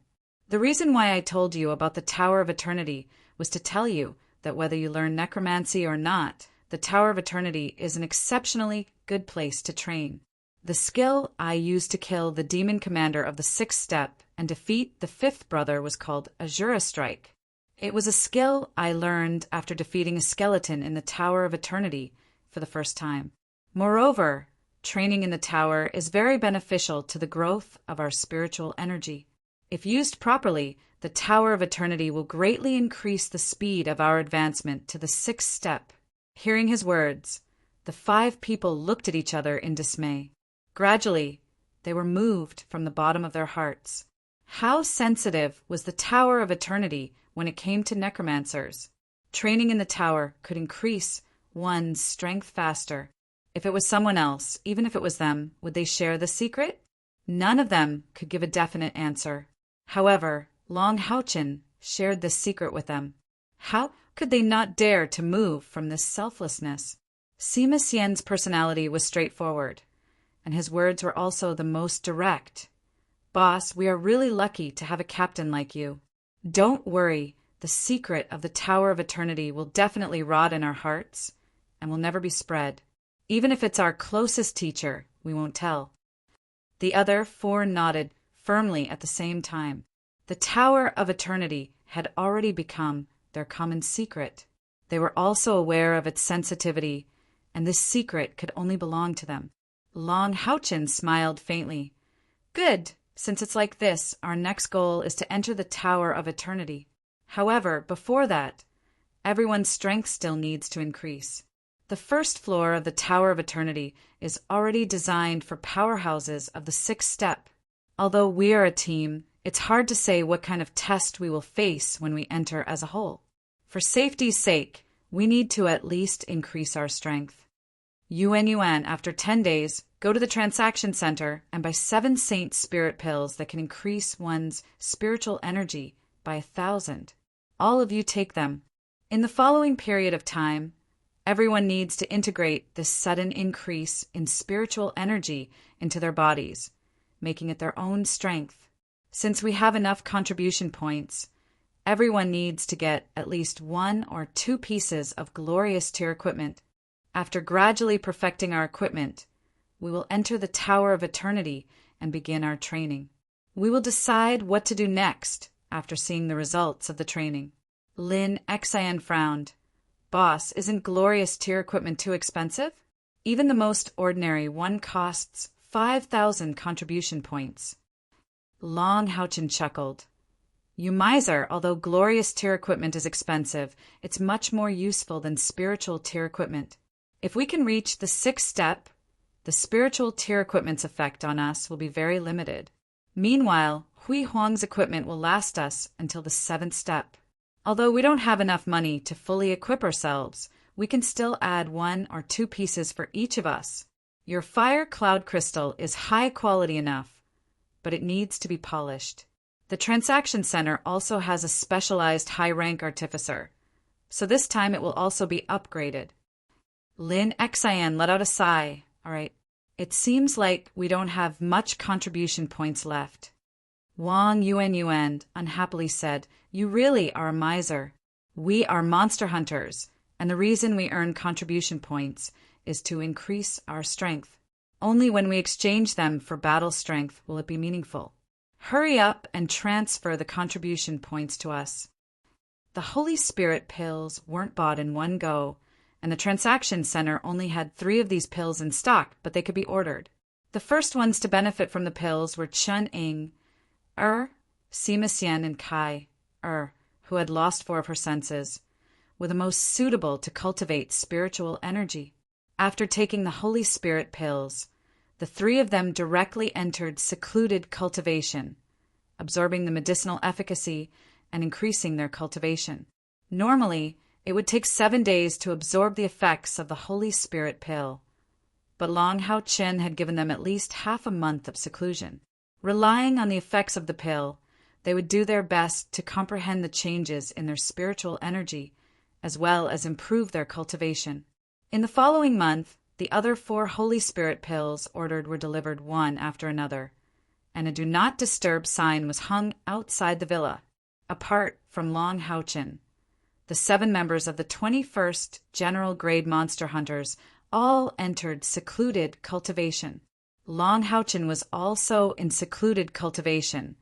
The reason why I told you about the Tower of Eternity was to tell you that whether you learn necromancy or not, the Tower of Eternity is an exceptionally good place to train. The skill I used to kill the demon commander of the 6th step and defeat the 5th brother was called Azura Strike. It was a skill I learned after defeating a skeleton in the Tower of Eternity for the first time. Moreover, training in the tower is very beneficial to the growth of our spiritual energy. If used properly, the Tower of Eternity will greatly increase the speed of our advancement to the 6th step. Hearing his words, the 5 people looked at each other in dismay. Gradually, they were moved from the bottom of their hearts. How sensitive was the Tower of Eternity when it came to necromancers? Training in the tower could increase one's strength faster. If it was someone else, even if it was them, would they share the secret? None of them could give a definite answer. However, Long Houchin shared this secret with them. How could they not dare to move from this selflessness? Sima Xian's personality was straightforward, and his words were also the most direct. Boss, we are really lucky to have a captain like you. Don't worry, the secret of the Tower of Eternity will definitely rot in our hearts and will never be spread. Even if it's our closest teacher, we won't tell. The other four nodded firmly at the same time. The Tower of Eternity had already become their common secret. They were also aware of its sensitivity, and this secret could only belong to them. Long Houchin smiled faintly. Good. Since it's like this, our next goal is to enter the Tower of Eternity. However, before that, everyone's strength still needs to increase. The first floor of the Tower of Eternity is already designed for powerhouses of the sixth step. Although we are a team, it's hard to say what kind of test we will face when we enter as a whole. For safety's sake, we need to at least increase our strength. Yuan, after 10 days, go to the transaction center and buy 7 Saint Spirit pills that can increase one's spiritual energy by 1,000. All of you take them. In the following period of time, everyone needs to integrate this sudden increase in spiritual energy into their bodies, making it their own strength. Since we have enough contribution points, everyone needs to get at least 1 or 2 pieces of glorious tier equipment. After gradually perfecting our equipment, we will enter the Tower of Eternity and begin our training. We will decide what to do next after seeing the results of the training. Lin Xian frowned. Boss, isn't glorious tier equipment too expensive? Even the most ordinary one costs 5,000 contribution points. Long Houchin chuckled. You miser, although glorious tier equipment is expensive, it's much more useful than spiritual tier equipment. If we can reach the 6th step, the spiritual tier equipment's effect on us will be very limited. Meanwhile, Hui Huang's equipment will last us until the 7th step. Although we don't have enough money to fully equip ourselves, we can still add 1 or 2 pieces for each of us. Your fire cloud crystal is high quality enough, but it needs to be polished. The transaction center also has a specialized high-rank artificer, so this time it will also be upgraded. Lin Xian let out a sigh. All right, it seems like we don't have much contribution points left. Wang Yuan unhappily said, You really are a miser. We are monster hunters, and the reason we earn contribution points is to increase our strength. Only when we exchange them for battle strength will it be meaningful. Hurry up and transfer the contribution points to us. The Holy Spirit pills weren't bought in one go, and the transaction center only had 3 of these pills in stock, but they could be ordered. The first ones to benefit from the pills were Chun Ying, Sima Xian, and Kai, who had lost 4 of her senses, were the most suitable to cultivate spiritual energy. After taking the Holy Spirit pills, the 3 of them directly entered secluded cultivation, absorbing the medicinal efficacy and increasing their cultivation. Normally, it would take 7 days to absorb the effects of the Holy Spirit pill, but Long Houchin had given them at least half a month of seclusion. Relying on the effects of the pill, they would do their best to comprehend the changes in their spiritual energy, as well as improve their cultivation. In the following month, the other 4 Holy Spirit pills ordered were delivered one after another, and a Do Not Disturb sign was hung outside the villa. Apart from Long Houchin, the 7 members of the 21st General Grade Monster Hunters all entered secluded cultivation. Long Houchin was also in secluded cultivation,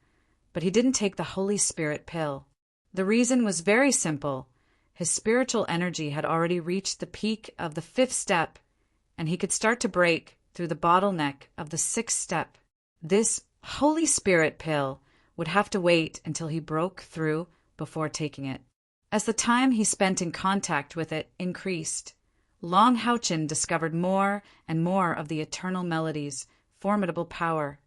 but he didn't take the Holy Spirit pill. The reason was very simple. His spiritual energy had already reached the peak of the 5th step, and he could start to break through the bottleneck of the 6th step. This Holy Spirit pill would have to wait until he broke through before taking it. As the time he spent in contact with it increased, Long Houchin discovered more and more of the eternal melody's formidable power.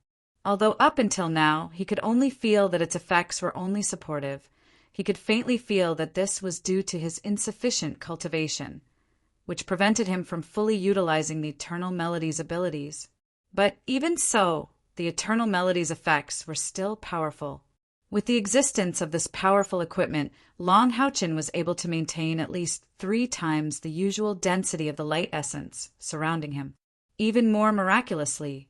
Although up until now he could only feel that its effects were only supportive, he could faintly feel that this was due to his insufficient cultivation, which prevented him from fully utilizing the Eternal Melody's abilities. But even so, the Eternal Melody's effects were still powerful. With the existence of this powerful equipment, Long Houchin was able to maintain at least 3 times the usual density of the light essence surrounding him. Even more miraculously,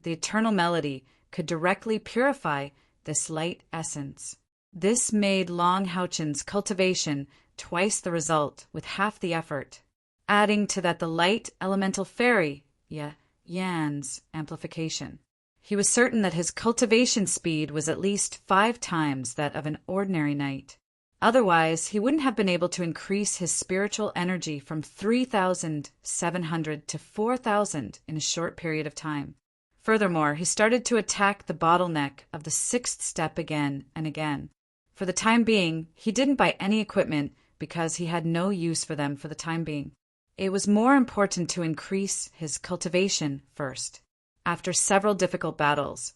the Eternal Melody could directly purify this light essence. This made Long Houchin's cultivation twice the result with half the effort. Adding to that the light elemental fairy, Yan's amplification. He was certain that his cultivation speed was at least 5 times that of an ordinary knight. Otherwise, he wouldn't have been able to increase his spiritual energy from 3,700 to 4,000 in a short period of time. Furthermore, he started to attack the bottleneck of the 6th step again and again. For the time being, he didn't buy any equipment because he had no use for them for the time being. It was more important to increase his cultivation first. After several difficult battles,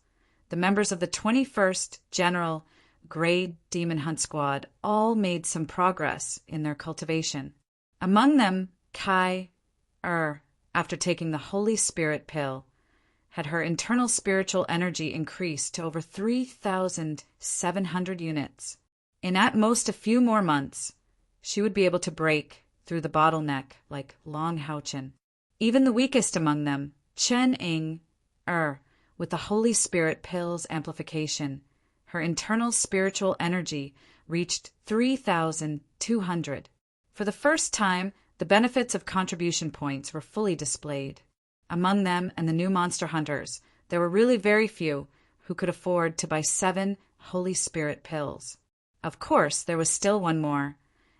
the members of the 21st General Grade Demon Hunt Squad all made some progress in their cultivation. Among them, Kai, after taking the Holy Spirit pill, had her internal spiritual energy increased to over 3,700 units. In at most a few more months, she would be able to break through the bottleneck like Long Houchin. Even the weakest among them, Chen Ing, with the Holy Spirit pill's amplification, her internal spiritual energy reached 3,200. For the first time, the benefits of contribution points were fully displayed. Among them and the new monster hunters, there were really very few who could afford to buy 7 Holy Spirit pills. Of course, there was still one more,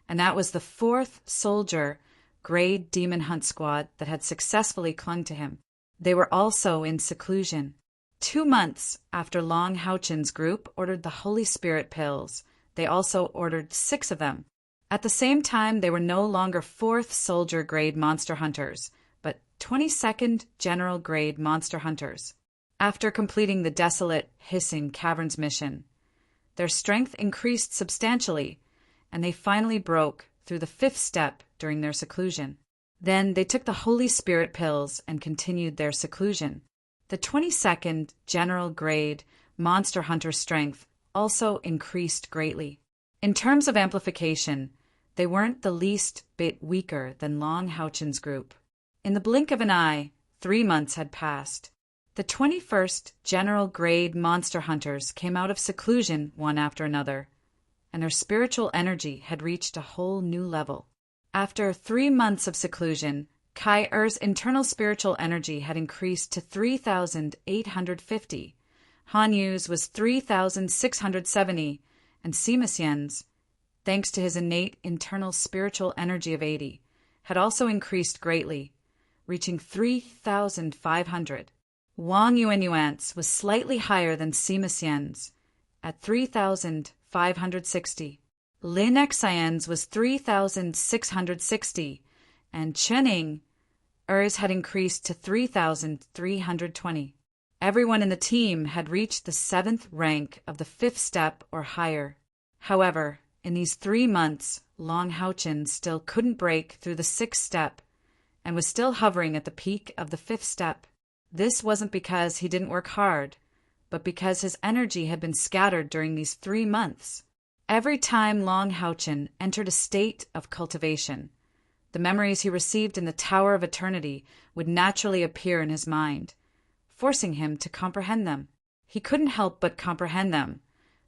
and that was the 4th Soldier Grade Demon Hunt Squad that had successfully clung to him. They were also in seclusion. 2 months after Long Houchin's group ordered the Holy Spirit pills, they also ordered 6 of them. At the same time, they were no longer 4th Soldier Grade Monster Hunters, but 22nd General Grade Monster Hunters. After completing the desolate, hissing caverns mission, their strength increased substantially, and they finally broke through the 5th step during their seclusion. Then they took the Holy Spirit pills and continued their seclusion. The 22nd General Grade Monster Hunter strength also increased greatly. In terms of amplification, they weren't the least bit weaker than Long Houchin's group. In the blink of an eye, 3 months had passed. The 21st General Grade Monster Hunters came out of seclusion one after another, and their spiritual energy had reached a whole new level. After 3 months of seclusion, Kai Er's internal spiritual energy had increased to 3,850. Han Yu's was 3,670, and Sima Xian's, thanks to his innate internal spiritual energy of 80, had also increased greatly, reaching 3,500. Wang Yuanyuan's was slightly higher than Sima Xian's, at 3,560. Lin Xian's was 3,660, and Chening Er's had increased to 3,320. Everyone in the team had reached the 7th rank of the 5th step or higher. However, in these 3 months, Long Houchin still couldn't break through the 6th step and was still hovering at the peak of the 5th step. This wasn't because he didn't work hard, but because his energy had been scattered during these 3 months. Every time Long Houchin entered a state of cultivation, the memories he received in the Tower of Eternity would naturally appear in his mind, forcing him to comprehend them. He couldn't help but comprehend them,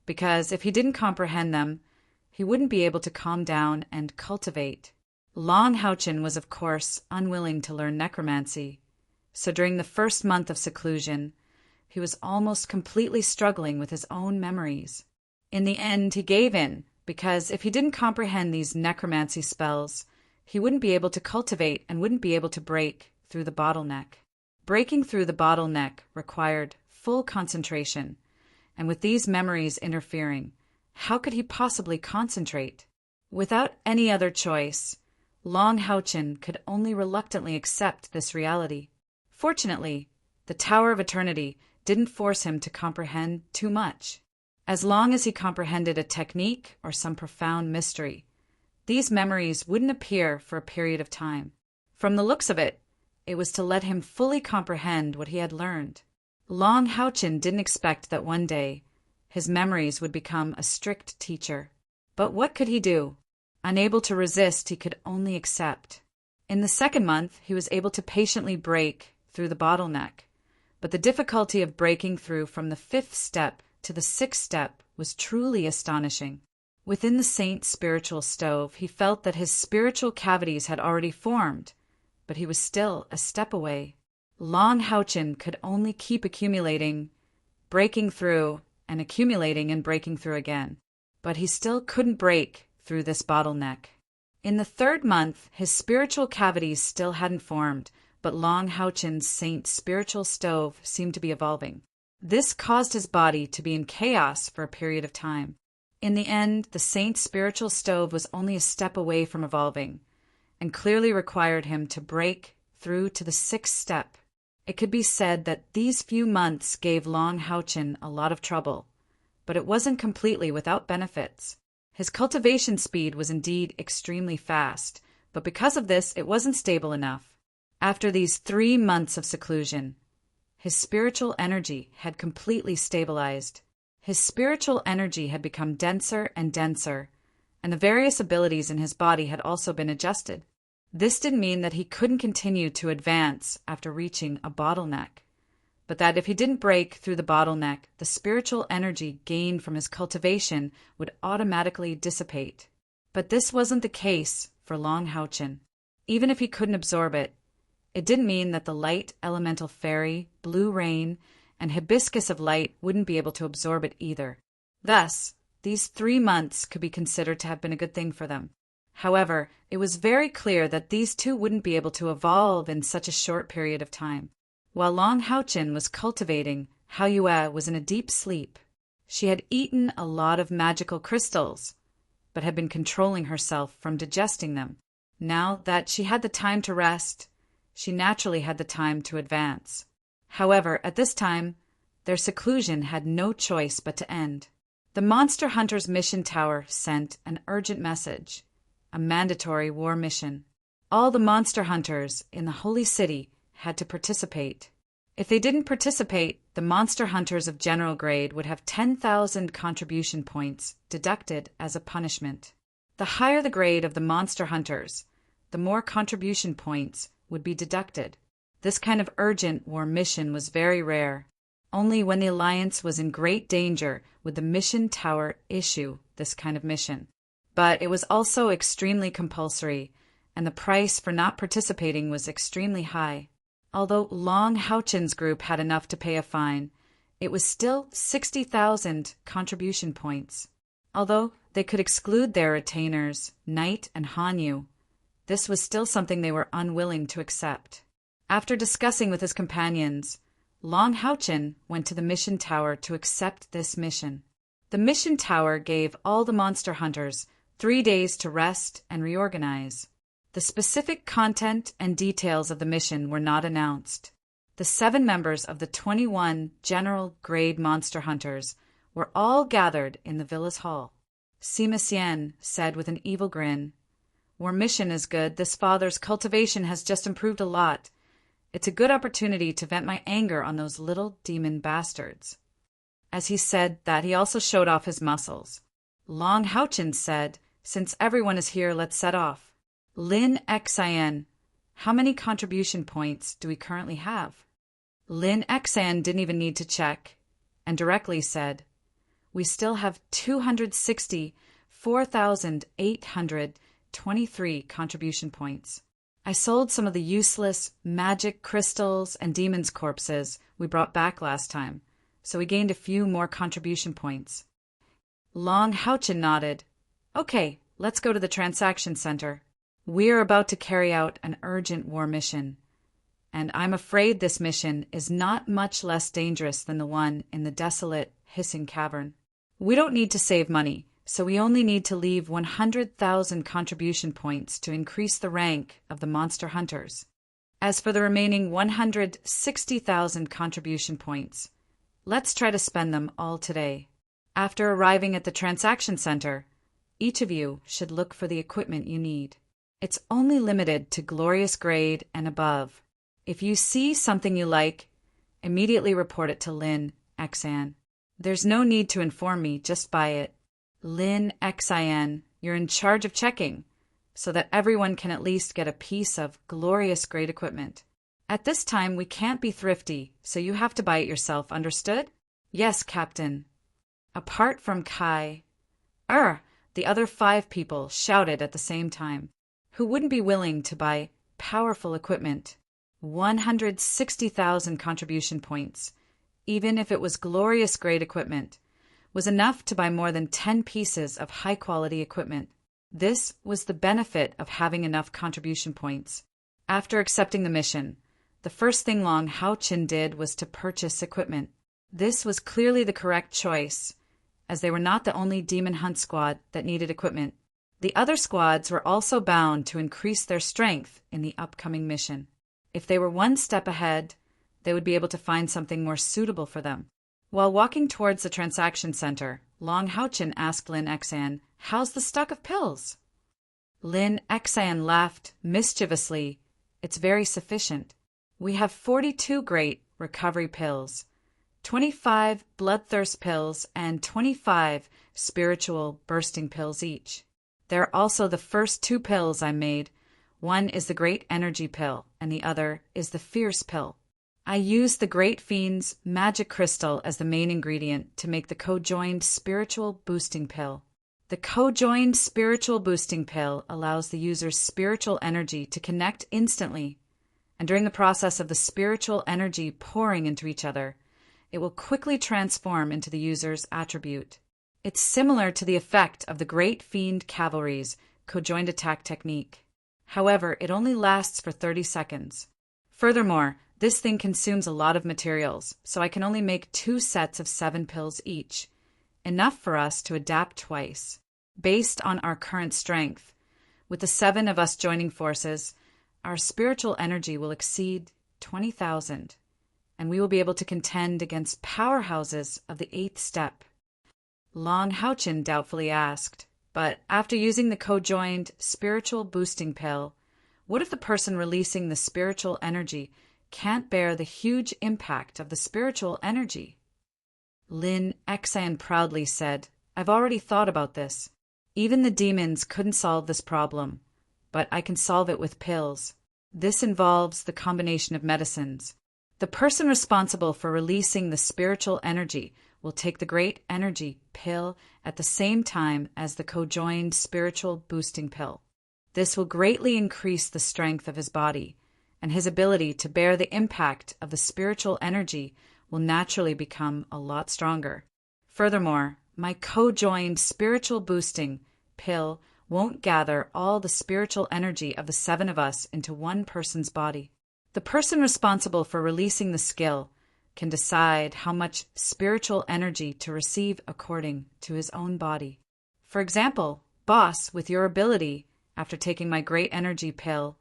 because if he didn't comprehend them, he wouldn't be able to calm down and cultivate. Long Houchin was, of course, unwilling to learn necromancy, so during the first month of seclusion, he was almost completely struggling with his own memories. In the end, he gave in, because if he didn't comprehend these necromancy spells, he wouldn't be able to cultivate and wouldn't be able to break through the bottleneck. Breaking through the bottleneck required full concentration, and with these memories interfering, how could he possibly concentrate? Without any other choice, Long Houchin could only reluctantly accept this reality. Fortunately, the Tower of Eternity didn't force him to comprehend too much. As long as he comprehended a technique or some profound mystery, these memories wouldn't appear for a period of time. From the looks of it, it was to let him fully comprehend what he had learned. Long Houchin didn't expect that one day his memories would become a strict teacher. But what could he do? Unable to resist, he could only accept. In the second month, he was able to patiently break through the bottleneck. But the difficulty of breaking through from the 5th step to the 6th step was truly astonishing. Within the saint's spiritual stove, he felt that his spiritual cavities had already formed, but he was still a step away. Long Houchin could only keep accumulating, breaking through, and accumulating and breaking through again. But he still couldn't break through this bottleneck. In the 3rd month, his spiritual cavities still hadn't formed, but Long Houchin's saint's spiritual stove seemed to be evolving. This caused his body to be in chaos for a period of time. In the end, the saint's spiritual stove was only a step away from evolving, and clearly required him to break through to the 6th step. It could be said that these few months gave Long Houchin a lot of trouble, but it wasn't completely without benefits. His cultivation speed was indeed extremely fast, but because of this, it wasn't stable enough. After these 3 months of seclusion, his spiritual energy had completely stabilized. His spiritual energy had become denser and denser, and the various abilities in his body had also been adjusted. This didn't mean that he couldn't continue to advance after reaching a bottleneck, but that if he didn't break through the bottleneck, the spiritual energy gained from his cultivation would automatically dissipate. But this wasn't the case for Long Houchin. Even if he couldn't absorb it, it didn't mean that the light elemental fairy, blue rain, and hibiscus of light wouldn't be able to absorb it either. Thus, these 3 months could be considered to have been a good thing for them. However, it was very clear that these two wouldn't be able to evolve in such a short period of time. While Long Houchin was cultivating, Hao Yue was in a deep sleep. She had eaten a lot of magical crystals, but had been controlling herself from digesting them. Now that she had the time to rest, she naturally had the time to advance. However, at this time, their seclusion had no choice but to end. The Monster Hunter's mission tower sent an urgent message, a mandatory war mission. All the Monster Hunters in the Holy City had to participate. If they didn't participate, the Monster Hunters of general grade would have 10,000 contribution points deducted as a punishment. The higher the grade of the Monster Hunters, the more contribution points would be deducted. This kind of urgent war mission was very rare. Only when the Alliance was in great danger would the mission tower issue this kind of mission. But it was also extremely compulsory, and the price for not participating was extremely high. Although Long Houchin's group had enough to pay a fine, it was still 60,000 contribution points. Although they could exclude their retainers, Knight and Hanyu, this was still something they were unwilling to accept. After discussing with his companions, Long Houchin went to the mission tower to accept this mission. The mission tower gave all the monster hunters 3 days to rest and reorganize. The specific content and details of the mission were not announced. The 7 members of the 21 general grade monster hunters were all gathered in the villa's hall. Sima Xian said with an evil grin, "Our mission is good. This father's cultivation has just improved a lot. It's a good opportunity to vent my anger on those little demon bastards." As he said that, he also showed off his muscles. Long Houchin said, "Since everyone is here, let's set off." Lin Xian, how many contribution points do we currently have? Lin Xian didn't even need to check, and directly said, "We still have 264,823 contribution points. I sold some of the useless magic crystals and demons' corpses we brought back last time, so we gained a few more contribution points." Long Houchin nodded. "Okay, let's go to the transaction center. We're about to carry out an urgent war mission, and I'm afraid this mission is not much less dangerous than the one in the desolate, hissing cavern. We don't need to save money, so we only need to leave 100,000 contribution points to increase the rank of the monster hunters. As for the remaining 160,000 contribution points, Let's try to spend them all today. After arriving at the transaction center, each of you should look for the equipment you need. It's only limited to glorious grade and above. If you see something you like, immediately report it to Lin Xan. There's no need to inform me, just buy it. Lin Xan, you're in charge of checking, so that everyone can at least get a piece of glorious grade equipment. At this time, we can't be thrifty, so you have to buy it yourself, understood? Yes, Captain. Apart from Kai, the other 5 people shouted at the same time. Who wouldn't be willing to buy powerful equipment? 160,000 contribution points, even if it was glorious grade equipment, was enough to buy more than 10 pieces of high-quality equipment. This was the benefit of having enough contribution points. After accepting the mission, the first thing Long Haochin did was to purchase equipment. This was clearly the correct choice, as they were not the only demon hunt squad that needed equipment. The other squads were also bound to increase their strength in the upcoming mission. If they were one step ahead, they would be able to find something more suitable for them. While walking towards the transaction center, Long Haochin asked Lin Xan, "How's the stock of pills?" Lin Xan laughed mischievously. "It's very sufficient. We have 42 great recovery pills, 25 bloodthirst pills, and 25 spiritual bursting pills each. They're also the first 2 pills I made. One is the Great Energy Pill, and the other is the Fierce Pill. I used the Great Fiend's magic crystal as the main ingredient to make the co-joined spiritual boosting pill. The co-joined spiritual boosting pill allows the user's spiritual energy to connect instantly, and during the process of the spiritual energy pouring into each other, it will quickly transform into the user's attribute. It's similar to the effect of the Great Fiend Cavalry's co-joined attack technique. However, it only lasts for 30 seconds. Furthermore, this thing consumes a lot of materials, so I can only make 2 sets of 7 pills each, enough for us to adapt twice. Based on our current strength, with the 7 of us joining forces, our spiritual energy will exceed 20,000, and we will be able to contend against powerhouses of the 8th step." Long Haochin doubtfully asked, "But after using the co-joined spiritual boosting pill, what if the person releasing the spiritual energy can't bear the huge impact of the spiritual energy?" Lin Xan proudly said, "I've already thought about this. Even the demons couldn't solve this problem, but I can solve it with pills. This involves the combination of medicines. The person responsible for releasing the spiritual energy will take the Great Energy Pill at the same time as the co-joined spiritual boosting pill. This will greatly increase the strength of his body, and his ability to bear the impact of the spiritual energy will naturally become a lot stronger. Furthermore, my co-joined spiritual boosting pill won't gather all the spiritual energy of the 7 of us into one person's body. The person responsible for releasing the skill can decide how much spiritual energy to receive according to his own body. For example, boss, with your ability, after taking my Great Energy Pill,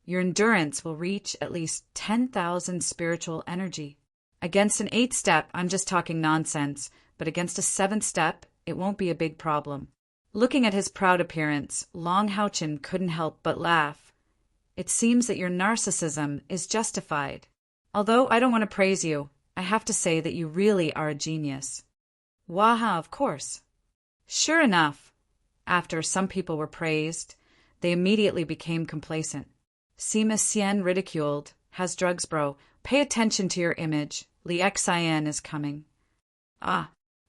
your endurance will reach at least 10,000 spiritual energy. Against an 8th step, I'm just talking nonsense, but against a 7th step, it won't be a big problem." Looking at his proud appearance, Long Haochin couldn't help but laugh. "It seems that your narcissism is justified. Although I don't want to praise you, I have to say that you really are a genius." "Waha, of course." Sure enough, after some people were praised, they immediately became complacent. Sima Xian ridiculed, "Has drugs, bro. Pay attention to your image. Li Xian is coming."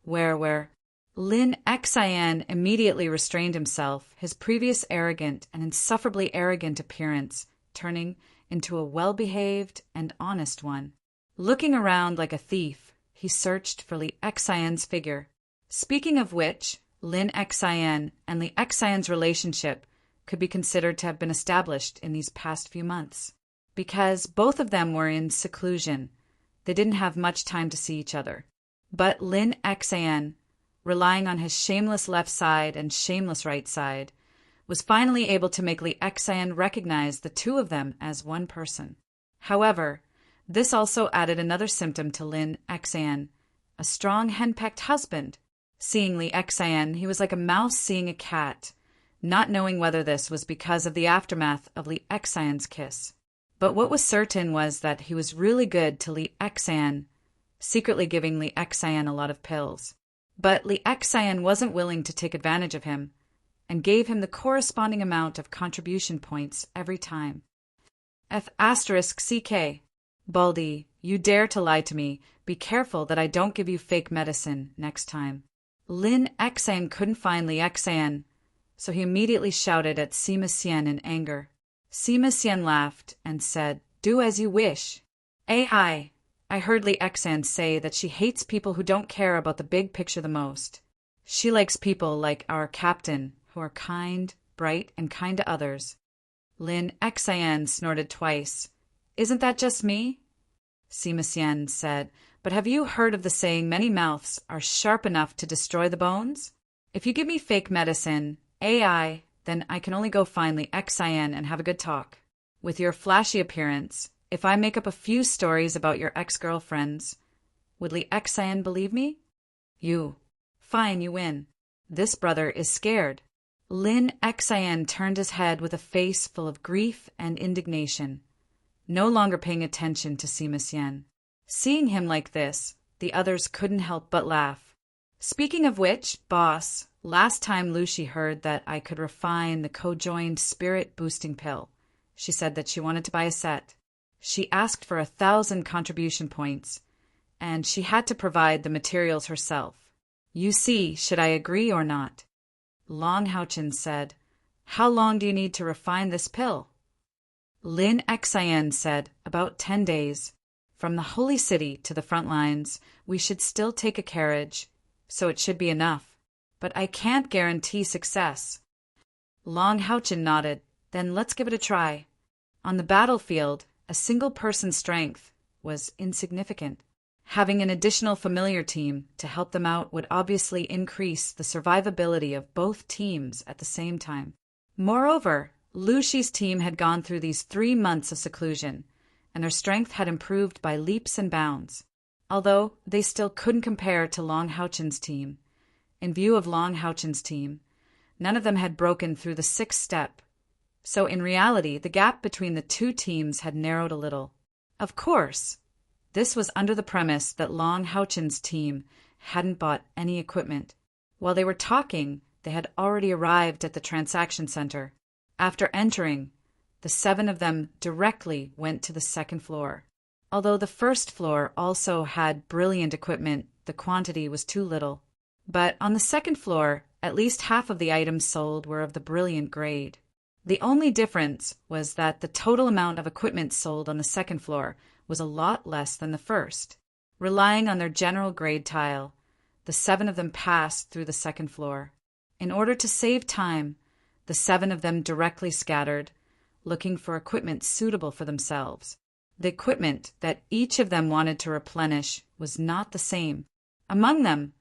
Where? Lin Xian immediately restrained himself, his previous arrogant and insufferably arrogant appearance turning into a well-behaved and honest one. Looking around like a thief, he searched for Li Xian's figure. Speaking of which, Lin Xian and Li Xian's relationship could be considered to have been established in these past few months. Because both of them were in seclusion, they didn't have much time to see each other. But Lin Xian, relying on his shameless left side and shameless right side, was finally able to make Li Xian recognize the 2 of them as one person. However, this also added another symptom to Lin Xian, a strong henpecked husband. Seeing Li Xian, he was like a mouse seeing a cat, not knowing whether this was because of the aftermath of Li Xian's kiss. But what was certain was that he was really good to Li Xian, secretly giving Li Xian a lot of pills. But Li Xian wasn't willing to take advantage of him, and gave him the corresponding amount of contribution points every time. F***CK. Baldy, you dare to lie to me. Be careful that I don't give you fake medicine next time. Lin Xian couldn't find Li Xian, so he immediately shouted at Sima Xian in anger. Sima Xian laughed and said, "Do as you wish." I heard Li Xian say that she hates people who don't care about the big picture the most. She likes people like our captain, who are kind, bright, and kind to others. Lin Xian snorted twice. "Isn't that just me?" Sima Xian said, "But have you heard of the saying, many mouths are sharp enough to destroy the bones? If you give me fake medicine, then I can only go find Li Xian and have a good talk. With your flashy appearance, if I make up a few stories about your ex-girlfriends, would Li Xian believe me? Fine, you win. This brother is scared." Lin Xian turned his head with a face full of grief and indignation, no longer paying attention to Sima Xian. Seeing him like this, the others couldn't help but laugh. "Speaking of which, boss, last time Lucy heard that I could refine the co-joined spirit-boosting pill. She said that she wanted to buy a set. She asked for 1,000 contribution points, and she had to provide the materials herself. You see, should I agree or not?" Long Haochen said, "How long do you need to refine this pill?" Lin Xian said, "About 10 days. From the holy city to the front lines, we should still take a carriage, so it should be enough. But I can't guarantee success." Long Haochen nodded. "Then let's give it a try." On the battlefield, a single person's strength was insignificant. Having an additional familiar team to help them out would obviously increase the survivability of both teams at the same time. Moreover, Lucy's team had gone through these 3 months of seclusion, and their strength had improved by leaps and bounds. Although they still couldn't compare to Long Haochen's team. In view of Long Haochen's team, none of them had broken through the 6th step. So in reality, the gap between the two teams had narrowed a little. Of course, this was under the premise that Long Haochen's team hadn't bought any equipment. While they were talking, they had already arrived at the transaction center. After entering, the 7 of them directly went to the 2nd floor. Although the 1st floor also had brilliant equipment, the quantity was too little. But on the 2nd floor, at least half of the items sold were of the brilliant grade. The only difference was that the total amount of equipment sold on the 2nd floor was a lot less than the 1st. Relying on their general grade tile, the 7 of them passed through the 2nd floor. In order to save time, the 7 of them directly scattered, looking for equipment suitable for themselves. The equipment that each of them wanted to replenish was not the same. Among them,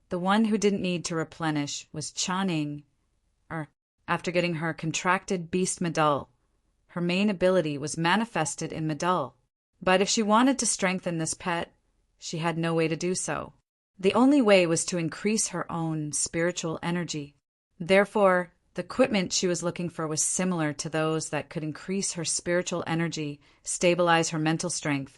the one who didn't need to replenish was Channing. After getting her contracted beast medal, her main ability was manifested in medal. But if she wanted to strengthen this pet, she had no way to do so. The only way was to increase her own spiritual energy. Therefore, the equipment she was looking for was similar to those that could increase her spiritual energy, stabilize her mental strength,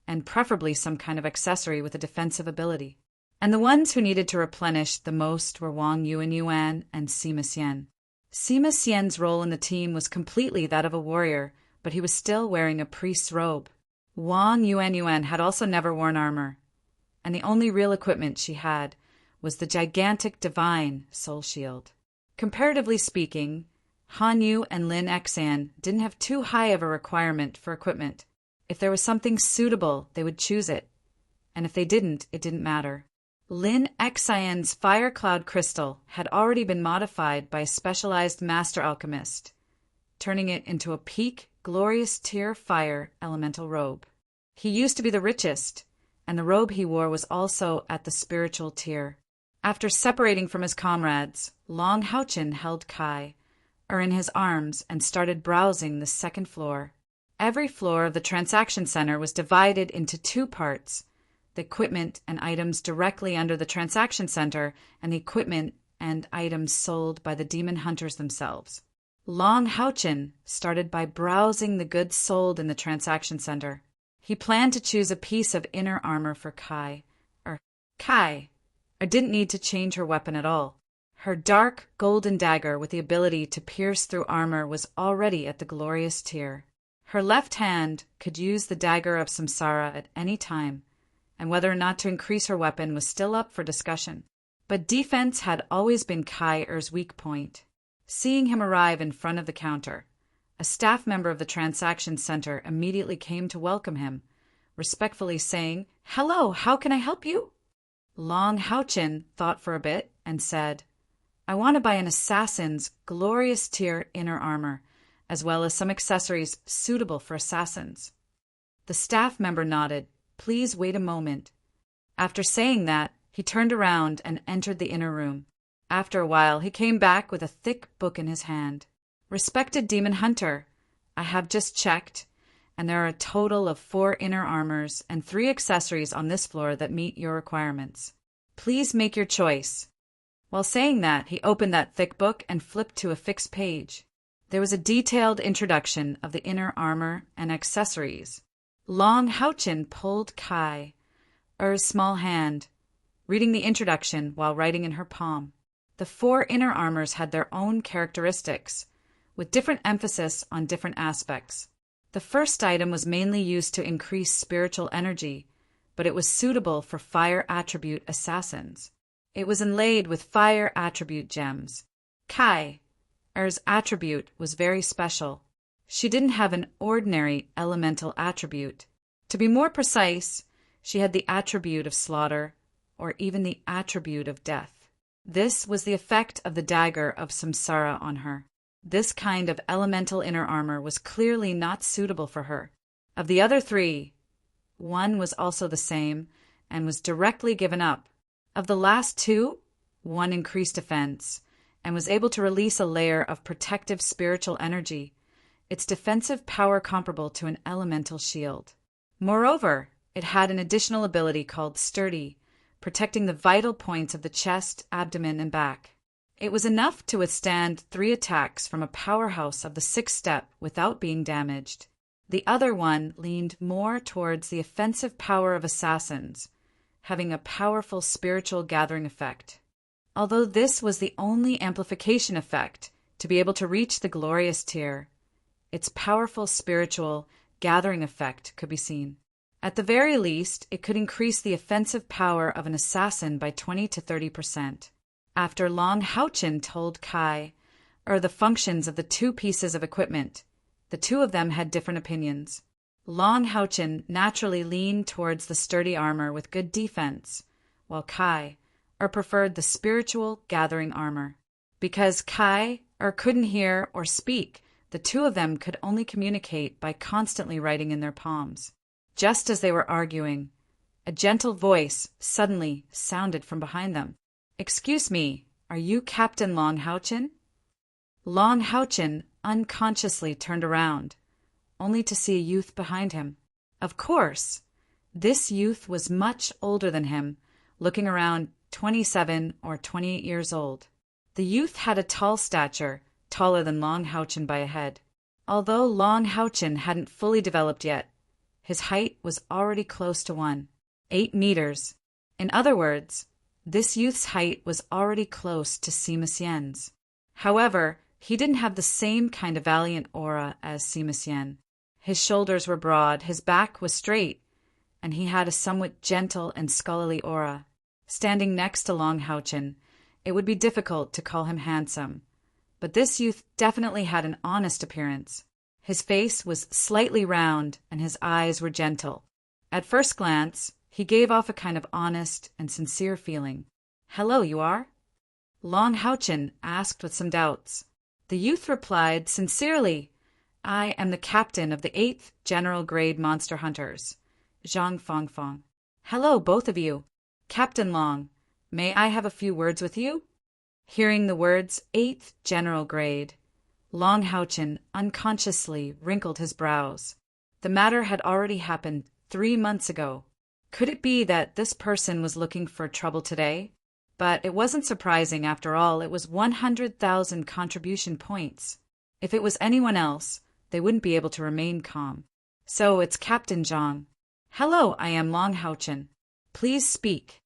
and preferably some kind of accessory with a defensive ability. And the ones who needed to replenish the most were Wang Yuan and Sima Xian. Sima Xian's role in the team was completely that of a warrior, but he was still wearing a priest's robe. Wang Yuan had also never worn armor, and the only real equipment she had was the gigantic divine soul shield. Comparatively speaking, Han Yu and Lin Xian didn't have too high of a requirement for equipment. If there was something suitable, they would choose it, and if they didn't, it didn't matter. Lin Xian's fire cloud crystal had already been modified by a specialized master alchemist, turning it into a peak, glorious tier fire elemental robe. He used to be the richest, and the robe he wore was also at the spiritual tier. After separating from his comrades, Long Haochen held Kai in his arms and started browsing the 2nd floor. Every floor of the transaction center was divided into 2 parts, the equipment and items directly under the transaction center, and the equipment and items sold by the demon hunters themselves. Long Houchin started by browsing the goods sold in the transaction center. He planned to choose a piece of inner armor for Kai. Kai didn't need to change her weapon at all. Her dark golden dagger with the ability to pierce through armor was already at the glorious tier. Her left hand could use the dagger of samsara at any time, and whether or not to increase her weapon was still up for discussion. But defense had always been Kai-er's weak point. Seeing him arrive in front of the counter, a staff member of the transaction center immediately came to welcome him, respectfully saying, "Hello, how can I help you?" Long Houchin thought for a bit and said, "I want to buy an assassin's glorious tier inner armor, as well as some accessories suitable for assassins." The staff member nodded. "Please wait a moment." After saying that, he turned around and entered the inner room. After a while, he came back with a thick book in his hand. "Respected demon hunter, I have just checked, and there are a total of 4 inner armors and 3 accessories on this floor that meet your requirements. Please make your choice." While saying that, he opened that thick book and flipped to a fixed page. There was a detailed introduction of the inner armor and accessories. Long Houchin pulled Kai-er's small hand, reading the introduction while writing in her palm. The 4 inner armors had their own characteristics, with different emphasis on different aspects. The first item was mainly used to increase spiritual energy, but it was suitable for fire attribute assassins. It was inlaid with fire attribute gems. Kai-er's attribute was very special. She didn't have an ordinary elemental attribute. To be more precise, she had the attribute of slaughter, or even the attribute of death. This was the effect of the dagger of samsara on her. This kind of elemental inner armor was clearly not suitable for her. Of the other 3, one was also the same and was directly given up. Of the last 2, one increased defense and was able to release a layer of protective spiritual energy, its defensive power comparable to an elemental shield. Moreover, it had an additional ability called Sturdy, protecting the vital points of the chest, abdomen, and back. It was enough to withstand 3 attacks from a powerhouse of the 6th step without being damaged. The other one leaned more towards the offensive power of assassins, having a powerful spiritual gathering effect. Although this was the only amplification effect to be able to reach the glorious tier, its powerful spiritual gathering effect could be seen. At the very least, it could increase the offensive power of an assassin by 20 to 30%. After Long Houchin told Kai-er the functions of the 2 pieces of equipment, the 2 of them had different opinions. Long Houchin naturally leaned towards the sturdy armor with good defense, while Kai-er preferred the spiritual gathering armor. Because Kai-er couldn't hear or speak, the 2 of them could only communicate by constantly writing in their palms. Just as they were arguing, a gentle voice suddenly sounded from behind them. "Excuse me, are you Captain Long Houchin?" Long Houchin unconsciously turned around, only to see a youth behind him. Of course, this youth was much older than him, looking around 27 or 28 years old. The youth had a tall stature, taller than Long Houchin by a head. Although Long Houchin hadn't fully developed yet, his height was already close to 8 meters. In other words, this youth's height was already close to Sima Xian's. However, he didn't have the same kind of valiant aura as Sima Xian. His shoulders were broad, his back was straight, and he had a somewhat gentle and scholarly aura. Standing next to Long Houchin, it would be difficult to call him handsome, but this youth definitely had an honest appearance. His face was slightly round, and his eyes were gentle. At first glance, he gave off a kind of honest and sincere feeling. "Hello, you are?" Long Houchin asked with some doubts. The youth replied sincerely, "I am the captain of the 8th General Grade Monster Hunters, Zhang Fongfong." "Hello, both of you. Captain Long, may I have a few words with you?" Hearing the words 8th General Grade, Long Houchin unconsciously wrinkled his brows. The matter had already happened 3 months ago. Could it be that this person was looking for trouble today? But it wasn't surprising after all. It was 100,000 contribution points. If it was anyone else, they wouldn't be able to remain calm. So it's Captain John. Hello, I am Long Houchin. Please speak.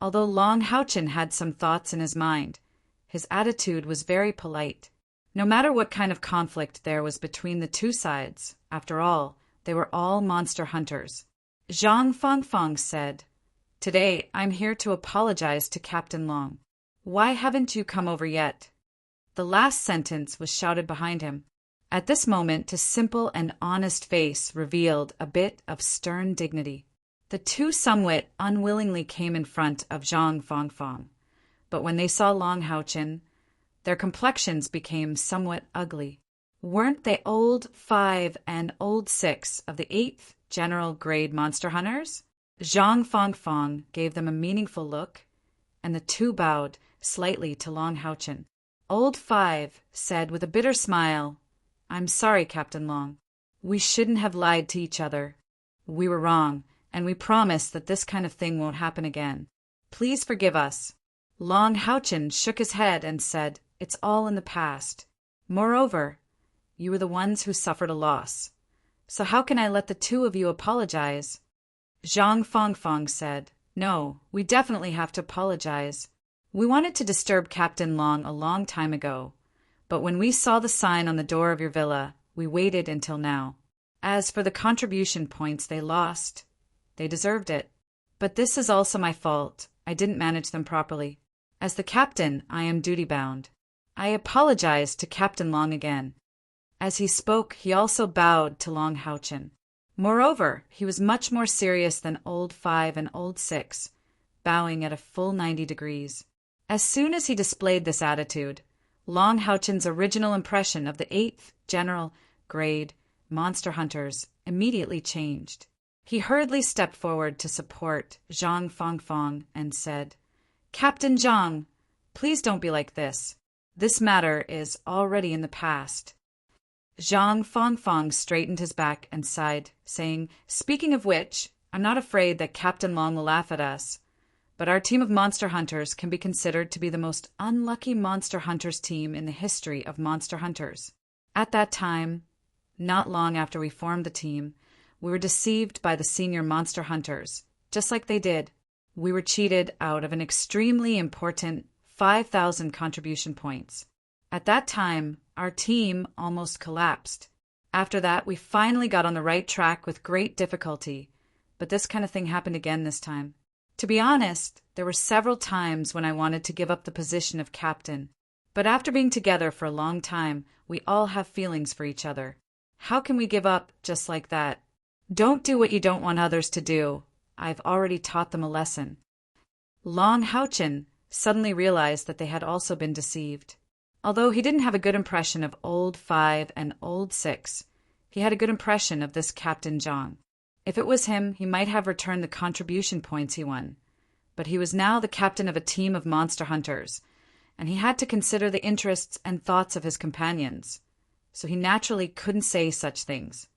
Although Long Houchin had some thoughts in his mind, his attitude was very polite. No matter what kind of conflict there was between the two sides, after all, they were all monster hunters. Zhang Fangfang said, "Today I'm here to apologize to Captain Long. Why haven't you come over yet?" The last sentence was shouted behind him. At this moment, his simple and honest face revealed a bit of stern dignity. The two somewhat unwillingly came in front of Zhang Fangfang, but when they saw Long Houchin, their complexions became somewhat ugly. Weren't they Old 5 and Old 6 of the 8th General Grade Monster Hunters? Zhang Fangfang gave them a meaningful look, and the two bowed slightly to Long Houchin. Old 5 said with a bitter smile, "I'm sorry, Captain Long. We shouldn't have lied to each other. We were wrong, and we promise that this kind of thing won't happen again. Please forgive us." Long Houchin shook his head and said, "It's all in the past. Moreover, you were the ones who suffered a loss. So how can I let the two of you apologize?" Zhang Fangfang said, "No, we definitely have to apologize. We wanted to disturb Captain Long a long time ago, but when we saw the sign on the door of your villa, we waited until now. As for the contribution points they lost, they deserved it. But this is also my fault. I didn't manage them properly. As the captain, I am duty-bound. I apologize to Captain Long again." As he spoke, he also bowed to Long Houchin. Moreover, he was much more serious than Old 5 and Old 6, bowing at a full 90 degrees. As soon as he displayed this attitude, Long Houchin's original impression of the 8th General Grade Monster Hunters immediately changed. He hurriedly stepped forward to support Zhang Fangfang and said, "Captain Zhang, please don't be like this. This matter is already in the past." Zhang Fangfang straightened his back and sighed, saying, "Speaking of which, I'm not afraid that Captain Long will laugh at us, but our team of monster hunters can be considered to be the most unlucky monster hunters team in the history of monster hunters. At that time, not long after we formed the team, we were deceived by the senior monster hunters, just like they did. We were cheated out of an extremely important 5,000 contribution points. At that time, our team almost collapsed. After that, we finally got on the right track with great difficulty, but this kind of thing happened again this time. To be honest, there were several times when I wanted to give up the position of captain, but after being together for a long time, we all have feelings for each other. How can we give up just like that? Don't do what you don't want others to do. I've already taught them a lesson." Long Houchin suddenly realized that they had also been deceived. Although he didn't have a good impression of Old 5 and Old 6, he had a good impression of this Captain Zhang. If it was him, he might have returned the contribution points he won. But he was now the captain of a team of monster hunters, and he had to consider the interests and thoughts of his companions. So he naturally couldn't say such things.